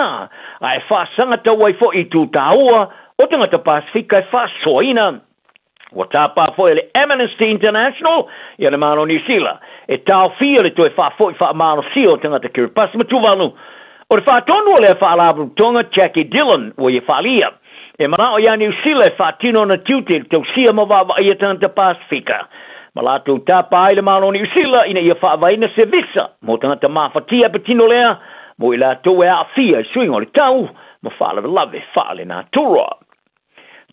a e whaasanga tau ai fo i tū tāua, o tangata Pasifika e whaasoina, wa tapa foi le Amnesty International ia le mano New Zealand e tau fia le toi foi fa mano sio tangata Kiribati matuvalu o le fatonu le fa labu tonga Jackie Dillon o ia falia e mana o ia New Zealand fa tino na tuti to sia mava ia tangata Pasifika malatu tapa le mano New Zealand ina ia fa vaina se visa mo tangata mafatia petino lea mo ila to e a fia swing o le tau ma fa'ala lave fa'ale na tura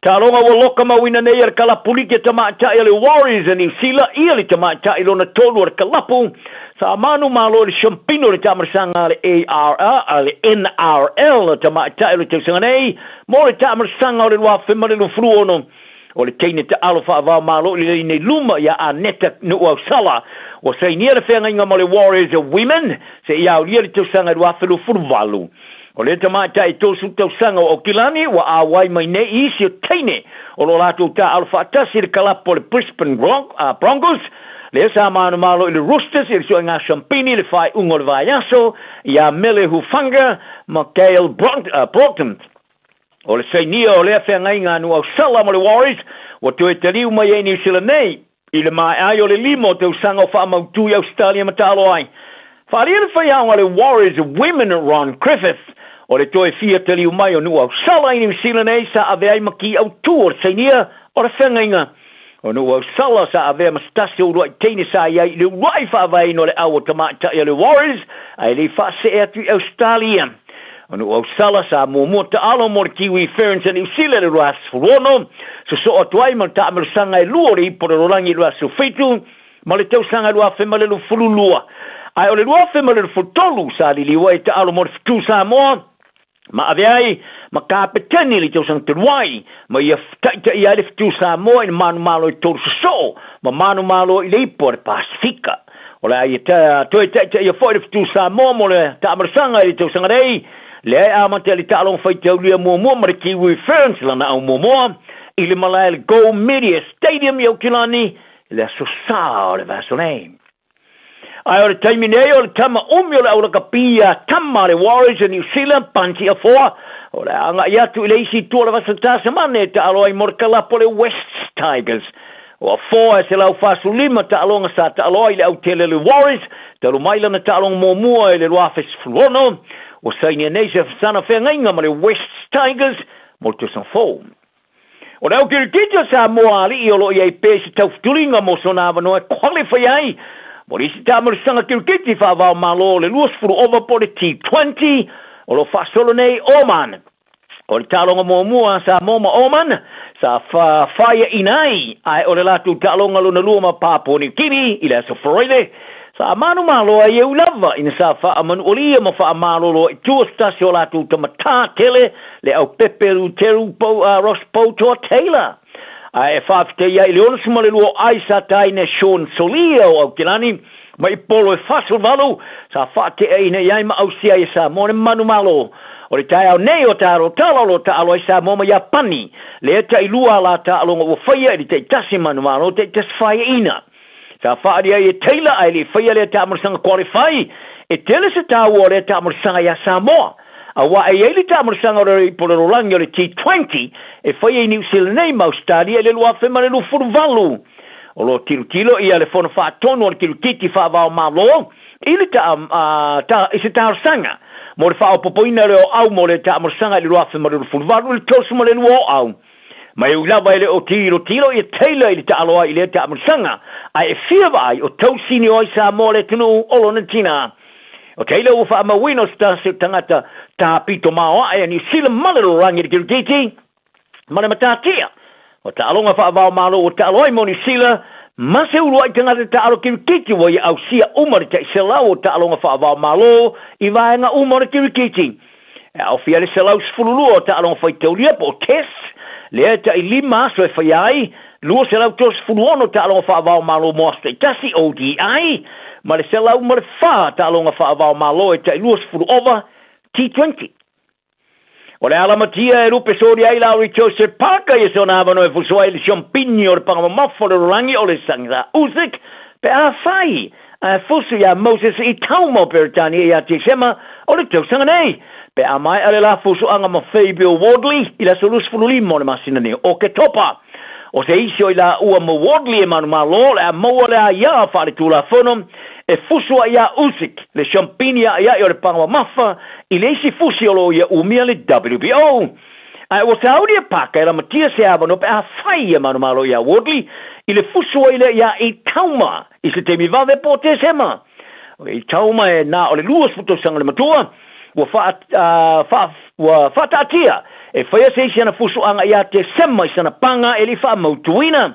talonga wa loka mawina nei ar kalapuli ke tamata ile Warriors and Sila ile tamata ile na tolu ar kalapu sa manu malo le champino le tamarsanga le ARL le NRL tamata ile tsanganei mo le tamarsanga le wa female le fruono o le teine te alfa va malo le ne luma ya aneta no sala o sei nie le fenga ngama le Warriors of women se ya ile tsanga wa felu furvalu o le tamata I tosu tausanga o kilani wa awai mai nei isi o teine o lo lato ta alfa tasir kalapo le Brisbane Broncos le sa manu malo le Roosters il so nga champini le fai ungo le vaiaso ya mele hufanga Mikael Broughton o le seinia o le fenga inga nu au sala mo le Warriors o to e taliu mai e New Zealand nei ile mai ai o le limo tausanga o fa mautu i Australia matalo ai fa le fai le Warriors of women Ron Griffith o le toe fia tali umai o nua sala i New Zealand e sa ave ai maki au tour seinia o le whengainga o nua sala sa ave mastasi o roi teine sa iai le wai wha avai no le awa tamata i le Warriors ai le wha se atu i Australia o nua sala sa mua ta alo mo le Kiwi Ferns New Zealand le ras furono so o tuai ma ta amel sanga i lua le ipo le rolangi ras ufeitu ma le tau sanga lua whema le lu fulu lua ai o le lua whema le futolu sa li liwa i ta alo mo le fitu sa moa ma aveai ma kapetani li tau sang tuai ma ia taita ia le fitu sa mo in manu malo i tolu so ma manu malo i le por Pasifika o le ai ta taita ia foi le fitu sa mo le ta amarsanga i tau sang rei le ai amante li talong fai tau lia mo ma le Kiwi Ferns lana au mo i le malai le Go Media Stadium i Okilani le asosa o le Vaseline ai o le taimi nei o le tama umi o le aula kapia tama le Warriors in New Zealand panti a foa o le anga i atu i le isi tua le vasatasa mane ta alo ai morkalapo le West Tigers o a foa e se lau fasu lima ta alonga sa ta alo ai le au tele le Warriors ta lo maila na ta alonga mua e le ruafes fluono o saini nei se sana whengainga ma le West Tigers mo te san fo o le au kirikita sa moa ali i olo i ai pesi tau ftulinga mo sonava no e qualify ai Morisi tamar sanga kirkiti fa va malo le luas furu over po le T20 o lo fa solo nei Oman. O le talonga mo mua sa moma Oman sa fa fire inai ai o le latu talonga lo na luma Papua New Guinea i le Soforile sa manu malo ai eu lava ina sa fa amanu olia ma fa malo lo i tua stasio latu tamata tele le au pepe teru po Ross Poto Taylor. Ai fafte ia ile ona sumale luo aisa taine Sean Solia o kilani mai polo e fasul valu sa fate e ina ia ma ausia isa mo manu malo o le tai au nei o taro talo lo ta alo isa mo ma ia pani le ta ilua la ta alo o faia i te tasi manu malo te tasfai ina sa fa dia e Taylor ai le faia le ta amrsanga qualify e tele se ta o le ta amrsanga ia Samoa awa e ele ta amrsanga o po le rolangi o le T20 e fai e New Zealand nei maustadi e le lua fema le lu furvalu o lo tilo ia le fono fa tono o le kiti fa va malo ile ta ise ta arsanga mo le fa o popoina le o au mo le ta arsanga le lua fema le lu furvalu le tosu mo le lu au mai u lava ele o tilo e Taylor ile ta aloa ile ta arsanga ai fia vai o tausini o isa mo le tunu o lo natina o Taylor u fa ma wino sta se tangata ta pito mao ai ni sila malero rangi de kiti mana matatia o ta alonga fa va malo o ta aloi moni sila mase u loi tangata ta alo kiti wo ia au sia umar ta sela o ta alonga fa va malo I va nga umar kiti o fia le sela usfulu o ta alonga fa teulia po test le ta lima so fa ai lu sela tos fuluono ta alonga fa va malo mo sta tasi ODI ma le sela umar fa ta alonga fa va malo ta lu usfulu over T20 o le alamatia e rupe sori ai Lauri Joseph Parker e sonavano e fusua il champigno o pangamaffo le rangi o le sangza Usyk pe a fai a fusu ya Moses I taumo per tani e a tisema o le tau sanganei pe a mai ale la fusu anga ma Fabio Wardley I la solus fululimo le masina ne o ke topa o se isio I la ua mo Wardley e manu malo le a moa le a ia fare tu la fono e fusua ia Usyk le champigno ia o le pangamaffa I le isi fusiolo ia umia le WBO. Ai o Saudi Parker era Matia se avano pe a fai e manu malo ia Wardley I le fusua ile ia I tauma I se temi vave po te sema. I tauma e na o le luas futo sanga le matua wa fatatia e faya se sina fusu anga ya te sema sina panga e li fa mautuina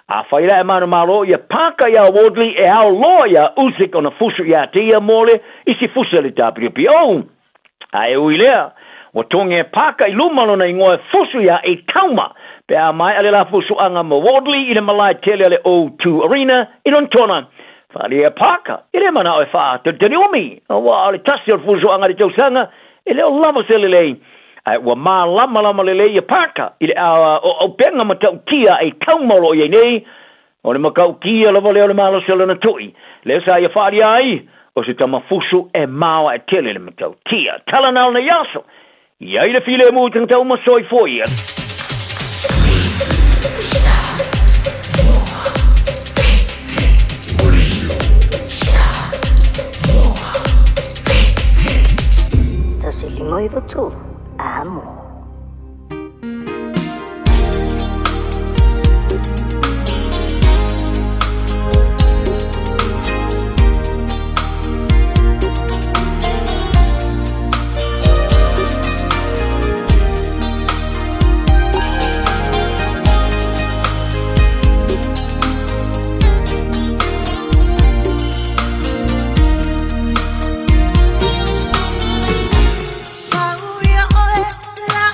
a faila e mano malo ya paka ya Wardley e au lawyer usik ona fusu ya tia mole isi fusu le WPO a e uilea wa tonge paka ilumalo na ingoe fusu ya e tauma pe a mai ale la fusu anga ma Wardley ina malai tele ale O2 Arena inontona falia paka ile mana o fa te diomi wa ale tasio fusu anga de josanga ile o lava selele wa lama lele ya paka ile o penga mata tia e taumalo ye nei o le makau kia la vole o le malo selo na tui le sa ya fari ai o se tama fusu e mawa e tele le makau tia talanal na yaso ia ile file mu tang tau masoi foi Tasilima iwa tu amo. Sauria oe la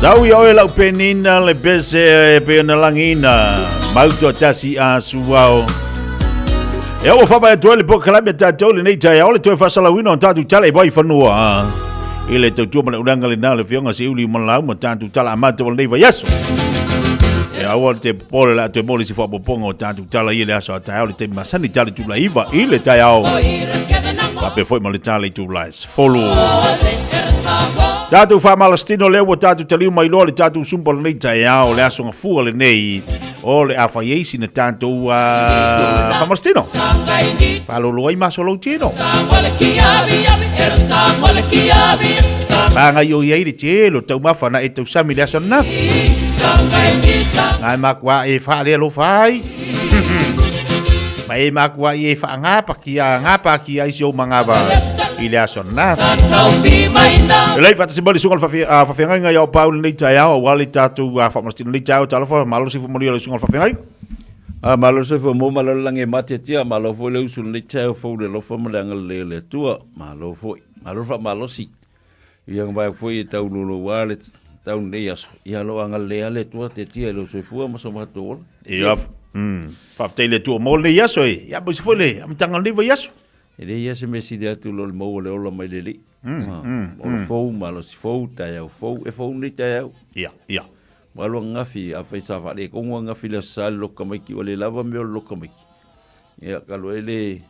Zau ia oe lau penina le bese pe na langina. Mauto tasi a suao. E o faba e toele po kalame tatou le nei tai ole toe fasala wino tatu tala e boy fanua. Ile te tu mana uranga le na le fionga se uli mana ma tatu tala amate wal nei va yaso. E awa te pole la te moli si fa popongo tatu tala ile aso tai ole te masani tala tu la iva ile tai ao. Pape foi mal tala tu lais. Follow. Tatu fa malastino le o tatu taliu mai lo le tatu sumpo le nei tai ao le aso ngafua le nei. Ole a faiesi na tanto fa malastino. Palo loi masolo tino. Banga yo yai de chelo tau mafana e tau sami le aso na. Ai makwa e fa le lo fai. Mai makwa e fa ngapa ki ai sio mangava. Ile aso na. Lei fata se bali sungal fa fenga ya Paul ni taya o wali tatu fa malastino ni taya talo fa malo si fo mo sungal fa fenga. Malo se fo mo malo lange mate tia malo fo le usul le taya fo le lo fo mo le tua malo fo malo fa malo si. Yang vai foi tau lolo wale tau nei aso ia lo anga le tua te tia lo se fua mo so mato ia fa tele tu mo le yaso ia bo se fole am tanga le yaso ele ia se mesi de tu lo mo le ola mai le o fo malo si fo taya fo e fo ni taya ia malo ngafi a fe sa fa le ko ngafi le sal lo kamaki o le lava me lo kamaki ia kalo ele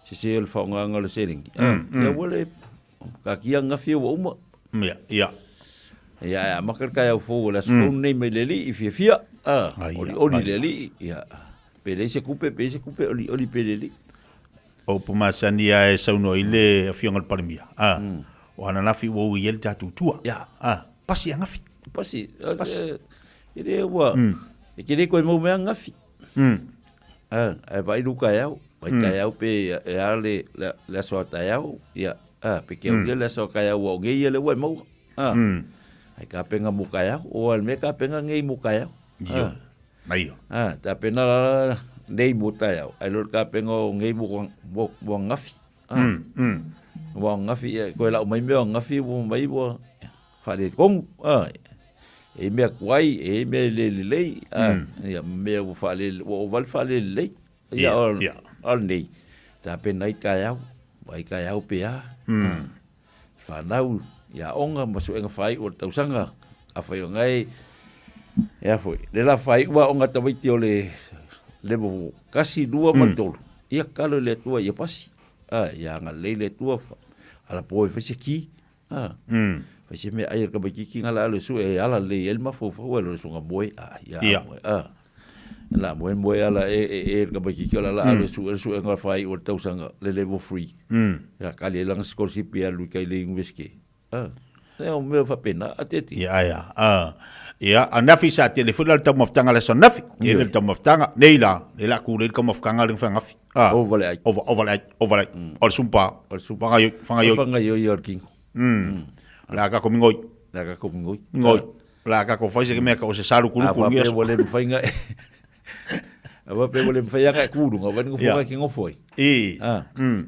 se el fa nganga le sering ia wole kakia ngafi o uma ia makar kaya fo la fo nei me leli ifia oli leli ia pele se kupe oli peleli o pumasani e sauno ile fiongal parmia o ana nafi wo yel tatu tua pasi ngafi pasi ile wa e kile ko mo me ngafi e vai luka yao vai kaya pe e ale la sota yao ia porque o le so kaya wo ngi le wo mo ai ka penga mo kaya o al me ka penga ngi mo kaya mai ta pena nei mo kaya ai lo ka penga ngi mo ngafi wo ngafi ko la mai me ngafi wo mai wo fa de kong e me kwai e me le ya me wo fa le wo val fa le ya al nei ta pena kaya vai kaya o pea whanau ia onga masu enga whai o tausanga a whai o ngai ia foi le la whai ua onga tawaiti o le mo kasi dua matolo ia kalo le tua ia pasi ia nga le tua ala poe whese ki whese me aia ka baki ki ngala alo su e ala le elma fofo alo sunga moe ia la moe ala ka baki ki ala alo su enga whai o tausanga le level free ya kali lang scholarship ya lu kai le inveske o me fa pena ateti ia anafi sa telefona al tam maftanga le sonafi ele tam maftanga neila ela ku le kom afkanga le fangafi overlay o sumpa fanga yo yorking la ka komingoi la ka ko faise que me ka o se salu kulu kulu ya vole fainga ava pe vole fainga kulu ngava ngo foka ki ngo foi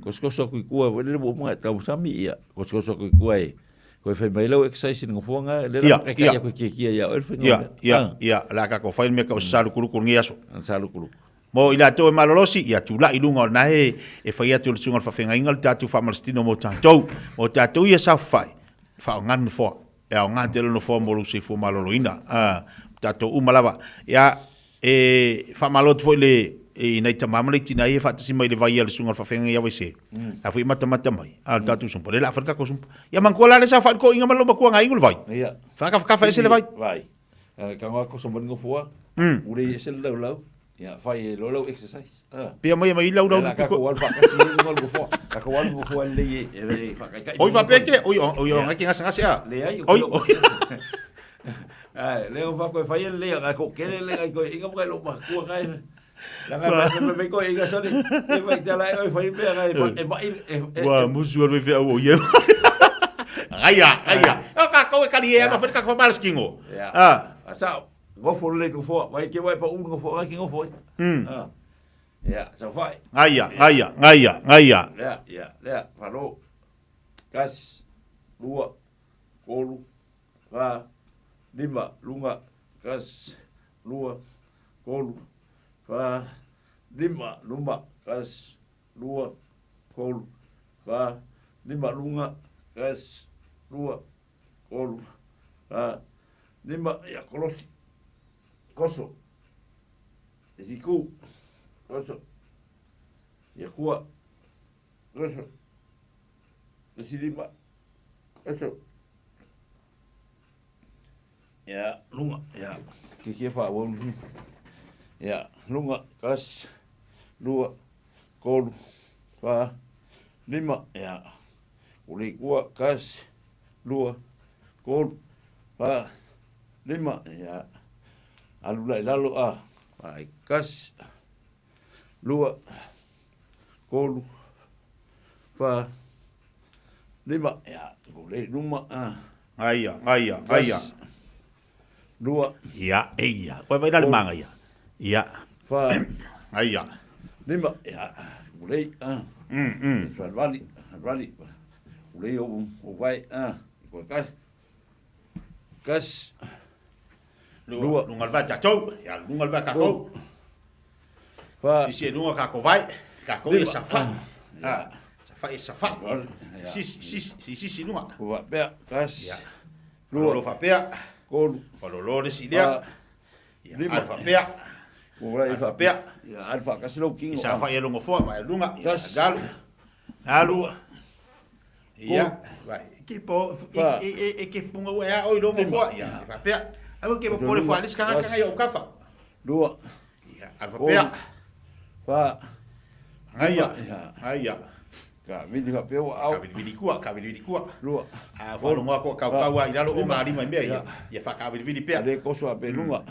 kosko ku ku vole bo mo ta usami ia kosko ku ku ai ko fe mai lo exercise ngo fonga le la ka ya ku ki ya el finga ya la ka ko faile me ka o salu kulu kulu ya so salu kulu mo ila to malolosi ia tula ilunga na e faia tu sunga fa fenga ingal tatu fa malstino mo tatu ia sa fai fa ngan fo e o ngate no fo mo lu se fo maloloina tatu umalava ya fa malot foi le nei tamama le tina e fa tsi mai le vai le sunga fa fenga ia wese a foi mata mai al tatu sum por la fa ka sum ya man ko la le sa fa ko inga malo ba ko ngai ngul vai ia fa ka fa se le vai ka nga ko so mo fo ure se le lau ya fai lolo exercise pia mai lau ka ko wal fa ka si ngol go fo ka ko wal go fo le fa ka oi va peke oi ngai ngasa ngasa le ai oi le fa ko fai le ka ko kele le ko inga mo lo ma ko ngai la nga me ko inga soli e vai tala oi fai be ngai wa musu ve ve o ye aya ka ko ka ni e ma fa ka ko mal skingo sa go for le go for vai ke vai pa un go for ki go for ya so vai aya ya paro kas lua kolu va lima, lunga, kas, lua, kolu, fa, lima, luma, kas, lua, kolu, fa, lima, lunga, kas, lua, kolu, fa, lima, ia kolosi, koso, isiku, koso, ia kua, koso, isilima, koso, ya lunga, ya kiki fa won, ya lunga, kas, lua, kolu, fa, lima, ya uli kua, kas, lua, kolu, fa, lima, ya alula ilalo ai kas, lua, kolu, fa, lima, ya uli luma Aia. Lua. Ia, eia. Koe vai dale manga ia. Ia. Fa. Aia. Lima, ia. Ulei, Vali. Ulei o vai, koe kas. Lua. Lungal vai tatou. Ia, lungal vai kakou. Fa. Sisi lunga kako vai. Kako ia safa. Safa. Sisi lunga. Ua bea, kas. Ia. Lua. Fa bea. Kolu. Palolo de sidia. Lima fa pea. Ora fa pea. Ya alfa kaslo king. Isa fa yelo ngo fo ma lunga. Gal. Alu. Ia. Vai. Equipo punga wa oi lo ngo fo. Ya fa pea. Amo que por fo alis kanga kanga yo kafa. Dua. Ya alfa pea. Fa. Aya. Ka vidi fa pea au. Ka vidi kua. Lua. Fo lo ngo ka wa ila lo ma ri mai me ya. Ya fa ka vidi pea. Ale koso a pelunga.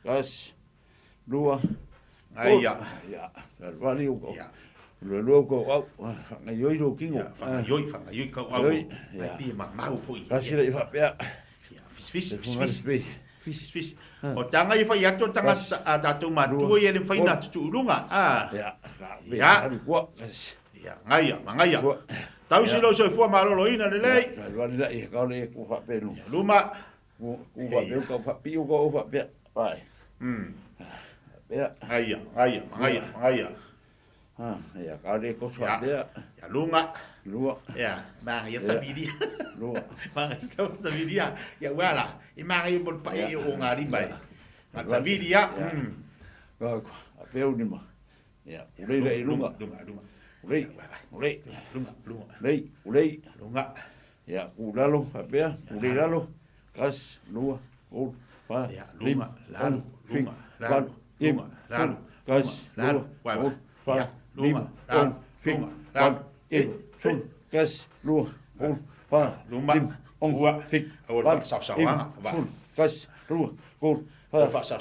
Kas. Lua. Aya. Ya. Vali o. Lo ko au. Ngai yoi lo kingo. Yoi ka au. Ai pi ma mau foi. Kasira fa pea. Fis. O tanga i fai ato tanga a tatu matua i ele whaina tutu urunga. Ya. Ya. Ya, ngaya. Tau si lo so fua marolo ina le lei. Vali la e ka le ko fa pelu. Luma. Ku fa pelu ka fa piu ko fa pea. Pai. Pea. Ngaya. Ya ka le ko fa pea. Ya lunga. Ya, ma ya sabidi. Lua. Ma sabidi ya. Ya wala. I ma ya bol pa ya o ngari mai. Ma sabidi ya. Ka apeu ni ma. Ya, ulei lunga. Ulei. Lunga. Ya, ulalo apea, ulei lalo. Kas, lua, kol, pa. Ya, lunga. Lalu. Kas, lua, kol, pa. Lunga. Sul, kas, lua, kol, pa. Luma. Ong, fik. Ol sa. Sul, kas, lua, kol, pa. Sa.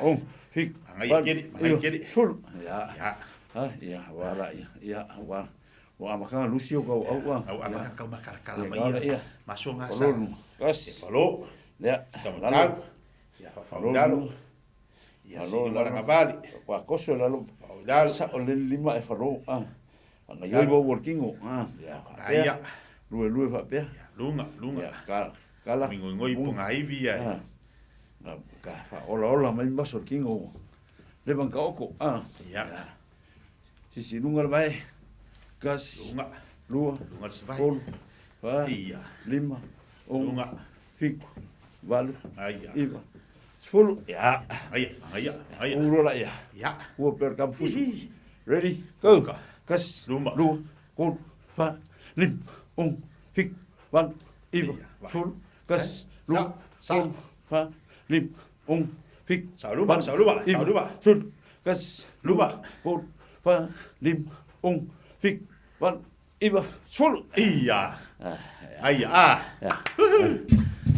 Ong, fik. Ngai. Sul. Ya. Ya, wala ya. Wa makanga Lucio ko au. Au amaka kau makala mai. Masonga sa. Kas. Falo. Ya. Tamau. Ya, falo. Ya, lo la ngabali. Wa koso la lo. Dal sa o le lima e falo. Anga yoi bo working. Ya. Ya. Lue fa pe. Lunga. Kala. Ngoi punga ivi ya. Ka fa ola mai ba working. Le ban ka oko. Ya. Si lunga vai. Kas. Lua. Kol. Pa. Iya. Lima. Lunga. Fico. Valo. Aya. Iva. Sfulu. Ya. Aya. Urola ya. Ya. Ua per kampusu. Ready? Go. Kas. Luma. Lua. Kol. Pa. Lim. Fico. Valo. Iva. Sfulu. Kas. Lua. Kol. Pa. Lim. Fico. Saluma. Sfulu. Kas. Lua. Kol. Pa. Lim. Fico. Valo. Iva. Sfulu. Iya. Aya.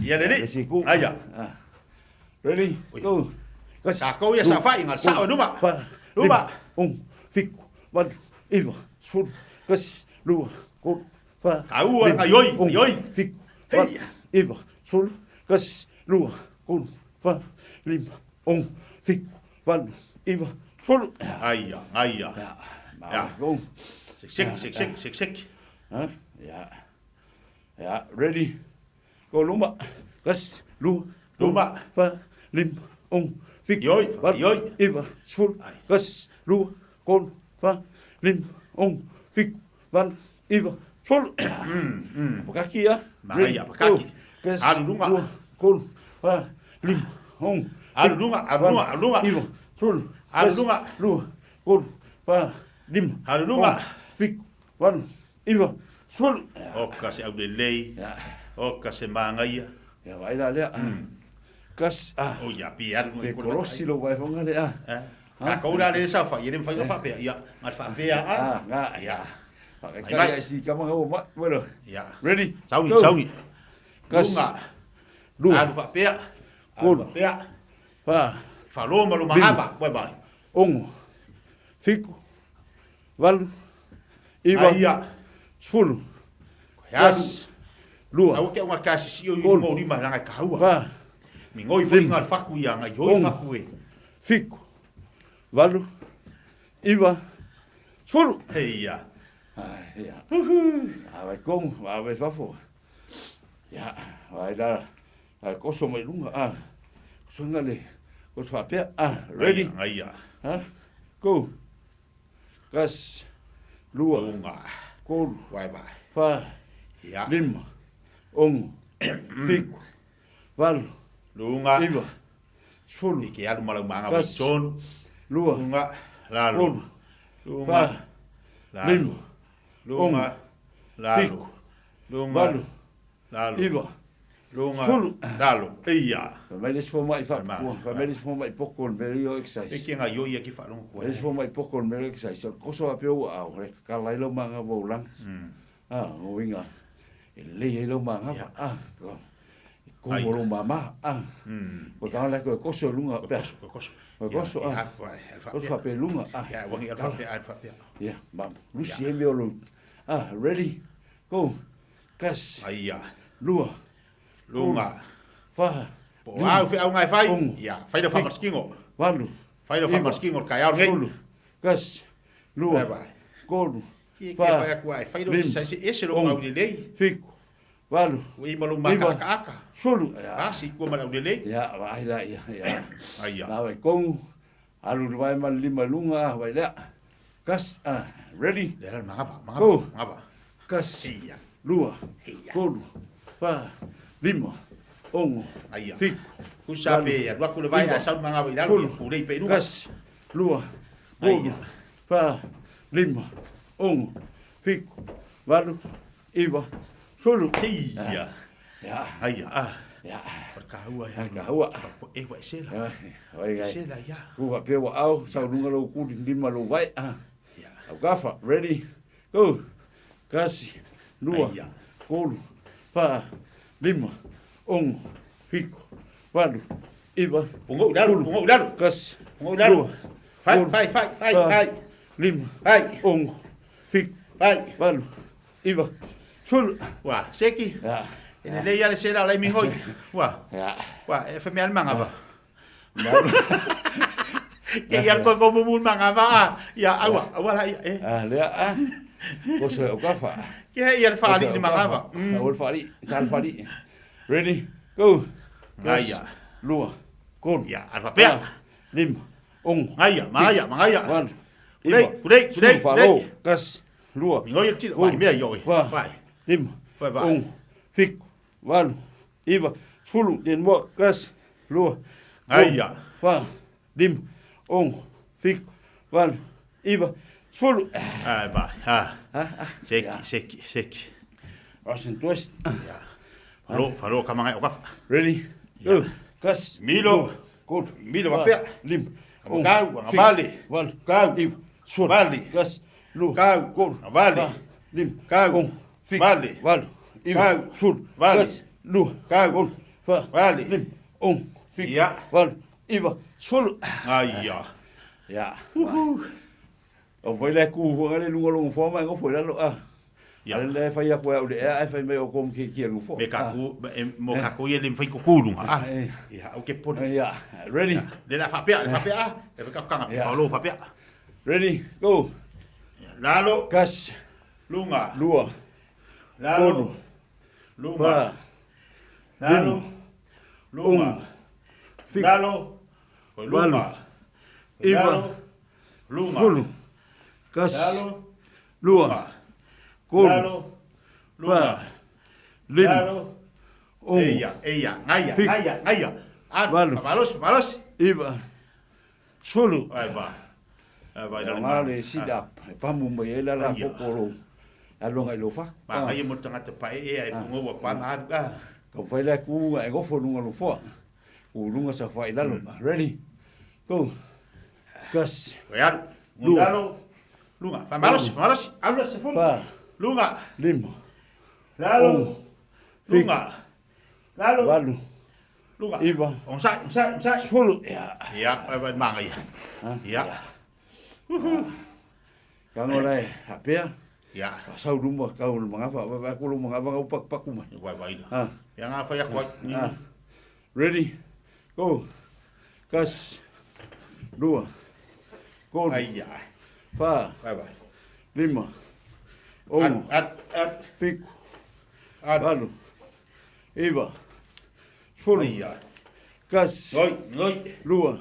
Iya dede. Aya. Ready? Go. Kau ya safai ngal sa duma. Luma. Fico. Valo. Iva. Sfulu. Kas. Lua. Kol. Pa. Kau ayoi. Fico. Valo. Iva. Sfulu. Kas. Lua. Kol. Pa. Lim. Fico. Valo. Iva. Sfulu. Aya. Ja. Go. Sik. Ja. Ready? Go Luma. Kas. Lu. Luma. Fa, lim, ong, fik. Joi, joi. Iwa, svul, gas, lua, kon, fa, lim, ong, fik, van, iwa, svul. Pakaki ya. Maria, pakaki. Gas, Alunga. lua, kon, fa, lim, ong. Alunga. Iwa, svul. Alunga. Lua, kon, fa, lim. Alunga. Fik, van, iwa, svul. Oka se au de lei. Oka se mangaia. Ya vai la lea. Kas o ya piar mo ko kolosi lo vai fonga lea. Ka ko la le sa fa yere fa fa pe ya ma fa pe ya. Nga ya. Ka ya si kama ho ma bueno. Ya. Ready? Sauni. Kas. Lu fa pe. Ko pe. Fa lo ma lo ma ba. Bye bye. Ong. Fiku. Val. Iwa. Sfulu. Kas. Lua. Au ke unha kasi si o mo ni ma nga ka hua. Mi ngoi foi ngal faku ia nga yoi faku e. Fiku. Valu. Iwa. Sfulu. Heia. Ja. Vai kom, vai fafo. Ja, vai daar. Koso mai lunga. Sungale. Ko fa pe. Ready? Aia. Go. Gas. Lua. Lunga. Ko. Bye bye. Fa. Ja. Lima. Ong. Fiku. Val. Lunga. Iwa. Sfulu. Ike alu malau manga son. Lua. Lunga. Lalu. Lunga. Lima. Lunga. Lalu. Lunga. Lalu. Iwa. Lunga. Sfulu. Lalu. Iya. Melis fo mai fa. Melis fo mai pokon merio exercise. Ike nga yo ia ki fa long ko. Melis fo mai pokon merio exercise. Koso apeu au rek kalailo manga volang. Winga. Le lo manga ko lo mama ko ka la ko koso lunga pe koso koso pe lunga ya wangi alfa pe ya mam lusi e lo ready go kas aya lua lunga fa po au fe au ngai fai ya fai do fa maskingo walu fai do fa maskingo ka ya ngai kas lua go fa fai do sai ese lo au de lei fiku Walu. Ui malu maka. Sulu. Si ko malu lele. Ya, vai la ya. Aya. Na vai kong. Alu vai mal lima lunga vai la. Kas ready? Dela mangapa. Mangapa. Kas. Iya. Lua. Kolu. Fa. Lima. Ongo. Aya. Fik. Ku sabe ya dua ku vai sa mangapa ila ku dei pe. Kas. Lua. Kolu. Fa. Lima. Ongo. Fik. Walu. Iwa. Sulu. Iya. Ya. Aya. Ya. Perkahua ya. Perkahua. Wa sela. Oi gai. Sela ya. Ku ga pe wa au sa lunga lo ku lima lo vai. Ya. Au gafa. Ready. Go. Kasi. Lua. Kolu. Fa. Lima. Ong. Fiku. Walu. Iwa. Pungo udalo. Kas. Pungo udalo. Fai. Lima. Fai. Ong. Fik. Fai. Walu. Iwa. Sulu. Wah, seki. Ya. Ini le ya le sera la mingoi. Wah. Ya. Wah, e fa me al manga ba. Ke ya ko bubul manga ba. Ya awa la ya. Le Koso o gafa. Ke ya fa ali ni manga ba. Ol fari, sal fari. Ready? Go. Ngaya. Lua. Kon. Ya, alfa pe. Lim. Ong. Ngaya. Wan. Kudai. Falo. Kas. Lua. Mingoi ti. Vai me yo. Vai. Lim. Ong. Fik. Wan. Iwa. Fulu. Den mo. Kas. Lua. Aya. Fa. Lim. Ong. Fik. Wan. Iwa. Fulu. Ba. Seki. Asin twist. Ja. Falo kamanga o gafa. Ready? Go. Kas. Milo. Good. Milo va pe. Lim. Kau, vale. Wan. Kau. Iwa. Fulu. Vale. Kas. Lu. Kau. Good. Vale. Lim. Kau. Fik. Vale. Wan. Iwa. Fulu. Vale. Kas. Lu. Kau. Fa. Vale. Lim. Ong. Fik. Ja. Wan. Iwa. Fulu. Aya. Ja. O foi le ku ho le lungo lungo fo ma ngo foi la lo Ya le fa ya ko le ai fa me o kom ki lu fo. Me ka ku mo ka ku ye lim fa ku ku lunga. Ya, o ke pon. Ya. Ready? De la fa pe. E fa ka Paulo fa pe. Ready? Go. Lalo. Kas. Lunga. Lua. Lalo. Lunga. Lalo. Lunga. Lalo. Lunga. Iva. Lunga. Fulu. Kas. Lalo. Lua. Kulu. Lalo. Lunga. Lima. Lalo. Ngaya. Malos. Iva. Fulu. Ai ba. Ngale sidap. Pamu mai ela la kokoro. Alonga ilofa. Ma ai mo tanga te pai ai pungo wa pa ka. Ka fai la ku ai go fo lunga lo fo. Ulunga sa fai la lo. Ready? Go. Gas. Real. Lalo. Lunga. Malos. Habla se fo. Lunga. Lima. Lalo. Lunga. Lalo. Walu. Lunga. Iva. Onsa. Fulu. Ya, ai manga ya. Ya. Kangolai hapea. Ya. Pasau rumah kau mengapa? Aku lu mengapa kau pak kumai? Wai. Yang apa ya kuat? Ready? Go. Kas. Dua. Kod. Ayya. Fa. Bye. Lima. Ongo. Fico. Walu. Iva. Fulu. Ayya. Kas. Ngoi. Lua.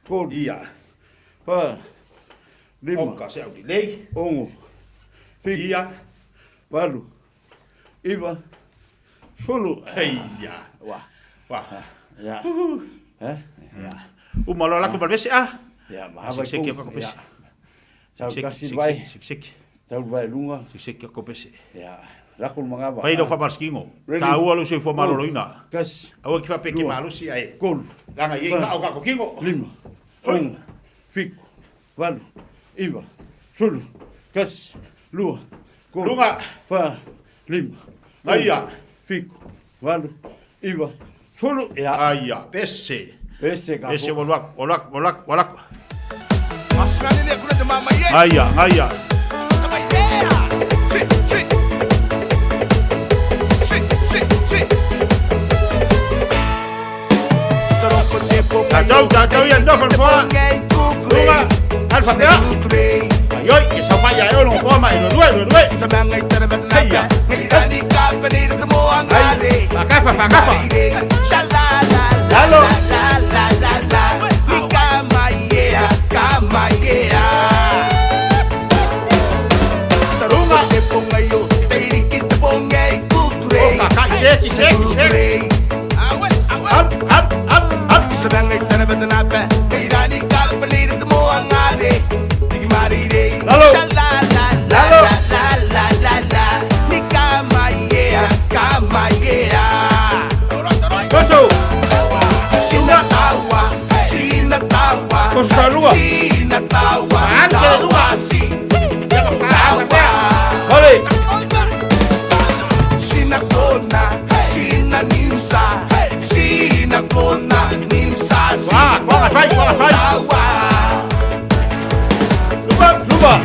Kod. Iya. Fa. Lima. Onka se auti lei. Ongo. Fico. Iya. Walu. Iva. Fulu. Ayya. Wah. Ya. Ya. Umalo la ko balbese Ya, mahaba ko pese. Sa kasi vai. Sik. Tau vai lunga. Sik ko pese. Ya. Lakul mangaba. Pai do fa barskingo. Ta ualo se fo malo loina. Kas. Awa ki fa peke malo si ai. Kol. Langa ye ka o ka ko kingo. Lima. Ongo. Fico. Walu. Iva. Fulu. Kas. Lua. Kol. Lunga. Fa. Lima. Ayya. Fico. Walu. Iva. Fulu. Ya. Ayya. Pese ka. Pese walak. Ayya. Jauh yang dah berbuat. Lunga. Alfa dia. Ayo, kita payah yo long forma itu dua. Ayya. Pakafa. Lalu. Sarunga. Oh, kakak, cek. Up. Sebangai tanah bertenapa, irani kau beli itu mau angade, digimari deh. Lalu. Nikah maya. Masuk. Sina tawa. Kosalua. Sina tawa. Si. Tawa. Boleh. Sina kona. Sina nimsa. Sina kona. Nimsa. Wah, fai. Tawa. Lupa.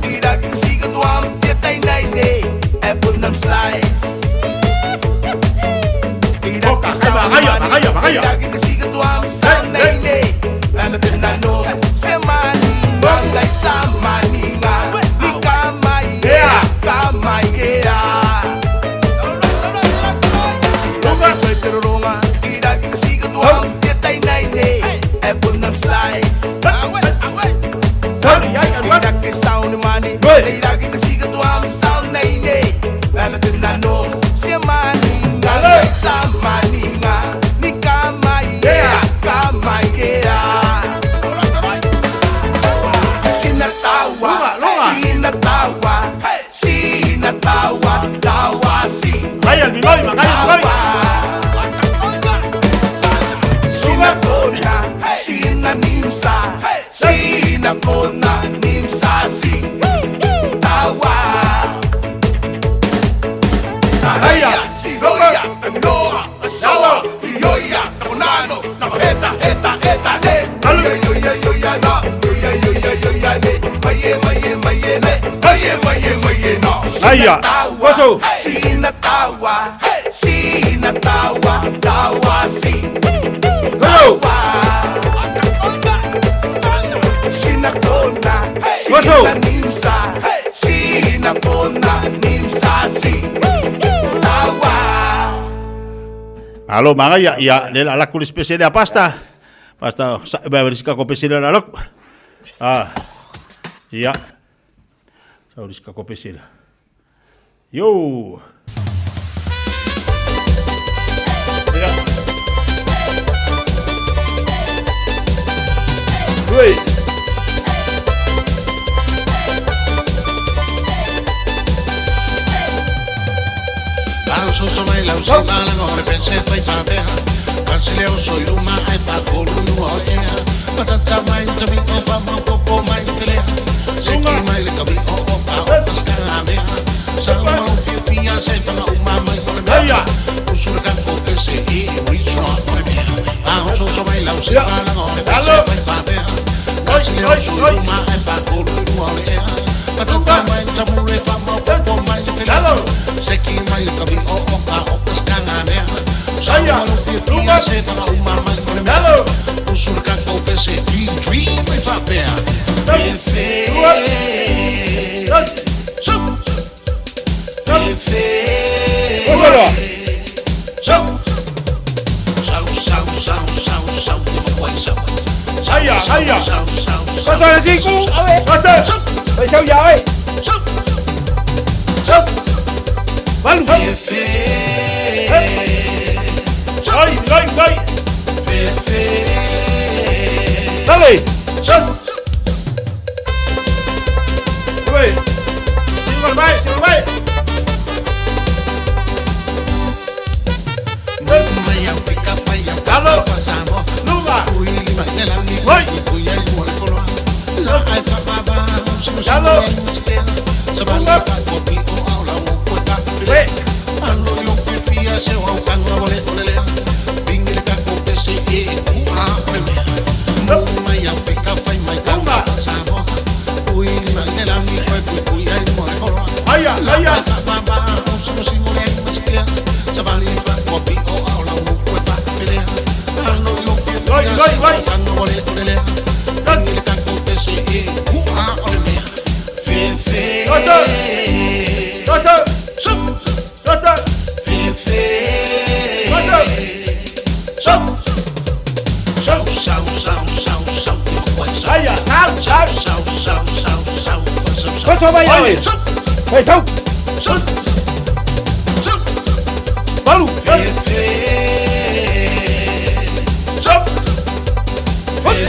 Tidak siga tuam tiada naine. Epun nam size. Makanya. Tidak siga tuam naine. Epun nano. Semani mangai samani nga. Nikamaya. Kamaya. Lupa. Tidak siga tuam tiada naine. Epun nam size. Tidak sound money. Tidak kita siga tuam sound naine. Epun nano. Semani mangai samani nga. Nikamaya. Kamaya. Sinatawa, tawasi. Makanya Binoy. Sinakona, sinanimsa, sinakona, nimsasi. Tawa. Tahaya, siroya, noa, asawa, yoya, nakonano, nakoheta, heta, ne. Yoya, na, yoya, ne. Maye, no. Ayya. Masuk. Sinatawa, tawasi. Sinakona, sinanimsa, sinakona, nimsasi. Tawa. Alo manga ya le la kulis spesial da pasta. Pasta ba riska ko spesial la lok. Ya. Sa riska ko spesial. Yo. Ya. Wait. Sono mai la uscita la gore pense fai fa bea Canceleo soy luma ai pa colo no ea Patata mai to mi o pa mo popo mai telea Se ki mai le kabi o pa o sta mea Sama o pia se pa o mama mai con mea Usur ka ko se e reach on mea Sono mai la uscita la gore pense fai fa bea Canceleo soy luma ai pa colo no ea Patata mai to mi pa mo popo mai telea Se ki mai le kabi o Saya, lupa setan umar mai halo, usurkan kau pese dream mai fapea. Fefe, sup, fefe, sup, sau, buat sau. Saya, pasal cikgu, pasal, pasal jauh, sup, balu, fefe. Gai. Fefe. Dale. Chas. Wait. Silver bay. Halo. Lupa. Woi. Halo. Wait. Sao bay ơi. Hey sao? Balu. Stop. Hey.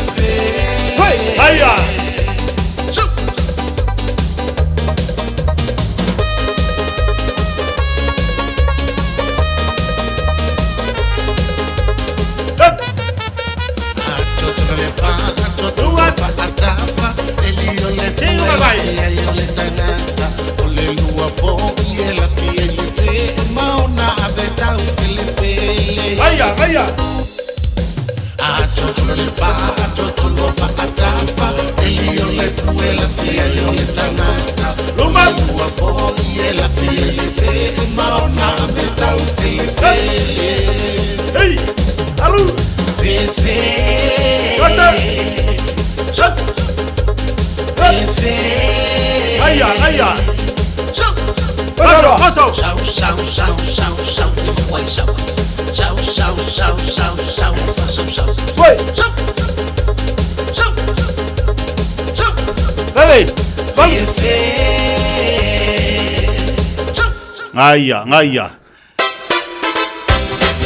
Aya. Ngaya.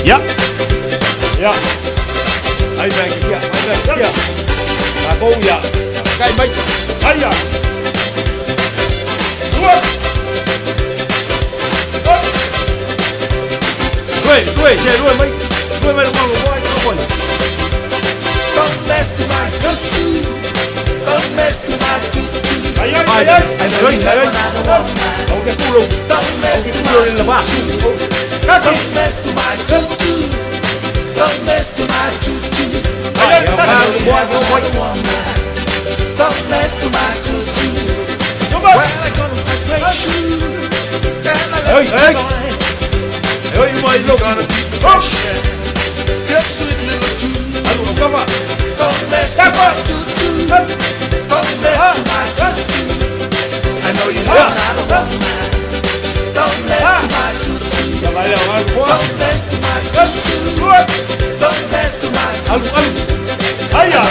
Ya. Ai bang ya. Aku ya. Kai mai. Aya. Dua. Dua mai. Dua mai mau buat apa? Don't mess to my tutu. Don't mess to my tutu. Ayah. Oke pulo. Oke pulo di lepas. Don't mess to my tutu. Don't mess to my tutu. Ayah, buat. Don't mess to my tutu. Coba. Hey, my look. Yes, sweet little tutu. Aduh, coba. Don't mess to my tutu. Don't mess to my tutu. I know you know how to run. Don't mess to my tutu. Don't mess to my tutu. Aya.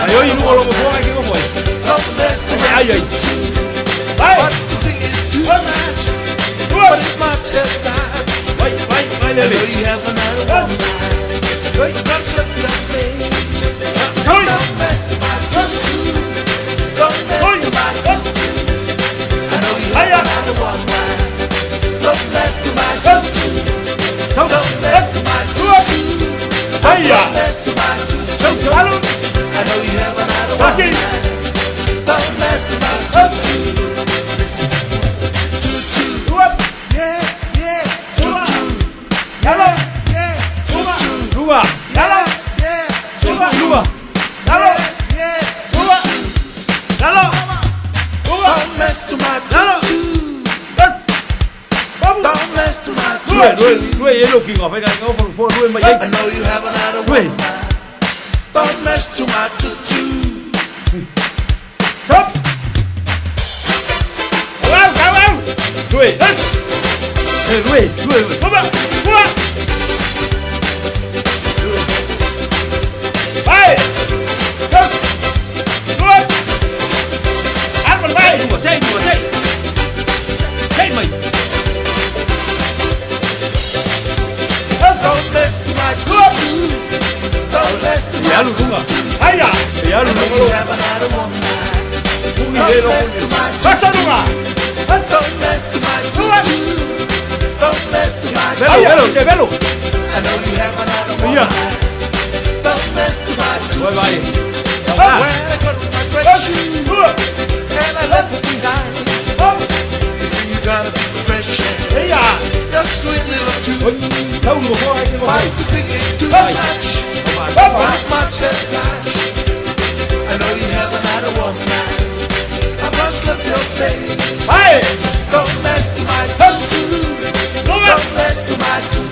Ayo ini kalau mau buang lagi mau. Ayo. Baik. But it's my test time. I know you have another one. But you got to look that face. Don't mess with my tattoo. Don't mess with my tattoo. I know you have another one. Don't mess with my tattoo. Don't mess with my tattoo. Don't mess with my tattoo. I know you have another one. Don't mess with my tattoo. Dua. Jalan. Dua. Dua. Jalan. Dua. Jalan. Dua. Don't mess to my tattoo. Yes. Don't mess to my tattoo. Dua yellow king of I go for dua my yes. I know you have another one. Don't mess to my tattoo. Stop. Come on. Dua. Yes. Dua. Come on. Dua. Hey! Yes! Good! Ăn một bay! Đùa xây! Xây mày! Yes! Don't mess to my tattoo. Don't mess to my tattoo. Hay à! Dạ luôn luôn luôn! Have another woman. Don't mess to my tattoo. Passa luôn à! Don't mess to my tattoo. Don't mess to my tattoo. Bello! I know you have another woman. Don't mess to my tattoo. Bye bye. When I got my great shoes and I left it behind. You think you gotta be professional? Just sweet little too. Why you think it's too much? Not much has cash. I know you have another woman. I must look your face. Hey! Don't mess to my tattoo. Don't mess to my tattoo.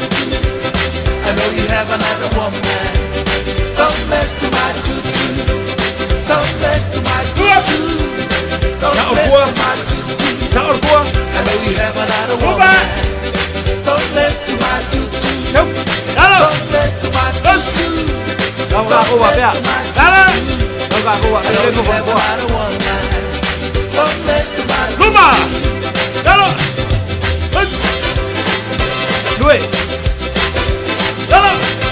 I know you have another woman. Don't mess to my tattoo. Don't mess to my tattoo. Don't mess to my tattoo. I know you have another woman. Don't mess to my tattoo. Don't mess to my tattoo. Don't mess to my tattoo. I know you have another woman. Don't mess to my tattoo. Đuổi.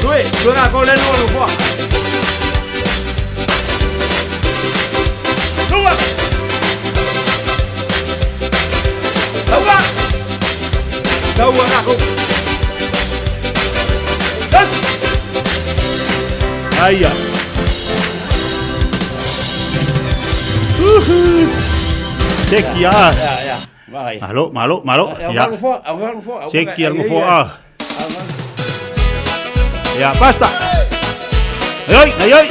Đuổi. Đuổi nào cô lên luôn được không? Đúng ạ. Đúng ạ. Đâu rồi nào cô? Đất. Ai à? Cek ya. Malo. Ya. Cek ya algo fo. Ya, basta. Ayoi.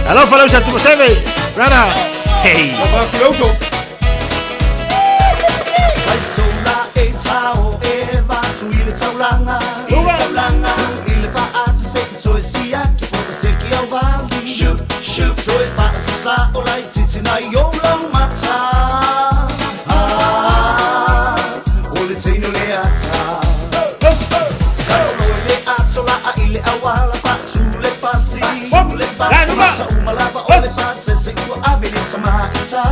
Halo, follow sa tu sebe. Rara. Hey. Close. Ai sola e tao e va su ile taulanga. Su ile va a se so sia que por se que ao vale. Shoot. So es va sa o lai titina yo long mata. Ole tino le ata. Tao le atola a ile awala fa su le fasi. Mata umalava ole fasi se ku abili tama ita.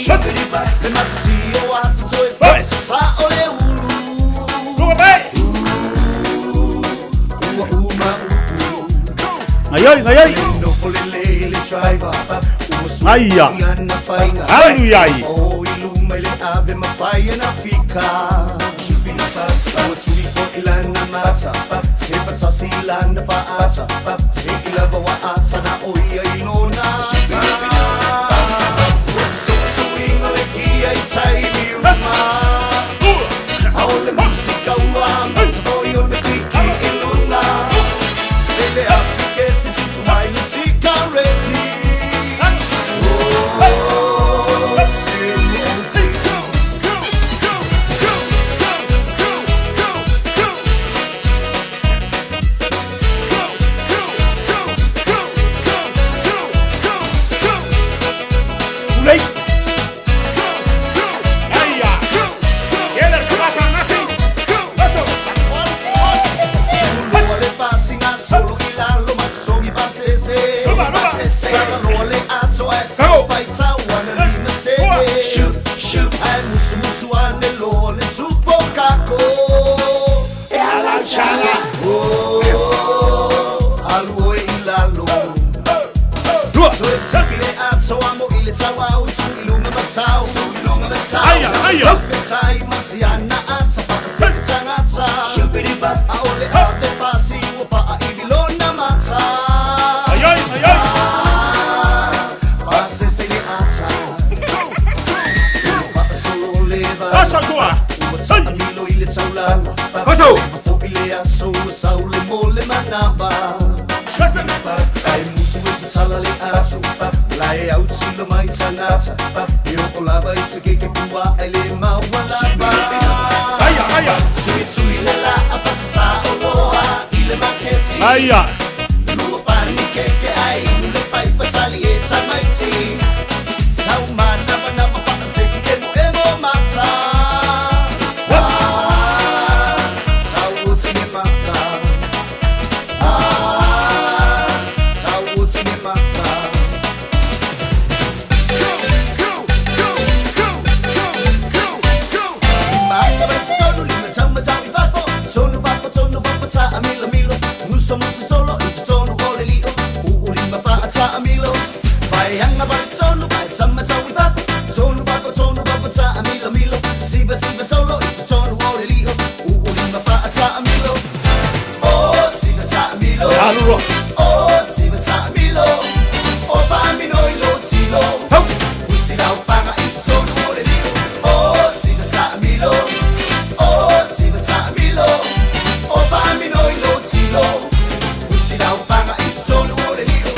Shakiriba le mata ti o ata to e fa sa ole ulu. Ayoi. Aiya. Hallelujah. Oh, ilumele ave mafaya na fika. Shubita, what's for ilana mata. Tepata silana faata. Tekilava wa ata na oya inona. So ingale kia itaili uma. Aole musika wa masoyo mekiki iluna. Sele afike si tutu mai musika reti. ya so saule mole manaba ai musu tu sala le aso lai au silo mai sanata io olava ise ke pua ele mawala aya aya sui la apasa oa ile maketi aya lu pani ke ai le pai patali eta mai ti sau mana mana pa se ke emo mata Musu solo itu tono ole lio ulima fa ata amilo vai hanga ba solo vai sama tawi ba tono ba ta amilo milo siba solo itu tono ole lio ulima fa ata amilo oh siba ta amilo oh siba ta amilo oh ba amilo ilo tilo usila upanga itu tono ole lio oh siba ta amilo oh siba ta amilo oh ba amilo ilo tilo Now banga it's so no more than you.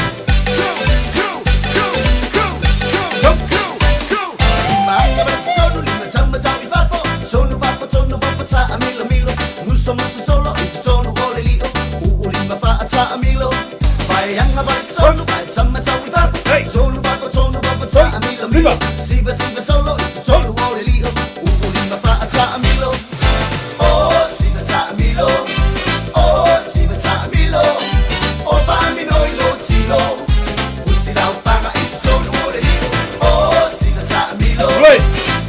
Manga ba solo lima tamba tawi vafo. Sono vafo ta amilo milo. Muso solo it's so no more than you. Lima fa ta amilo. Vai hanga ba solo vai tamba tawi vafo. Sono vafo ta amilo milo. Siba solo it's so no more than you. Lima fa ta amilo. Oh siba ta amilo. Oh siba ta amilo. Opa mi no ilo tilo, usila upanga it's so no more lilo. Oh, siba ta milo.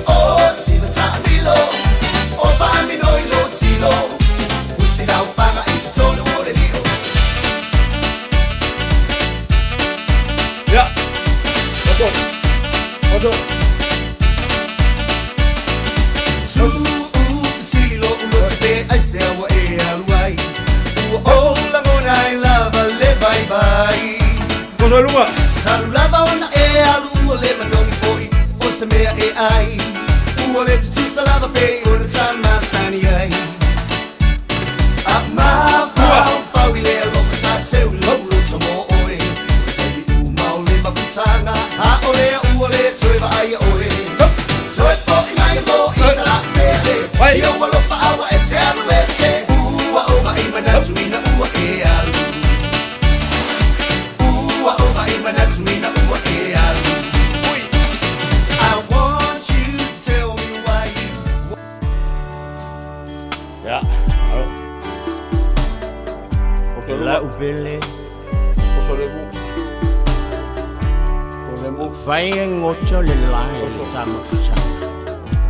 Oh, siba ta milo. Opa mi no ilo tilo, usila upanga it's so no more lilo. Yeah. Odo. Silo ulo te ai se wa e alwai. Oh, la mona I love. Bye bye. Kono luma. Salulava ona e alu ole manong boy. O se mea e ai. Uole tu salava pe ona tama sani ai. Ama fa wile lo sa se ulo tomo oi. Sai u maule maputanga. Ha ole uole toiva ai oi. Soi po mai mo isala mele. Yo walo pa awa e te alu ese. Ua o mai manasuina ua e alu. La ubele fai ngocho le lai sama fusa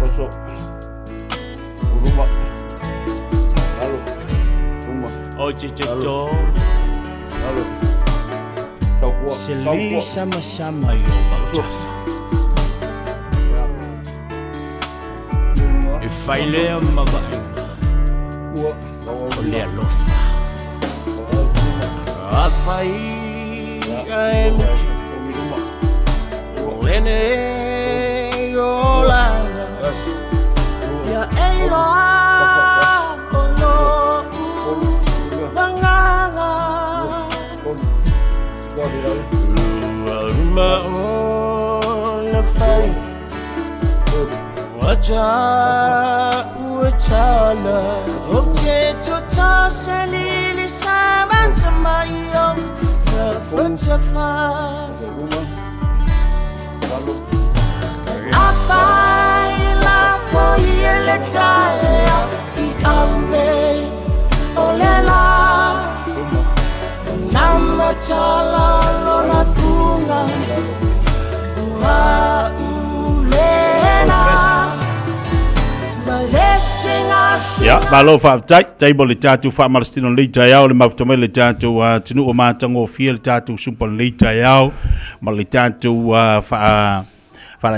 oso uruma halo uruma oje jeto halo tau selili sama yo bautas e fai le mama le alofa Afai ai lene yola ya elo ono banganga ma ona fai wacha wachala oche chota selili sama samayo Safa Afai la foyele taya Iambe olela Nama chala lola funga Ua ulena Ya, malo fa tai bole tatu fa malstino le tayao le mafto le tatu tinu o matango fia le tatu sumpa le tayao ma le tatu fa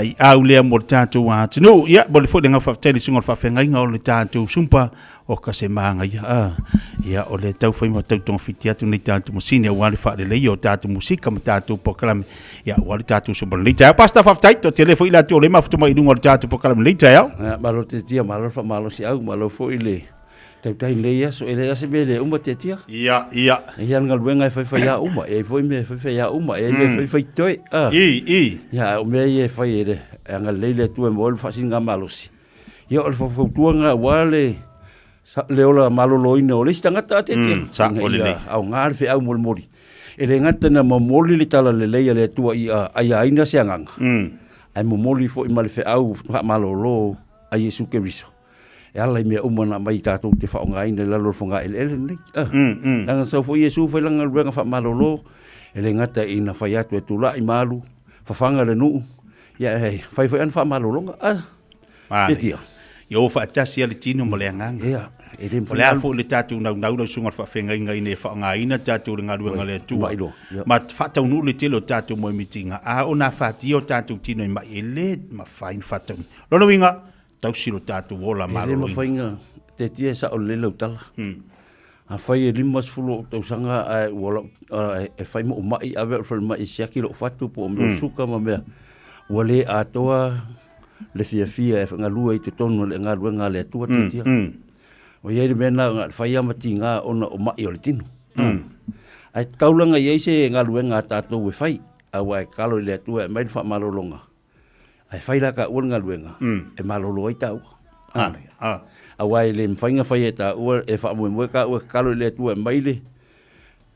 i au le mo tatu tinu ya bole fo denga fa tai singo fa fenga nga le tatu sumpa o ka se manga ya o le tau fa mo tatu fitia tu le tatu musini o wale fa le yo tatu musika ma tatu pokalam ya wale tatu sumpa le tayao pasta fa tai to telefo ila tu le mafto mai dungo tatu pokalam le tayao malo te tia malo fa malo si au malo fo ile tai nei so ele ase bele uma te tia. Ia. E an ngal fai ya uma, e foi me fai ya uma, e me fai toi. Ya o me e fai ele, ngal lele tu e mol fa singa malosi. Ia o fo tuanga wale le ola maloloina o le stangata te tia. Sa o le au ngal fe au moli. Ele ngata na mamoli le tala le leia le tua i ai aina se anganga. Ai mamoli fo i male fe au fa malolo a Yesu Keriso. E ala me umana mai tatou te whaonga ina lalo whonga ele nei. Langa sau fo Yesu whai langa ruenga wha malolo. Ele ngata ina whai atu e tula i malu. Whawhanga le nuu. Ia hei, whai an wha malolonga. E tia. Ia o whaatasi ale tino mo le anganga. Ia. O le afo le tatou nau sunga whawhenga inga ina e whaonga ina tatou ringa ruenga le tua. Ma whatau nuu le telo tatou mo mitinga. A o na whati o tatou tino i mai ele ma whain whatau. Lono winga. Tau siro tātou wola marolo. E le mawhainga te tia sa o le lau tala. A whai e limas fulo tau sanga e whai mo mai awe o whai mai siaki lo whatu po o meo suka ma mea. Wale atoa le fia e whangalua i te tonu le ngā ruenga le atua te tia. O iei mena whai amati ngā ona o mai o le tinu. Ai taulanga iei se ngā ruenga tātou e whai. A wai kalo le atua e mai wha marolonga. Ai whai laka ua ngā luenga, e malolo ai tāua. A wai le mwhainga whai e tāua, e wha mue ka ua kalo le atua e maile,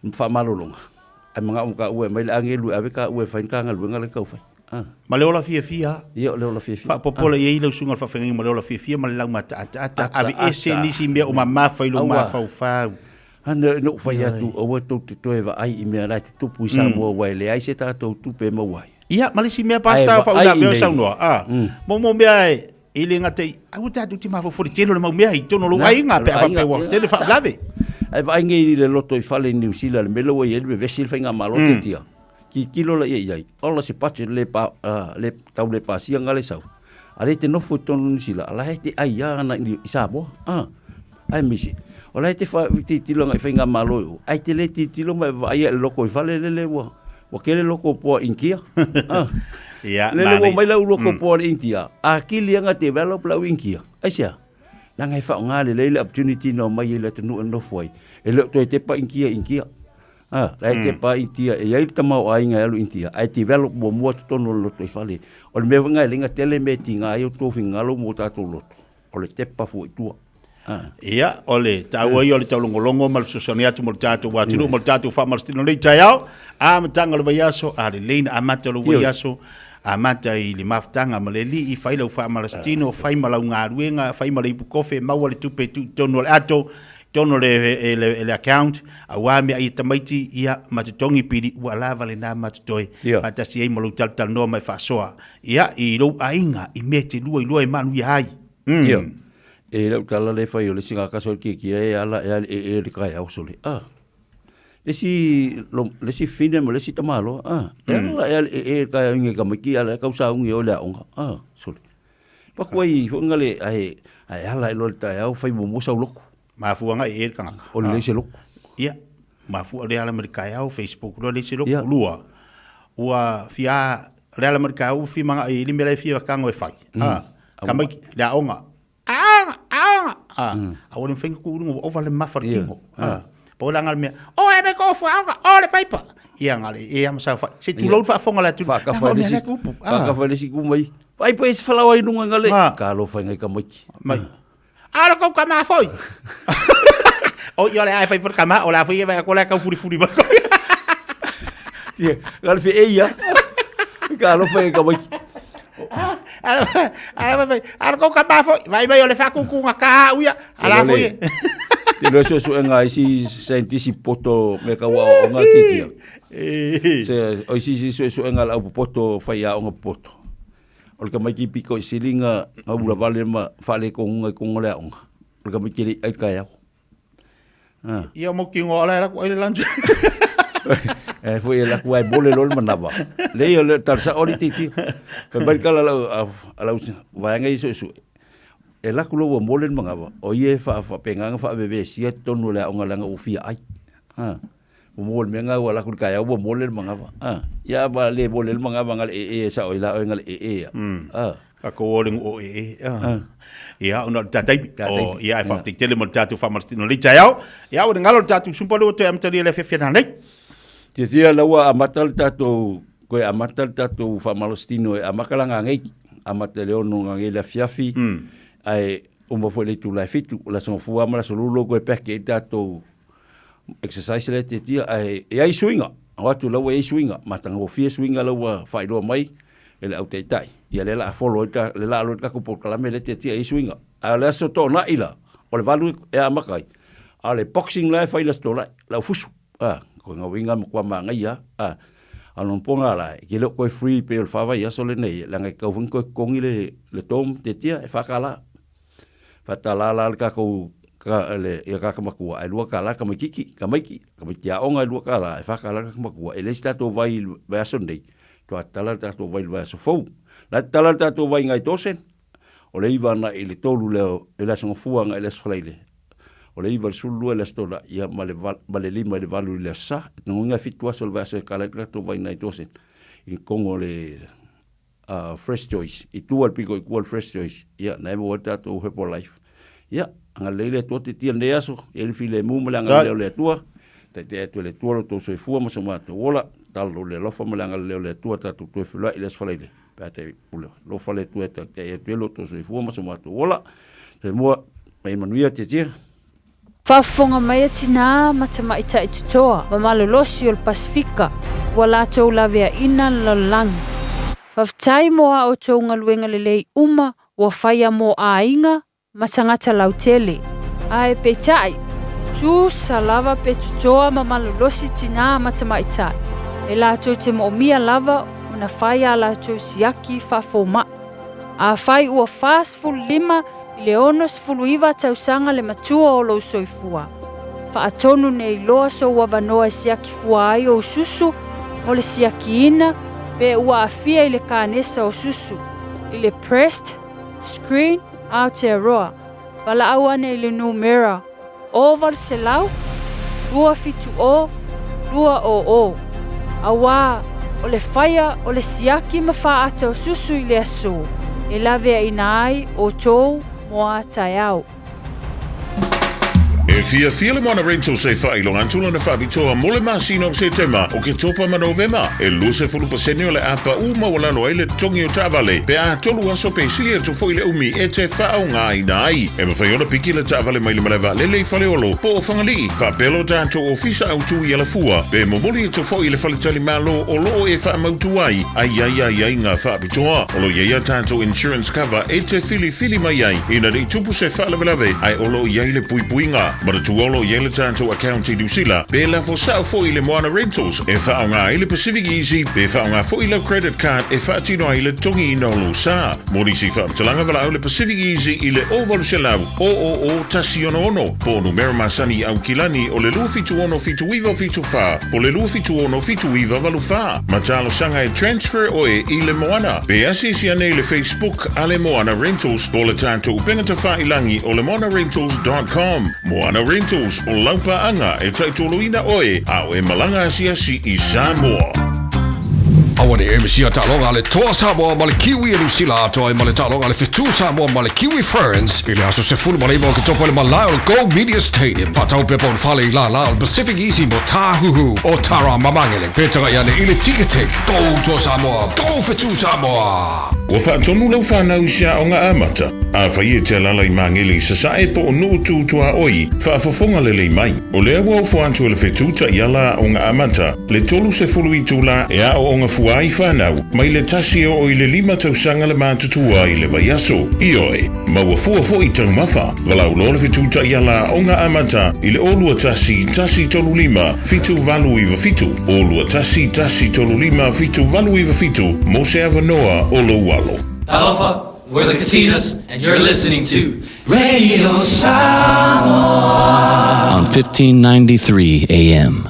wha malolonga. Ai mga ka ua e maile angelu, awe ka ua e whain ka ngā luenga le kau whai. Ma le ola fia. Ia, le ola fia. Pa popola iei lau sunga whawhengi ma le ola fia, ma le lau mata ata. Awe ese nisi mea o ma mawhai lo ma whau. Hana no whai atu, awa tau te toe wa ai i mea rai te tupu i Samoa wai, le ai se tātou tupe ma wai. Ia, malisi mea pasta fa una mea saunua. Mo mea e le ngata au tatu ti mafo fori telo le mau mea i tono lo ai nga pe apa pe wa tele fa lave. Ai vai ngai le loto i fale New Zealand melo e ele vesil fenga malo te tia. Ki kilo la ia. Ola se pate le pa le tau le pa sia ngale sau. Ale te no foto New Zealand. Ala te ai ya na i Samoa. Ai misi. Ola te fa ti tilo ngai fenga malo. Ai te le ti tilo mai vai loko i fale le wa. Wa kele loko po inkia. Lele wo mai lau loko po inkia. A kili anga develop lau inkia. Aisia. Nanga fa ngale le opportunity no mai le tunu no foi. Ele to te pa inkia. Lai te pa inkia e ai tama o ai nga lu inkia. Ai develop mo mo to no lo to fale. O me nga linga tele meeting ai to finga lo mo ta to lo. O le te pa fu tu. Ia, ole, tau ai ole tau longolongo mal sosoni atu mal tatu watiru mal tatu fa mal stino nei taiao a matanga lo vaiaso a le leina a mata lo vaiaso a mata i le maftanga ma le li i faila fa mal stino fai mal nga ruenga fai mal i kofe ma wale tupe tu tono le ato tono le account a wa me ai tamaiti ia matutongi pidi wala vale na matutoi mata si ai mal tal no mai fa soa ia i lo ainga i mete lua i manu ia ai e lau tala le whai o le singa kaso ki e ala e le kai au sole. Le si fine mo le si tamalo. E ala e kai au inge kamiki ala kausa ungi o le aonga. Sole. Pakuai hunga le ai ala e lol tai au whai mo musa uloko. Mafuanga e kanga. O le se loko. Ia. Mafu le ala merkai au Facebook lo le se loko lua. Ua fia le ala merkai au fi manga i limere fia kango e whai. Kamiki le aonga. Awon feng ku ngo over le mafartingo. Pa ola ngal me. O e be ko fa o le paipa. Ia ngale e am sa fa. Se tu lo fa fonga la tu. Fa ka fa le si. Fa ka fa le si ku mai. Paipa is fala wai nunga ngale. Ka lo fa ngai ka mai. Mai. Ala ko ka ma foi. O yo le ai fa por kama o la foi e ko la ka furi ba. Ia, ngal fe e ia. Ka lo fa ngai ka mai. Ala ko ka ba foi vai ole fa ku nga ka uia ala foi e no so nga si scientist poto me ka wa nga kikia se o si so nga la poto fa ya nga poto o ka mai ki piko silinga ngula vale ma fale ko nga le nga o ka mai ki ai ka ya ia mo ki ngola la ko ile lanche foi la kuai bole lol manaba le yo le tarsa ori titi pe barkala la vai ngai so e la kulo wo molen mangaba o ye fa penganga fa bebe sia tonu le onga langa ufia ai o mol menga wala kun kaya wo molen mangaba ya ba le bolel mangaba ngal e sa o la ngal e Ako oring o ia ona tatai o ia e fafti tele mo tatu famarstino li chayao ia o ngalo tatu sumpalo te am tali le fefena nei Tia lawa amatal tatu ko amatal tatu famarstino e amakalanga ngai amatele ono ngai la fiafi ai uma foi le tu la fitu la so fu amala so lulo ko peke tatu exercise le tia ai swinga watu lawa ai swinga matanga o fie swinga lawa failo mai ele au teitai ia le la follow ta le la lo ka ko por kala mele te ai swinga a le so to na ila o le valu e amakai a le boxing la fa ila sto la fusu ko nga winga mo kwa manga ia anon ponga la ke lo ko free pe o fava ia so le nei la ngai ka fun ko kongi le tom te tia e fa kala fa tala la ka ko ka le ia ka makua ai lua kala ka makiki ka maiki ka mitia onga lua kala e fa kala ka makua ele sta to vai va Sunday to atala tato vai vai so fou la tala tato vai ngai tosen o le iva na ele tolu leo ele so fua ngai le sfleile o le iva sulu ele stola ia male lima le valu le sa no nga fitua sol vai se kala tato vai ngai tosen in kongo le fresh choice i tu al pico equal fresh choice ia na mo tato for life ia nga le to te tia ne aso ele file mu mala le tua te le tua to so fua mo so mate ola talo le lofa malanga le tua tatu to fula ile sfaleile pate pula lo fale tu eta te lo to so fu ma so matu ola te mo mai manuia te tia fafonga mai tina matama ita itoa ma malolosi ol Pasifika wala to lavea ina lalang faftai mo o tonga luenga lelei uma wa faya mo ainga masangata lautele ai petai tu salava petutoa ma malolosi tina matama ita e la tau te mo'omia lava una whai a la tau siaki whafoma. A whai ua whasfulu lima i le onos fulu iwa tausanga le matua o lo soifua. Whaatonu nei loa so ua wanoa siaki fua ai o susu mo le siaki ina pe ua afia i le kānesa o susu. I le pressed, screen, Aotearoa. Wala awane i le numera. O varu se lau, lua fitu o, lua o. Awa, o le whaia o le siaki mawha ata o susu i le aso, e lawea inai o tou moa tai au. E fia le moana rental se whailonga antula na whabitoa mole masino se tema o ke topa ma novema. E luse fulupa sene o le apa uma walano ai le tongi o tavale. Pe a tolu aso pe silia to foi le umi e te whaonga i nai. E mawhaiona piki le tavale mai le malewa lele fale olo. Po o whangali, whapelo tātou ofisa au tui ala fua. Pe momoli e to foi le fale tali malo o loo e wha mautu ai. Ai ngā whabitoa. Olo ia tātou insurance cover e te fili mai ai. Ina rei tupu se whalawelawe ai olo iai le puipuinga. Mara tuolo yele tanto account i Dusila, be la fo sao fo ile Moana Rentals, e fa nga ile Pacific Easy, be fa nga fo ile credit card, e fa tino ile tongi ino lo sa. Mori si fa talanga vala ile Pacific Easy ile ovalo selau, o tasiono ono, po numero masani au kilani o le lufi tu ono fitu wiva fitu fa, o le lufi tu ono fitu wiva valu fa. Matalo sanga e transfer o e ile Moana, be asisi ane ile Facebook ale Moana Rentals, po le tanto upengata fa ilangi o le moanarentals.com. Moana Rentals o laupa anga e taitoloina oe au e malanga asiasi i Samoa. Awane e misia talonga le toa Samoa ma le kiwi e Nusila atoa e ma le talonga le fitu Samoa ma le Kiwi Ferns i le aso se fulu ma le iwa ke topo le malai o le Go Media Stadium patau pepa un fale i la o Pacific Easy mo Tahuhu o Tara Mamangele petanga iane i le Tikatek Go to Samoa Go fitu Samoa. Ua whaatonu lau whanau sia o ngā amata. A whaie te lalai mangeli sa sae po o nuu tūtua oi, whaafafonga lelei mai. O lea wau whaantua le whetūta i ala o ngā amata, le tolu se fulu i tūla e a o ngā fuai whanau, mai le tasi o i le 5 tausanga le mātutua i le vaiaso. I oe, maua fua i tau mawha, walau lo le whetūta i ala o ngā amata, i le olua tasi tolu 5, fitu valu iwa fitu. Olua tasi tolu 5, fitu valu iwa fitu, mo se avanoa o lo walo. Talofa, we're the Katinas, and you're listening to Radio Samoa on 1593 AM.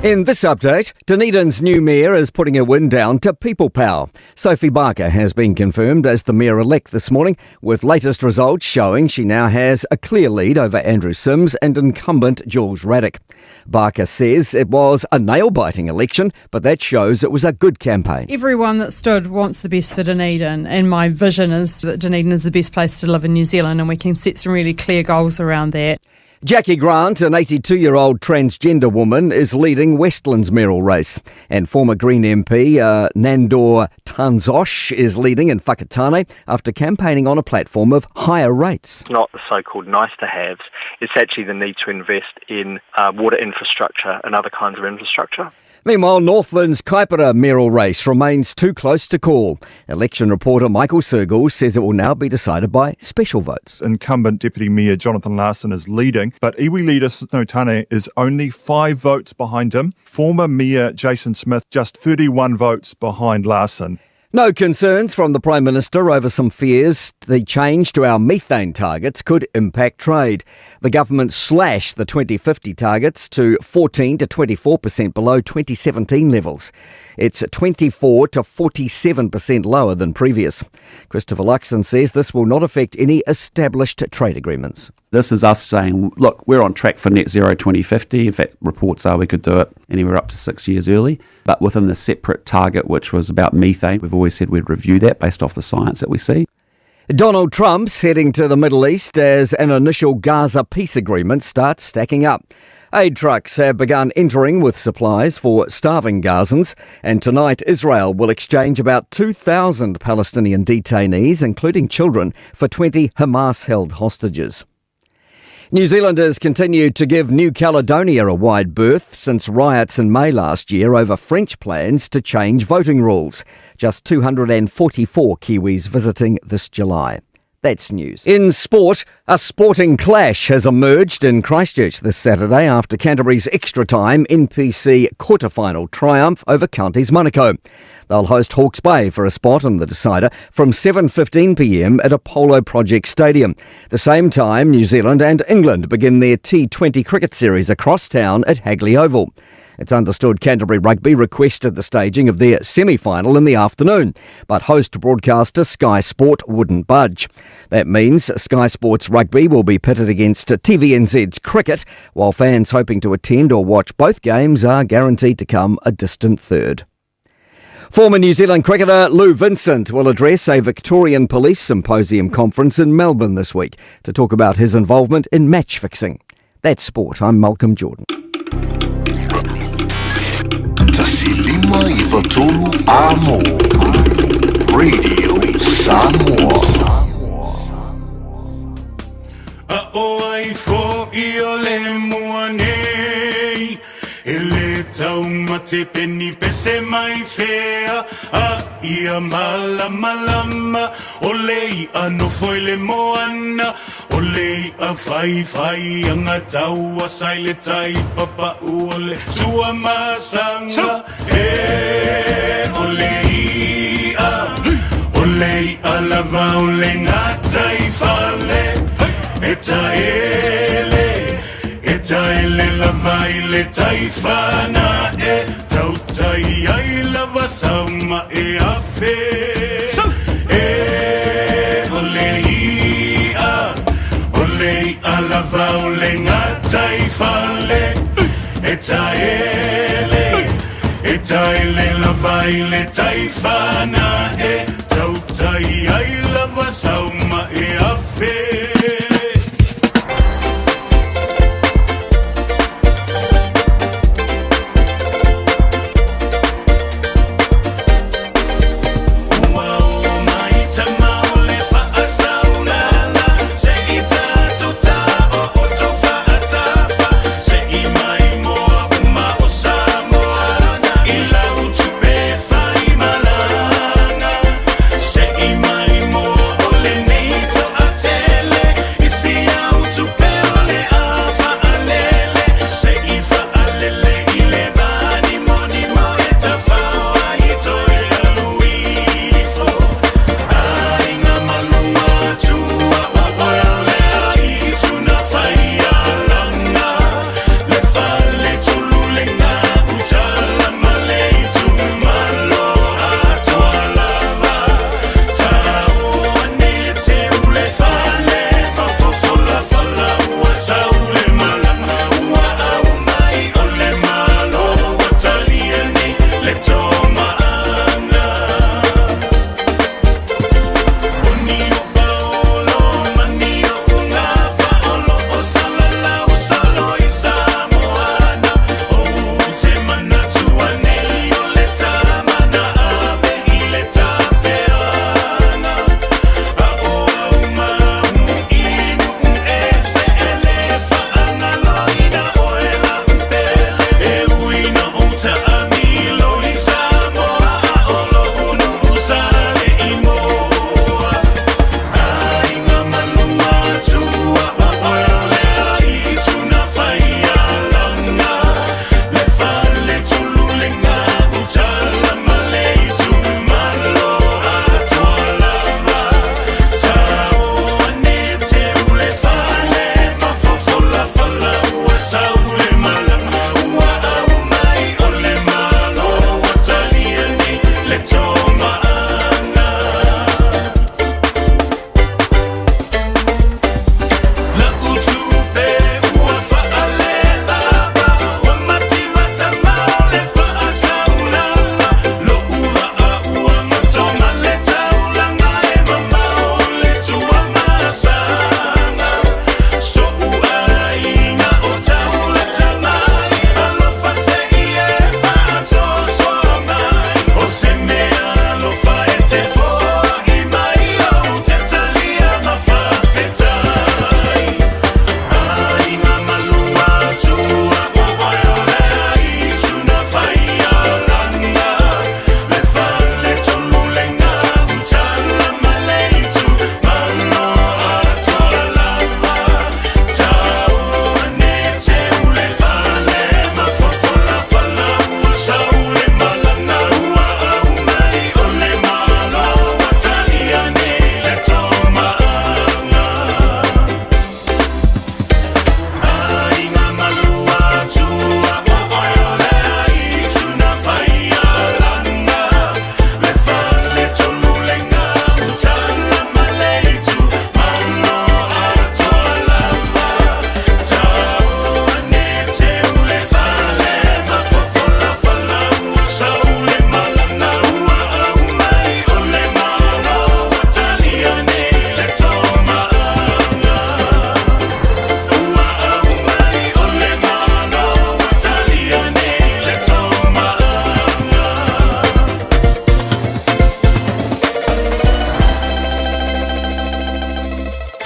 In this update, Dunedin's new mayor is putting her win down to people power. Sophie Barker has been confirmed as the mayor-elect this morning, with latest results showing she now has a clear lead over Andrew Sims and incumbent Jules Raddick. Barker says it was a nail-biting election, but that shows it was a good campaign. Everyone that stood wants the best for Dunedin, and my vision is that Dunedin is the best place to live in New Zealand, and we can set some really clear goals around that. Jackie Grant, an 82-year-old transgender woman, is leading Westland's mayoral race. And former Green MP Nandor Tanzosh is leading in Whakatane after campaigning on a platform of higher rates. It's not the so-called nice-to-haves. It's actually the need to invest in water infrastructure and other kinds of infrastructure. Meanwhile, Northland's Kaipara mayoral race remains too close to call. Election reporter Michael Sergel says it will now be decided by special votes. Incumbent Deputy Mayor Jonathan Larson is leading, but iwi leader Snow Tane is only 5 votes behind him. Former Mayor Jason Smith just 31 votes behind Larson. No concerns from the Prime Minister over some fears the change to our methane targets could impact trade. The government slashed the 2050 targets to 14 to 24% below 2017 levels. It's 24 to 47% lower than previous. Christopher Luxon says this will not affect any established trade agreements. This is us saying, look, we're on track for net zero 2050. In fact, reports are we could do it anywhere up to 6 years early. But within the separate target, which was about methane, we've always said we'd review that based off the science that we see. Donald Trump's heading to the Middle East as an initial Gaza peace agreement starts stacking up. Aid trucks have begun entering with supplies for starving Gazans, and tonight Israel will exchange about 2,000 Palestinian detainees, including children, for 20 Hamas-held hostages. New Zealanders continued to give New Caledonia a wide berth since riots in May last year over French plans to change voting rules. Just 244 Kiwis visiting this July. That's news. In sport, a sporting clash has emerged in Christchurch this Saturday after Canterbury's extra-time NPC quarter-final triumph over Counties Manukau. They'll host Hawke's Bay for a spot in the decider from 7:15pm at Apollo Project Stadium. The same time, New Zealand and England begin their T20 cricket series across town at Hagley Oval. It's understood Canterbury Rugby requested the staging of their semi-final in the afternoon, but host broadcaster Sky Sport wouldn't budge. That means Sky Sports Rugby will be pitted against TVNZ's cricket, while fans hoping to attend or watch both games are guaranteed to come a distant third. Former New Zealand cricketer Lou Vincent will address a Victorian Police Symposium conference in Melbourne this week to talk about his involvement in match fixing. That's sport. I'm Malcolm Jordan. Tasilima Ivatolu Amo Radio Samoa. Ai fo iole muane ele tau mate peni pese mai fea a ia malama olei ano foile moana olei a fai anga tau a saile tai papa ole tua masanga olei a lava ole ngatai fale Eta ele lava ile taifana tautai ai lava sama afe olei a lava ole ngatai fale eta ele lava ile taifana tautai ai lava sama afe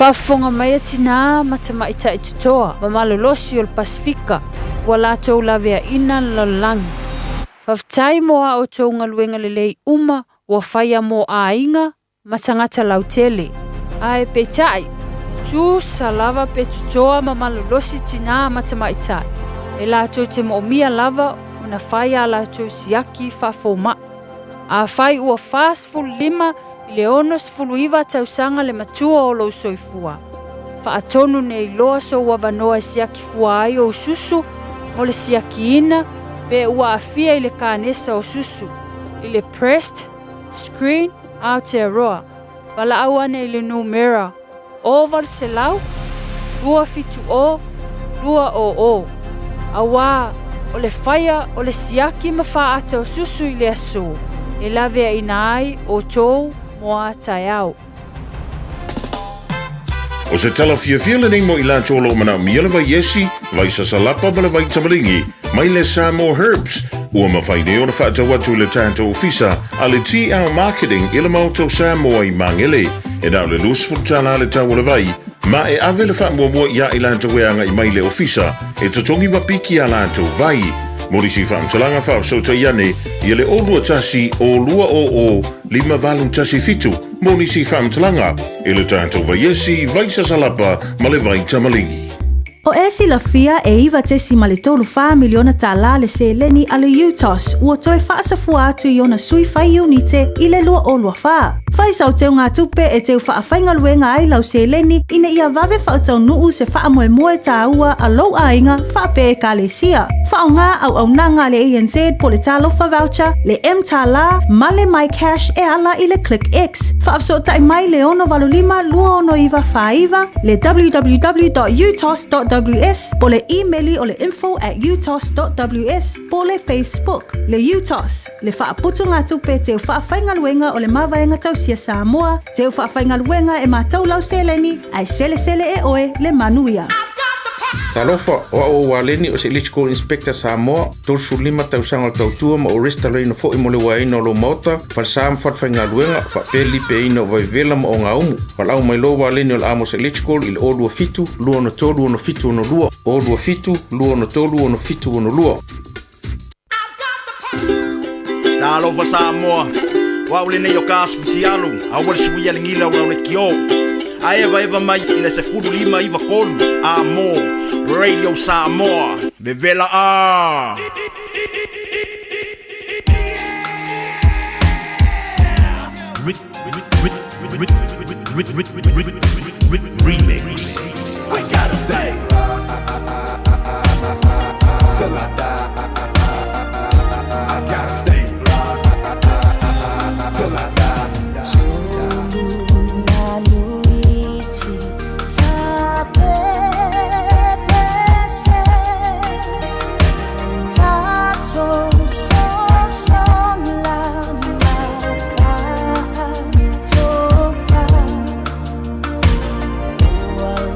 Whafonga mai atina matama ita itutoa ma malolosi o le Pasifika ua latou lavea ina lalangi. Whaftai moa o tau ngaluenga lelei uma ua whaia mo ainga ma tangata lautele. Ae peitai, tu salava pe tutoa ma malolosi tina matama ita. E latou te moomia lava una whaia latou siaki whafoma. A whai ua lima I le onos fuluiva tausanga le matua o lo soifua. Whaatonu nei loa so wavanoa siaki fua ai o susu mo le siaki ina pe ua afia I le kānesa o susu. I le pressed, screen, Aotearoa. Wala awane I le numera. Oval se lau, lua fitu o, lua o. Awa, o le whaia o le siaki mawhaata o susu I le aso. E lavea ina ai o tou moa taiao. O se tala fia nei mo I la tolo mana miele vai yesi, vai sa salapa ma le vai tamalingi, mai le Samoa Herbs, ua mawhai ne ona whaata watu le tātou ofisa, a le TR Marketing I le mautou Samoa I mangele, e nao le lusful tala le tau le vai, ma e ave le wha mua ia I la weanga I mai le ofisa, e totongi mapiki a la vai, Morisi whaamtalanga whaafsauta iane, I le olua tasi o lua o lima valum tasi fitu, Morisi whaamtalanga, I le tātou vaiesi, vaisa salapa, ma le vai tamalingi. O esi la fia e iwa tesi ma le tolu wha miliona tala le se leni a le UTOS, ua toi whaasafua atu I ona sui whai unite I le lua o lua wha. Whai sau teo ngā tupe e teo whaafainga luenga ai lau se leni ina ia vave whaatau nuu se wha moe tā ua a lau ainga whaape e ka le sia. Whao ngā au nanga le ANZ po le talofa voucher, le M tala, ma le My Cash e ala I le Click X. Whaafsota I mai le ono valulima lua ono iwa whaiva, le www.utos.ws, po le emaili o le info@utos.ws, po le Facebook, le UTOS, le whaaputu ngā tupe teo whaafainga luenga o le mawaenga tausia Samoa, teo whaafainga luenga e mātou lau seleni, ai sele e oe le manuia. Talofa o waleni o se Electrical Inspector Samoa, tolsu lima tausanga o tautua ma o resta reino fo I mo le waina o lo mauta, falsam whatwhainga luenga, whapeli pe ino vai vela ma o ngā umu. Walau mai lo waleni o le amos electrical I le o lua fitu, lua no tolu ono fitu ono lua, o lua fitu, lua no tolu ono fitu ono lua. Talofa Samoa, waule nei o kāsputi alu, awal suia lingila o le kio. A eva mai I le se furu lima iwa kolu, a mo. Radio Samoa, Vivela A. Remix. I gotta stay till I die. I gotta stay till I die. Well,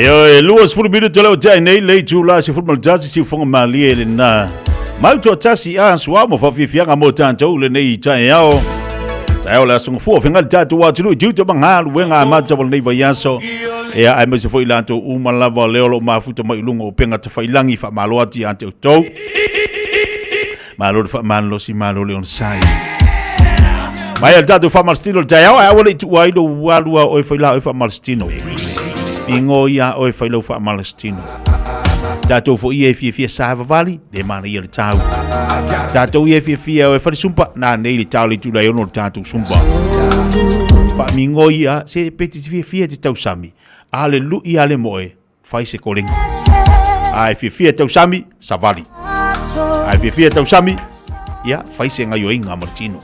e luas fulu bidu tole o tai nei lei tu la se futmal jasi si fonga mali ele na mau to tasi a sua mo fa fianga mo tanto le nei tai yao tai ola sung fu finga tatu wa tu ju to banga wenga ma to nei va yaso e ai mo se foi lanto uma lava le lo ma futa mai lungo o penga te failangi fa malo ati ante o to malo fa malo si malo le on sai mai al tatu fa malstino tai yao ai wole tu wai do walua o faila o fa malstino ingo ia o failo fa malstino tato fo ie fie sava vali de mana ia tau tato ie fie o fa sumpa na nei le tau le tu la ono tato sumpa fa mingo ia se peti fie te tau sami aleluia le moe fai se koling ai fie tau sami savali ai fie tau sami ia fai se ngayo inga martino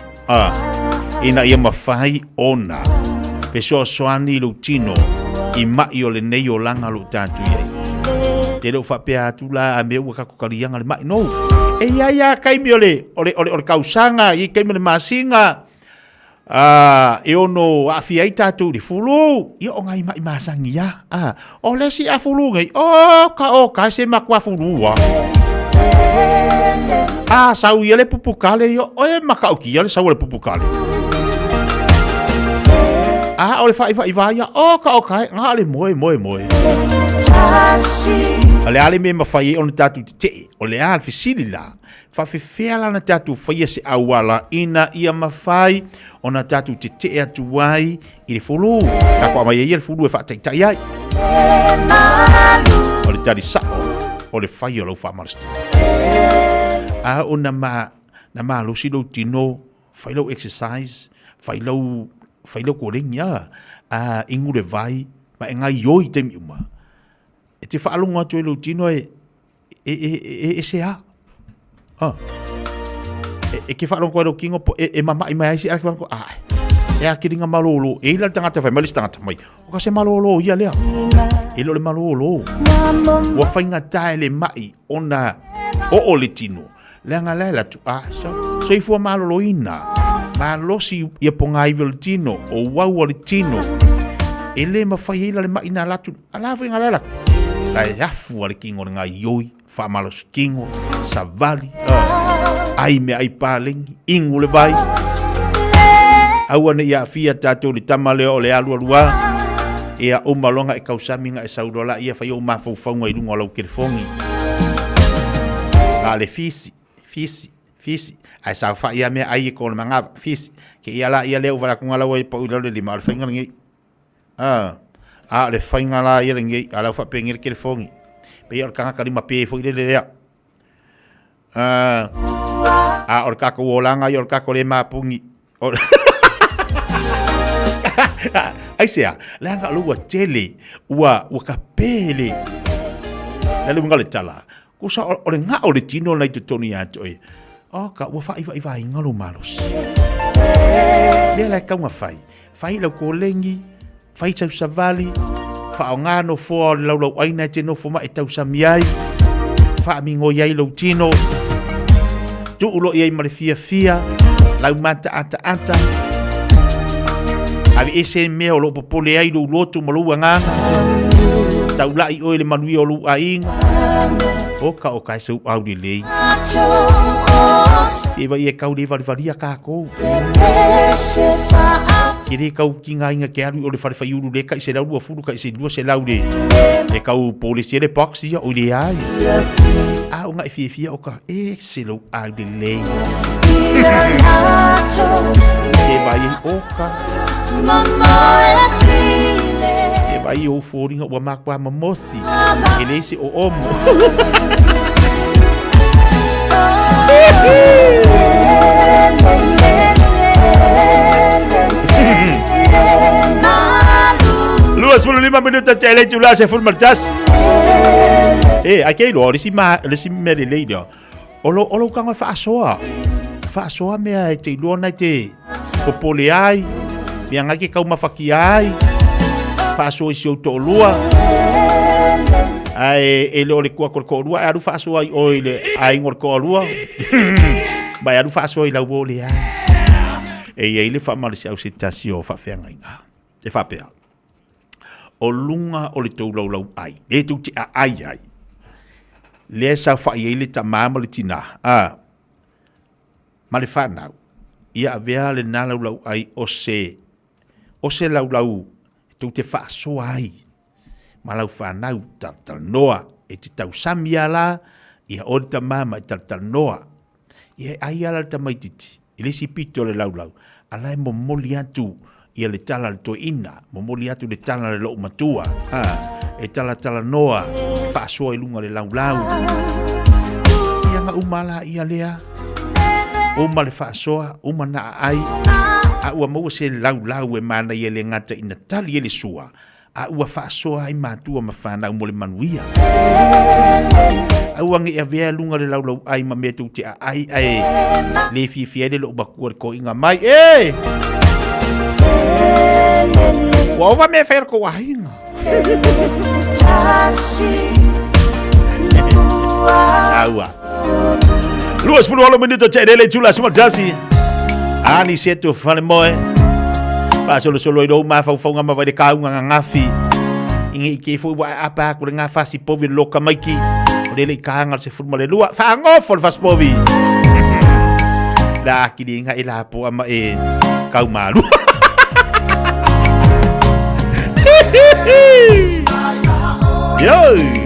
ina ia mafai ona peso soani lutino i mai o le nei o langa lo tatu ia te lo fa pea tu la a me ka ko karianga le mai no e ia kai mi ole kausanga i kai me masinga e ono a fia i tatu di fulu i o ngai mai masangi ia o le si a fulu ngai o ka se makwa fulu wa sau ia le pupukale yo o e makau ki ia le sau le pupukale ole fai ya ka ngale moe ale me mafai on tatu te ole al fisilila fa fefela na tatu fai se awala ina ia mafai ona tatu te atu wai i fulu ka kwa mai ia fulu fa tai ai ole tari sa ole fai lo fa marst ona ma lo si lo tino fai lo exercise fai lo ko ringa ingu le vai ma nga yoi te mi uma e te faalunga tu lo tino e se a ke faalunga ko lo kingo e mama i mai si ko e a kiringa malolo e la tanga te fai malis tanga mai o ka se malolo ia le e lo le malolo wa fainga tai le mai ona o le tino le nga la tu so i fu malolo ina ma losi ia pongai veltino o wau tino ele ma fai le ma ina latu ala venga la yafu ale kingo nga yoi fa malos kingo savali ai me ai paling ingu le vai awana ia fia tato le tamale o le alu alua ia o malonga e kausami nga e saudola ia fai o mafaufau ngai lunga lau telefongi ale fisi ai sa fa ia me ai ko manga fis ke ia la ia le uvara ku ngala wai pa ulo le lima al fainga ngi le fainga la ia ngi ala fa pengir ke fongi pe ia kanga kalima pe fo ile le or ka ko olanga ia ka ko le ma pungi ai sia la nga lu tele wa ka pele la lu ngale tala ku sa o le nga o le tino na to toni ato ka wa fai ngalo malos le la ka nga fai lo ko lengi fai tau savali fa ngano fo lo aina te no fo ma e tau samiai fa mingo yai lo tino tu ulo ia mare fia la mata ata ave ese me o lo popole ai lo tu mo lo nga tau lai o le manui o lo ainga o ka se au di lei se vai e kau le varia ka ko kiri kau kinga inga ke aru o le fai uru le kai se lau furu kai se dua se lau le e kau polisi le boxi o le ai o nga fia o ka se lo au di lei e vai o ka e vai o foringa o makwa mamosi ele se o omo Luas 15 minutos tele chula se forma tas aqui lo si me le leio olo kanga fa soa me te lona te popole ai mi anga ke kau mafaki ai fa so si to lua ai ele ole ko lua aru fa so ai oile ai ngor ko lua vai aru fa so ai la bole ai ele fa mal si au sitasio fa fenga e fa pe o lunga o le tau lau ai. Le tau te ai ai. Le sa whai le ta mama le tina. Ma le whanau. Ia avea le nā lau ai o se lau tau te whaasoa ai. Ma lau whanau tal noa e te tau samia la ia o le ta mama tal noa. Ia ai ala le ta maititi. I le si pito le lau. Alai mo moli atu ia le tala le toina. Mo moli atu le tala le loo matua. E tala noa. Whaasoa i lunga le lau. Ia nga umala ia lea. Uma le whaasoa, uma na ai. A ua maua se lau e mana ia le ngata ina tali e le sua. A ua whaasoa ai mātua ma whanau mo le manuia. A ua nge avea lunga le lau ai ma mea tau te ai le fia le lo bakua le ko inga mai. Wa ova mea whaera ko wahinga. Aua. Luas 10 minuto c'è delle giù la sua dasi. Ani seto fale moe. Pa solo i do ma fa ma vai de ka nga ngafi. Ingi ke fu wa apa ku nga fa si povi loka maiki. O le ka nga se fu le lua. Fa ngofo fa povi. Da ki di nga ila po ama kau malu. Yo.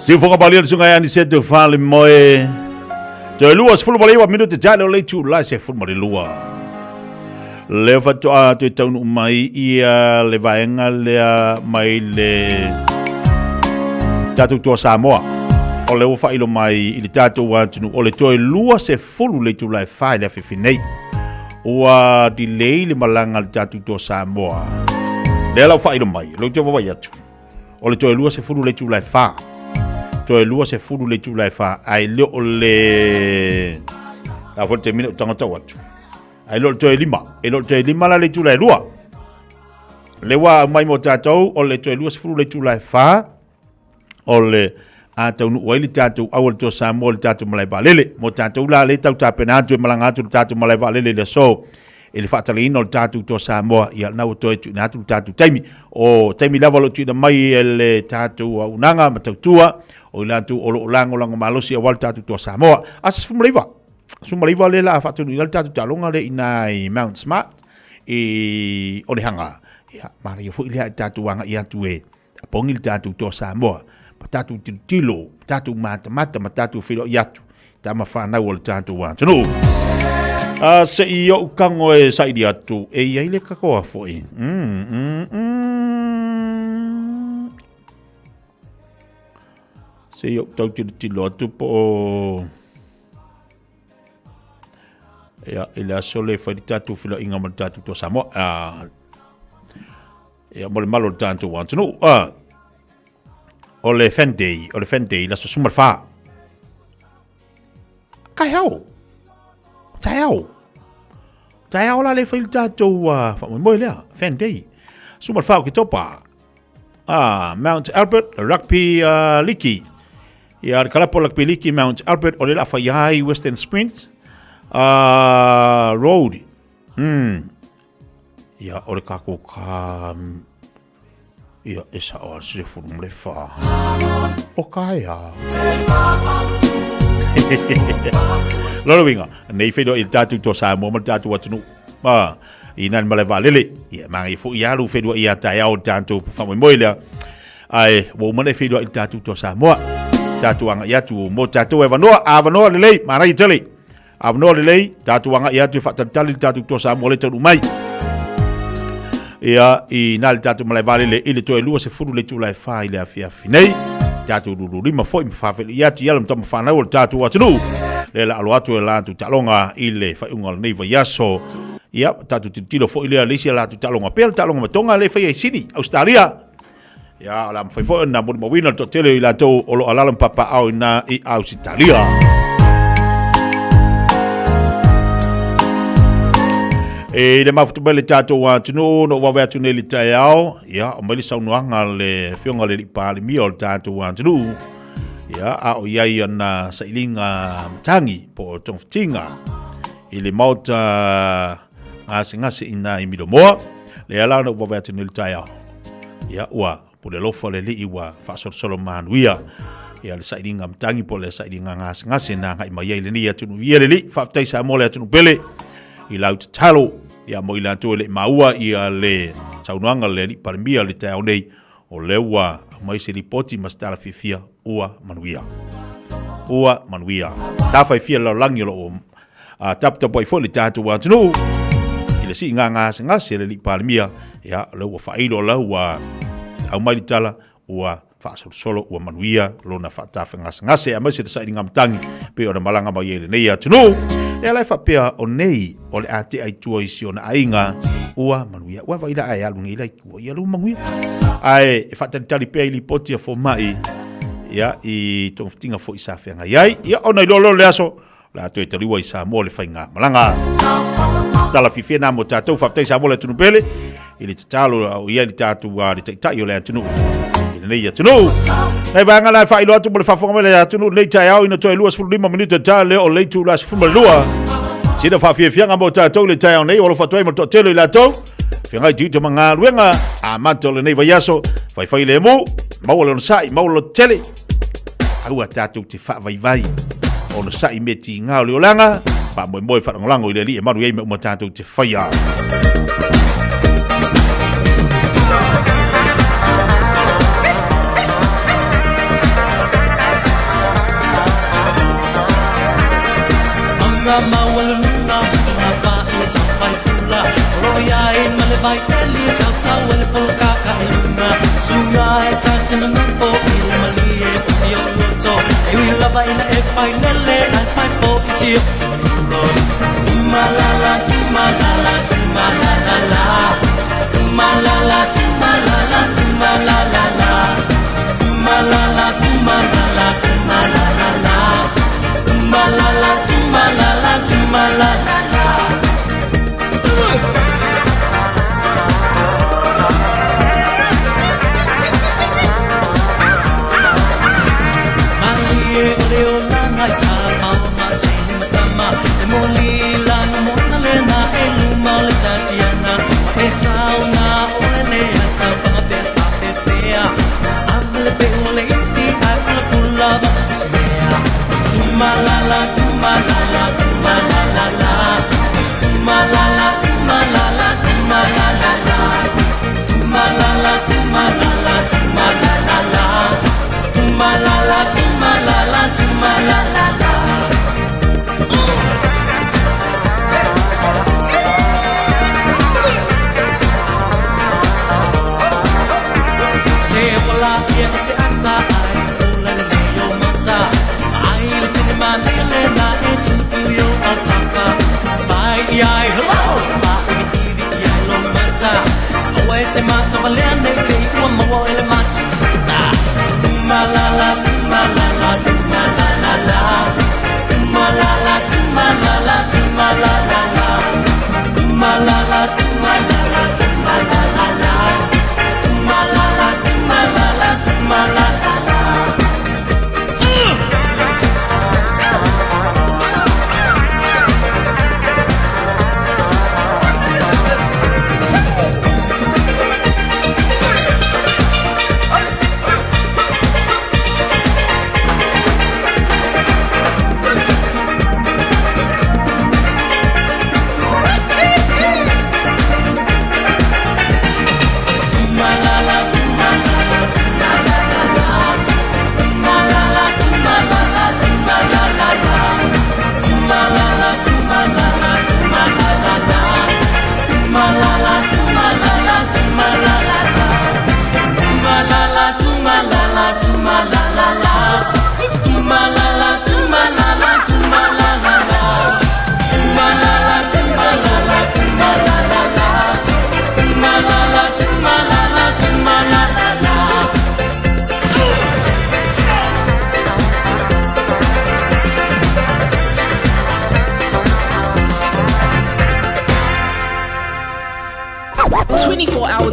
Si fonga bali sunga ani se te fale moe. Te lua se fulu bali wa minuto jalo le tu la se fulu bali lua. Le fa to a te tau mai ia le vaenga le mai le tatu to Samoa. O le ufa ilo mai i le tatu wa tunu o le toi lua se fulu le tu la fa le fifinei. Ua delay le malanga le tatu to Samoa. Le la fa ilo mai lo te wa yatu. O le toi lua se fulu le tu la fa. Toi lua se fulu le tu la fa ai le o le a volte mino tangata watu. Ai lo toi lima, e lo toi lima la le tu la lua. Le wa mai mo tatou o le toi lua se fulu le tu la fa. O le a tau nu oili tatu awal to Samoa le tatu malai balele mo tatu la le tau tapena atu malanga atu tatu malai balele le so ele fatali no tatu to Samoa ia na to tu na tatu taimi o taimi lava lo tu na mai ele tatu unanga matautua o lantu o lango malosi awal tatu to Samoa as fumaliva le la fatu ni tatu talonga le inai Mount Smart e o le hanga ia mara yo fu ile tatu wanga ia tue pongi tatu to Samoa tatu tilo, tatu mata, tatu filo yatu. Tama whanau o le tatu wā. Tunu, se i o kango e saidi atu, e iai le kakoa foi. Se i o tau tilo atu po e le aso le whai tatu filo inga ma tatu to Samoa. E mo le malo le tatu wā. Tunu, o le fendei la so sumar fa kai hao la le fil tato fa mo le fendei sumar fa ki topa Mount Albert rugby league ya kala po rugby league Mount Albert o le la fa yai Western Sprint road ya o le kako ka ia esa o se furu mle fa o kaya lolo winga nei fedo il tatu to Samoa mo tatu watunu inan male valele ia mangi fu ia lu fedo ia ta ya o tatu fa mo moila ai wo mane fedo il tatu to Samoa tatu anga ia tu mo tatu e vanoa lele mana i tele avno lele tatu anga ia tu fa tali tatu to Samoa le tanu mai ia i nal tatu malai vale le ile to lua se furu le tu lai fa ile afia finei tatu lulu lima foi fa fe ia ti yalum tam fa na o tatu atunu le la alo atu la tu talonga ile fa ungal nei va yaso ia tatu tilo foi ile le sia la tu talonga pel talonga matonga le fa ia Sydney Australia ia la fa fo na mo wina to tele ila to o alalam papa au na i Australia e le mafutu bele tato wa tunu no wa vetu neli taiao ya o mali saunuanga le fionga le pali mi o tato wa tunu ya a o yai na sailinga mtangi po tongtinga ile mauta ngasi ina imido mo le ala no wa vetu neli taiao ya wa po le lofa le iwa fa solo manuia ya le sailinga mtangi po le sailinga ngasi na ngai mai le ni ya tunu ye le fa taisa mo le tunu bele i lau te talo ia mo i lantou le maua ia le taunuanga le li parmia le tau nei o leua mai se ripoti mastala fifia ua manuia ta fai fia la langi lo tap tap boy fo le tatu wa tunu i le si nganga se le li parmia ia leua failo leua au mai tala ua fa solo ua manuia lona fa ta ngase a mai se sa inga mtangi pe o malanga mai ele nei tunu e lai fa pea o nei o le ate ai tua isi ona ainga ua manuia ua vai la ai alu ngai lai kua ia lu manuia ai e fa tali pea ili poti a fo mai ia i tong fitinga fo isa fenga iai ia ona ilolo le aso la to e taliwa isa mo le fainga malanga tala fifia na mo tatou fa taisa mo le tunu pele ili tatalo o ia li tatu wa li tai o le tunu nei ya tunu nei vanga la fa ilo atu mo le fa fonga le tunu nei tai au ina to luas fu 5 minutos tale o le tu las fu lua sina fa fia nga mo tatou le tai au nei o lo fa toi mo to tele la to fenga ti te manga luenga a manto le nei va yaso fai le mo mau le sai mau lo tele au tatou te fa vai ono sai meti nga o langa fa mo fa ngolango ile li e maru ye mo tatou te faya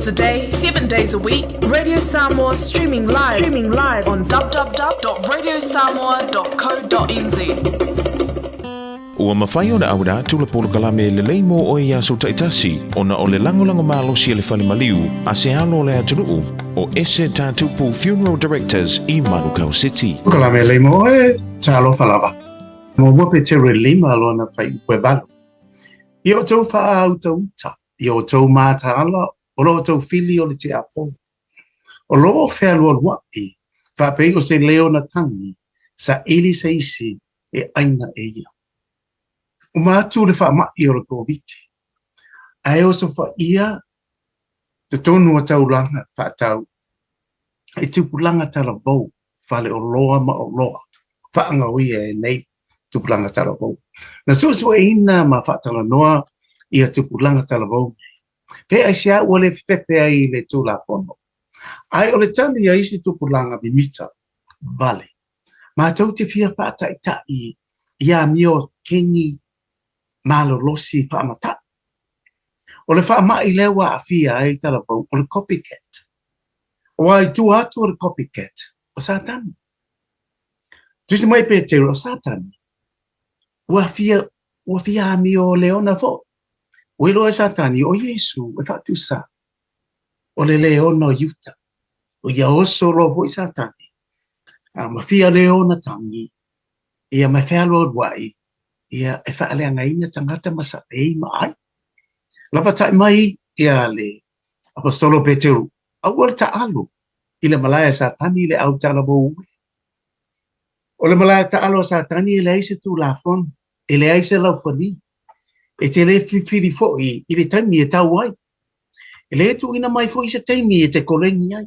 A day, 7 days a week. Radio Samoa streaming live on www.radiosamoa.co.nz. Ua mawhai o na aura tula polo kalame le leimo o ia so taitasi ona o le langolango malo si le fale maliu a se alo le atunuu o ese tatupu Funeral Directors i Manukau City. Kalame leimo e talo falava. Mo wope te relima alo na fai ue balu. I o tau wha au tau ta. I o tau māta ala. O lo tau fili o le te apo. O lo whea lua luapi, whapei o se leo na tangi, sa ili se isi e aina e ia. O mātu le whaamai o le koviti. Ai o so wha ia, te tonu a tau langa whaatau, e tupulanga tala vau, whale o loa ma o loa, whaanga uia e nei tupulanga tala vau. Na susu e ina ma whaatala noa, ia tupulanga tala vau nei. Pe ai sia o le fefe ai le tula pono. Ai o le tani a isi tupulanga bimita, vale. Ma tau te fia whaata i tai, ia mio kengi malo losi whaamata. O le whaamai lewa a fia ai talapau, o le copycat. O ai tu atu o le copycat, o satani. Tusi mai pe te o satani. Ua fia a mio leona fo. O ilo e satani, o Yesu, e whatu sa. O le leona o yuta. O ia oso lo vo i satani. Ma fia leona tangi. Ia mai whalo wai. Ia e whaale anga ina tangata masa ei mai. Lapa tai mai, ia le apostolo Peteru. Au ole ta alo. I le malaya satani le au tala bo ue. O le malaya ta alo satani le eise tu la fon. e le ai se lau whani, e te le whiwhiri fōi i le taimi e tau ai. E le tu ina mai fōi sa taimi e te kolengi ai.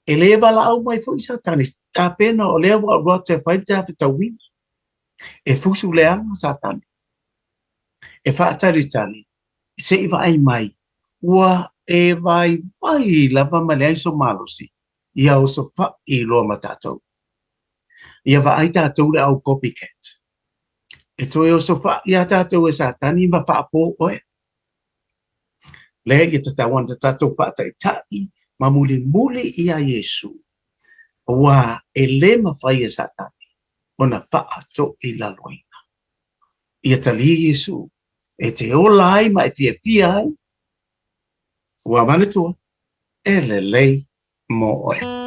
E le wala au mai fōi sa tani, tā pēna o lea wā te whai te awhi tau wina. E fusu le anga sa tani. E whaatari tani, se iwa ai mai, ua e vai mai lava ma le aiso malosi, ia o so wha i loa ma tātou. Ia wa ai tātou le au copycat. E toi o so wha ia tātou e sa tani ma wha pō oe. Lea i tatawan ta tātou wha tai tai, ma muli ia Yesu. Ua e le ma whai e sa tani, o na wha ato i la loina. Ia tali Yesu, e te ola ai ma e te fia ai. Ua manatua, e le lei mo oe.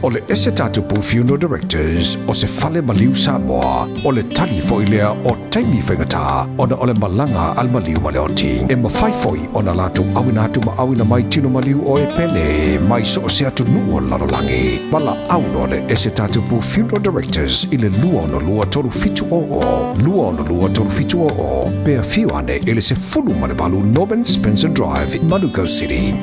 O le ese tatu pu funeral directors o se fale maliu Samoa o le tali foilea o taimi whengata ona o le malanga al maliu maleoti e mawhai foi o na latu awina atu ma awina mai tino maliu o e pele mai so o se atu nuo lalolangi wala auno le ese tatu pu funeral directors i le lua ono lua toru fitu o pea fiuane ele se fulu male balu Norman Spencer Drive Manuka City.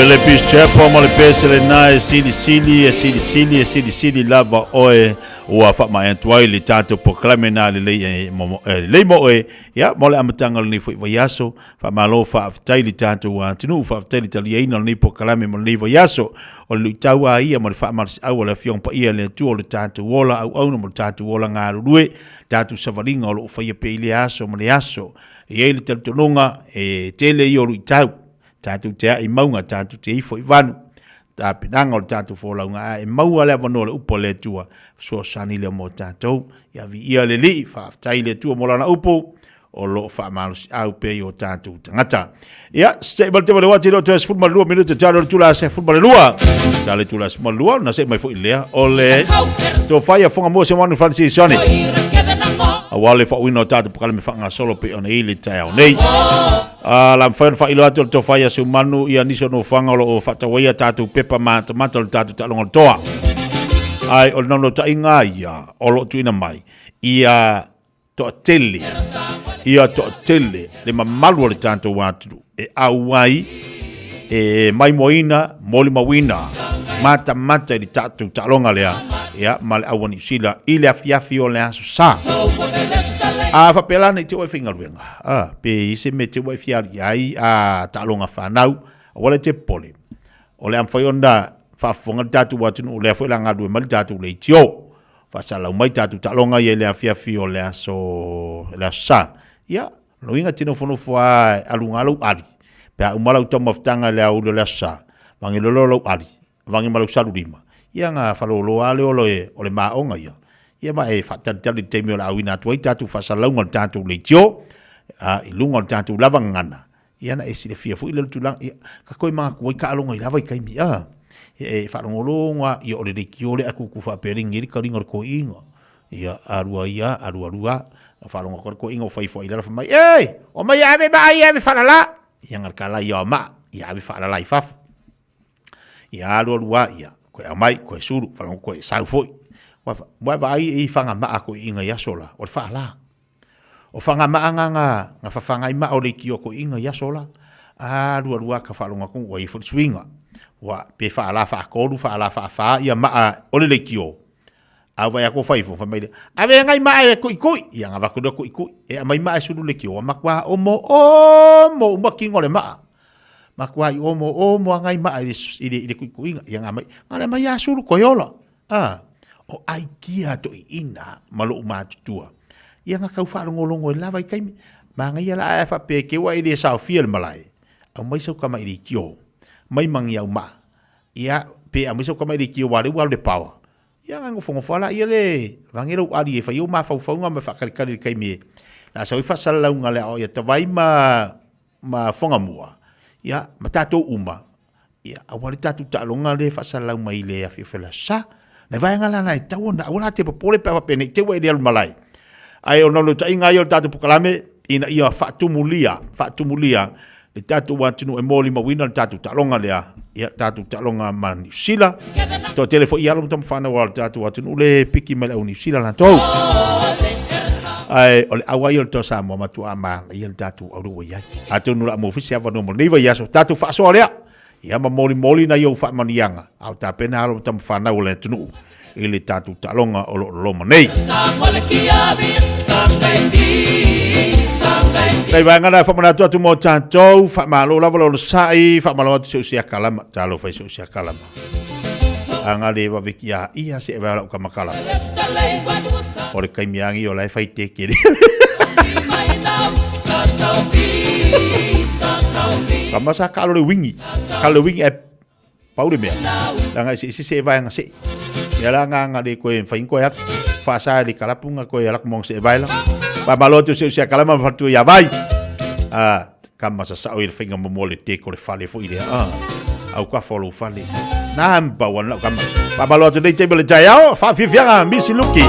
le pis chepo mo le pese le na e sili lava oe ua fa mai tuai le tato proclame na le le mo e ya mo le amatanga ni fo yaso fa malo fa tai le tato wa tinu fa tai le tali ina ni proclame mo le yaso o le tau ai mo fa mal au le fiong pa ia le tu o le tato wola au no mo tato wola nga ruwe tato savalinga o lo fa ia pe le aso mo le aso e le tatonga e tele i o lu tau tatu te ai maunga tatu te i foi vanu ta pinanga o tatu fo launga e maua le vano le upo le tua so sani le mo tatu ya vi ia le li fa tai le tua mo lana upo o lo fa malu au pe o tatu tangata ya se balte le wati lo tes football 2 minuto talo tula se football lua tale tula small lua na se mai foi le ole to fire fonga mo se manu Francis Sone awale fa wino tatu pokale me fanga solo pe ona ile tao nei la fa ilo atu to fa ya sumanu ia niso no fanga lo fa tawaia tatu pepa mata tatu talonga toa ai o no ta inga ia o lo tuina mai ia to tele le mamalu le tatu watu e awai e mai moina moli mawina mata di tatu talonga lea ya mal awani sila ile afiafi o le aso sa fa pelana te wai finga ruenga pe se mete wai fiari ai talonga fanau wala te pole ole am fayonda fa fonga tatu watu no le foi langa du mal tatu le tio fa sala mai tatu talonga ye le afiafi o le aso la sa ya lo inga tino fono fa alunga lo ali pe umala utama ftanga le au le sa mangelo lo ali vangi malu salu lima ia nga falolo ale ole maonga ia ma e fatatali temi ola awina tuai tatu fasalunga tatu le tio ilunga tatu lavangana ia na esi le fia fu ile tulang ka koi ma ku ka alonga i lava kai mi e falongolonga ia ole le kio le aku ku fa peringi ka ringa ko inga ia arua falonga ko inga fa ifo ila fa mai o mai ave ba ia me falala ia ngarkala ia ma ia ave falala ifaf ia arua ia ko amai ko suru falong ko sau foi wa vai i fanga ma ko inga ya sola o fala o fanga ma nga fa fanga ma o le kio ko inga ya sola rua ka falonga ko wa i fo swinga wa pe fala fa ko du fala fa ia ma o le kio ava ya ko fa ifo fa mai ave ngai ma ko ia nga va ko e mai ma suru le kio ma kwa o mo ma kingo le ma makwa i omo ngai ma ile kuinga yang amai ngale mai asuru koyola o aikia to ina malo matua yang ka fa ngolongo lava kai manga ia la fa pe ke wa ile sa fiel malai au mai so kama ile kio mai mang ya ma ia pe a mai so kama ile kio wa le power yang ngo fongo fala ia le vangelo ali fa yo ma fa ma fa kali kai me la sa fa sala ngale o ia tawai ma fonga mua ya matato uma ya awali tatu talonga le fa sala mai le afi fela sa na vai ngala na tau na wala te pole pa pe ne te wa ile malai ai ono lo tai ngai tatu pukalame ina ia fa tumulia le tatu watu e moli ma wina tatu talonga le ya tatu talonga man sila to telefo ia lo tam fana wal tatu watu le piki mala uni sila la to ai ole awai o to sa mo matu ama ia tatu au ro ia atu no mo fisia va no mo neva ia so tatu fa so le ia ma moli na yo fa manianga au ta pena ro tam fa na ole tunu ile tatu talonga o lo monei dai va ngana fa mana tu mo tanto fa malo la lo sai fa malo so sia kalama talo fa so sia kalama anga le va vikia ia se va la kamakala ore kai miangi o lai fai te kiri kama sa kalo le wingi e paure me langa se vai nga se ya langa le ko en fai ko ya fa sa le kalapunga ko ya la mong se vai la ba maloto se kalama fa tu ya vai kama sa o il finga mo le te ko le fale fo ile au ka follow fale namba wan kama ba maloto le table jaya fa fianga misi luki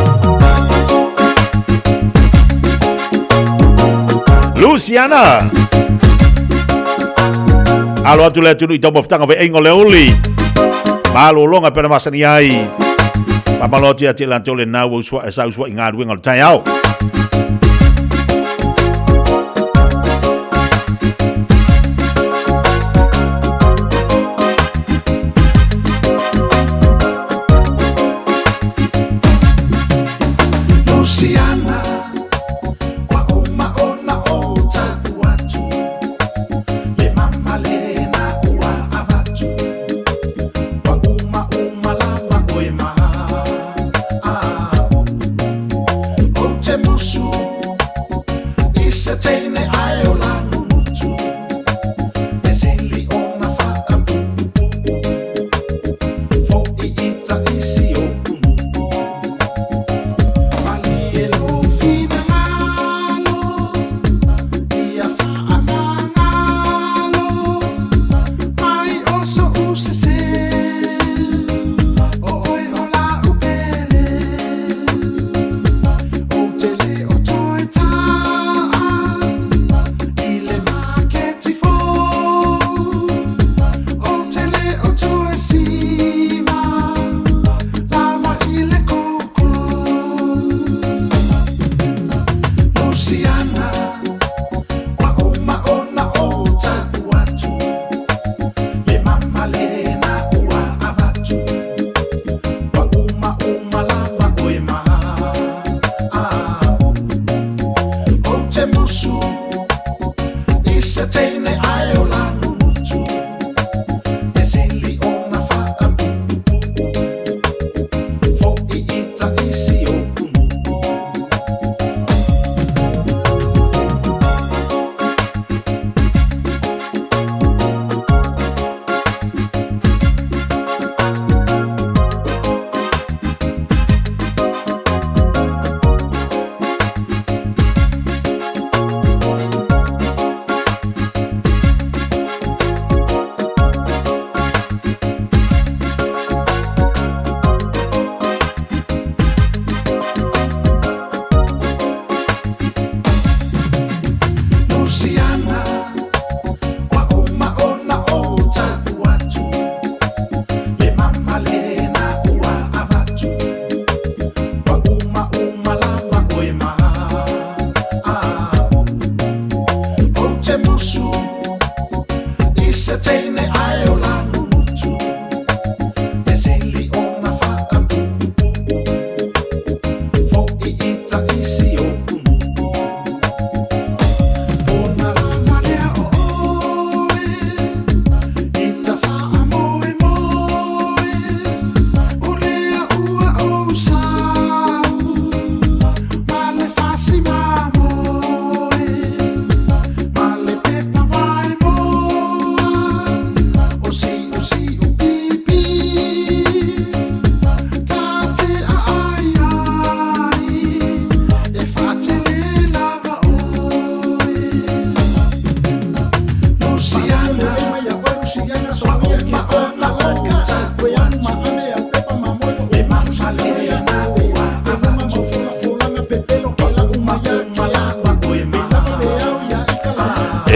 Luciana alo atu le tunu itomo ftanga ve engo le oli malo longa pena masani ai pamalo tia te lantole na wo swa sa swa inga ruenga le tai au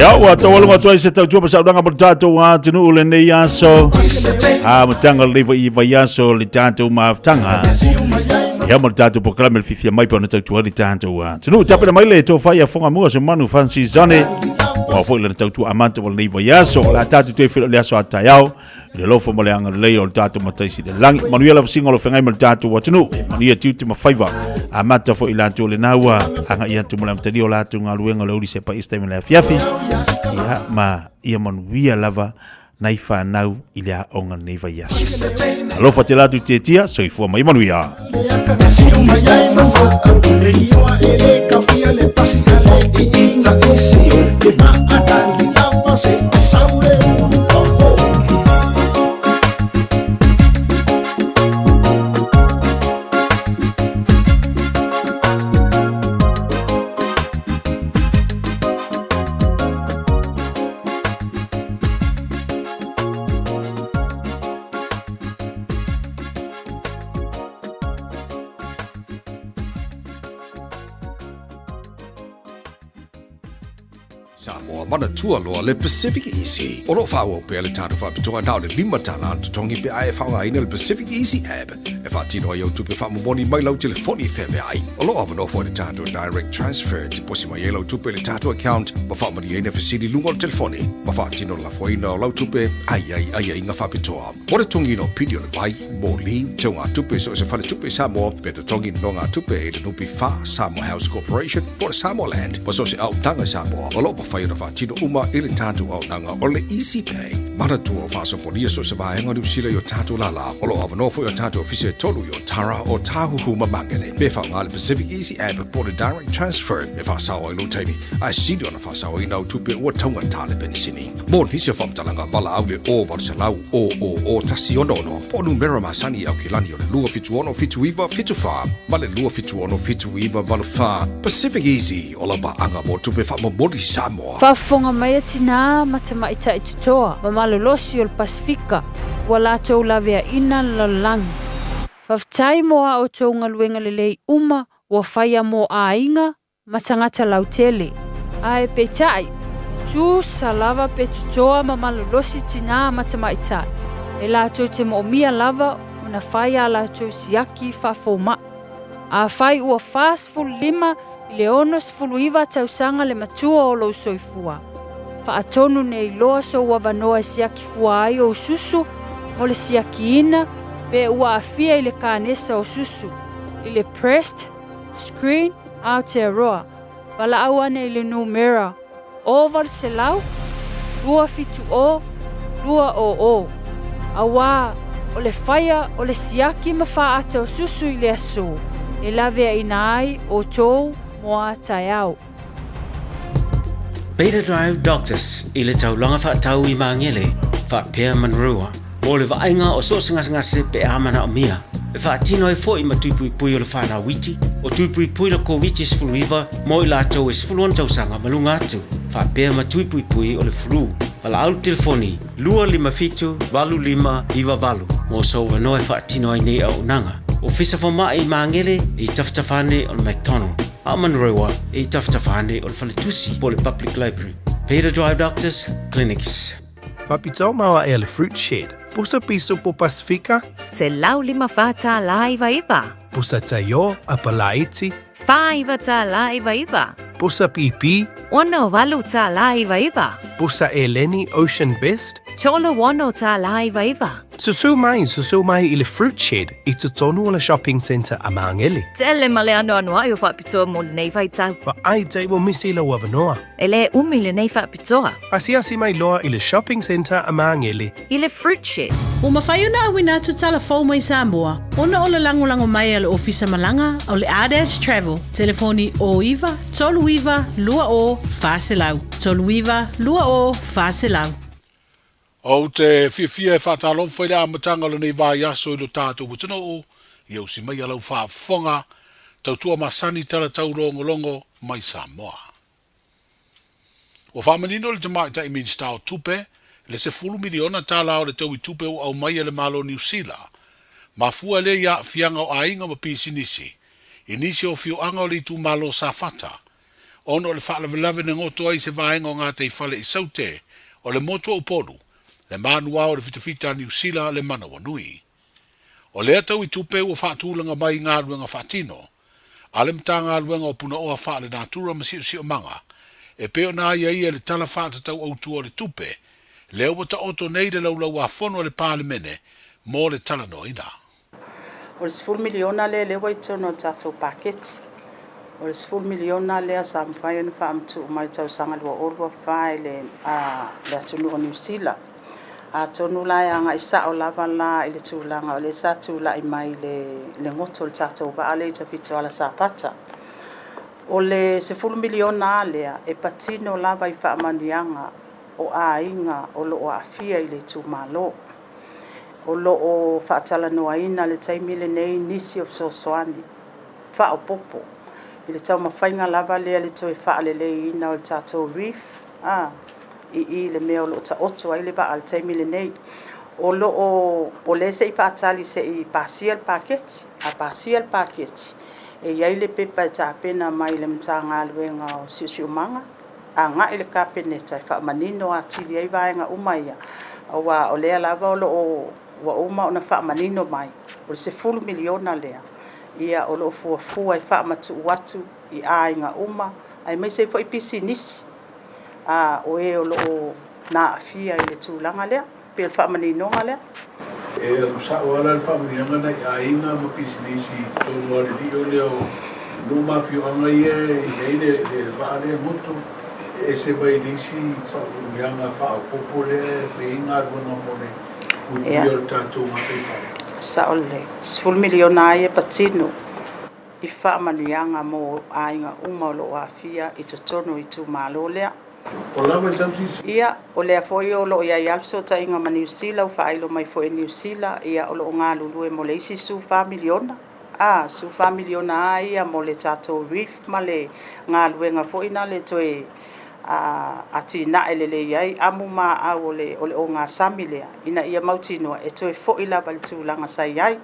Ya wa tawalunga toi se tau tua sa udanga bertato wa tunu le nei aso. Matanga le va yaso le tato ma tanga. Ya bertato proklame le fifia mai pona tau tua le tato wa. Tunu tape mai le to fa ya fonga mua se manu fancy zone. Wa fo le tau tua amante wa le va yaso la tato te filo le aso atayao. Le lofo mo le anga le o tato matai si de langi. Manuela singa lo fengai mal tato wa tunu. Mania tiuti ma faiva. Amata fo ilanto le naua anga ia tu mulam tadi o latu ngaluenga le uli sepa ista me le fiafi. Ya ma ia manuia lava nai fa nau ilia onga neva yas. Alo fa te latu te tia so ifua mai manuia. Samoa mana tua loa le Pacific Easy. Oro whaua pe le tātou whapitoa nao le 5 tala tongi pe ai whaunga ina le Pacific Easy app. E whaatino ai au tupe whamomoni mai lau telefoni wheme ai. Olo avano fo le tātou direct transfer ti posi mai lau tupe le tātou account. Ma whamani eina whasiri lunga o telefoni. Ma whaatino la foina o lau tupe ai inga whapitoa. Ore tongi no pidio le vai, mo li, te ngā tupe so se whale tupe Samoa. Pe te tongi no ngā tupe e le nupi wha Samoa House Corporation. Po le Samoa Land. Ma so se au tanga Samoa. Olo pa whaina whaatino uma i le tātou au nanga o le Easy Pay. Mana tua o whaasoponia so se vaenga ni usila yo tātou lala. Olo avanofo yo tātou ofise tolu yo Tara o Tahuhu Mamangele. Me whaunga le Pacific Easy app po le direct transfer. Me whaasawa ilo teimi. Ai sidi ona whaasawa i nau tupe ua taunga tale benisini. Mon hisi o whamtalanga bala au le o varsalau o tasi ono. Po numera masani au kilani o le lua fitu ono fitu iwa fitu wha. Ma le lua fitu ono fitu iwa valu wha. Pacific Easy o la ba anga mo tupe whamamodi Samoa. Whafonga mai atina matama ita itutoa. Mamalolosi o le Pasifika. Wala tau lavea ina lalangi. Whaftai moa o tau ngaluenga lelei uma wa whaia mo a inga matangata lautele. Ae peitai. Tu salava pe tutoa mamalolosi tina matama ita. E la tau te mo mia lava una whaia la tau siaki whafoma. A whai ua fast full 5 le onos fuluiva tausanga le matua o lo soifua. Whaatonu nei loa so wawanoa siaki fua ai o susu, mo le siaki ina, pe ua afia i le kānesa o susu. I le pressed, screen, Aotearoa. Wala awane i le numera. Oval se lau, lua fitu o, lua o. Awa, o le whaia o le siaki mawha ate o susu i le aso. E lavea ina ai o tou moa taiao. Beta Drive Doctors i le taulanga whaatau i Mangele, whaapea manrua. Mo le vaenga o so ngase pe amana o mia. E whaatino e fo i matuipui pui o le whana witi, o tuipui pui la COVID sfuluiva, mo i lātou e sfuluon tausanga malunga atu. Whaapea matuipui pui o le flu. Pala au telefoni, 255 iwa valu. Mo so wanoe whaatino ai nei au nanga. O fisa whama i Mangele i taftafane o le McDonald. Amanrewa e taftafane o le Whaletusi po le Public Library. Beta Drive Doctors Clinics. Papito maua e le Fruit Shed. Pusa piso po Pasifika. Se lau 5 fata la iwa. Pusa tayo a palaiti. 5 ta la iwa. Pusa pipi. 1 valu ta la iwa. Pusa Eleni Ocean Best. Cholo 1 ta la iwa. Susu mai i le Fruit Shed i te tonu o le shopping centre a Mangele. Tele male ano anua i o whapitoa mo le nei tau. Wa ai te mo misi la wavanoa. Ele umi le nei whapitoa. Asi mai loa i le shopping centre a Mangele. I le Fruit Shed. O mawhai ona awina tu telefon mai Samoa. Ona o le lango mai le ofisa malanga o le Ades Travel. Telefoni o iwa, tolu iwa, lua o, whaselau. Tolu iwa, lua o, whaselau. O te fia e whatalo whaida amatanga le nei vai aso i lo tātou wutano o, i au si mai alau whaafonga, tau tua masani tala tau longo mai Samoa. O whamanino le te maita i minsta o tupe, le se fulu miliona tala o le tau i tupe o au mai le malo New Zealand. Ma fua le ia fianga o ainga ma pisi nisi. I nisi o fio anga o le tu malo sa fata. ono le whaalawelawe na ngoto ai se vaenga o ngā te whale I saute, o le motua upolu, le manua o le fitafita New Zealand le mana wanui. O le atau I tupe ua whaatulanga mai ngā ruenga whaatino, a le mta ngā ruenga o puna oa whaale nātura ma si o manga, e peo nā ia le tala whaatatau au tua le tupe, le ua ta oto nei le laulau a whono le pālemene, mō le tala noina. O le 10 miliona le lewa I tono tātou paketi. O le 10 miliona le sa mwhai anu wha amtu mai tau sanga lua orua whai le atunu o New Zealand. A tonu lai anga I sa o lava la I le tūlanga o le sa tūla I mai le ngoto le tātou wa ale I tawhito ala sa pata. O le 10 miliona lea e patino lava I wha amanianga o a inga o lo o afia I le tū malo. O lo o whaatala noa ina le taimile nei nisi o sosoani. Wha o popo. I le tau mawhainga lava lea le tau e whaalele ina o le tātou reef. I le mea o lo ta oto ai le ba al taimile nei. O lo o le se I whaatali se I pasial paketi. A pasial paketi. E iai le pepa e tāpena mai le mta ngā luenga o siusiu manga. A ngā I le kāpeneta I whaamanino a tiri ai vaenga umaia. Awa o lea lava o lo wa uma ona wha manino mai. O le 10 miliona lea. Ia o lo fua I wha matu watu I ainga uma. Ai mai se po I pisi nisi. O e o lo na afia I le tūlanga lea. Pe wha manino nga lea. E alu sa o ala le wha manianga na I ainga ma pisi nisi. Tōnu ale li o leo. No mafio anga I le wha alea moto. E se vai nisi wha manianga wha o popo le. Pe inga ruanga mone. Sa ole 10 miliona ai e patino I wha manianga mo ainga uma o lo afia I totono I tu malo lea. O lava I sausisi? Ia, o lea foi o lo ia ialso ta inga ma New Zealand, wha ailo mai foi New Zealand, ia o lo ngā lulu e mo le isi su 4 miliona. Su 4 miliona ai ia mo le tātou reef ma le ngā luenga foi na le toe ati na elele yai amu ma au ole o nga samilea ina ia mautino e toe fo ila bal tūlanga sai yai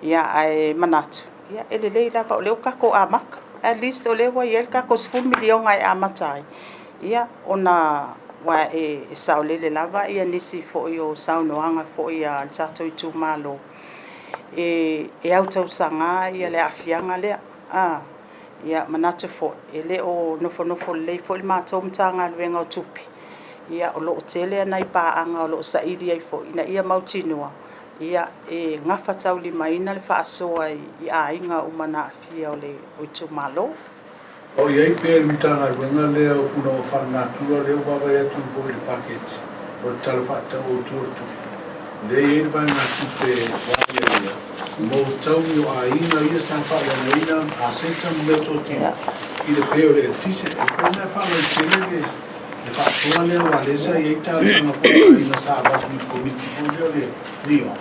ia ai manatu ia elele ila ba ole o kako amaka at least ole wa yel kako 10 miliona ai amatai ia ona wa e saulele lava ia nisi fo yo saunoanga fo ia tato I tu malo e auto sanga ia le afianga le ia manatu fo ele o nofo le fo il mato mtanga luenga o tupi ia o lo tele na pa anga o lo saidi ai fo ina ia mautinua ia e ngafa tauli mai na le fa so ai ia inga umana fia o le o tu malo o ia pe mtanga luenga le o puno fa na tu le o baba ia tu po il package o tala fa ta o tu le ia ba na tu pe ia mo tau yo ainga ia sa fa le ina a senta mo to ti I le peo le tise ko na fa le tele le fa so le wa le sa ia ta na ko ina sa ba ni komiti ko le rio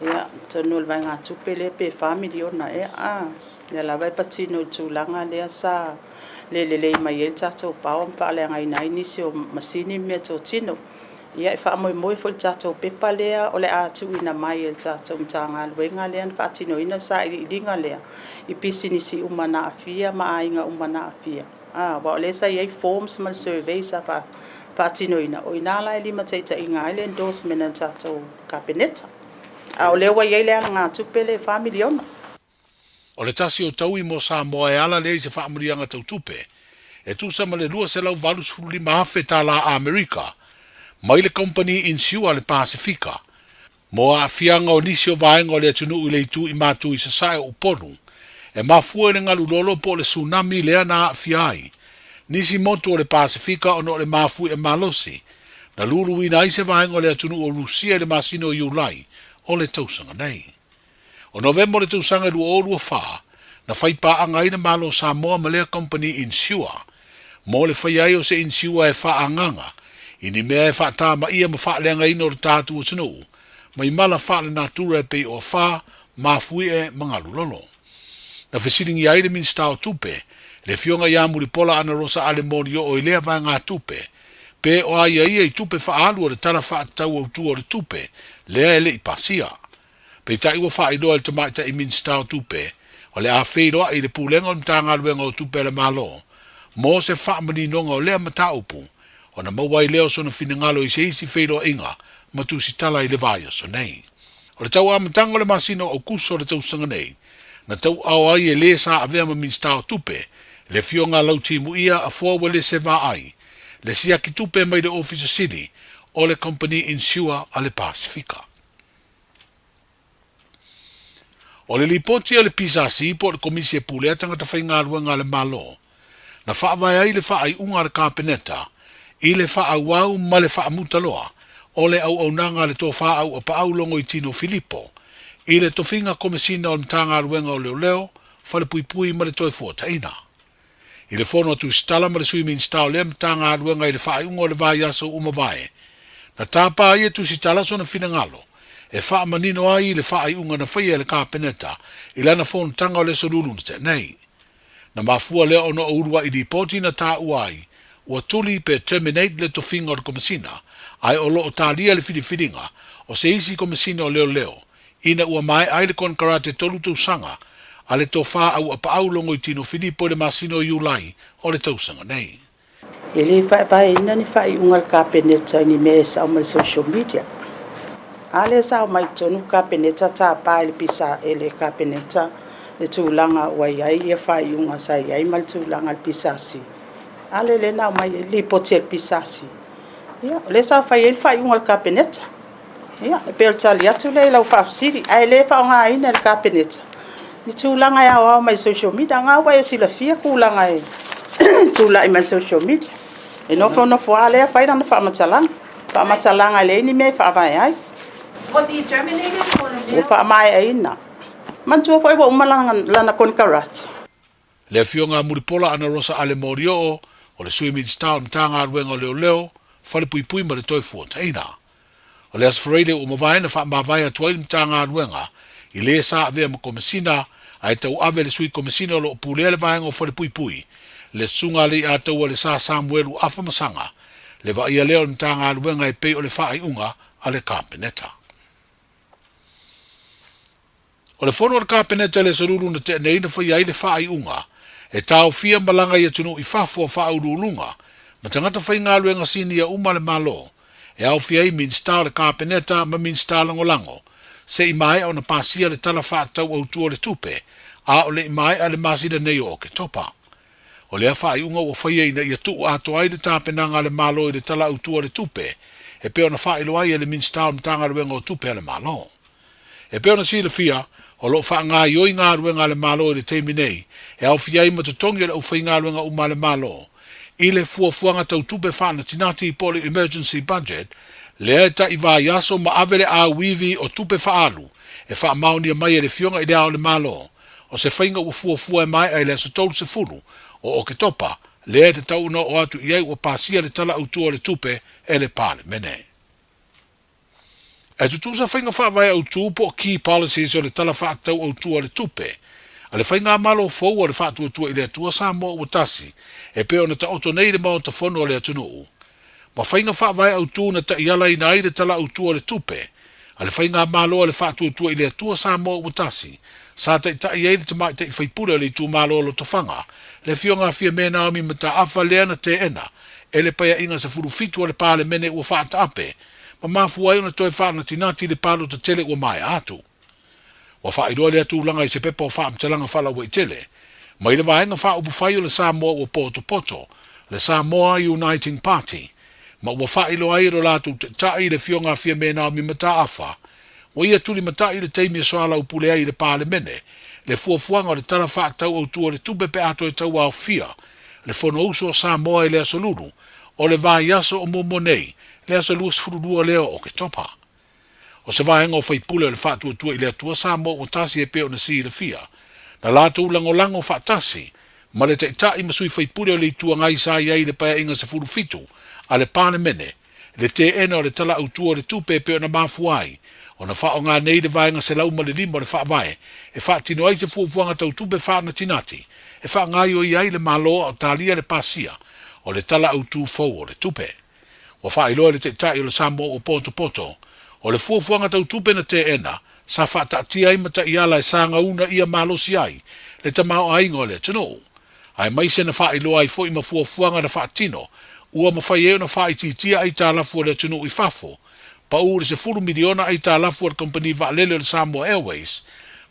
ia tonu le nga tu pele pe family ona le la vai patino tu langa le sa le mai el tato pa pa le nga ina inicio masini me to tino ia fa mo fo tato pe palea o le atu ina mai el tato mtanga luenga le fa tino ina sa I dinga le I pisini si umana afia ma ainga umana afia wa le sa ia forms mal survey sa fa tino ina o ina la lima taita inga ile endorsement tato cabinet o le wa ia le nga tu pele family ona o le tasi o tau I mo sa mo e ala le se fa murianga tau tupe e tu sa male lua se lau valus fuli maafe ta la Amerika mai le company insua le Pasifika mo a fianga o nisi o vaenga o le atunu I le tu I matu I sasai o uponu e mafua I ngalu lolo po le tsunami lea na a fiai nisi moto o le Pasifika ono le mafu e malosi na lulu ina I se vaenga o le atunu o Rusia le masino o Iulai o le tausanga nei o November le tausanga lu o lua faa na faipa anga ina malo Samoa ma lea company insua mo le faiai o se insua e faa anganga ini mea e whaata ma ia ma whaalenga ino o tātu o tino, mai mala whaale natura e pei o wha, mafui e mangalu lolo. Na whesiringi aile min stao tupe, le fionga ia muri pola ana rosa ale mori o ilea vai ngā tupe, pe o aia ia I tupe whaalu o le tala whaatau au tu o le tupe, lea ele I pasia. Pe tai ua whaailoa le tamaita I min stao tupe, o le a wheiroa I le pūlenga o mtanga luenga o tupe le malo, mo se whaamani nonga o lea mata upu, o na mawai leo sona finangalo I se isi whelo inga, ma tu si tala I le vaya so nei. O le tau amatanga le masino o kuso le tau sanga nei, na tau au ai e le sa avea ma minsta o tupe, le fionga lau timu ia a fua le se va ai, le sia ki tupe mai le Officer City, o le company insure a le Pasifika. O le lipoti a le PCC po le komisi e pulea tangata whaingarua ngā le malo, na whaavai ai le whaai unga le kāpeneta, I le whaawau ma le whaamutaloa, o le au nanga le tō whaau a paau I Tino Filippo, I le tofinga komisina o mtanga ruenga o leo, whale pui ma le toi fuataina. I le whono tu stala ma le sui min stao le mtanga ruenga I le whaai unga o le vai aso umavae, na tāpā ia tu si tala sona finangalo, e wha manino ai le wha unga na whaia le kāpeneta, I lana whonu tanga o le sorulu te nei. Na mafua leo ono urua I ripoti na tā uai, ua tuli pe terminate le tofinga o le komisina, ai o loo tālia le whiriwhiringa, o se isi komisina o leo, ina ua mai ai le konkarate tolu tausanga, a le tō wha au a paau I Tino Filippo le masino o Iulai, o le tausanga nei. E le whae ina ni whae unga le kāpeneta ni me sa o mai social media. A le sa o mai tonu kāpeneta tā pā le pisa e le kāpeneta le tūlanga ua iai e whae unga sa iai ma le tūlanga le pisasi. A le na o mai li poti le pisasi. Ia, le sa whae e whae unga le kāpeneta. Ia, e pēl tali atu le lau whaafsiri. A le wha o ngā ina le kāpeneta. Ni tūlanga e au mai social media. Ngā ua e sila fia kūlanga e tūla I mai social media. E no fono fua le fai na fa matalanga. Fa matalanga le ni me fa vai ai. Was he terminated or O fa mai ai na. Man tu foi bo malanga lana kon karat. Le fionga muripola ana Rosa ale Morio o le swimming town tanga ruenga leo, fale pui ma le toi fuataina. O le asfarede o mawai na fa mawai atuai tanga ruenga, I le sa avea ma komisina, ai tau ave le sui komisina lo pulea le vaenga o fale pui. Le sunga le a tau le sa Samuelu afa masanga, le va ia leo tanga ruenga e pei o le whaai unga a le kāpeneta. O le fono o le kāpeneta le saruru na te nei na whai ai le whaai unga, e tau fia malanga ia tunu I whafua whaurulunga, ma tangata whai ngā luenga sini a uma le malo, e au fia I min star le kāpeneta ma min star langolango, se I mai au na pasia le tala whaatau au tua le tupe, a o le I mai a le masida nei o ke topa. O le whaai unga o whai ina ia tuu ato ai le tāpenanga le malo I le tala au tua le tupe, e peo na whaai loai e le min star mtanga luenga o tupe a le malo. E peo na si le fia, o lo fa nga yoi nga ruenga le malo le teimi nei, e au fiai ma tutongi le ufai nga ruenga uma le malo. I le fuafuanga tau tupe whana tinati I poli emergency budget, le ta I va yaso ma avele a wivi o tupe whaalu, e wha mauni a mai e le fionga I le malo, o se whainga ua fuafua e mai ai le so tolu se fulu, o ke topa, le te tau no o atu iai ua pasia le tala utua le tupe e le pale mene. E tutusa whainga whaavai au tūpo key policies o le tala whaatau au tua le tupe. A le whainga malo fau o le whaatua tua I le atua sa mo o tasi, e peo na ta oto nei le mao ta whono o le atunuu. Ma whainga whaavai au tū na ta iala I nai le tala au tua le tupe. A le whainga malo o le whaatua tua I le atua sa mo o tasi, sa ta iei le tamai ta I whaipura le tū malo o lo tawhanga, le fionga fia mena ami ma ta awha leana te ena, e le paya inga sa furu fitu o le pale mene ua whaata ape, ma mafu ai ona toi whaana tinati le palo ta tele ua mai atu. Wa whairoa le atu langa I se pepa o whaam talanga whala wa I tele, ma I le vahenga wha upu whai o le Samoa ua poto, le Samoa Uniting Party, ma ua whailo ai ro latu te tai le fionga fia mena mi mata awha, wa ia tuli mata I le teimi e soala upu le ai le pale mene, le fuafuanga o le tala whaatau au tua le tupe pe ato e tau au fia, le fono uso o Samoa I le asoluru, o le vai aso o momonei, le asa luas furulua leo o ke topa. O se vahenga o whaipule o le whaatua tua I le atua Samoa o tasi e peo na si le fia. Na lātou langolango whaatasi, ma le taitai masui whaipule o le itua ngai sa iai le paya inga sa furu fitu, a le pane mene, le te ena o le tala au tua le tupe peo na mafuai, o na wha o ngā nei le vahenga se lau ma le lima o le wha vae, e wha tino ai se fuafuanga tau tupe wha na tinati, e wha ngai o iai le maloa o talia le pasia, o le tala au tu fau o le tupe. Wa whailoa le te tai o le Samoa o poto, o le fuafuanga tau tupe na te ena, sa whaatatia I mata I ala e sanga una ia malosi ai, le tamao ainga o le tano. Ai mai se na wha iloa ai fo i mafuafuanga na wha tino, ua mawhai eo na wha i titia ai tā lafu le tunu i whafo, pa ure se 4 miliona ai tā lafu le company va lele le Samoa Airways,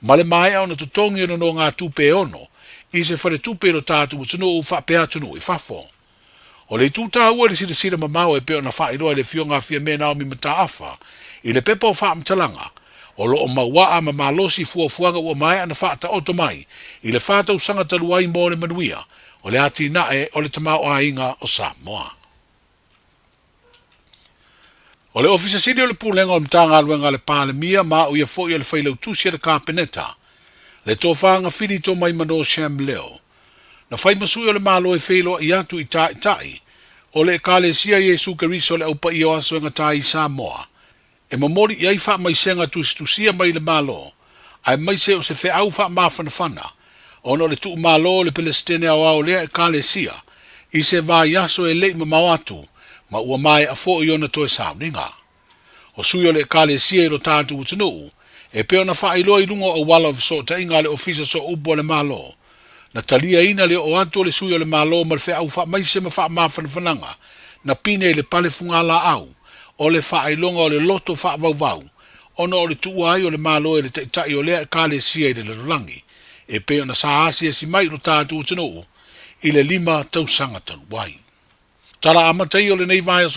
ma le mai au na tutongi no ngā tupe ono, i se whare tupe lo tātu tunu u wha pēa tunu i whafo. O le tūtā ua le sira mamau e peo na wha iloa le fio ngā fia mena o mi mata afa, i le pepa o wha mtalanga, o lo o maua a mamalosi fuafuanga ua mai ana wha ta oto mai, i le whātau sanga taluai mō le manuia, o le ati nae o le tamau a inga o Samoa. O le ofisa siri o le pūlenga o le mtanga aluenga le pālemia ma o ia fo i le whailau tusi le kāpeneta, le tō whaanga whiri tō mai mano Sham leo. Na whai masui o le malo e whelo i atu i tai, o le kāle sia Jesu Keriso le aupa i o aso e ngatai i Samoa. E mamori i ai wha mai senga tusia mai le malo, ai mai se o se whe au wha mawhanawhana, ono le tuu malo le Palestine au au lea e kāle sia, i se vā yaso e lei mamau atu, ma ua mai a fo i ona toe sauninga. O sui o le kāle sia i lo tātu utanu, e peo na wha iloa i lungo o wala so ta inga le ofisa so upo le malo, na talia ina le o atu le sui o le malo ma le wha au wha mai se ma wha mawhanawhananga, na pine le pale fungala au, o le whailonga o le loto whaavau, ono o le tuai o le malo e le teitai o lea kāle sia i le larulangi, e peo na saasi e si mai lo tātu utanu, i le 5 tausanga taluai. Tala amatai o le nei vai o